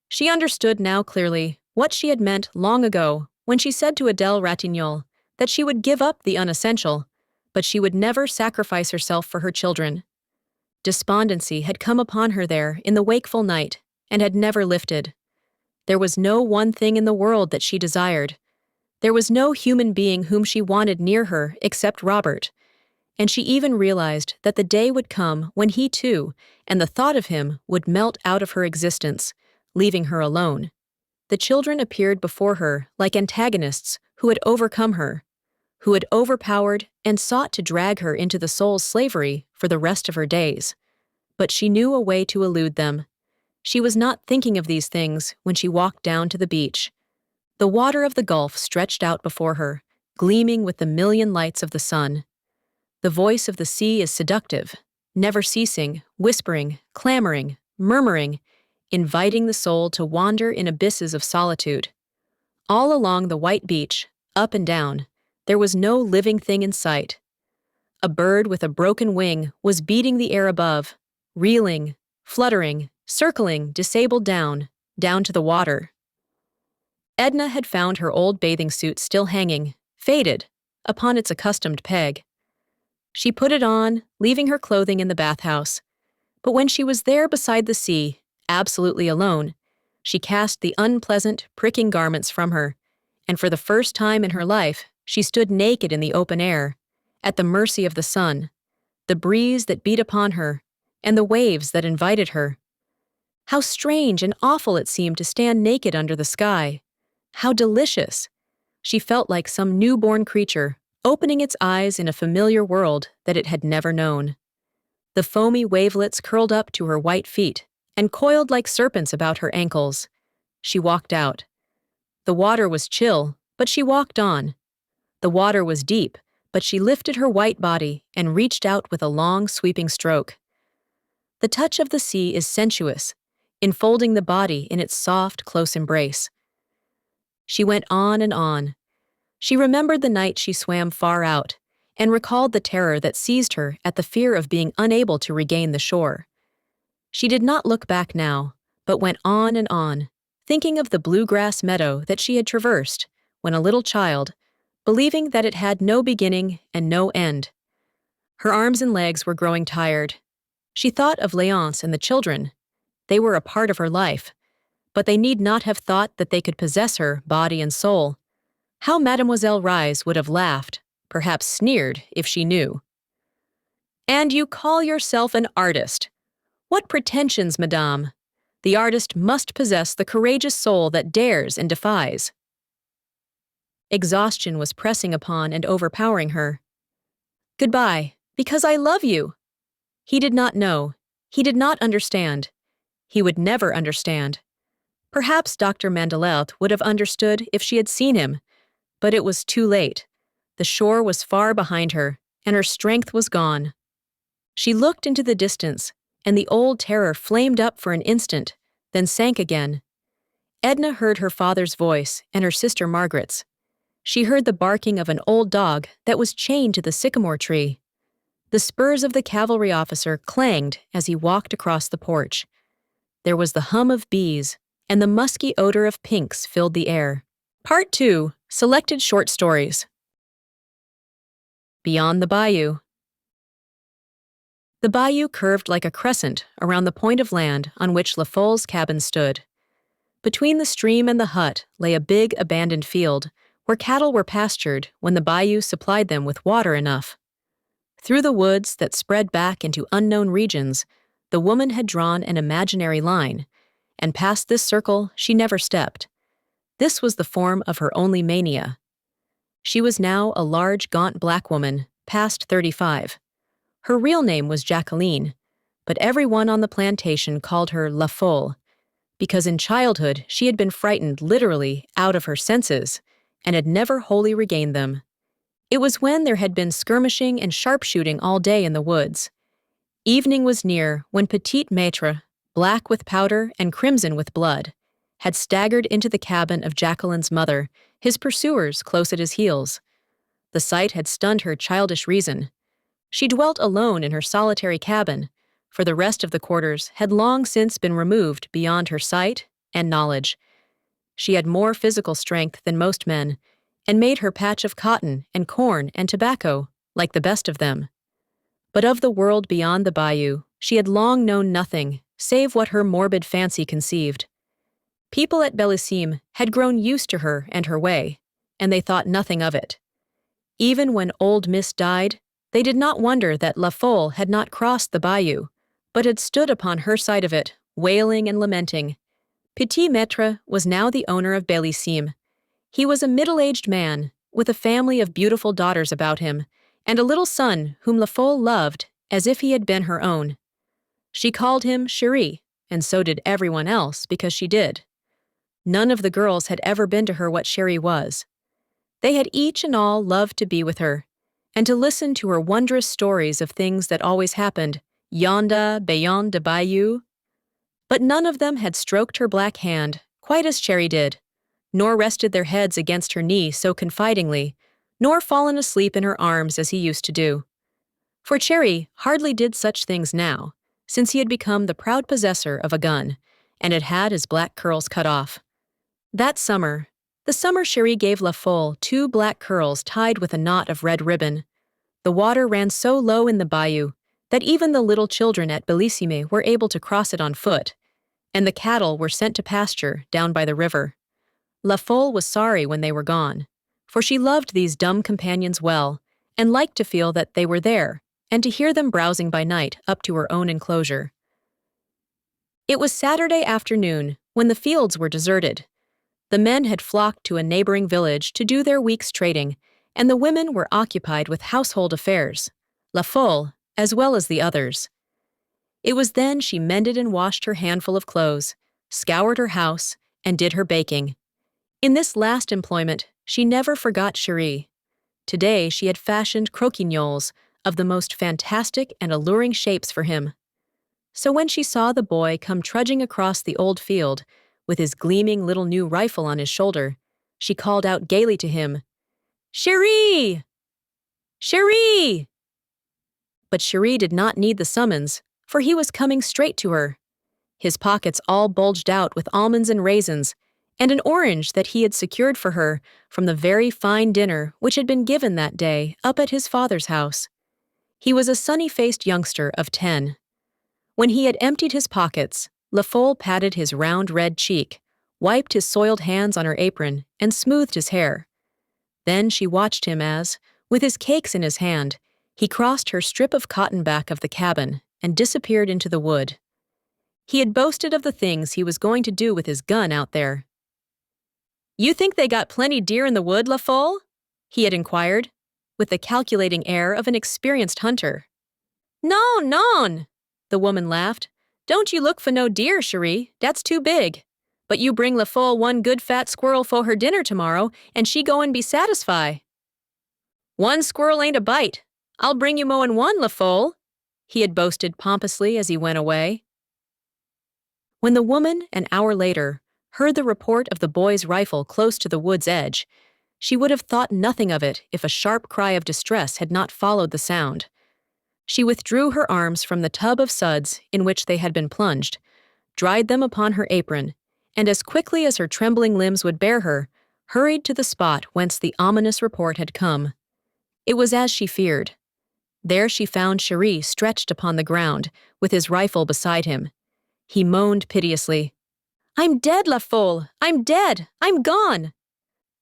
She understood now clearly what she had meant long ago when she said to Adèle Ratignolle that she would give up the unessential, but she would never sacrifice herself for her children. Despondency had come upon her there in the wakeful night and had never lifted. There was no one thing in the world that she desired. There was no human being whom she wanted near her except Robert, and she even realized that the day would come when he too, and the thought of him, would melt out of her existence, leaving her alone. The children appeared before her like antagonists who had overcome her, who had overpowered and sought to drag her into the soul's slavery for the rest of her days. But she knew a way to elude them. She was not thinking of these things when she walked down to the beach. The water of the Gulf stretched out before her, gleaming with the million lights of the sun. The voice of the sea is seductive, never ceasing, whispering, clamoring, murmuring, inviting the soul to wander in abysses of solitude. All along the white beach, up and down, there was no living thing in sight. A bird with a broken wing was beating the air above, reeling, fluttering, circling, disabled down to the water. Edna had found her old bathing suit still hanging, faded, upon its accustomed peg. She put it on, leaving her clothing in the bathhouse. But when she was there beside the sea, absolutely alone, she cast the unpleasant, pricking garments from her, and for the first time in her life, she stood naked in the open air, at the mercy of the sun, the breeze that beat upon her, and the waves that invited her. How strange and awful it seemed to stand naked under the sky. How delicious! She felt like some newborn creature, opening its eyes in a familiar world that it had never known. The foamy wavelets curled up to her white feet and coiled like serpents about her ankles. She walked out. The water was chill, but she walked on. The water was deep, but she lifted her white body and reached out with a long, sweeping stroke. The touch of the sea is sensuous, enfolding the body in its soft, close embrace. She went on and on. She remembered the night she swam far out, and recalled the terror that seized her at the fear of being unable to regain the shore. She did not look back now, but went on and on, thinking of the bluegrass meadow that she had traversed when a little child, believing that it had no beginning and no end. Her arms and legs were growing tired. She thought of Léonce and the children. They were a part of her life, but they need not have thought that they could possess her body and soul. How Mademoiselle Rise would have laughed, perhaps sneered, if she knew. "And you call yourself an artist? What pretensions, madame! The artist must possess the courageous soul that dares and defies." Exhaustion was pressing upon and overpowering her. "Goodbye, because I love you." He did not know. He did not understand. He would never understand. Perhaps Dr. Mandelert would have understood if she had seen him, but it was too late. The shore was far behind her, and her strength was gone. She looked into the distance, and the old terror flamed up for an instant, then sank again. Edna heard her father's voice and her sister Margaret's. She heard the barking of an old dog that was chained to the sycamore tree. The spurs of the cavalry officer clanged as he walked across the porch. There was the hum of bees, and the musky odor of pinks filled the air. Part 2. Selected Short Stories. Beyond the Bayou. The bayou curved like a crescent around the point of land on which La Fole's cabin stood. Between the stream and the hut lay a big abandoned field where cattle were pastured when the bayou supplied them with water enough. Through the woods that spread back into unknown regions, the woman had drawn an imaginary line, and past this circle she never stepped. This was the form of her only mania. She was now a large, gaunt black woman, past 35. Her real name was Jacqueline, but everyone on the plantation called her La Fole, because in childhood she had been frightened literally out of her senses and had never wholly regained them. It was when there had been skirmishing and sharpshooting all day in the woods. Evening was near when Petite Maître, black with powder and crimson with blood, had staggered into the cabin of Jacqueline's mother, his pursuers close at his heels. The sight had stunned her childish reason. She dwelt alone in her solitary cabin, for the rest of the quarters had long since been removed beyond her sight and knowledge. She had more physical strength than most men, and made her patch of cotton and corn and tobacco like the best of them. But of the world beyond the bayou, she had long known nothing save what her morbid fancy conceived. People at Bellissime had grown used to her and her way, and they thought nothing of it. Even when old Miss died, they did not wonder that La Fole had not crossed the bayou, but had stood upon her side of it, wailing and lamenting. Petit Maître was now the owner of Bellissime. He was a middle-aged man, with a family of beautiful daughters about him, and a little son whom La Fole loved as if he had been her own. She called him Chérie, and so did everyone else because she did. None of the girls had ever been to her what Chérie was. They had each and all loved to be with her, and to listen to her wondrous stories of things that always happened, yonda, beyond the bayou. But none of them had stroked her black hand, quite as Chérie did, nor rested their heads against her knee so confidingly, nor fallen asleep in her arms as he used to do. For Chérie hardly did such things now, since he had become the proud possessor of a gun, and had had his black curls cut off. That summer, the summer Chérie gave La Fole 2 black curls tied with a knot of red ribbon. The water ran so low in the bayou that even the little children at Bellissime were able to cross it on foot, and the cattle were sent to pasture down by the river. La Fole was sorry when they were gone, for she loved these dumb companions well, and liked to feel that they were there, and to hear them browsing by night up to her own enclosure. It was Saturday afternoon when the fields were deserted. The men had flocked to a neighboring village to do their week's trading, and the women were occupied with household affairs, La Fole as well as the others. It was then she mended and washed her handful of clothes, scoured her house, and did her baking. In this last employment, she never forgot Chérie. Today she had fashioned croquignoles of the most fantastic and alluring shapes for him. So when she saw the boy come trudging across the old field, with his gleaming little new rifle on his shoulder, she called out gaily to him, "Chérie! Chérie!" But Chérie did not need the summons, for he was coming straight to her. His pockets all bulged out with almonds and raisins, and an orange that he had secured for her from the very fine dinner which had been given that day up at his father's house. He was a sunny-faced youngster of 10. When he had emptied his pockets, La Fole patted his round red cheek, wiped his soiled hands on her apron, and smoothed his hair. Then she watched him as, with his cakes in his hand, he crossed her strip of cotton back of the cabin and disappeared into the wood. He had boasted of the things he was going to do with his gun out there. "You think they got plenty deer in the wood, La Fole?" he had inquired, with the calculating air of an experienced hunter. "Non, non," the woman laughed. "Don't you look for no deer, Chérie, dat's too big. But you bring La Fole one good fat squirrel for her dinner tomorrow, and she go and be satisfy." "One squirrel ain't a bite. I'll bring you mo'n one, La Fole," he had boasted pompously as he went away. When the woman, an hour later, heard the report of the boy's rifle close to the wood's edge, She would have thought nothing of it if a sharp cry of distress had not followed the sound. She withdrew her arms from the tub of suds in which they had been plunged, dried them upon her apron, and as quickly as her trembling limbs would bear her, hurried to the spot whence the ominous report had come. It was as she feared. There she found Cherie stretched upon the ground, with his rifle beside him. He moaned piteously. "I'm dead, La Folle! I'm dead! I'm gone!"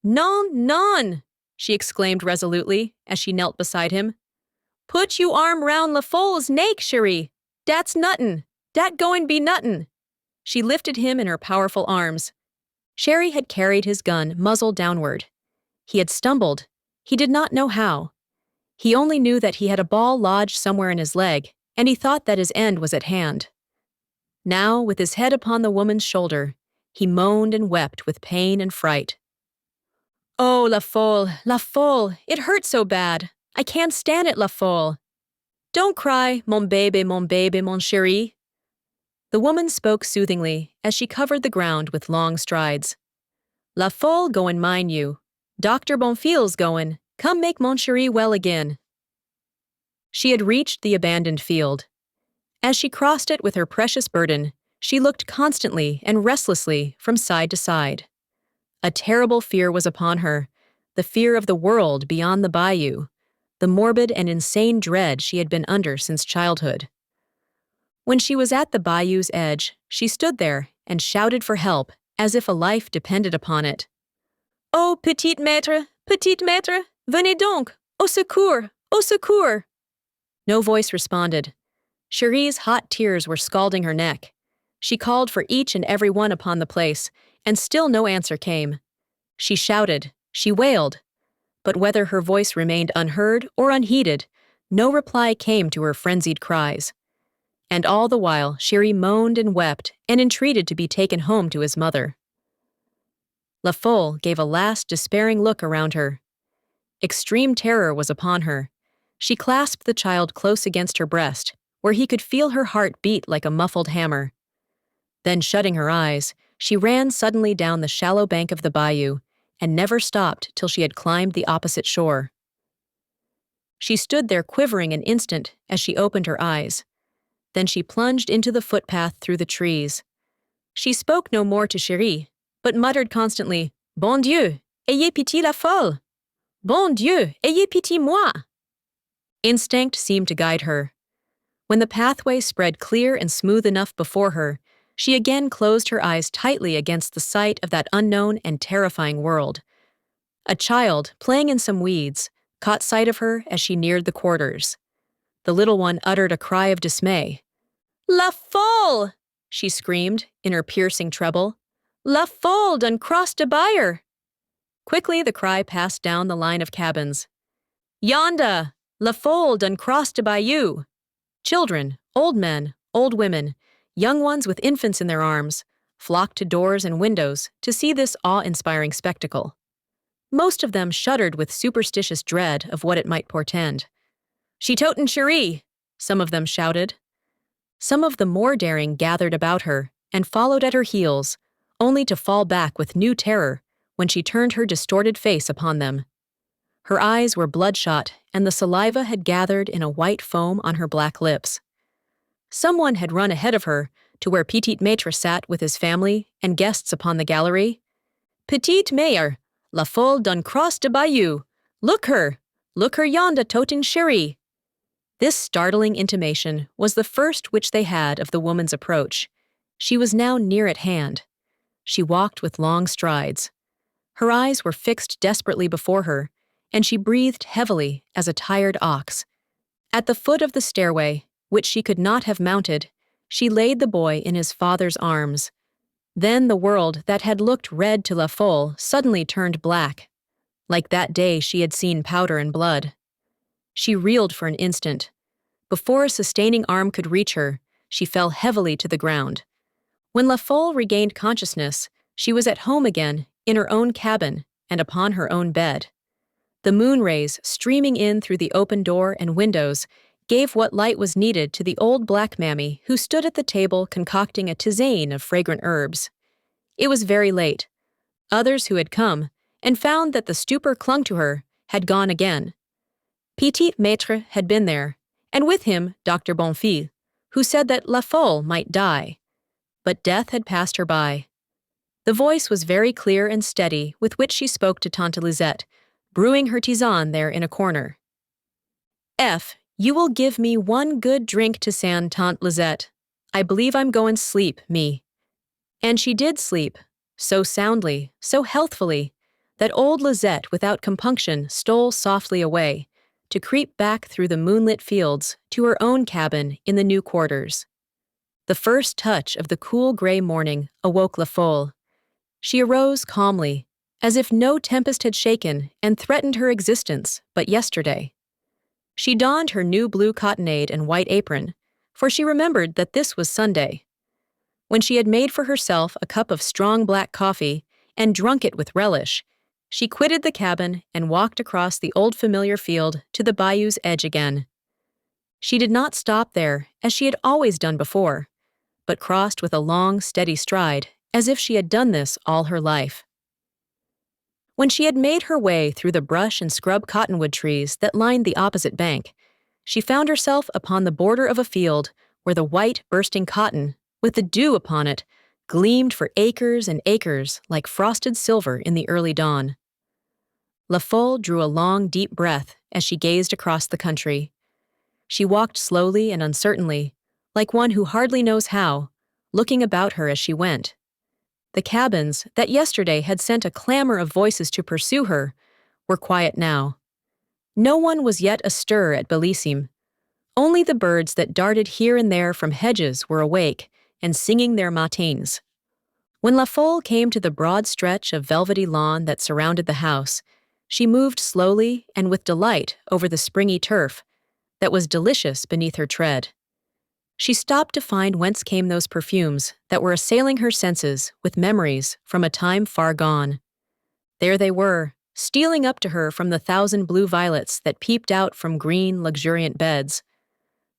"Non, non!" she exclaimed resolutely as she knelt beside him. "Put you arm round La Folle's neck, Cherie! Dat's nuttin'! Dat goin' be nuttin'!" She lifted him in her powerful arms. Cherie had carried his gun muzzle downward. He had stumbled. He did not know how. He only knew that he had a ball lodged somewhere in his leg, and he thought that his end was at hand. Now, with his head upon the woman's shoulder, he moaned and wept with pain and fright. "Oh, La Folle, it hurts so bad. I can't stand it, La Folle. Don't cry, mon bébé, mon chéri." The woman spoke soothingly as she covered the ground with long strides. "La Folle goin' mind you. Dr. Bonfil's goin'. Come make mon chéri well again." She had reached the abandoned field. As she crossed it with her precious burden, she looked constantly and restlessly from side to side. A terrible fear was upon her, the fear of the world beyond the bayou, the morbid and insane dread she had been under since childhood. When she was at the bayou's edge, she stood there and shouted for help as if a life depended upon it. "Oh, petit maître, venez donc, au secours, au secours!" No voice responded. Cherie's hot tears were scalding her neck. She called for each and every one upon the place, and still no answer came. She shouted, she wailed, but whether her voice remained unheard or unheeded, no reply came to her frenzied cries. And all the while Cherie moaned and wept and entreated to be taken home to his mother. La Folle gave a last despairing look around her. Extreme terror was upon her. She clasped the child close against her breast, where he could feel her heart beat like a muffled hammer. Then, shutting her eyes, she ran suddenly down the shallow bank of the bayou and never stopped till she had climbed the opposite shore. She stood there quivering an instant as she opened her eyes. Then she plunged into the footpath through the trees. She spoke no more to Cherie, but muttered constantly, "Bon Dieu, ayez pitié La Folle! Bon Dieu, ayez pitié moi!" Instinct seemed to guide her. When the pathway spread clear and smooth enough before her, she again closed her eyes tightly against the sight of that unknown and terrifying world. A child, playing in some weeds, caught sight of her as she neared the quarters. The little one uttered a cry of dismay. "La Folle!" she screamed in her piercing treble. "La Folle done crossed de byre!" Quickly the cry passed down the line of cabins. "Yonda! La Folle done crossed de bayou!" Children, old men, old women, young ones with infants in their arms, flocked to doors and windows to see this awe-inspiring spectacle. Most of them shuddered with superstitious dread of what it might portend. "She totin' Cherie!" some of them shouted. Some of the more daring gathered about her and followed at her heels, only to fall back with new terror when she turned her distorted face upon them. Her eyes were bloodshot, and the saliva had gathered in a white foam on her black lips. Someone had run ahead of her to where Petit Maître sat with his family and guests upon the gallery. "Petit Maître, La Folle done cross de bayou! Look her yonda totin' Cherie!" This startling intimation was the first which they had of the woman's approach. She was now near at hand. She walked with long strides. Her eyes were fixed desperately before her, and she breathed heavily as a tired ox. At the foot of the stairway, which she could not have mounted, she laid the boy in his father's arms. Then the world that had looked red to La Folle suddenly turned black, like that day she had seen powder and blood. She reeled for an instant. Before a sustaining arm could reach her, she fell heavily to the ground. When La Folle regained consciousness, she was at home again, in her own cabin, and upon her own bed. The moon rays, streaming in through the open door and windows, gave what light was needed to the old black mammy who stood at the table concocting a tisane of fragrant herbs. It was very late. Others who had come, and found that the stupor clung to her, had gone again. Petit Maître had been there, and with him Dr. Bonfils, who said that La Folle might die. But death had passed her by. The voice was very clear and steady with which she spoke to Tante Lisette, brewing her tisane there in a corner. "F, you will give me one good drink to sand, Tante Lisette. I believe I'm goin' sleep, me." And she did sleep, so soundly, so healthfully, that old Lisette without compunction stole softly away, to creep back through the moonlit fields to her own cabin in the new quarters. The first touch of the cool gray morning awoke La Folle. She arose calmly, as if no tempest had shaken and threatened her existence but yesterday. She donned her new blue cottonade and white apron, for she remembered that this was Sunday. When she had made for herself a cup of strong black coffee and drunk it with relish, she quitted the cabin and walked across the old familiar field to the bayou's edge again. She did not stop there, as she had always done before, but crossed with a long, steady stride, as if she had done this all her life. When she had made her way through the brush and scrub cottonwood trees that lined the opposite bank, she found herself upon the border of a field where the white, bursting cotton, with the dew upon it, gleamed for acres and acres like frosted silver in the early dawn. La Folle drew a long, deep breath as she gazed across the country. She walked slowly and uncertainly, like one who hardly knows how, looking about her as she went. The cabins that yesterday had sent a clamor of voices to pursue her were quiet now. No one was yet astir at Bellissime. Only the birds that darted here and there from hedges were awake and singing their matins. When La Folle came to the broad stretch of velvety lawn that surrounded the house, she moved slowly and with delight over the springy turf that was delicious beneath her tread. She stopped to find whence came those perfumes that were assailing her senses with memories from a time far gone. There they were, stealing up to her from the thousand blue violets that peeped out from green, luxuriant beds.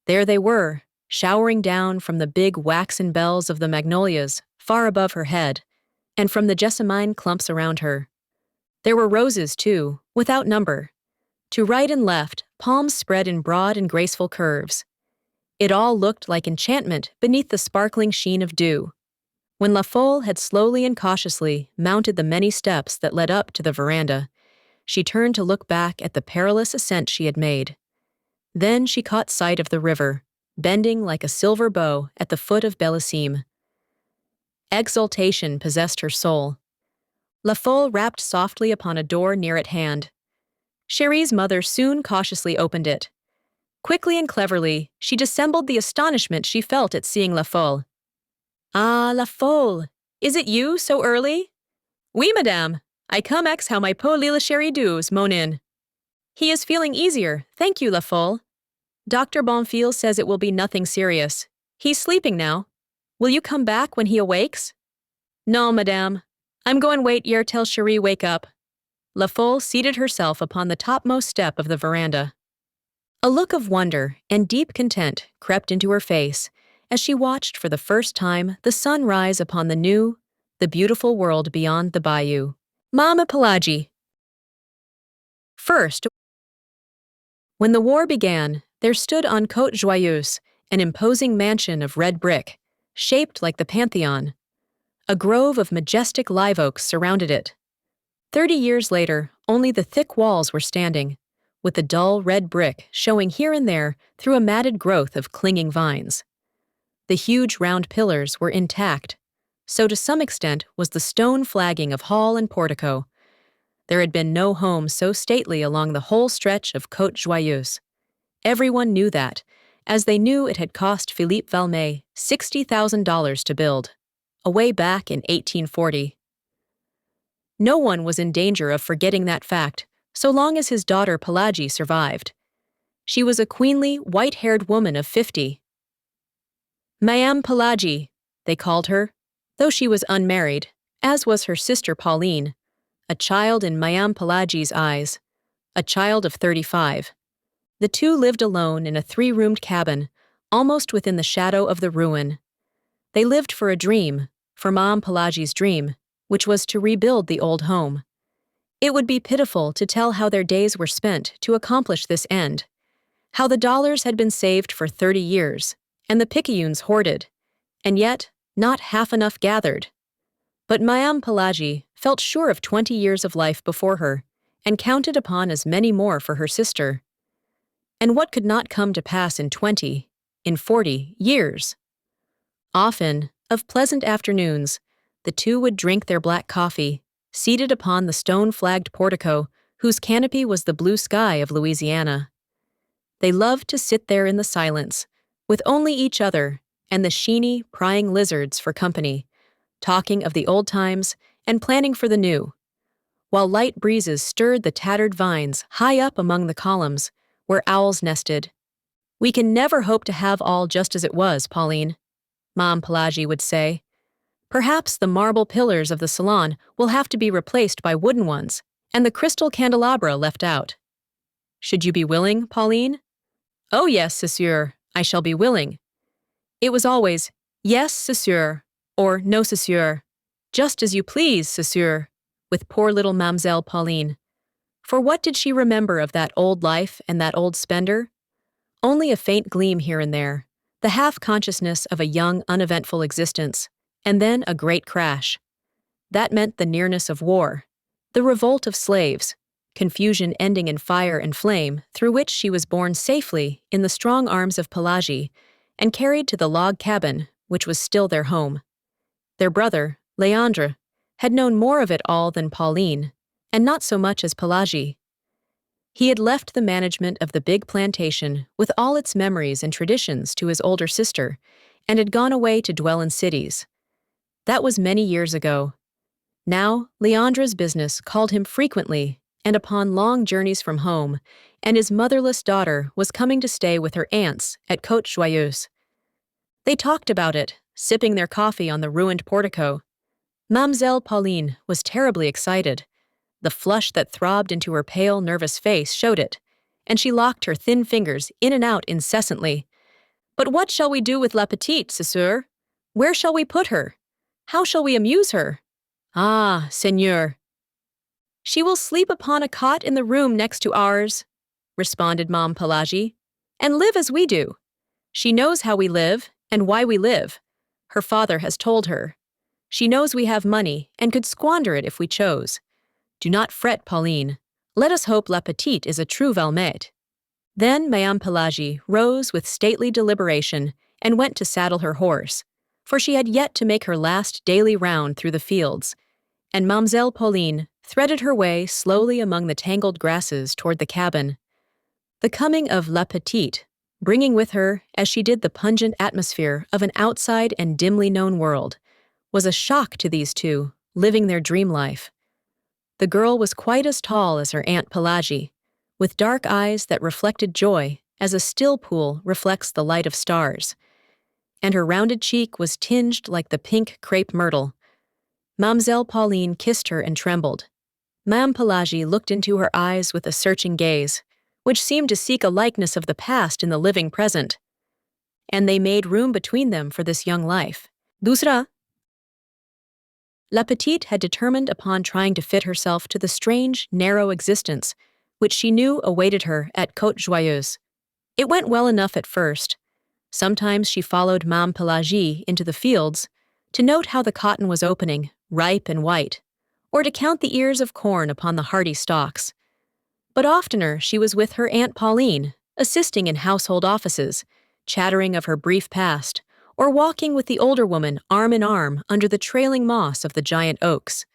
There they were, showering down from the big waxen bells of the magnolias far above her head, and from the jessamine clumps around her. There were roses, too, without number. To right and left, palms spread in broad and graceful curves. It all looked like enchantment beneath the sparkling sheen of dew. When La Folle had slowly and cautiously mounted the many steps that led up to the veranda, she turned to look back at the perilous ascent she had made. Then she caught sight of the river, bending like a silver bow at the foot of Bellissime. Exultation possessed her soul. La Folle rapped softly upon a door near at hand. Chérí's mother soon cautiously opened it. Quickly and cleverly, she dissembled the astonishment she felt at seeing La Folle. "Ah, La Folle, is it you so early?" "Oui, madame. I come ex how my po lila Chéri does, mon in." "He is feeling easier, thank you, La Folle. Dr. Bonfils says it will be nothing serious. He's sleeping now. Will you come back when he awakes?" "Non, madame. I'm going wait here till Chéri wake up." La Folle seated herself upon the topmost step of the veranda. A look of wonder and deep content crept into her face as she watched for the first time the sun rise upon the new, the beautiful world beyond the bayou. Mama Pelagi. First, when the war began, there stood on Côte Joyeuse an imposing mansion of red brick, shaped like the Pantheon. A grove of majestic live oaks surrounded it. 30 years later, only the thick walls were standing, with the dull red brick showing here and there through a matted growth of clinging vines. The huge round pillars were intact, so to some extent was the stone flagging of hall and portico. There had been no home so stately along the whole stretch of Côte Joyeuse. Everyone knew that, as they knew it had cost Philippe Valmet $60,000 to build, away back in 1840. No one was in danger of forgetting that fact, so long as his daughter Pelagi survived. She was a queenly, white-haired woman of 50. Madame Pelagi, they called her, though she was unmarried, as was her sister Pauline, a child in Madame Pelagi's eyes, a child of 35. The two lived alone in a 3-roomed cabin, almost within the shadow of the ruin. They lived for a dream, for Madame Pelagi's dream, which was to rebuild the old home. It would be pitiful to tell how their days were spent to accomplish this end, how the dollars had been saved for 30 years, and the picayunes hoarded, and yet not half enough gathered. But Mayam Pelagi felt sure of 20 years of life before her, and counted upon as many more for her sister. And what could not come to pass in 20, in 40 years? Often, of pleasant afternoons, the two would drink their black coffee, seated upon the stone-flagged portico whose canopy was the blue sky of Louisiana. They loved to sit there in the silence, with only each other and the sheeny, prying lizards for company, talking of the old times and planning for the new, while light breezes stirred the tattered vines high up among the columns where owls nested. "We can never hope to have all just as it was, Pauline," Mom Pelagi would say. "Perhaps the marble pillars of the salon will have to be replaced by wooden ones, and the crystal candelabra left out. Should you be willing, Pauline?" "Oh yes, c'est sûr, I shall be willing." It was always, "Yes, c'est sûr," or "No, c'est sûr," "Just as you please, c'est sûr," with poor little Mademoiselle Pauline. For what did she remember of that old life and that old spender? Only a faint gleam here and there, the half-consciousness of a young, uneventful existence, and then a great crash. That meant the nearness of war, the revolt of slaves, confusion ending in fire and flame, through which she was borne safely in the strong arms of Pelagi and carried to the log cabin, which was still their home. Their brother, Leandre, had known more of it all than Pauline, and not so much as Pelagi. He had left the management of the big plantation with all its memories and traditions to his older sister, and had gone away to dwell in cities. That was many years ago. Now, Leandre's business called him frequently and upon long journeys from home, and his motherless daughter was coming to stay with her aunts at Côte Joyeuse. They talked about it, sipping their coffee on the ruined portico. Mademoiselle Pauline was terribly excited. The flush that throbbed into her pale, nervous face showed it, and she locked her thin fingers in and out incessantly. "But what shall we do with La Petite, Sœur? Where shall we put her? How shall we amuse her?" "Ah, Seigneur." "She will sleep upon a cot in the room next to ours," responded Mom Pelagi, "and live as we do. She knows how we live and why we live. Her father has told her. She knows we have money and could squander it if we chose. Do not fret, Pauline. Let us hope La Petite is a true Valmette." Then Mayam Pelagi rose with stately deliberation and went to saddle her horse, for she had yet to make her last daily round through the fields, and Mademoiselle Pauline threaded her way slowly among the tangled grasses toward the cabin. The coming of La Petite, bringing with her, as she did, the pungent atmosphere of an outside and dimly known world, was a shock to these two, living their dream life. The girl was quite as tall as her Aunt Pelagi, with dark eyes that reflected joy as a still pool reflects the light of stars, and her rounded cheek was tinged like the pink crepe myrtle. Mademoiselle Pauline kissed her and trembled. Ma'am Pelagi looked into her eyes with a searching gaze, which seemed to seek a likeness of the past in the living present. And they made room between them for this young life. Dusra. La Petite had determined upon trying to fit herself to the strange, narrow existence which she knew awaited her at Côte Joyeuse. It went well enough at first. Sometimes she followed Ma'am Pelagi into the fields to note how the cotton was opening, ripe and white, or to count the ears of corn upon the hardy stalks. But oftener she was with her Aunt Pauline, assisting in household offices, chattering of her brief past, or walking with the older woman arm in arm under the trailing moss of the giant oaks.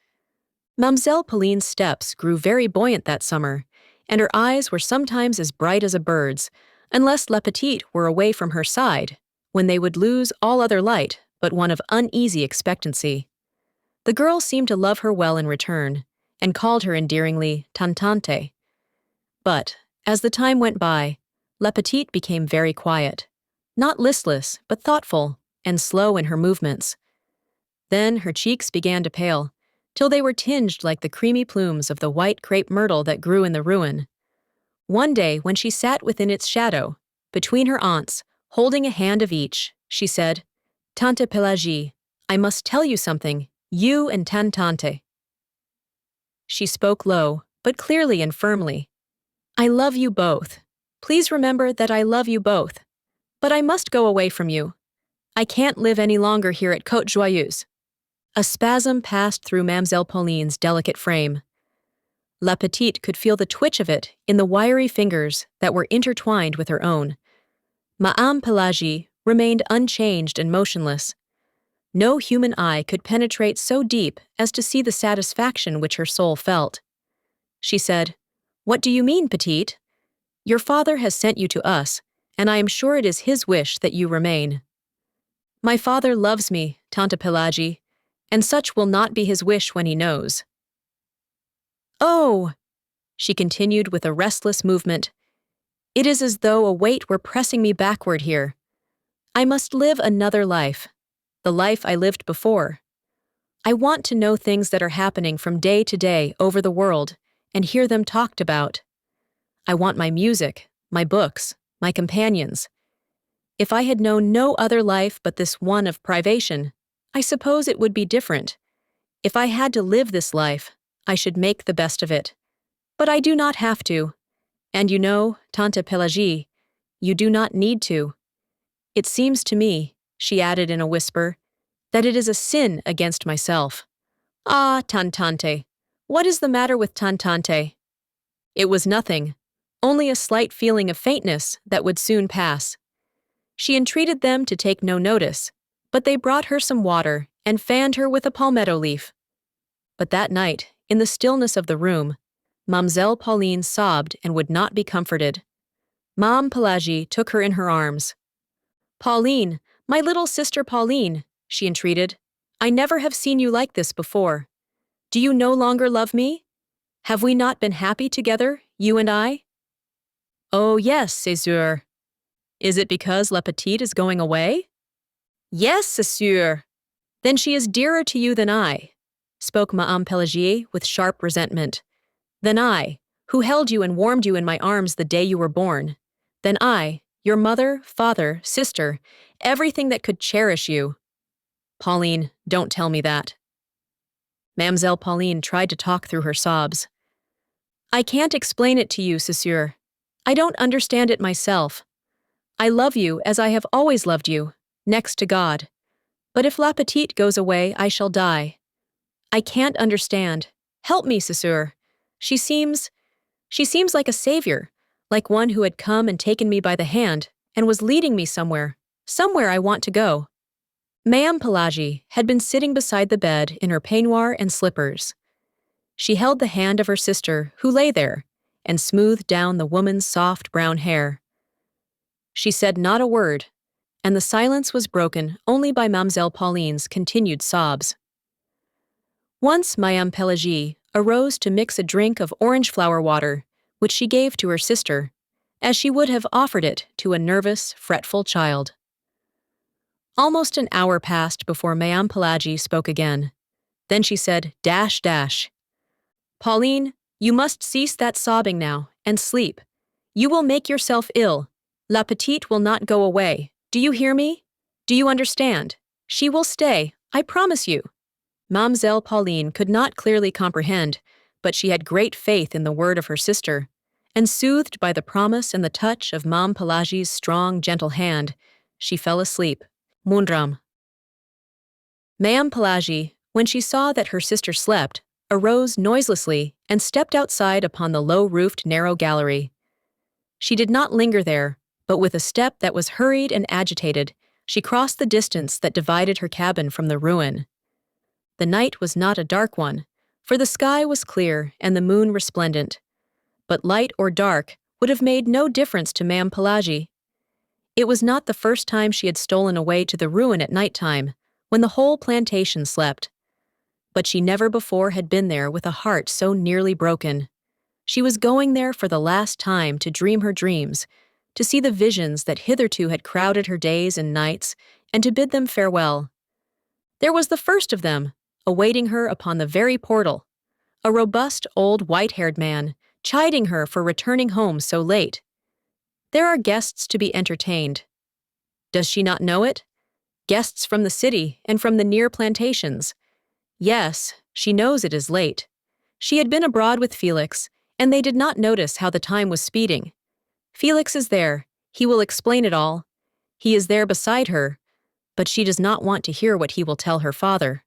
Mademoiselle Pauline's steps grew very buoyant that summer, and her eyes were sometimes as bright as a bird's, unless La Petite were away from her side, when they would lose all other light but one of uneasy expectancy. The girl seemed to love her well in return, and called her endearingly Tantante. But, as the time went by, La Petite became very quiet, not listless, but thoughtful, and slow in her movements. Then her cheeks began to pale, till they were tinged like the creamy plumes of the white crepe myrtle that grew in the ruin. One day, when she sat within its shadow, between her aunts, holding a hand of each, she said, "Tante Pelagi, I must tell you something, you and Tantante." She spoke low, but clearly and firmly. I love you both. Please remember that I love you both. But I must go away from you. I can't live any longer here at Côte Joyeuse. A spasm passed through Mademoiselle Pauline's delicate frame. La Petite could feel the twitch of it in the wiry fingers that were intertwined with her own. Madame Pelagie remained unchanged and motionless. No human eye could penetrate so deep as to see the satisfaction which her soul felt. She said, "What do you mean, Petite? Your father has sent you to us, and I am sure it is his wish that you remain." "My father loves me, Tante Pelagie, and such will not be his wish when he knows." "Oh," she continued with a restless movement, "it is as though a weight were pressing me backward here. I must live another life, the life I lived before. I want to know things that are happening from day to day over the world and hear them talked about. I want my music, my books, my companions. If I had known no other life but this one of privation, I suppose it would be different. If I had to live this life, I should make the best of it. But I do not have to. And you know, Tante Pelagie, you do not need to. It seems to me," she added in a whisper, "that it is a sin against myself." "Ah, Tantante, what is the matter with Tantante?" It was nothing, only a slight feeling of faintness that would soon pass. She entreated them to take no notice, but they brought her some water and fanned her with a palmetto leaf. But that night, in the stillness of the room, Mademoiselle Pauline sobbed and would not be comforted. Mame Pelagie took her in her arms. "Pauline, my little sister Pauline," she entreated, "I never have seen you like this before. Do you no longer love me? Have we not been happy together, you and I?" "Oh yes, c'est sûr. Is it because La Petite is going away?" "Yes, c'est sûr. Then she is dearer to you than I," spoke Mame Pelagie with sharp resentment. "Than I, who held you and warmed you in my arms the day you were born. Than I, your mother, father, sister, everything that could cherish you." "Pauline, don't tell me that." Mademoiselle Pauline tried to talk through her sobs. "I can't explain it to you, c'est sûr. I don't understand it myself. I love you as I have always loved you, next to God. But if La Petite goes away, I shall die. I can't understand. Help me, c'est sûr. She seems like a savior, like one who had come and taken me by the hand and was leading me somewhere I want to go." Mame Pelagie had been sitting beside the bed in her peignoir and slippers. She held the hand of her sister, who lay there, and smoothed down the woman's soft brown hair. She said not a word, and the silence was broken only by Mademoiselle Pauline's continued sobs. Once Mame Pelagie arose to mix a drink of orange flower water, which she gave to her sister, as she would have offered it to a nervous, fretful child. Almost an hour passed before Mame Pelagie spoke again. Then she said, dash. "Pauline, you must cease that sobbing now, and sleep. You will make yourself ill. La Petite will not go away. Do you hear me? Do you understand? She will stay, I promise you." Mademoiselle Pauline could not clearly comprehend, but she had great faith in the word of her sister, and soothed by the promise and the touch of Mame Pelagie's strong, gentle hand, she fell asleep. Mundram. Mame Pelagie, when she saw that her sister slept, arose noiselessly and stepped outside upon the low-roofed narrow gallery. She did not linger there, but with a step that was hurried and agitated, she crossed the distance that divided her cabin from the ruin. The night was not a dark one, for the sky was clear and the moon resplendent. But light or dark would have made no difference to Mame Pelagie. It was not the first time she had stolen away to the ruin at night-time, when the whole plantation slept. But she never before had been there with a heart so nearly broken. She was going there for the last time to dream her dreams, to see the visions that hitherto had crowded her days and nights, and to bid them farewell. There was the first of them, awaiting her upon the very portal, a robust old white-haired man, chiding her for returning home so late. There are guests to be entertained. Does she not know it? Guests from the city and from the near plantations. Yes, she knows it is late. She had been abroad with Felix, and they did not notice how the time was speeding. Felix is there. He will explain it all. He is there beside her, but she does not want to hear what he will tell her father.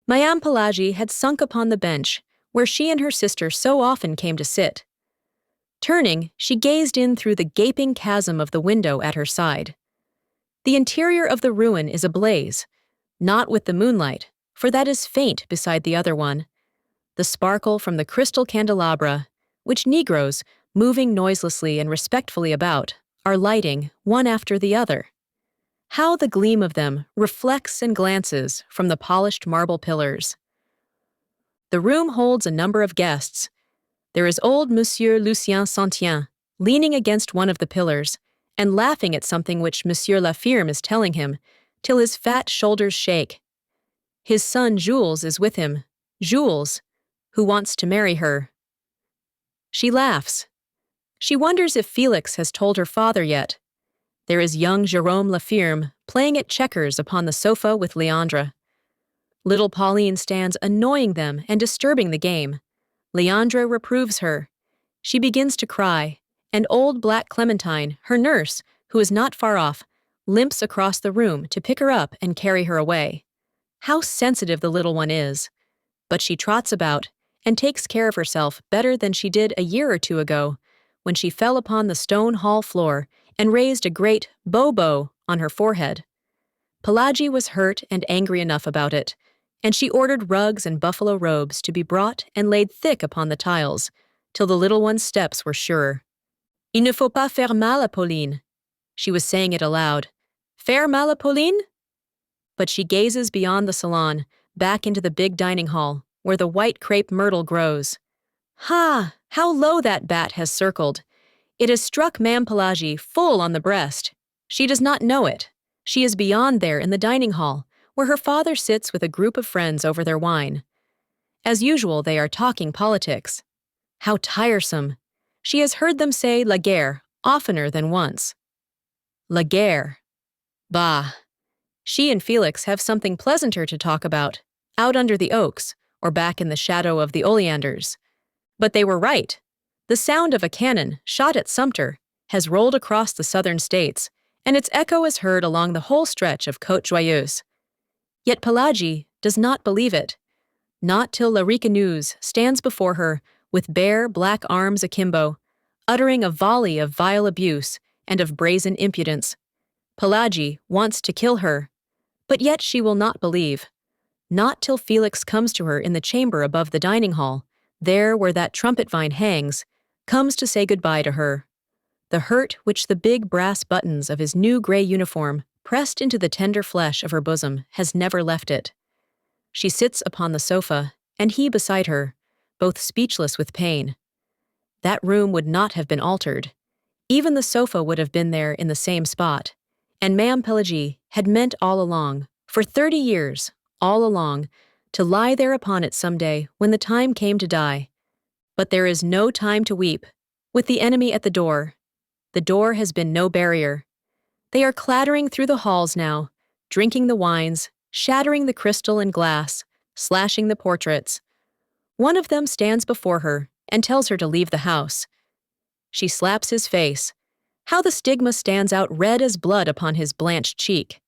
Madame Pelagi had sunk upon the bench where she and her sister so often came to sit. Turning, she gazed in through the gaping chasm of the window at her side. The interior of the ruin is ablaze, not with the moonlight, for that is faint beside the other one. The sparkle from the crystal candelabra, which Negroes, moving noiselessly and respectfully about, are lighting one after the other. How the gleam of them reflects and glances from the polished marble pillars. The room holds a number of guests. There is old Monsieur Lucien Santien, leaning against one of the pillars, and laughing at something which Monsieur Lafirme is telling him, till his fat shoulders shake. His son Jules is with him, Jules, who wants to marry her. She laughs. She wonders if Felix has told her father yet. There is young Jérôme Lafirme playing at checkers upon the sofa with Leandre. Little Pauline stands annoying them and disturbing the game. Leandre reproves her. She begins to cry, and old Black Clementine, her nurse, who is not far off, limps across the room to pick her up and carry her away. How sensitive the little one is. But she trots about and takes care of herself better than she did a year or two ago, when she fell upon the stone hall floor and raised a great bobo on her forehead. Pelagi was hurt and angry enough about it, and she ordered rugs and buffalo robes to be brought and laid thick upon the tiles, till the little one's steps were surer. Il ne faut pas faire mal à Pauline. She was saying it aloud. Faire mal à Pauline? But she gazes beyond the salon, back into the big dining hall, where the white crepe myrtle grows. Ha! How low that bat has circled! It has struck Madame Pelagi full on the breast. She does not know it. She is beyond there in the dining hall, where her father sits with a group of friends over their wine. As usual, they are talking politics. How tiresome! She has heard them say la guerre oftener than once. La guerre. Bah! She and Felix have something pleasanter to talk about, out under the oaks, or back in the shadow of the oleanders. But they were right. The sound of a cannon, shot at Sumter, has rolled across the southern states, and its echo is heard along the whole stretch of Côte Joyeuse. Yet Pelagi does not believe it, not till La Ricaneuse stands before her with bare black arms akimbo, uttering a volley of vile abuse and of brazen impudence. Pelagi wants to kill her, but yet she will not believe. Not till Felix comes to her in the chamber above the dining hall, there where that trumpet vine hangs, comes to say goodbye to her. The hurt which the big brass buttons of his new gray uniform pressed into the tender flesh of her bosom has never left it. She sits upon the sofa, and he beside her, both speechless with pain. That room would not have been altered. Even the sofa would have been there in the same spot, and Madame Pelagi had meant all along, for 30 years, all along, to lie there upon it some day when the time came to die. But there is no time to weep, with the enemy at the door. The door has been no barrier. They are clattering through the halls now, drinking the wines, shattering the crystal and glass, slashing the portraits. One of them stands before her and tells her to leave the house. She slaps his face. How the stigma stands out red as blood upon his blanched cheek.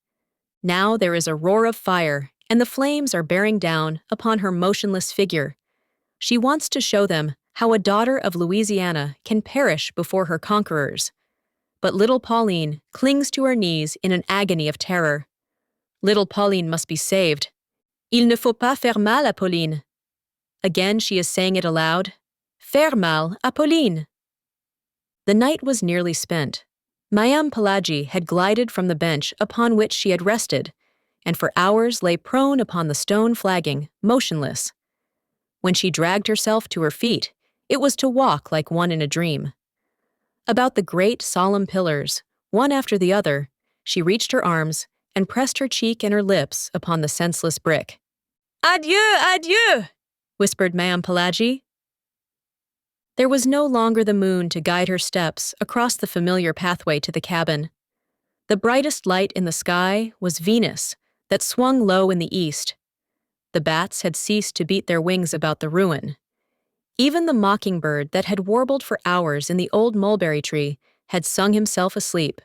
Now there is a roar of fire, and the flames are bearing down upon her motionless figure. She wants to show them how a daughter of Louisiana can perish before her conquerors. But little Pauline clings to her knees in an agony of terror. Little Pauline must be saved. Il ne faut pas faire mal à Pauline. Again she is saying it aloud. Faire mal à Pauline. The night was nearly spent. Madame Pelagi had glided from the bench upon which she had rested, and for hours lay prone upon the stone flagging, motionless. When she dragged herself to her feet, it was to walk like one in a dream. About the great solemn pillars, one after the other, she reached her arms and pressed her cheek and her lips upon the senseless brick. Adieu, adieu, whispered Madame Pelagi. There was no longer the moon to guide her steps across the familiar pathway to the cabin. The brightest light in the sky was Venus, that swung low in the east. The bats had ceased to beat their wings about the ruin. Even the mockingbird that had warbled for hours in the old mulberry tree had sung himself asleep.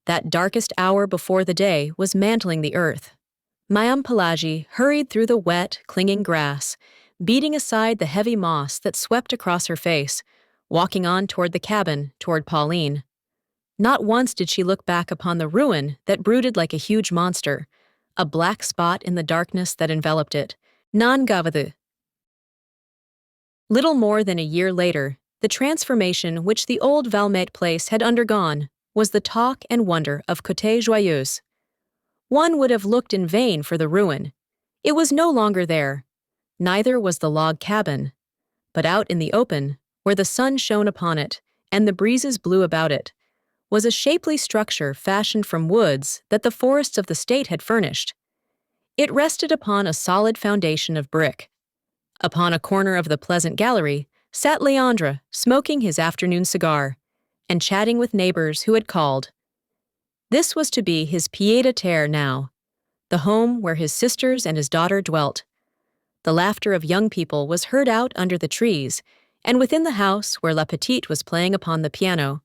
That darkest hour before the day was mantling the earth. Mme. Pelagi hurried through the wet, clinging grass, beating aside the heavy moss that swept across her face, walking on toward the cabin, toward Pauline. Not once did she look back upon the ruin that brooded like a huge monster, a black spot in the darkness that enveloped it. Non gavadu. Little more than a year later, the transformation which the old Valmette place had undergone was the talk and wonder of Côte Joyeuse. One would have looked in vain for the ruin. It was no longer there. Neither was the log cabin. But out in the open, where the sun shone upon it and the breezes blew about it, was a shapely structure fashioned from woods that the forests of the state had furnished. It rested upon a solid foundation of brick. Upon a corner of the pleasant gallery sat Leandre, smoking his afternoon cigar, and chatting with neighbors who had called. This was to be his pied-à-terre now, the home where his sisters and his daughter dwelt. The laughter of young people was heard out under the trees, and within the house where La Petite was playing upon the piano.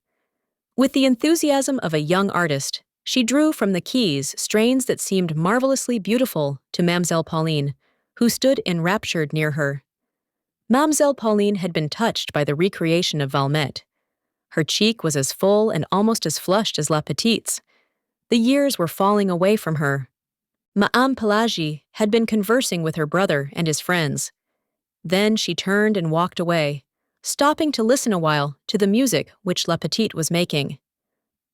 With the enthusiasm of a young artist, she drew from the keys strains that seemed marvelously beautiful to Mademoiselle Pauline, who stood enraptured near her. Mademoiselle Pauline had been touched by the recreation of Valmette. Her cheek was as full and almost as flushed as La Petite's. The years were falling away from her. Mme. Pelagi had been conversing with her brother and his friends. Then she turned and walked away, stopping to listen a while to the music which La Petite was making.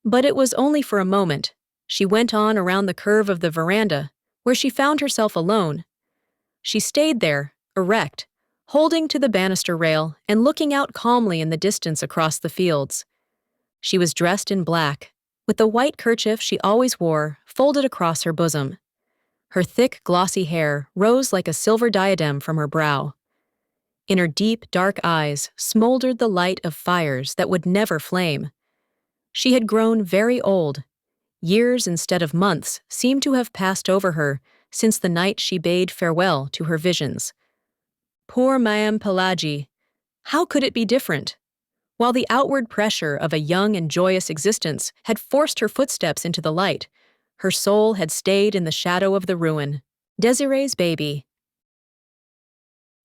But it was only for a moment. She went on around the curve of the veranda, where she found herself alone. She stayed there, erect, holding to the banister rail and looking out calmly in the distance across the fields. She was dressed in black, with the white kerchief she always wore folded across her bosom. Her thick, glossy hair rose like a silver diadem from her brow. In her deep, dark eyes smoldered the light of fires that would never flame. She had grown very old. Years instead of months seemed to have passed over her since the night she bade farewell to her visions. Poor Mme. Pelagi! How could it be different? While the outward pressure of a young and joyous existence had forced her footsteps into the light, her soul had stayed in the shadow of the ruin. Désirée's baby.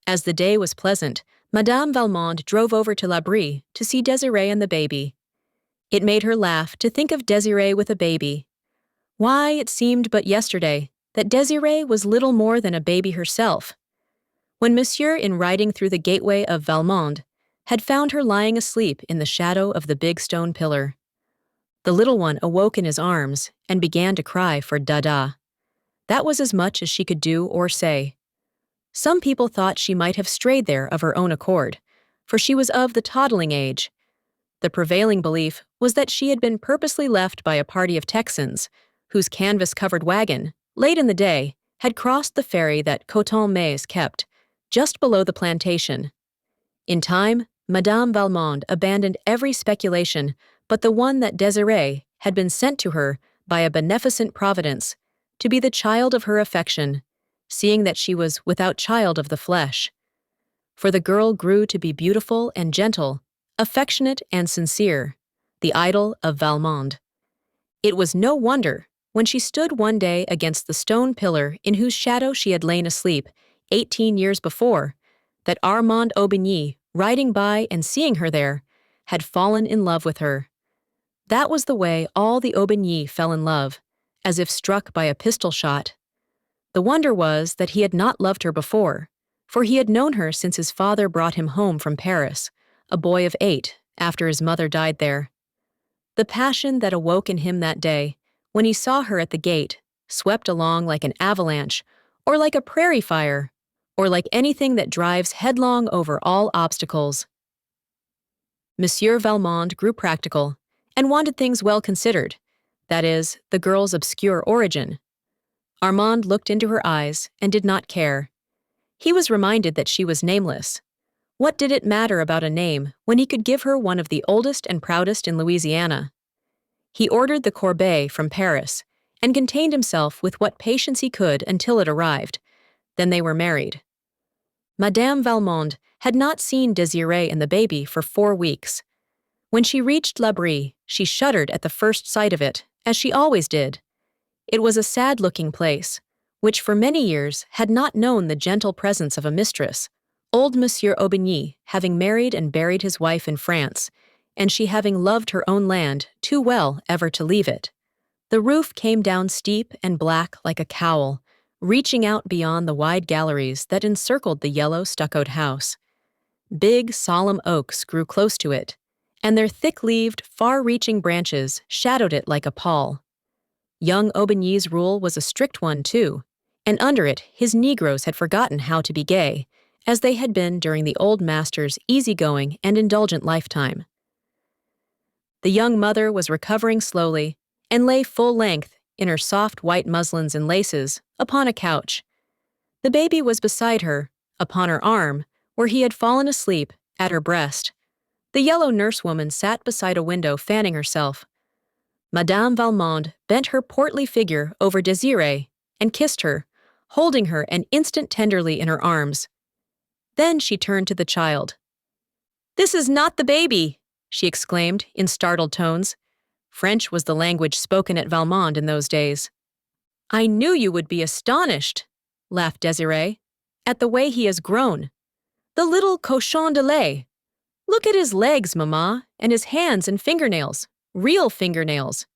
As the day was pleasant, Madame Valmont drove over to L'Abri to see Désirée and the baby. It made her laugh to think of Désirée with a baby. Why, it seemed but yesterday that Désirée was little more than a baby herself. When Monsieur, in riding through the gateway of Valmont, had found her lying asleep in the shadow of the big stone pillar. The little one awoke in his arms and began to cry for Dada. That was as much as she could do or say. Some people thought she might have strayed there of her own accord, for she was of the toddling age. The prevailing belief was that she had been purposely left by a party of Texans, whose canvas-covered wagon, late in the day, had crossed the ferry that Coton Maïs kept, just below the plantation. In time, Madame Valmont abandoned every speculation but the one that Désirée had been sent to her by a beneficent providence to be the child of her affection, seeing that she was without child of the flesh. For the girl grew to be beautiful and gentle, affectionate and sincere, the idol of Valmont. It was no wonder, when she stood one day against the stone pillar in whose shadow she had lain asleep 18 years before, that Armand Aubigny, riding by and seeing her there, had fallen in love with her. That was the way all the Aubigny fell in love, as if struck by a pistol shot. The wonder was that he had not loved her before, for he had known her since his father brought him home from Paris, a boy of 8, after his mother died there. The passion that awoke in him that day, when he saw her at the gate, swept along like an avalanche, or like a prairie fire, or like anything that drives headlong over all obstacles. Monsieur Valmont grew practical, and wanted things well considered, that is, the girl's obscure origin. Armand looked into her eyes and did not care. He was reminded that she was nameless. What did it matter about a name when he could give her one of the oldest and proudest in Louisiana? He ordered the corbeille from Paris, and contained himself with what patience he could until it arrived, Then they were married. Madame Valmond had not seen Désirée and the baby for 4 weeks. When she reached L'Abri, she shuddered at the first sight of it, as she always did. It was a sad-looking place, which for many years had not known the gentle presence of a mistress, old Monsieur Aubigny having married and buried his wife in France, and she having loved her own land too well ever to leave it. The roof came down steep and black like a cowl, reaching out beyond the wide galleries that encircled the yellow stuccoed house. Big, solemn oaks grew close to it, and their thick-leaved, far-reaching branches shadowed it like a pall. Young Aubigny's rule was a strict one, too, and under it his Negroes had forgotten how to be gay, as they had been during the old master's easygoing and indulgent lifetime. The young mother was recovering slowly, and lay full length, in her soft white muslins and laces, upon a couch. The baby was beside her, upon her arm, where he had fallen asleep, at her breast. The yellow nursewoman sat beside a window fanning herself. Madame Valmond bent her portly figure over Désirée and kissed her, holding her an instant tenderly in her arms. Then she turned to the child. "This is not the baby!" she exclaimed in startled tones. French was the language spoken at Valmond in those days. "I knew you would be astonished," laughed Désirée, "at the way he has grown. The little cochon de lait. Look at his legs, Mamma, and his hands and fingernails. Real fingernails.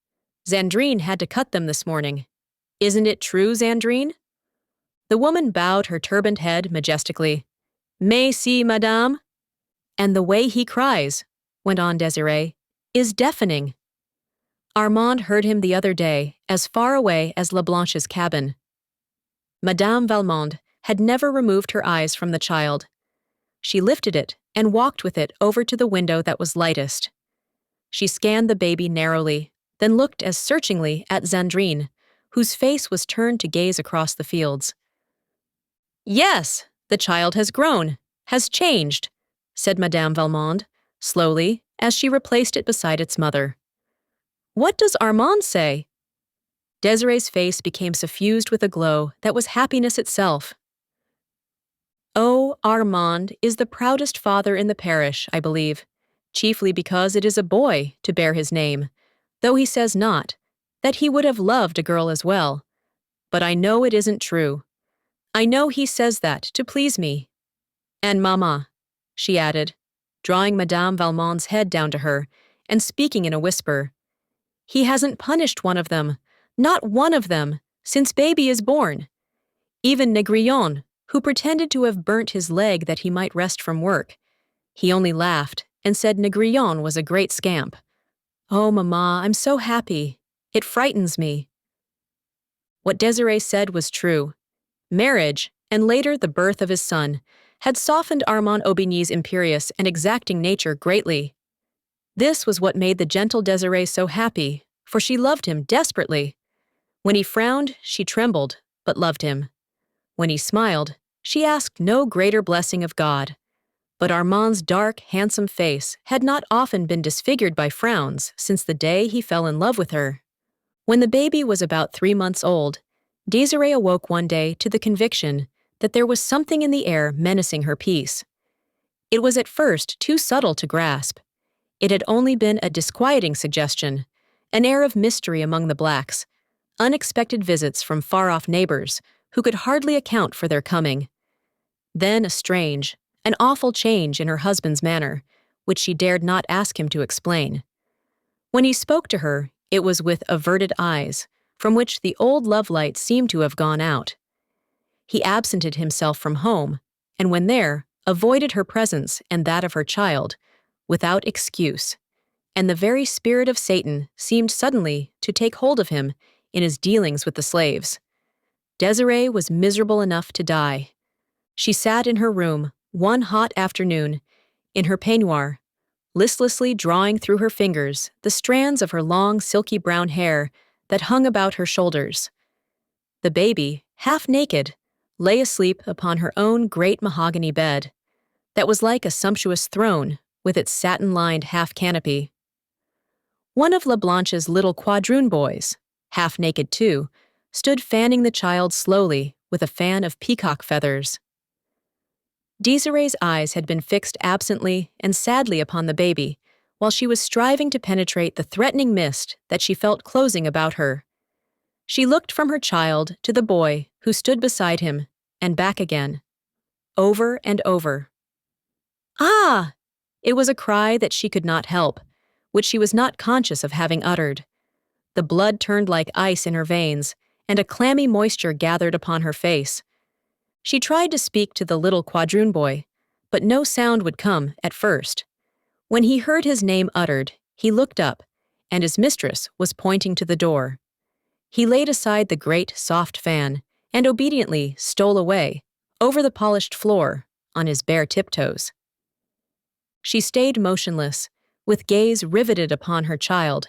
Zandrine had to cut them this morning. Isn't it true, Zandrine?" The woman bowed her turbaned head majestically. "Mais si, madame." "And the way he cries," went on Désirée, "is deafening." Armand heard him the other day, as far away as La Blanche's cabin. Madame Valmond had never removed her eyes from the child. She lifted it and walked with it over to the window that was lightest. She scanned the baby narrowly, then looked as searchingly at Zandrine, whose face was turned to gaze across the fields. "Yes, the child has grown, has changed," said Madame Valmond, slowly, as she replaced it beside its mother. "What does Armand say?" Désirée's face became suffused with a glow that was happiness itself. "Oh, Armand is the proudest father in the parish, I believe, chiefly because it is a boy to bear his name, though he says not, that he would have loved a girl as well. But I know it isn't true. I know he says that to please me. And Mamma," she added, drawing Madame Valmond's head down to her and speaking in a whisper, "he hasn't punished one of them, not one of them, since baby is born. Even Négrillon, who pretended to have burnt his leg that he might rest from work. He only laughed and said Négrillon was a great scamp. Oh, Mamma, I'm so happy. It frightens me." What Désirée said was true. Marriage, and later the birth of his son, had softened Armand Aubigny's imperious and exacting nature greatly. This was what made the gentle Désirée so happy, for she loved him desperately. When he frowned, she trembled, but loved him. When he smiled, she asked no greater blessing of God. But Armand's dark, handsome face had not often been disfigured by frowns since the day he fell in love with her. When the baby was about 3 months old, Désirée awoke one day to the conviction that there was something in the air menacing her peace. It was at first too subtle to grasp. It had only been a disquieting suggestion, an air of mystery among the blacks, unexpected visits from far-off neighbors who could hardly account for their coming. Then a strange, an awful change in her husband's manner, which she dared not ask him to explain. When he spoke to her, it was with averted eyes, from which the old love-light seemed to have gone out. He absented himself from home, and when there, avoided her presence and that of her child, without excuse, and the very spirit of Satan seemed suddenly to take hold of him in his dealings with the slaves. Désirée was miserable enough to die. She sat in her room, one hot afternoon, in her peignoir, listlessly drawing through her fingers the strands of her long silky brown hair that hung about her shoulders. The baby, half naked, lay asleep upon her own great mahogany bed, that was like a sumptuous throne with its satin-lined half-canopy. One of La Blanche's little quadroon boys, half-naked too, stood fanning the child slowly with a fan of peacock feathers. Desiree's eyes had been fixed absently and sadly upon the baby, while she was striving to penetrate the threatening mist that she felt closing about her. She looked from her child to the boy who stood beside him, and back again, over and over. Ah! It was a cry that she could not help, which she was not conscious of having uttered. The blood turned like ice in her veins, and a clammy moisture gathered upon her face. She tried to speak to the little quadroon boy, but no sound would come at first. When he heard his name uttered, he looked up, and his mistress was pointing to the door. He laid aside the great, soft fan, and obediently stole away, over the polished floor, on his bare tiptoes. She stayed motionless, with gaze riveted upon her child,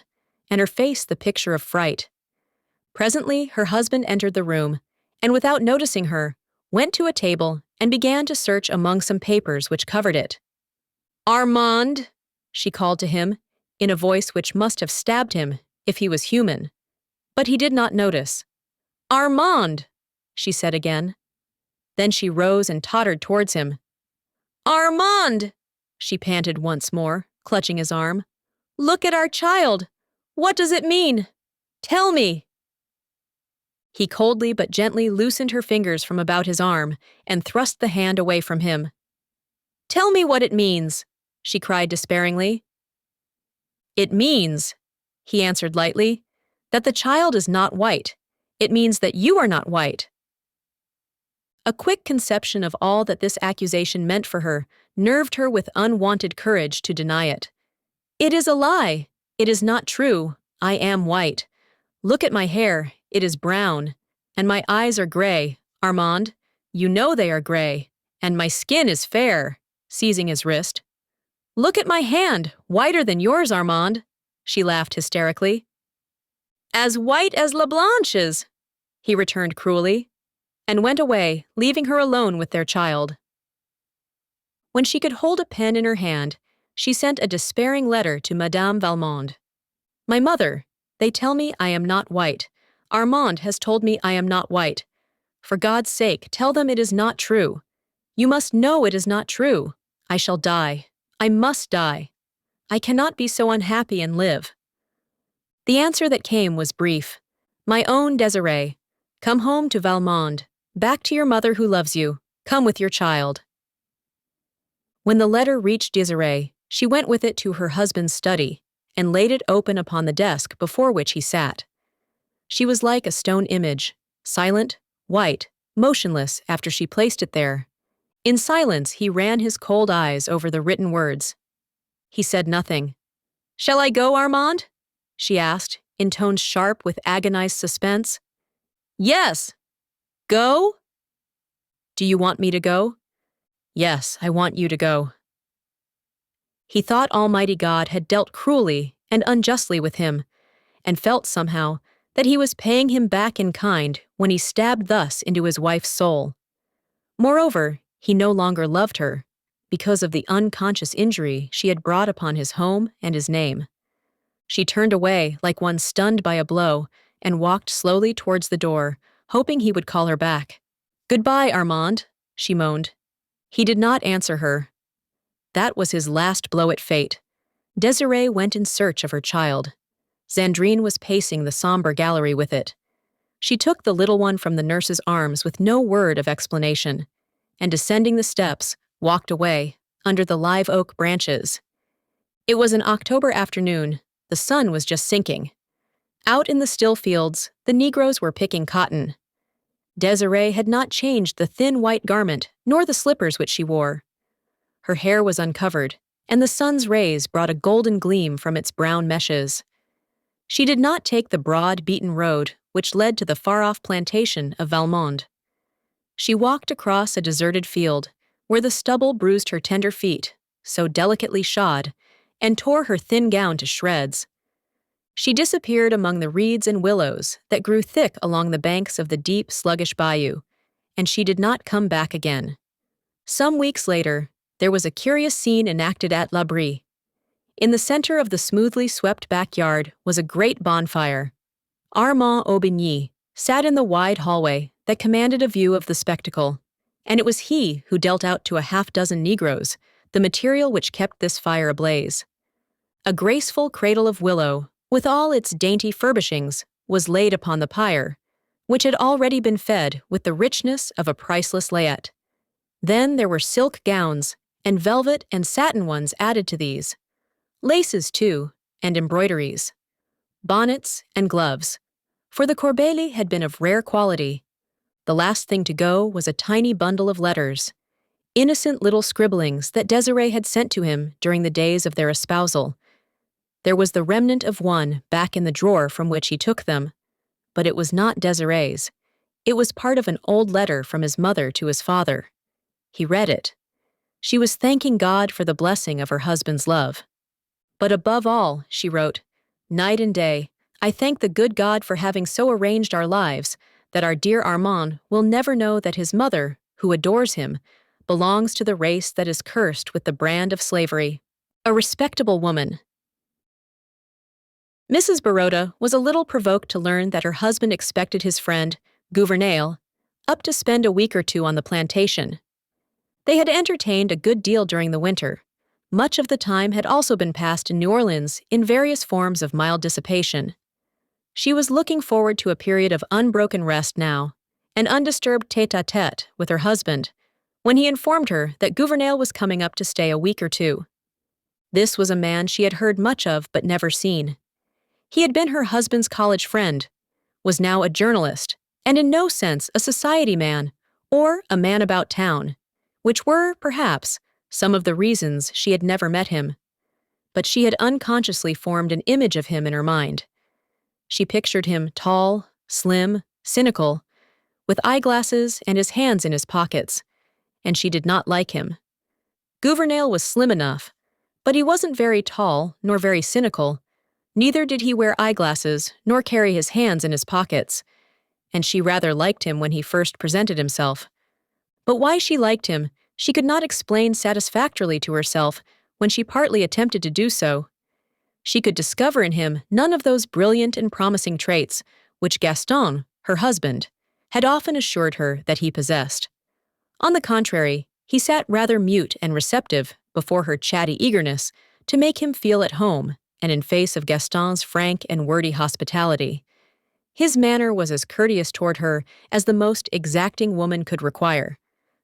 and her face the picture of fright. Presently her husband entered the room, and without noticing her, went to a table and began to search among some papers which covered it. "Armand," she called to him, in a voice which must have stabbed him if he was human. But he did not notice. "Armand," she said again. Then she rose and tottered towards him. "Armand," she panted once more, clutching his arm. "Look at our child. What does it mean? Tell me." He coldly but gently loosened her fingers from about his arm and thrust the hand away from him. "Tell me what it means," she cried despairingly. "It means," he answered lightly, "that the child is not white. It means that you are not white." A quick conception of all that this accusation meant for her nerved her with unwonted courage to deny it. "It is a lie. It is not true. I am white. Look at my hair. It is brown. And my eyes are gray, Armand. You know they are gray. And my skin is fair," seizing his wrist. "Look at my hand, whiter than yours, Armand," she laughed hysterically. "As white as La Blanche's," he returned cruelly, and went away, leaving her alone with their child. When she could hold a pen in her hand, she sent a despairing letter to Madame Valmond. "My mother, they tell me I am not white. Armand has told me I am not white. For God's sake, tell them it is not true. You must know it is not true. I shall die. I must die. I cannot be so unhappy and live." The answer that came was brief. "My own Desiree, come home to Valmond. Back to your mother who loves you. Come with your child." When the letter reached Desiree, she went with it to her husband's study and laid it open upon the desk before which he sat. She was like a stone image, silent, white, motionless after she placed it there. In silence he ran his cold eyes over the written words. He said nothing. "Shall I go, Armand?" she asked, in tones sharp with agonized suspense. "Yes." "Go?" "Do you want me to go?" "Yes, I want you to go." He thought Almighty God had dealt cruelly and unjustly with him, and felt somehow that he was paying him back in kind when he stabbed thus into his wife's soul. Moreover, he no longer loved her, because of the unconscious injury she had brought upon his home and his name. She turned away like one stunned by a blow and walked slowly towards the door, hoping he would call her back. "Goodbye, Armand," she moaned. He did not answer her. That was his last blow at fate. Desiree went in search of her child. Zandrine was pacing the somber gallery with it. She took the little one from the nurse's arms with no word of explanation, and descending the steps, walked away, under the live oak branches. It was an October afternoon. The sun was just sinking. Out in the still fields, the Negroes were picking cotton. Desiree had not changed the thin white garment nor the slippers which she wore. Her hair was uncovered, and the sun's rays brought a golden gleam from its brown meshes. She did not take the broad, beaten road which led to the far-off plantation of Valmond. She walked across a deserted field, where the stubble bruised her tender feet, so delicately shod, and tore her thin gown to shreds. She disappeared among the reeds and willows that grew thick along the banks of the deep, sluggish bayou, and she did not come back again. Some weeks later, there was a curious scene enacted at La Brie. In the center of the smoothly swept backyard was a great bonfire. Armand Aubigny sat in the wide hallway that commanded a view of the spectacle, and it was he who dealt out to a half-dozen Negroes the material which kept this fire ablaze. A graceful cradle of willow, with all its dainty furbishings, was laid upon the pyre, which had already been fed with the richness of a priceless layette. Then there were silk gowns, and velvet and satin ones added to these, laces too, and embroideries, bonnets and gloves, for the corbeille had been of rare quality. The last thing to go was a tiny bundle of letters, innocent little scribblings that Desiree had sent to him during the days of their espousal. There was the remnant of one back in the drawer from which he took them, but it was not Desiree's. It was part of an old letter from his mother to his father. He read it. She was thanking God for the blessing of her husband's love. But above all, she wrote, "Night and day, I thank the good God for having so arranged our lives that our dear Armand will never know that his mother, who adores him, belongs to the race that is cursed with the brand of slavery. A respectable woman." Mrs. Baroda was a little provoked to learn that her husband expected his friend, Gouvernail, up to spend a week or two on the plantation. They had entertained a good deal during the winter. Much of the time had also been passed in New Orleans in various forms of mild dissipation. She was looking forward to a period of unbroken rest now, an undisturbed tête-à-tête with her husband, when he informed her that Gouvernail was coming up to stay a week or two. This was a man she had heard much of but never seen. He had been her husband's college friend, was now a journalist, and in no sense a society man or a man about town, which were, perhaps, some of the reasons she had never met him. But she had unconsciously formed an image of him in her mind. She pictured him tall, slim, cynical, with eyeglasses and his hands in his pockets, and she did not like him. Gouvernail was slim enough, but he wasn't very tall nor very cynical. Neither did he wear eyeglasses nor carry his hands in his pockets, and she rather liked him when he first presented himself. But why she liked him, she could not explain satisfactorily to herself when she partly attempted to do so. She could discover in him none of those brilliant and promising traits which Gaston, her husband, had often assured her that he possessed. On the contrary, he sat rather mute and receptive before her chatty eagerness to make him feel at home and in face of Gaston's frank and wordy hospitality. His manner was as courteous toward her as the most exacting woman could require,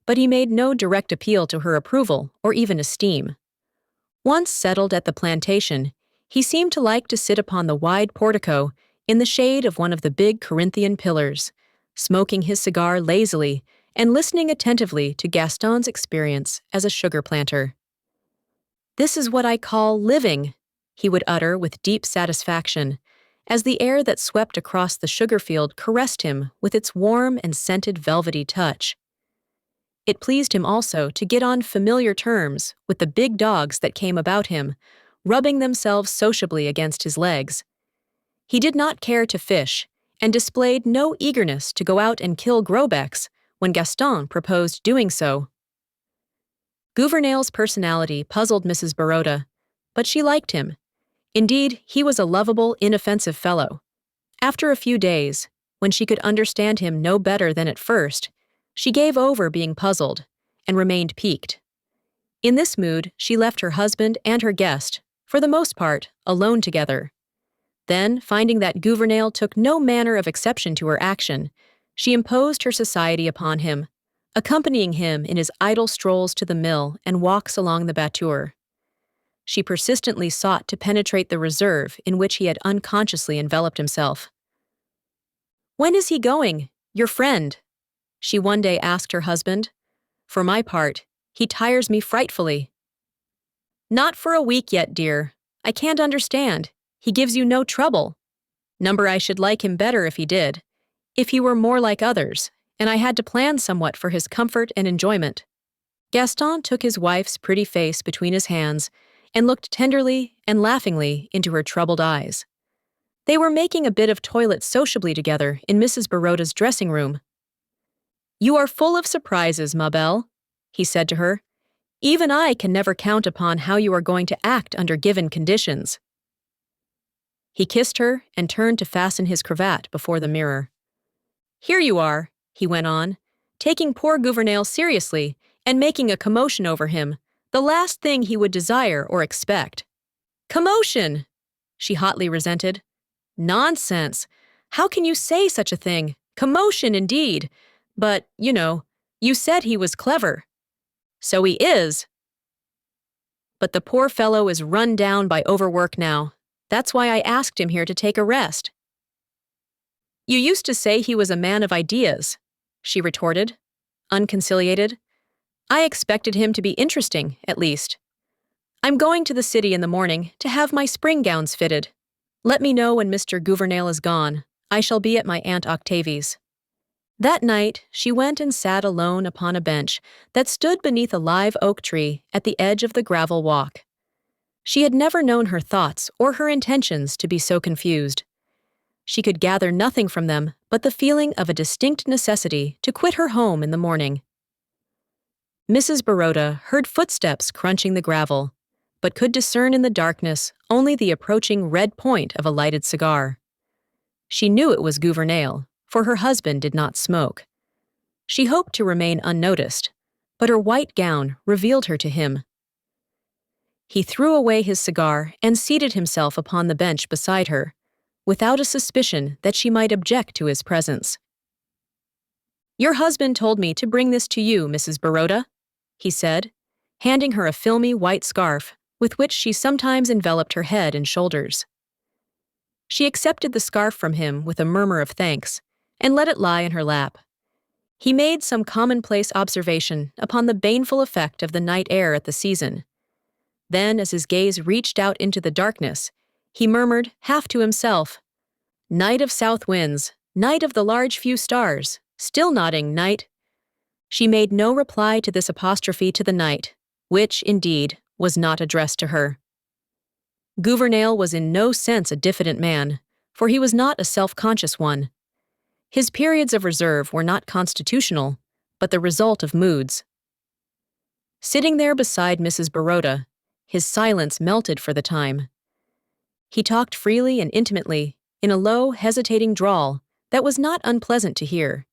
but he made no direct appeal to her approval or even esteem. Once settled at the plantation, he seemed to like to sit upon the wide portico in the shade of one of the big Corinthian pillars, smoking his cigar lazily and listening attentively to Gaston's experience as a sugar planter. "This is what I call living," he would utter with deep satisfaction, as the air that swept across the sugar field caressed him with its warm and scented velvety touch. It pleased him also to get on familiar terms with the big dogs that came about him, rubbing themselves sociably against his legs. He did not care to fish, and displayed no eagerness to go out and kill grosbecs when Gaston proposed doing so. Gouvernail's personality puzzled Mrs. Baroda, but she liked him. Indeed, he was a lovable, inoffensive fellow. After a few days, when she could understand him no better than at first, she gave over being puzzled and remained piqued. In this mood, she left her husband and her guest, for the most part, alone together. Then, finding that Gouvernail took no manner of exception to her action, she imposed her society upon him, accompanying him in his idle strolls to the mill and walks along the batture. She persistently sought to penetrate the reserve in which he had unconsciously enveloped himself. "When is he going, your friend?" she one day asked her husband. "For my part, he tires me frightfully." "Not for a week yet, dear. I can't understand. He gives you no trouble. Number I should like him better if he did, if he were more like others, and I had to plan somewhat for his comfort and enjoyment." Gaston took his wife's pretty face between his hands and looked tenderly and laughingly into her troubled eyes. They were making a bit of toilet sociably together in Mrs. Baroda's dressing room. "You are full of surprises, ma belle," he said to her. "Even I can never count upon how you are going to act under given conditions." He kissed her and turned to fasten his cravat before the mirror. "Here you are," he went on, taking poor Gouvernail seriously and making a commotion over him, the last thing he would desire or expect. Commotion! She hotly resented. Nonsense! How can you say such a thing? Commotion, indeed! But, you said he was clever. So he is. But the poor fellow is run down by overwork now. That's why I asked him here to take a rest. You used to say he was a man of ideas, she retorted, unconciliated. I expected him to be interesting, at least. I'm going to the city in the morning to have my spring gowns fitted. Let me know when Mr. Gouvernail is gone. I shall be at my Aunt Octavie's. That night, she went and sat alone upon a bench that stood beneath a live oak tree at the edge of the gravel walk. She had never known her thoughts or her intentions to be so confused. She could gather nothing from them but the feeling of a distinct necessity to quit her home in the morning. Mrs. Baroda heard footsteps crunching the gravel, but could discern in the darkness only the approaching red point of a lighted cigar. She knew it was Gouvernail, for her husband did not smoke. She hoped to remain unnoticed, but her white gown revealed her to him. He threw away his cigar and seated himself upon the bench beside her, without a suspicion that she might object to his presence. Your husband told me to bring this to you, Mrs. Baroda, he said, handing her a filmy white scarf with which she sometimes enveloped her head and shoulders. She accepted the scarf from him with a murmur of thanks and let it lie in her lap. He made some commonplace observation upon the baneful effect of the night air at the season. Then, as his gaze reached out into the darkness, he murmured, half to himself, Night of south winds, night of the large few stars, still nodding, night. She made no reply to this apostrophe to the night, which, indeed, was not addressed to her. Gouvernail was in no sense a diffident man, for he was not a self-conscious one. His periods of reserve were not constitutional, but the result of moods. Sitting there beside Mrs. Baroda, his silence melted for the time. He talked freely and intimately, in a low, hesitating drawl that was not unpleasant to hear.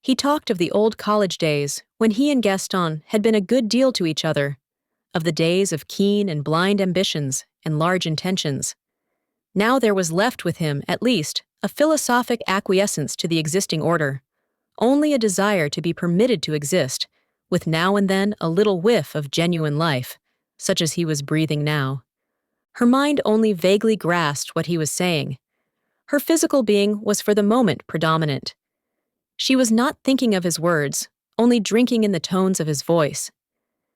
He talked of the old college days when he and Gaston had been a good deal to each other, of the days of keen and blind ambitions and large intentions. Now there was left with him, at least, a philosophic acquiescence to the existing order, only a desire to be permitted to exist, with now and then a little whiff of genuine life, such as he was breathing now. Her mind only vaguely grasped what he was saying. Her physical being was for the moment predominant. She was not thinking of his words, only drinking in the tones of his voice.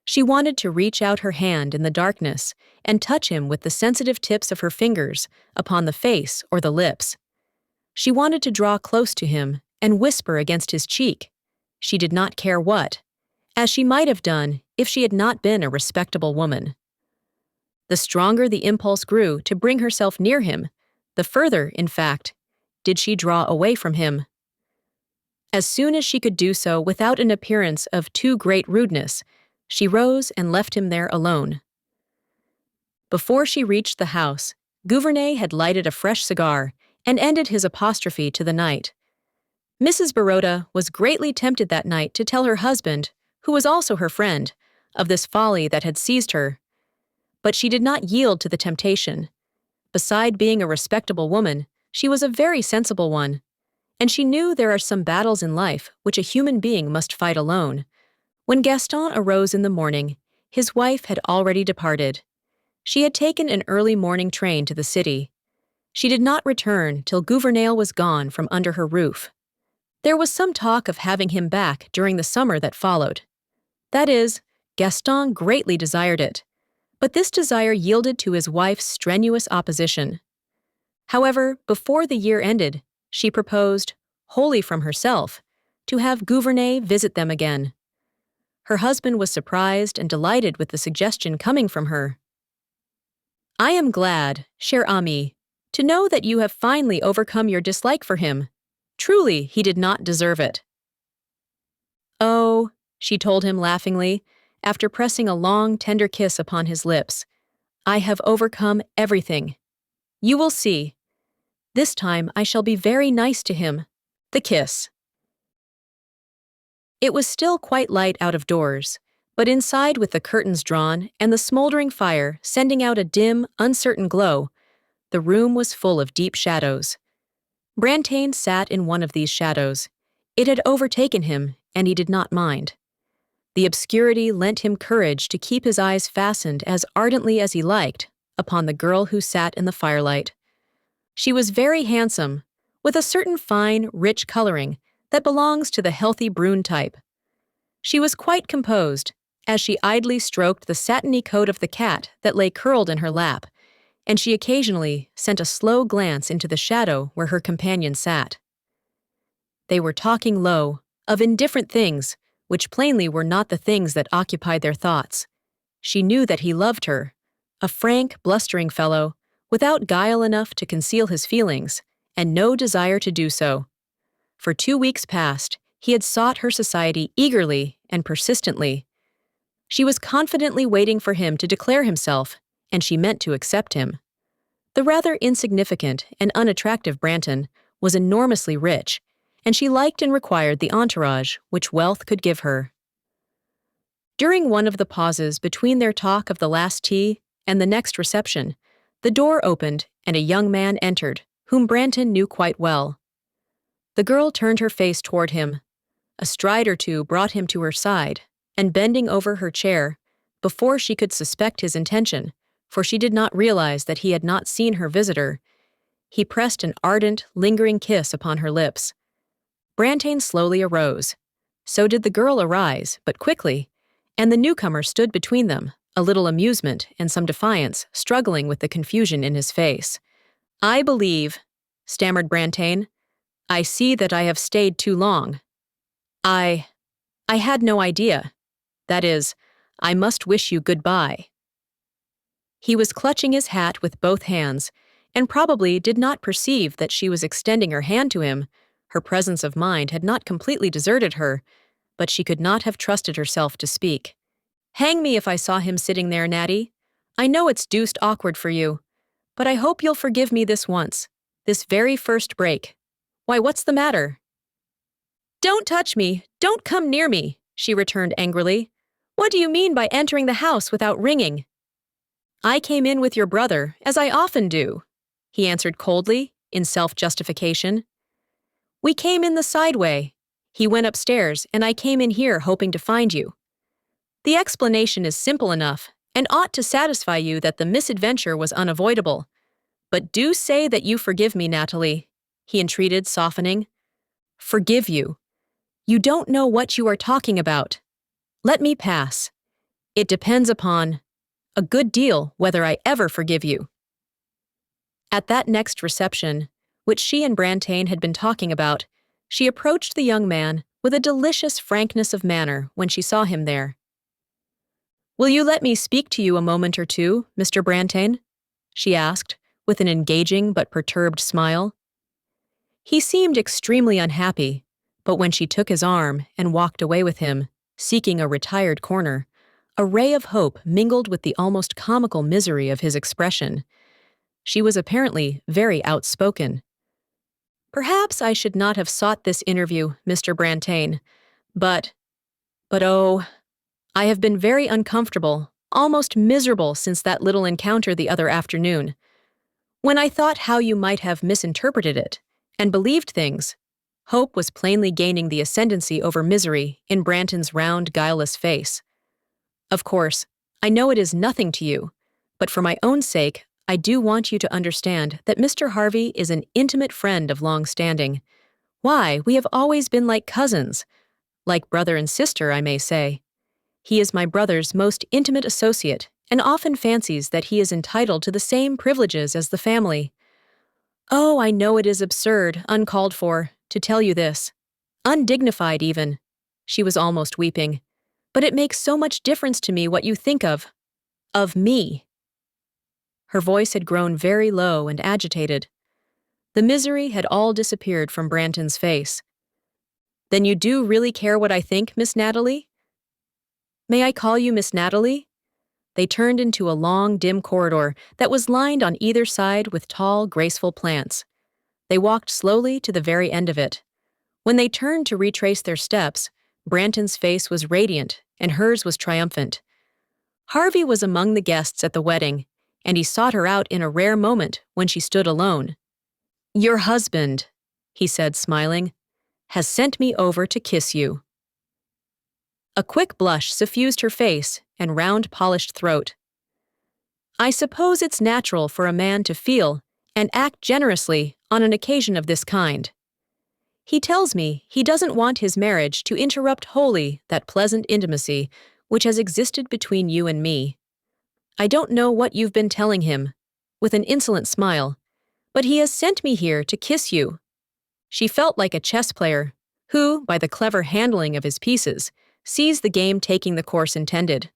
She wanted to reach out her hand in the darkness and touch him with the sensitive tips of her fingers upon the face or the lips. She wanted to draw close to him and whisper against his cheek. She did not care what, as she might have done if she had not been a respectable woman. The stronger the impulse grew to bring herself near him, the further, in fact, did she draw away from him. As soon as she could do so without an appearance of too great rudeness, she rose and left him there alone. Before she reached the house, Gouvernail had lighted a fresh cigar and ended his apostrophe to the night. Mrs. Baroda was greatly tempted that night to tell her husband, who was also her friend, of this folly that had seized her. But she did not yield to the temptation. Beside being a respectable woman, she was a very sensible one, and she knew there are some battles in life which a human being must fight alone. When Gaston arose in the morning, his wife had already departed. She had taken an early morning train to the city. She did not return till Gouvernail was gone from under her roof. There was some talk of having him back during the summer that followed. That is, Gaston greatly desired it, but this desire yielded to his wife's strenuous opposition. However, before the year ended, she proposed, wholly from herself, to have Gouvernail visit them again. Her husband was surprised and delighted with the suggestion coming from her. I am glad, cher amie, to know that you have finally overcome your dislike for him. Truly, he did not deserve it. Oh, she told him laughingly, after pressing a long, tender kiss upon his lips, I have overcome everything. You will see. This time I shall be very nice to him. The kiss. It was still quite light out of doors, but inside, with the curtains drawn and the smoldering fire sending out a dim, uncertain glow, the room was full of deep shadows. Brantain sat in one of these shadows. It had overtaken him, and he did not mind. The obscurity lent him courage to keep his eyes fastened as ardently as he liked upon the girl who sat in the firelight. She was very handsome, with a certain fine, rich coloring that belongs to the healthy brune type. She was quite composed, as she idly stroked the satiny coat of the cat that lay curled in her lap, and she occasionally sent a slow glance into the shadow where her companion sat. They were talking low, of indifferent things, which plainly were not the things that occupied their thoughts. She knew that he loved her, a frank, blustering fellow, without guile enough to conceal his feelings, and no desire to do so. For 2 weeks past, he had sought her society eagerly and persistently. She was confidently waiting for him to declare himself, and she meant to accept him. The rather insignificant and unattractive Brantain was enormously rich, and she liked and required the entourage which wealth could give her. During one of the pauses between their talk of the last tea and the next reception, the door opened and a young man entered, whom Brantain knew quite well. The girl turned her face toward him. A stride or two brought him to her side, and bending over her chair, before she could suspect his intention, for she did not realize that he had not seen her visitor, he pressed an ardent, lingering kiss upon her lips. Brantain slowly arose. So did the girl arise, but quickly, and the newcomer stood between them, a little amusement and some defiance struggling with the confusion in his face. "I believe," stammered Brantain, "I see that I have stayed too long. I had no idea. That is, I must wish you goodbye." He was clutching his hat with both hands, and probably did not perceive that she was extending her hand to him. Her presence of mind had not completely deserted her, but she could not have trusted herself to speak. "Hang me if I saw him sitting there, Natty. I know it's deuced awkward for you, but I hope you'll forgive me this once, this very first break. Why, what's the matter?" "Don't touch me, don't come near me," she returned angrily. "What do you mean by entering the house without ringing?" "I came in with your brother, as I often do," he answered coldly, in self-justification. "We came in the side way. He went upstairs, and I came in here hoping to find you. The explanation is simple enough, and ought to satisfy you that the misadventure was unavoidable. But do say that you forgive me, Natalie," he entreated, softening. "Forgive you? You don't know what you are talking about. Let me pass. It depends upon a good deal whether I ever forgive you." At that next reception, which she and Brantain had been talking about, she approached the young man with a delicious frankness of manner when she saw him there. "Will you let me speak to you a moment or two, Mr. Brantain?" she asked, with an engaging but perturbed smile. He seemed extremely unhappy, but when she took his arm and walked away with him, seeking a retired corner, a ray of hope mingled with the almost comical misery of his expression. She was apparently very outspoken. "Perhaps I should not have sought this interview, Mr. Brantain, but oh, I have been very uncomfortable, almost miserable since that little encounter the other afternoon. When I thought how you might have misinterpreted it, and believed things, hope was plainly gaining the ascendancy over misery in Brantain's round, guileless face. Of course, I know it is nothing to you, but for my own sake, I do want you to understand that Mr. Harvey is an intimate friend of long standing. Why, we have always been like cousins, like brother and sister, I may say. He is my brother's most intimate associate, and often fancies that he is entitled to the same privileges as the family. Oh, I know it is absurd, uncalled for, to tell you this. Undignified, even." She was almost weeping. "But it makes so much difference to me what you think of me." Her voice had grown very low and agitated. The misery had all disappeared from Brantain's face. "Then you do really care what I think, Miss Natalie?" "May I call you Miss Natalie?" They turned into a long, dim corridor that was lined on either side with tall, graceful plants. They walked slowly to the very end of it. When they turned to retrace their steps, Branton's face was radiant, and hers was triumphant. Harvey was among the guests at the wedding, and he sought her out in a rare moment when she stood alone. "Your husband," he said, smiling, "has sent me over to kiss you." A quick blush suffused her face and round polished throat. "I suppose it's natural for a man to feel and act generously on an occasion of this kind. He tells me he doesn't want his marriage to interrupt wholly that pleasant intimacy which has existed between you and me. I don't know what you've been telling him," with an insolent smile, "but he has sent me here to kiss you." She felt like a chess player who, by the clever handling of his pieces, sees the game taking the course intended.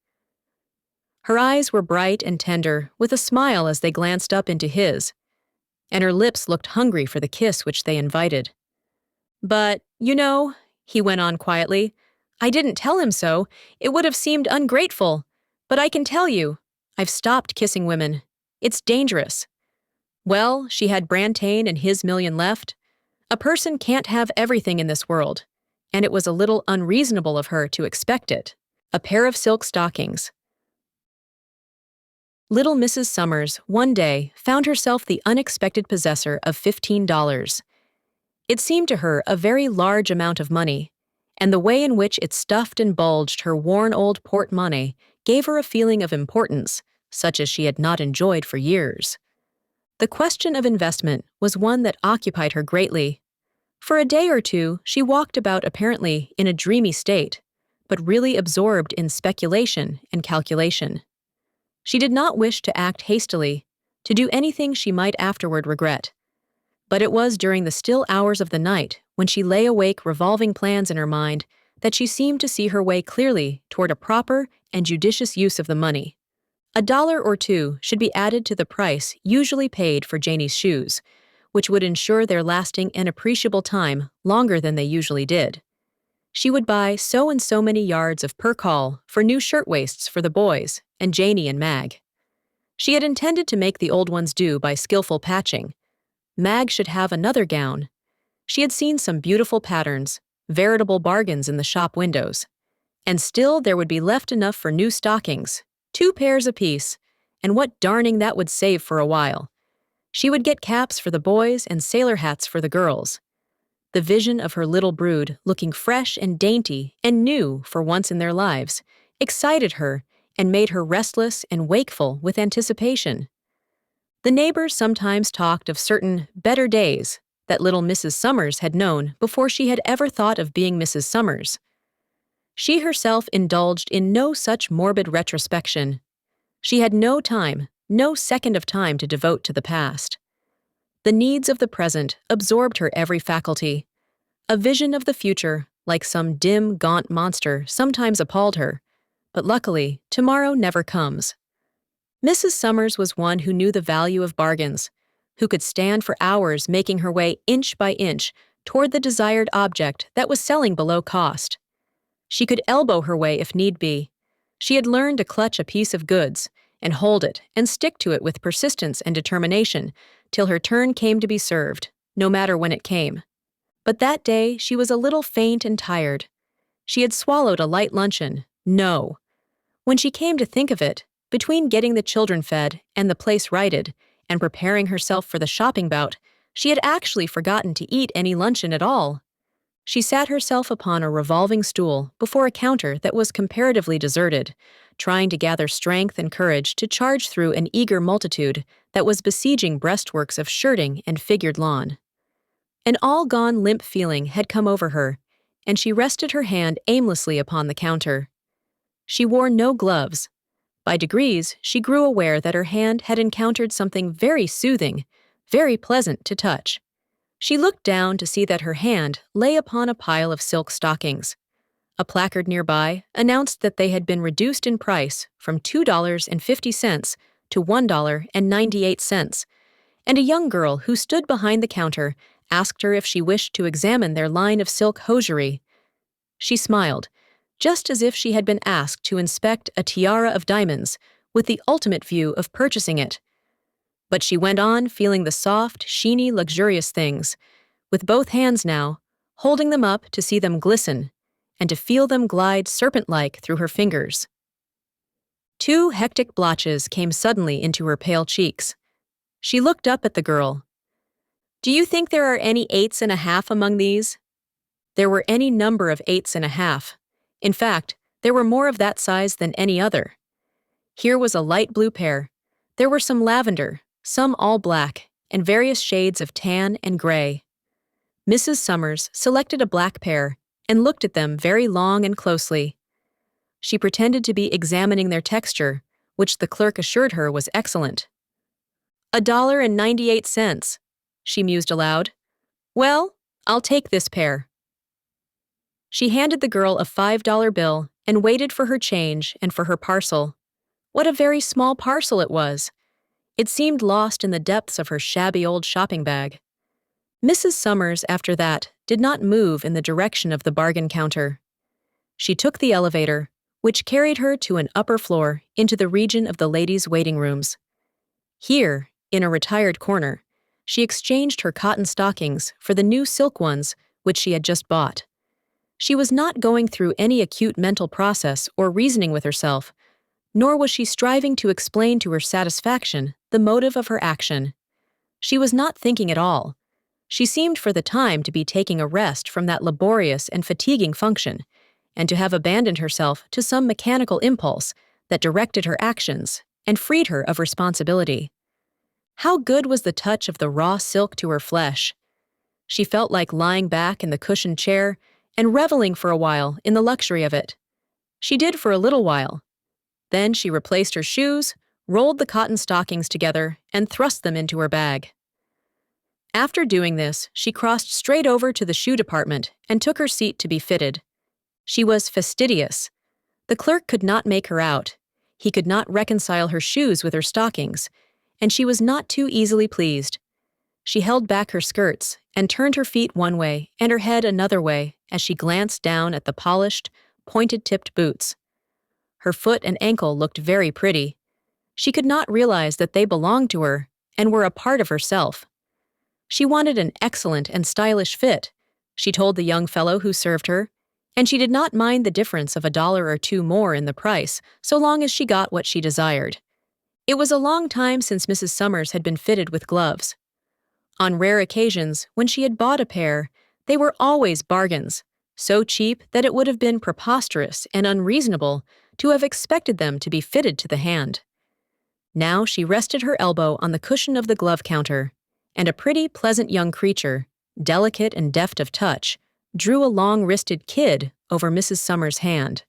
Her eyes were bright and tender, with a smile as they glanced up into his, and her lips looked hungry for the kiss which they invited. "But, you know," he went on quietly, "I didn't tell him so. It would have seemed ungrateful. But I can tell you, I've stopped kissing women. It's dangerous." Well, she had Brantain and his million left. A person can't have everything in this world, and it was a little unreasonable of her to expect it. A pair of silk stockings. Little Mrs. Summers, one day, found herself the unexpected possessor of $15. It seemed to her a very large amount of money, and the way in which it stuffed and bulged her worn old porte-monnaie gave her a feeling of importance, such as she had not enjoyed for years. The question of investment was one that occupied her greatly. For a day or two, she walked about apparently in a dreamy state, but really absorbed in speculation and calculation. She did not wish to act hastily, to do anything she might afterward regret. But it was during the still hours of the night, when she lay awake revolving plans in her mind, that she seemed to see her way clearly toward a proper and judicious use of the money. $1 or $2 should be added to the price usually paid for Janie's shoes, which would ensure their lasting an appreciable time longer than they usually did. She would buy so and so many yards of percale for new shirtwaists for the boys and Janie and Mag. She had intended to make the old ones do by skillful patching. Mag should have another gown. She had seen some beautiful patterns, veritable bargains in the shop windows. And still there would be left enough for new stockings, 2 pairs apiece, and what darning that would save for a while. She would get caps for the boys and sailor hats for the girls. The vision of her little brood, looking fresh and dainty and new for once in their lives, excited her and made her restless and wakeful with anticipation. The neighbors sometimes talked of certain better days that little Mrs. Summers had known before she had ever thought of being Mrs. Summers. She herself indulged in no such morbid retrospection. She had no time, no second of time to devote to the past. The needs of the present absorbed her every faculty. A vision of the future, like some dim, gaunt monster, sometimes appalled her, but luckily, tomorrow never comes. Mrs. Summers was one who knew the value of bargains, who could stand for hours making her way inch by inch toward the desired object that was selling below cost. She could elbow her way if need be. She had learned to clutch a piece of goods and hold it and stick to it with persistence and determination till her turn came to be served, no matter when it came. But that day she was a little faint and tired. She had swallowed a light luncheon. No. When she came to think of it, between getting the children fed and the place righted and preparing herself for the shopping bout, she had actually forgotten to eat any luncheon at all. She sat herself upon a revolving stool before a counter that was comparatively deserted, trying to gather strength and courage to charge through an eager multitude that was besieging breastworks of shirting and figured lawn. An all-gone limp feeling had come over her, and she rested her hand aimlessly upon the counter. She wore no gloves. By degrees, she grew aware that her hand had encountered something very soothing, very pleasant to touch. She looked down to see that her hand lay upon a pile of silk stockings. A placard nearby announced that they had been reduced in price from $2.50 to $1.98, and a young girl who stood behind the counter asked her if she wished to examine their line of silk hosiery. She smiled, just as if she had been asked to inspect a tiara of diamonds with the ultimate view of purchasing it. But she went on feeling the soft, sheeny, luxurious things, with both hands now, holding them up to see them glisten, and to feel them glide serpent-like through her fingers. 2 hectic blotches came suddenly into her pale cheeks. She looked up at the girl. "Do you think there are any 8s.5 among these?" There were any number of 8s.5. In fact, there were more of that size than any other. Here was a light blue pair. There were some lavender, some all black, and various shades of tan and gray. Mrs. Summers selected a black pair and looked at them very long and closely. She pretended to be examining their texture, which the clerk assured her was excellent. $1.98, she mused aloud. "Well, I'll take this pair." She handed the girl a $5 bill and waited for her change and for her parcel. What a very small parcel it was! It seemed lost in the depths of her shabby old shopping bag. Mrs. Summers, after that, did not move in the direction of the bargain counter. She took the elevator, which carried her to an upper floor into the region of the ladies' waiting rooms. Here, in a retired corner, she exchanged her cotton stockings for the new silk ones which she had just bought. She was not going through any acute mental process or reasoning with herself, nor was she striving to explain to her satisfaction the motive of her action. She was not thinking at all. She seemed for the time to be taking a rest from that laborious and fatiguing function, and to have abandoned herself to some mechanical impulse that directed her actions and freed her of responsibility. How good was the touch of the raw silk to her flesh! She felt like lying back in the cushioned chair and reveling for a while in the luxury of it. She did for a little while. Then she replaced her shoes, rolled the cotton stockings together, and thrust them into her bag. After doing this, she crossed straight over to the shoe department and took her seat to be fitted. She was fastidious. The clerk could not make her out. He could not reconcile her shoes with her stockings, and she was not too easily pleased. She held back her skirts and turned her feet one way and her head another way as she glanced down at the polished, pointed-tipped boots. Her foot and ankle looked very pretty. She could not realize that they belonged to her and were a part of herself. She wanted an excellent and stylish fit, she told the young fellow who served her, and she did not mind the difference of $1 or $2 more in the price so long as she got what she desired. It was a long time since Mrs. Summers had been fitted with gloves. On rare occasions, when she had bought a pair, they were always bargains, so cheap that it would have been preposterous and unreasonable to have expected them to be fitted to the hand. Now she rested her elbow on the cushion of the glove counter, and a pretty, pleasant young creature, delicate and deft of touch, drew a long-wristed kid over Mrs. Summers' hand.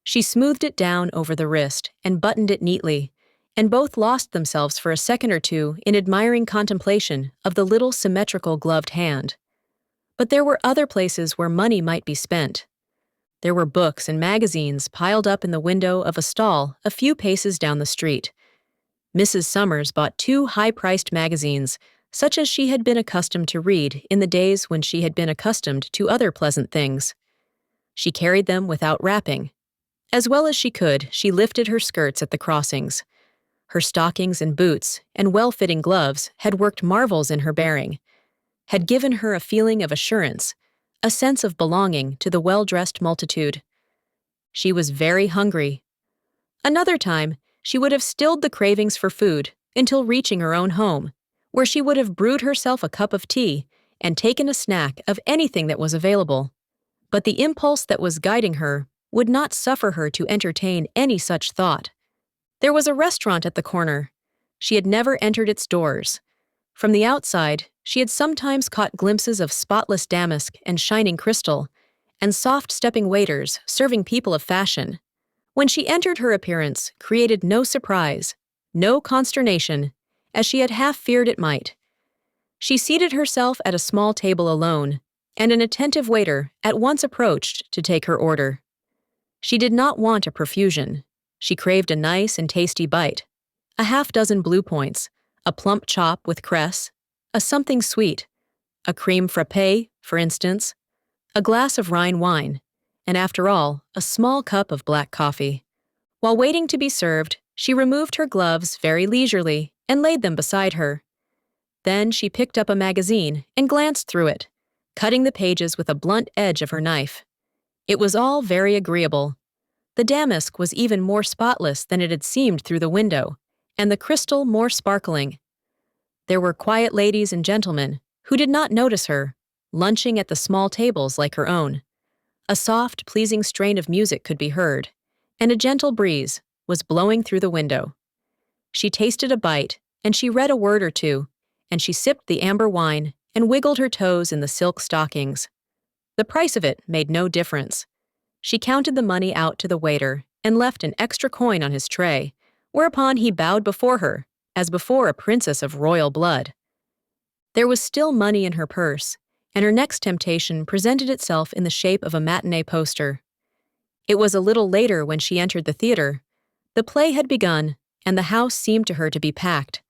She smoothed it down over the wrist and buttoned it neatly, and both lost themselves for a second or two in admiring contemplation of the little symmetrical gloved hand. But there were other places where money might be spent. There were books and magazines piled up in the window of a stall a few paces down the street. Mrs. Summers bought 2 high-priced magazines, such as she had been accustomed to read in the days when she had been accustomed to other pleasant things. She carried them without wrapping. As well as she could, she lifted her skirts at the crossings. Her stockings and boots and well-fitting gloves had worked marvels in her bearing, had given her a feeling of assurance, a sense of belonging to the well-dressed multitude. She was very hungry. Another time, she would have stilled the cravings for food until reaching her own home, where she would have brewed herself a cup of tea and taken a snack of anything that was available. But the impulse that was guiding her would not suffer her to entertain any such thought. There was a restaurant at the corner. She had never entered its doors. From the outside, she had sometimes caught glimpses of spotless damask and shining crystal, and soft-stepping waiters serving people of fashion. When she entered, her appearance created no surprise, no consternation, as she had half feared it might. She seated herself at a small table alone, and an attentive waiter at once approached to take her order. She did not want a profusion. She craved a nice and tasty bite, a half-dozen blue points, a plump chop with cress, a something sweet, a cream frappé, for instance, a glass of Rhine wine, and after all, a small cup of black coffee. While waiting to be served, she removed her gloves very leisurely and laid them beside her. Then she picked up a magazine and glanced through it, cutting the pages with a blunt edge of her knife. It was all very agreeable. The damask was even more spotless than it had seemed through the window, and the crystal more sparkling. There were quiet ladies and gentlemen who did not notice her, lunching at the small tables like her own. A soft, pleasing strain of music could be heard, and a gentle breeze was blowing through the window. She tasted a bite, and she read a word or two, and she sipped the amber wine and wiggled her toes in the silk stockings. The price of it made no difference. She counted the money out to the waiter and left an extra coin on his tray, whereupon he bowed before her, as before a princess of royal blood. There was still money in her purse, and her next temptation presented itself in the shape of a matinee poster. It was a little later when she entered the theater. The play had begun, and the house seemed to her to be packed.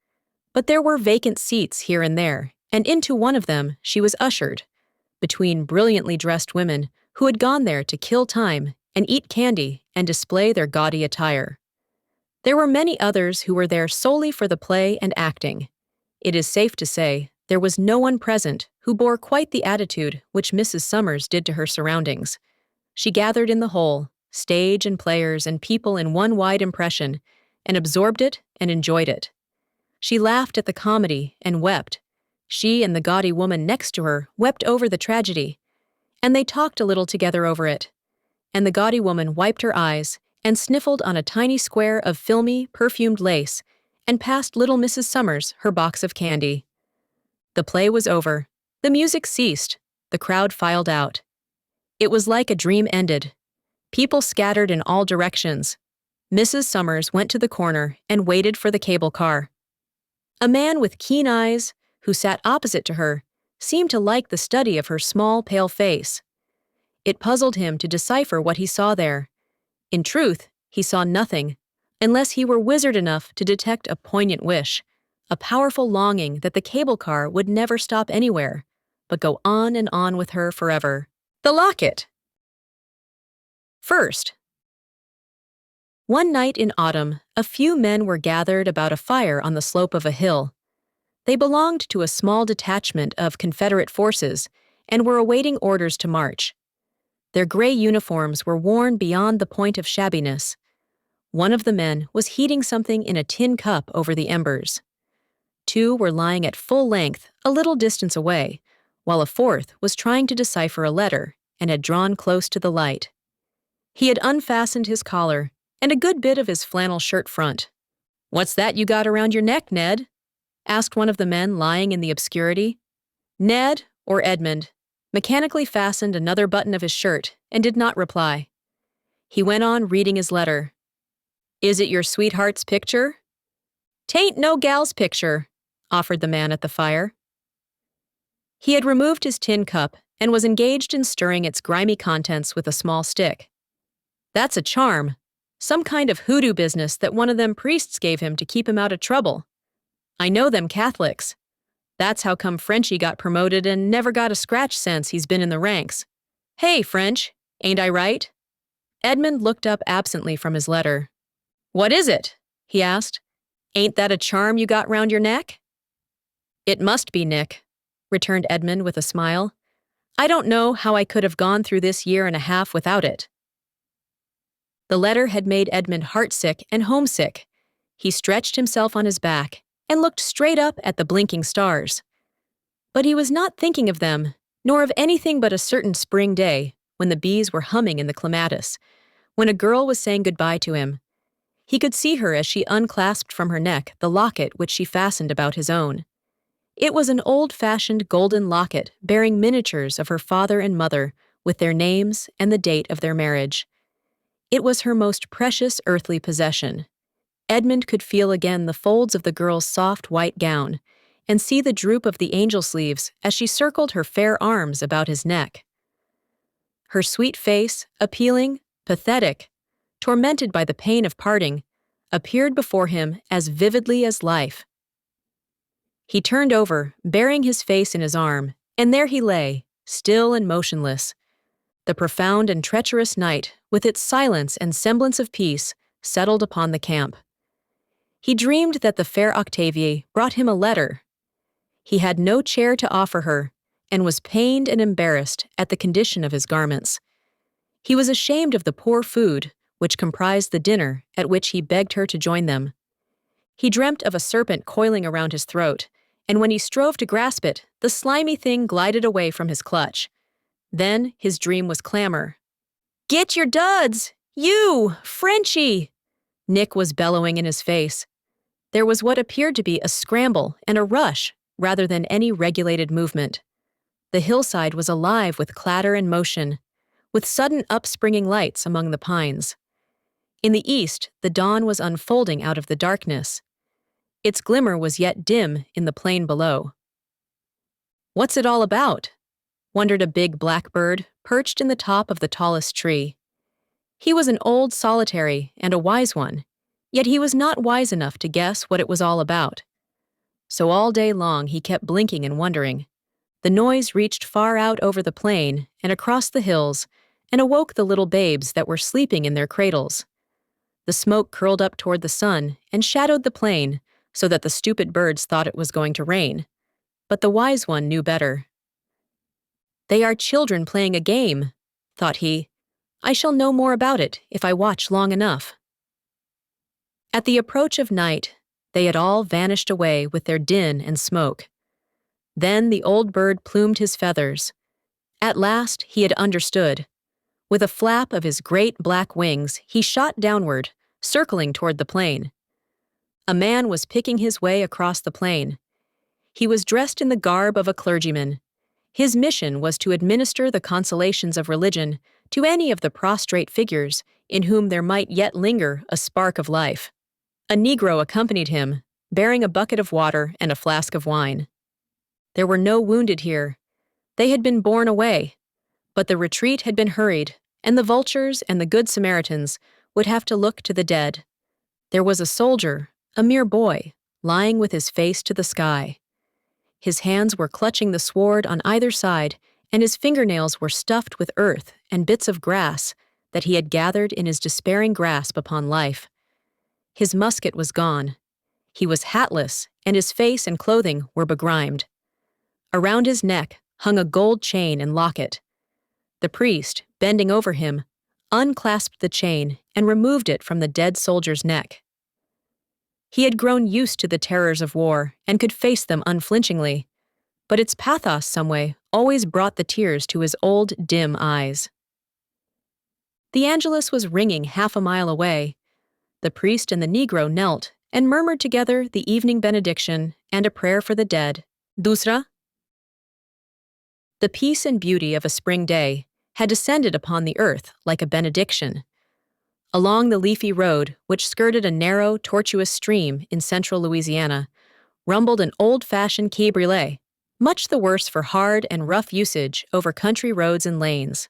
But there were vacant seats here and there, and into one of them she was ushered, between brilliantly dressed women who had gone there to kill time and eat candy and display their gaudy attire. There were many others who were there solely for the play and acting. It is safe to say there was no one present who bore quite the attitude which Mrs. Summers did to her surroundings. She gathered in the whole, stage and players and people in one wide impression, and absorbed it and enjoyed it. She laughed at the comedy and wept. She and the gaudy woman next to her wept over the tragedy, and they talked a little together over it. And the gaudy woman wiped her eyes and sniffled on a tiny square of filmy, perfumed lace and passed little Mrs. Summers her box of candy. The play was over. The music ceased. The crowd filed out. It was like a dream ended. People scattered in all directions. Mrs. Summers went to the corner and waited for the cable car. A man with keen eyes, who sat opposite to her, seemed to like the study of her small, pale face. It puzzled him to decipher what he saw there. In truth, he saw nothing, unless he were wizard enough to detect a poignant wish, a powerful longing that the cable car would never stop anywhere, but go on and on with her forever. The locket! First. One night in autumn, a few men were gathered about a fire on the slope of a hill. They belonged to a small detachment of Confederate forces and were awaiting orders to march. Their gray uniforms were worn beyond the point of shabbiness. One of the men was heating something in a tin cup over the embers. Two were lying at full length, a little distance away, while a fourth was trying to decipher a letter and had drawn close to the light. He had unfastened his collar and a good bit of his flannel shirt front. "What's that you got around your neck, Ned?" asked one of the men lying in the obscurity. Ned, or Edmund, mechanically fastened another button of his shirt and did not reply. He went on reading his letter. "Is it your sweetheart's picture?" "'Tain't no gal's picture," offered the man at the fire. He had removed his tin cup and was engaged in stirring its grimy contents with a small stick. "That's a charm. Some kind of hoodoo business that one of them priests gave him to keep him out of trouble. I know them Catholics. That's how come Frenchy got promoted and never got a scratch since he's been in the ranks. Hey, French, ain't I right?" Edmund looked up absently from his letter. "What is it?" he asked. "Ain't that a charm you got round your neck?" "It must be, Nick," returned Edmund with a smile. "I don't know how I could have gone through this year and a half without it." The letter had made Edmund heartsick and homesick. He stretched himself on his back and looked straight up at the blinking stars. But he was not thinking of them, nor of anything but a certain spring day when the bees were humming in the clematis, when a girl was saying goodbye to him. He could see her as she unclasped from her neck the locket which she fastened about his own. It was an old-fashioned golden locket bearing miniatures of her father and mother with their names and the date of their marriage. It was her most precious earthly possession. Edmund could feel again the folds of the girl's soft white gown and see the droop of the angel sleeves as she circled her fair arms about his neck. Her sweet face, appealing, pathetic, tormented by the pain of parting, appeared before him as vividly as life. He turned over, burying his face in his arm, and there he lay, still and motionless. The profound and treacherous night, with its silence and semblance of peace, settled upon the camp. He dreamed that the fair Octavie brought him a letter. He had no chair to offer her, and was pained and embarrassed at the condition of his garments. He was ashamed of the poor food, which comprised the dinner at which he begged her to join them. He dreamt of a serpent coiling around his throat, and when he strove to grasp it, the slimy thing glided away from his clutch. Then his dream was clamor. "Get your duds! You, Frenchie!" Nick was bellowing in his face. There was what appeared to be a scramble and a rush rather than any regulated movement. The hillside was alive with clatter and motion, with sudden upspringing lights among the pines. In the east, the dawn was unfolding out of the darkness. Its glimmer was yet dim in the plain below. "What's it all about?" wondered a big blackbird perched in the top of the tallest tree. He was an old solitary and a wise one, yet he was not wise enough to guess what it was all about. So all day long he kept blinking and wondering. The noise reached far out over the plain and across the hills and awoke the little babes that were sleeping in their cradles. The smoke curled up toward the sun and shadowed the plain so that the stupid birds thought it was going to rain. But the wise one knew better. "They are children playing a game," thought he. "I shall know more about it if I watch long enough." At the approach of night, they had all vanished away with their din and smoke. Then the old bird plumed his feathers. At last he had understood. With a flap of his great black wings, he shot downward, circling toward the plain. A man was picking his way across the plain. He was dressed in the garb of a clergyman. His mission was to administer the consolations of religion to any of the prostrate figures in whom there might yet linger a spark of life. A Negro accompanied him, bearing a bucket of water and a flask of wine. There were no wounded here. They had been borne away, but the retreat had been hurried, and the vultures and the good Samaritans would have to look to the dead. There was a soldier, a mere boy, lying with his face to the sky. His hands were clutching the sward on either side, and his fingernails were stuffed with earth and bits of grass that he had gathered in his despairing grasp upon life. His musket was gone. He was hatless, and his face and clothing were begrimed. Around his neck hung a gold chain and locket. The priest, bending over him, unclasped the chain and removed it from the dead soldier's neck. He had grown used to the terrors of war and could face them unflinchingly, but its pathos someway always brought the tears to his old, dim eyes. The Angelus was ringing half a mile away. The priest and the Negro knelt and murmured together the evening benediction and a prayer for the dead. Dusra? The peace and beauty of a spring day had descended upon the earth like a benediction. Along the leafy road, which skirted a narrow, tortuous stream in central Louisiana, rumbled an old-fashioned cabriolet, much the worse for hard and rough usage over country roads and lanes.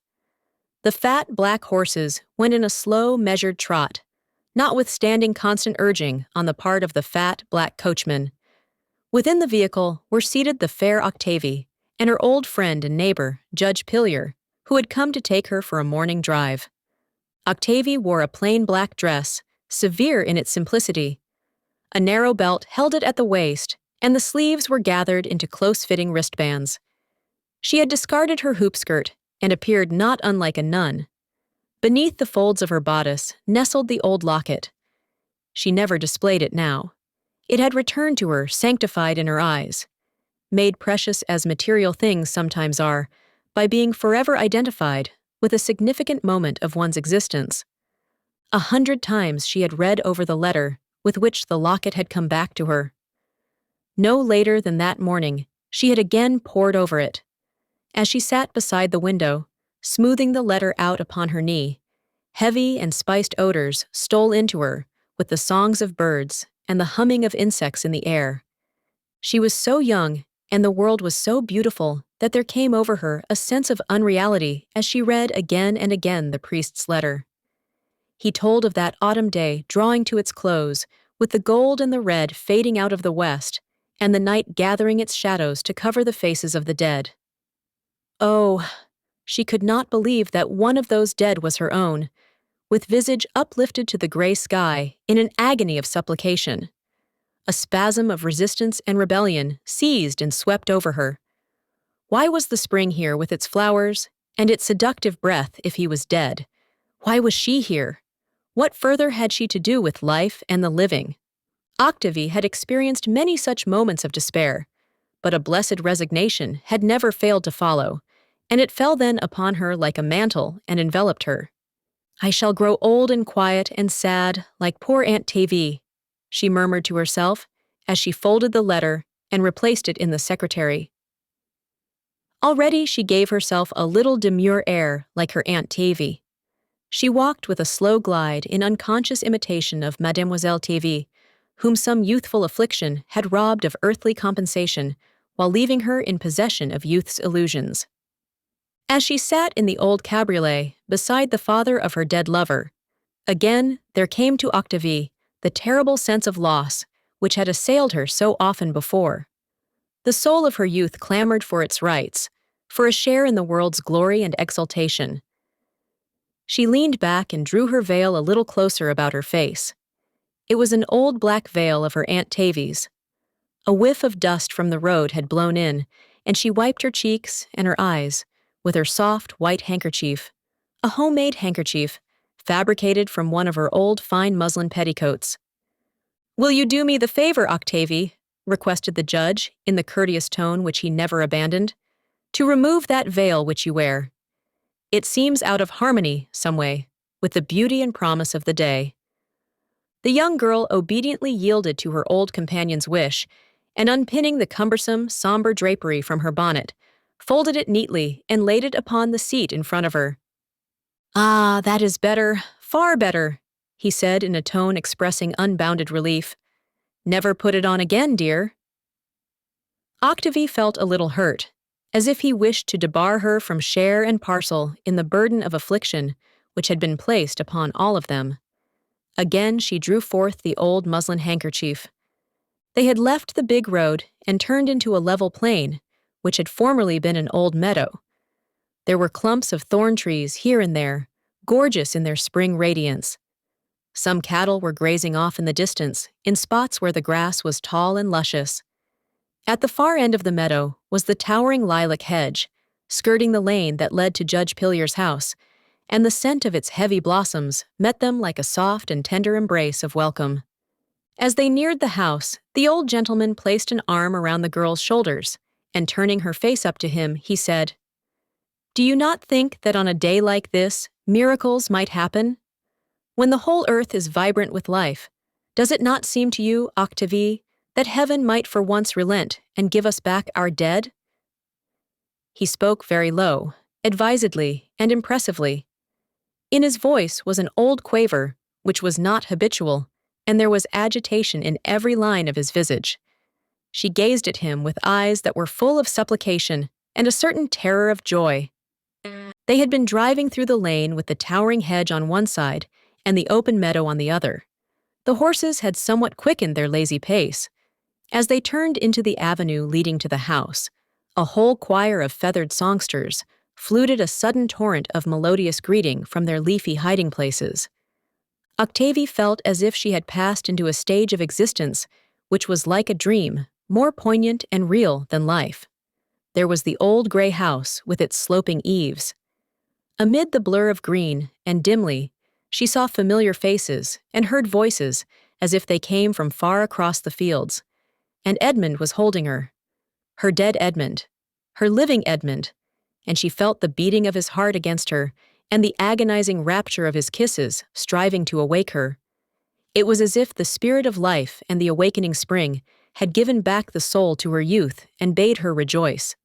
The fat, black horses went in a slow, measured trot, notwithstanding constant urging on the part of the fat, black coachman. Within the vehicle were seated the fair Octavie and her old friend and neighbor, Judge Pillier, who had come to take her for a morning drive. Octavie wore a plain black dress, severe in its simplicity. A narrow belt held it at the waist, and the sleeves were gathered into close-fitting wristbands. She had discarded her hoop skirt and appeared not unlike a nun. Beneath the folds of her bodice nestled the old locket. She never displayed it now. It had returned to her sanctified in her eyes, made precious as material things sometimes are, by being forever identified with a significant moment of one's existence. 100 times she had read over the letter with which the locket had come back to her. No later than that morning, she had again pored over it. As she sat beside the window, smoothing the letter out upon her knee, heavy and spiced odors stole into her with the songs of birds and the humming of insects in the air. She was so young, and the world was so beautiful that there came over her a sense of unreality as she read again and again the priest's letter. He told of that autumn day drawing to its close, with the gold and the red fading out of the west, and the night gathering its shadows to cover the faces of the dead. Oh, she could not believe that one of those dead was her own, with visage uplifted to the gray sky in an agony of supplication. A spasm of resistance and rebellion seized and swept over her. Why was the spring here with its flowers, and its seductive breath if he was dead. Why was she here? What further had she to do with life and the living? Octavie had experienced many such moments of despair, but a blessed resignation had never failed to follow, and it fell then upon her like a mantle and enveloped her. I shall grow old and quiet and sad like poor Aunt Tavie, she murmured to herself as she folded the letter and replaced it in the secretary. Already she gave herself a little demure air like her Aunt Tavie. She walked with a slow glide in unconscious imitation of Mademoiselle Tavie, whom some youthful affliction had robbed of earthly compensation while leaving her in possession of youth's illusions. As she sat in the old cabriolet beside the father of her dead lover, again there came to Octavie the terrible sense of loss which had assailed her so often before. The soul of her youth clamored for its rights, for a share in the world's glory and exultation. She leaned back and drew her veil a little closer about her face. It was an old black veil of her Aunt Tavie's. A whiff of dust from the road had blown in, and she wiped her cheeks and her eyes with her soft white handkerchief, a homemade handkerchief fabricated from one of her old fine muslin petticoats. "Will you do me the favor, Octavie," requested the judge in the courteous tone which he never abandoned, "to remove that veil which you wear? It seems out of harmony, some way, with the beauty and promise of the day." The young girl obediently yielded to her old companion's wish, and unpinning the cumbersome, somber drapery from her bonnet, folded it neatly and laid it upon the seat in front of her. "Ah, that is better, far better," he said in a tone expressing unbounded relief. "Never put it on again, dear." Octavie felt a little hurt, as if he wished to debar her from share and parcel in the burden of affliction which had been placed upon all of them. Again she drew forth the old muslin handkerchief. They had left the big road and turned into a level plain, which had formerly been an old meadow. There were clumps of thorn trees here and there, gorgeous in their spring radiance. Some cattle were grazing off in the distance, in spots where the grass was tall and luscious. At the far end of the meadow was the towering lilac hedge, skirting the lane that led to Judge Pillier's house, and the scent of its heavy blossoms met them like a soft and tender embrace of welcome. As they neared the house, the old gentleman placed an arm around the girl's shoulders, and turning her face up to him, he said, "Do you not think that on a day like this, miracles might happen? When the whole earth is vibrant with life, does it not seem to you, Octavie, that heaven might for once relent and give us back our dead?" He spoke very low, advisedly, and impressively. In his voice was an old quaver, which was not habitual, and there was agitation in every line of his visage. She gazed at him with eyes that were full of supplication and a certain terror of joy. They had been driving through the lane with the towering hedge on one side and the open meadow on the other. The horses had somewhat quickened their lazy pace. As they turned into the avenue leading to the house, a whole choir of feathered songsters fluted a sudden torrent of melodious greeting from their leafy hiding places. Octavie felt as if she had passed into a stage of existence which was like a dream, more poignant and real than life. There was the old gray house with its sloping eaves. Amid the blur of green, and dimly, she saw familiar faces and heard voices as if they came from far across the fields. And Edmund was holding her dead Edmund, her living Edmund, and she felt the beating of his heart against her and the agonizing rapture of his kisses striving to awake her. It was as if the spirit of life and the awakening spring had given back the soul to her youth and bade her rejoice.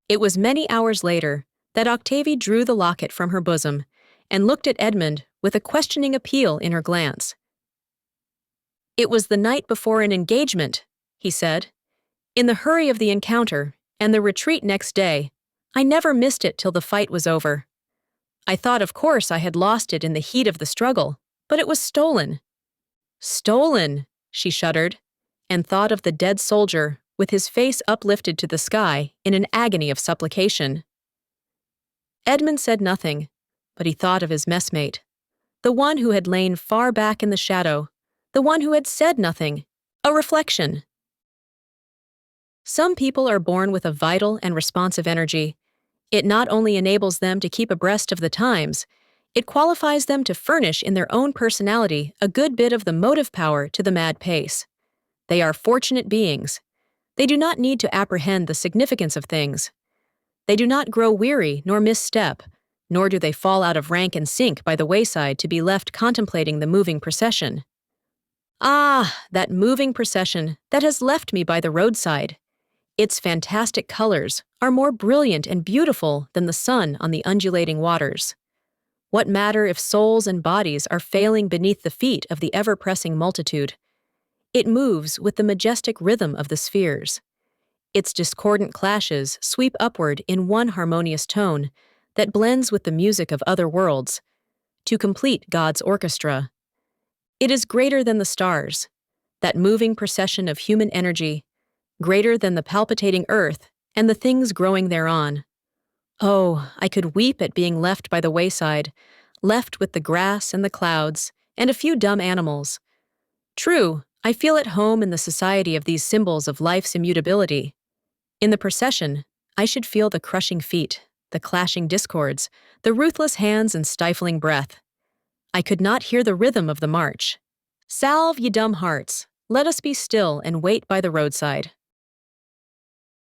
It was many hours later that Octavie drew the locket from her bosom and looked at Edmund with a questioning appeal in her glance. "It was the night before an engagement," he said. "In the hurry of the encounter and the retreat next day, I never missed it till the fight was over. I thought of course I had lost it in the heat of the struggle, but it was stolen." "Stolen," she shuddered, and thought of the dead soldier with his face uplifted to the sky in an agony of supplication. Edmund said nothing, but he thought of his messmate, the one who had lain far back in the shadow, the one who had said nothing, a reflection. Some people are born with a vital and responsive energy, It not only enables them to keep abreast of the times, it qualifies them to furnish in their own personality a good bit of the motive power to the mad pace. They are fortunate beings. They do not need to apprehend the significance of things. They do not grow weary nor misstep, nor do they fall out of rank and sink by the wayside to be left contemplating the moving procession. Ah, that moving procession that has left me by the roadside. Its fantastic colors are more brilliant and beautiful than the sun on the undulating waters. What matter if souls and bodies are failing beneath the feet of the ever-pressing multitude? It moves with the majestic rhythm of the spheres. Its discordant clashes sweep upward in one harmonious tone that blends with the music of other worlds to complete God's orchestra. It is greater than the stars, that moving procession of human energy, greater than the palpitating earth and the things growing thereon. Oh, I could weep at being left by the wayside, left with the grass and the clouds and a few dumb animals. True, I feel at home in the society of these symbols of life's immutability. In the procession, I should feel the crushing feet, the clashing discords, the ruthless hands and stifling breath. I could not hear the rhythm of the march. Salve, ye dumb hearts, let us be still and wait by the roadside.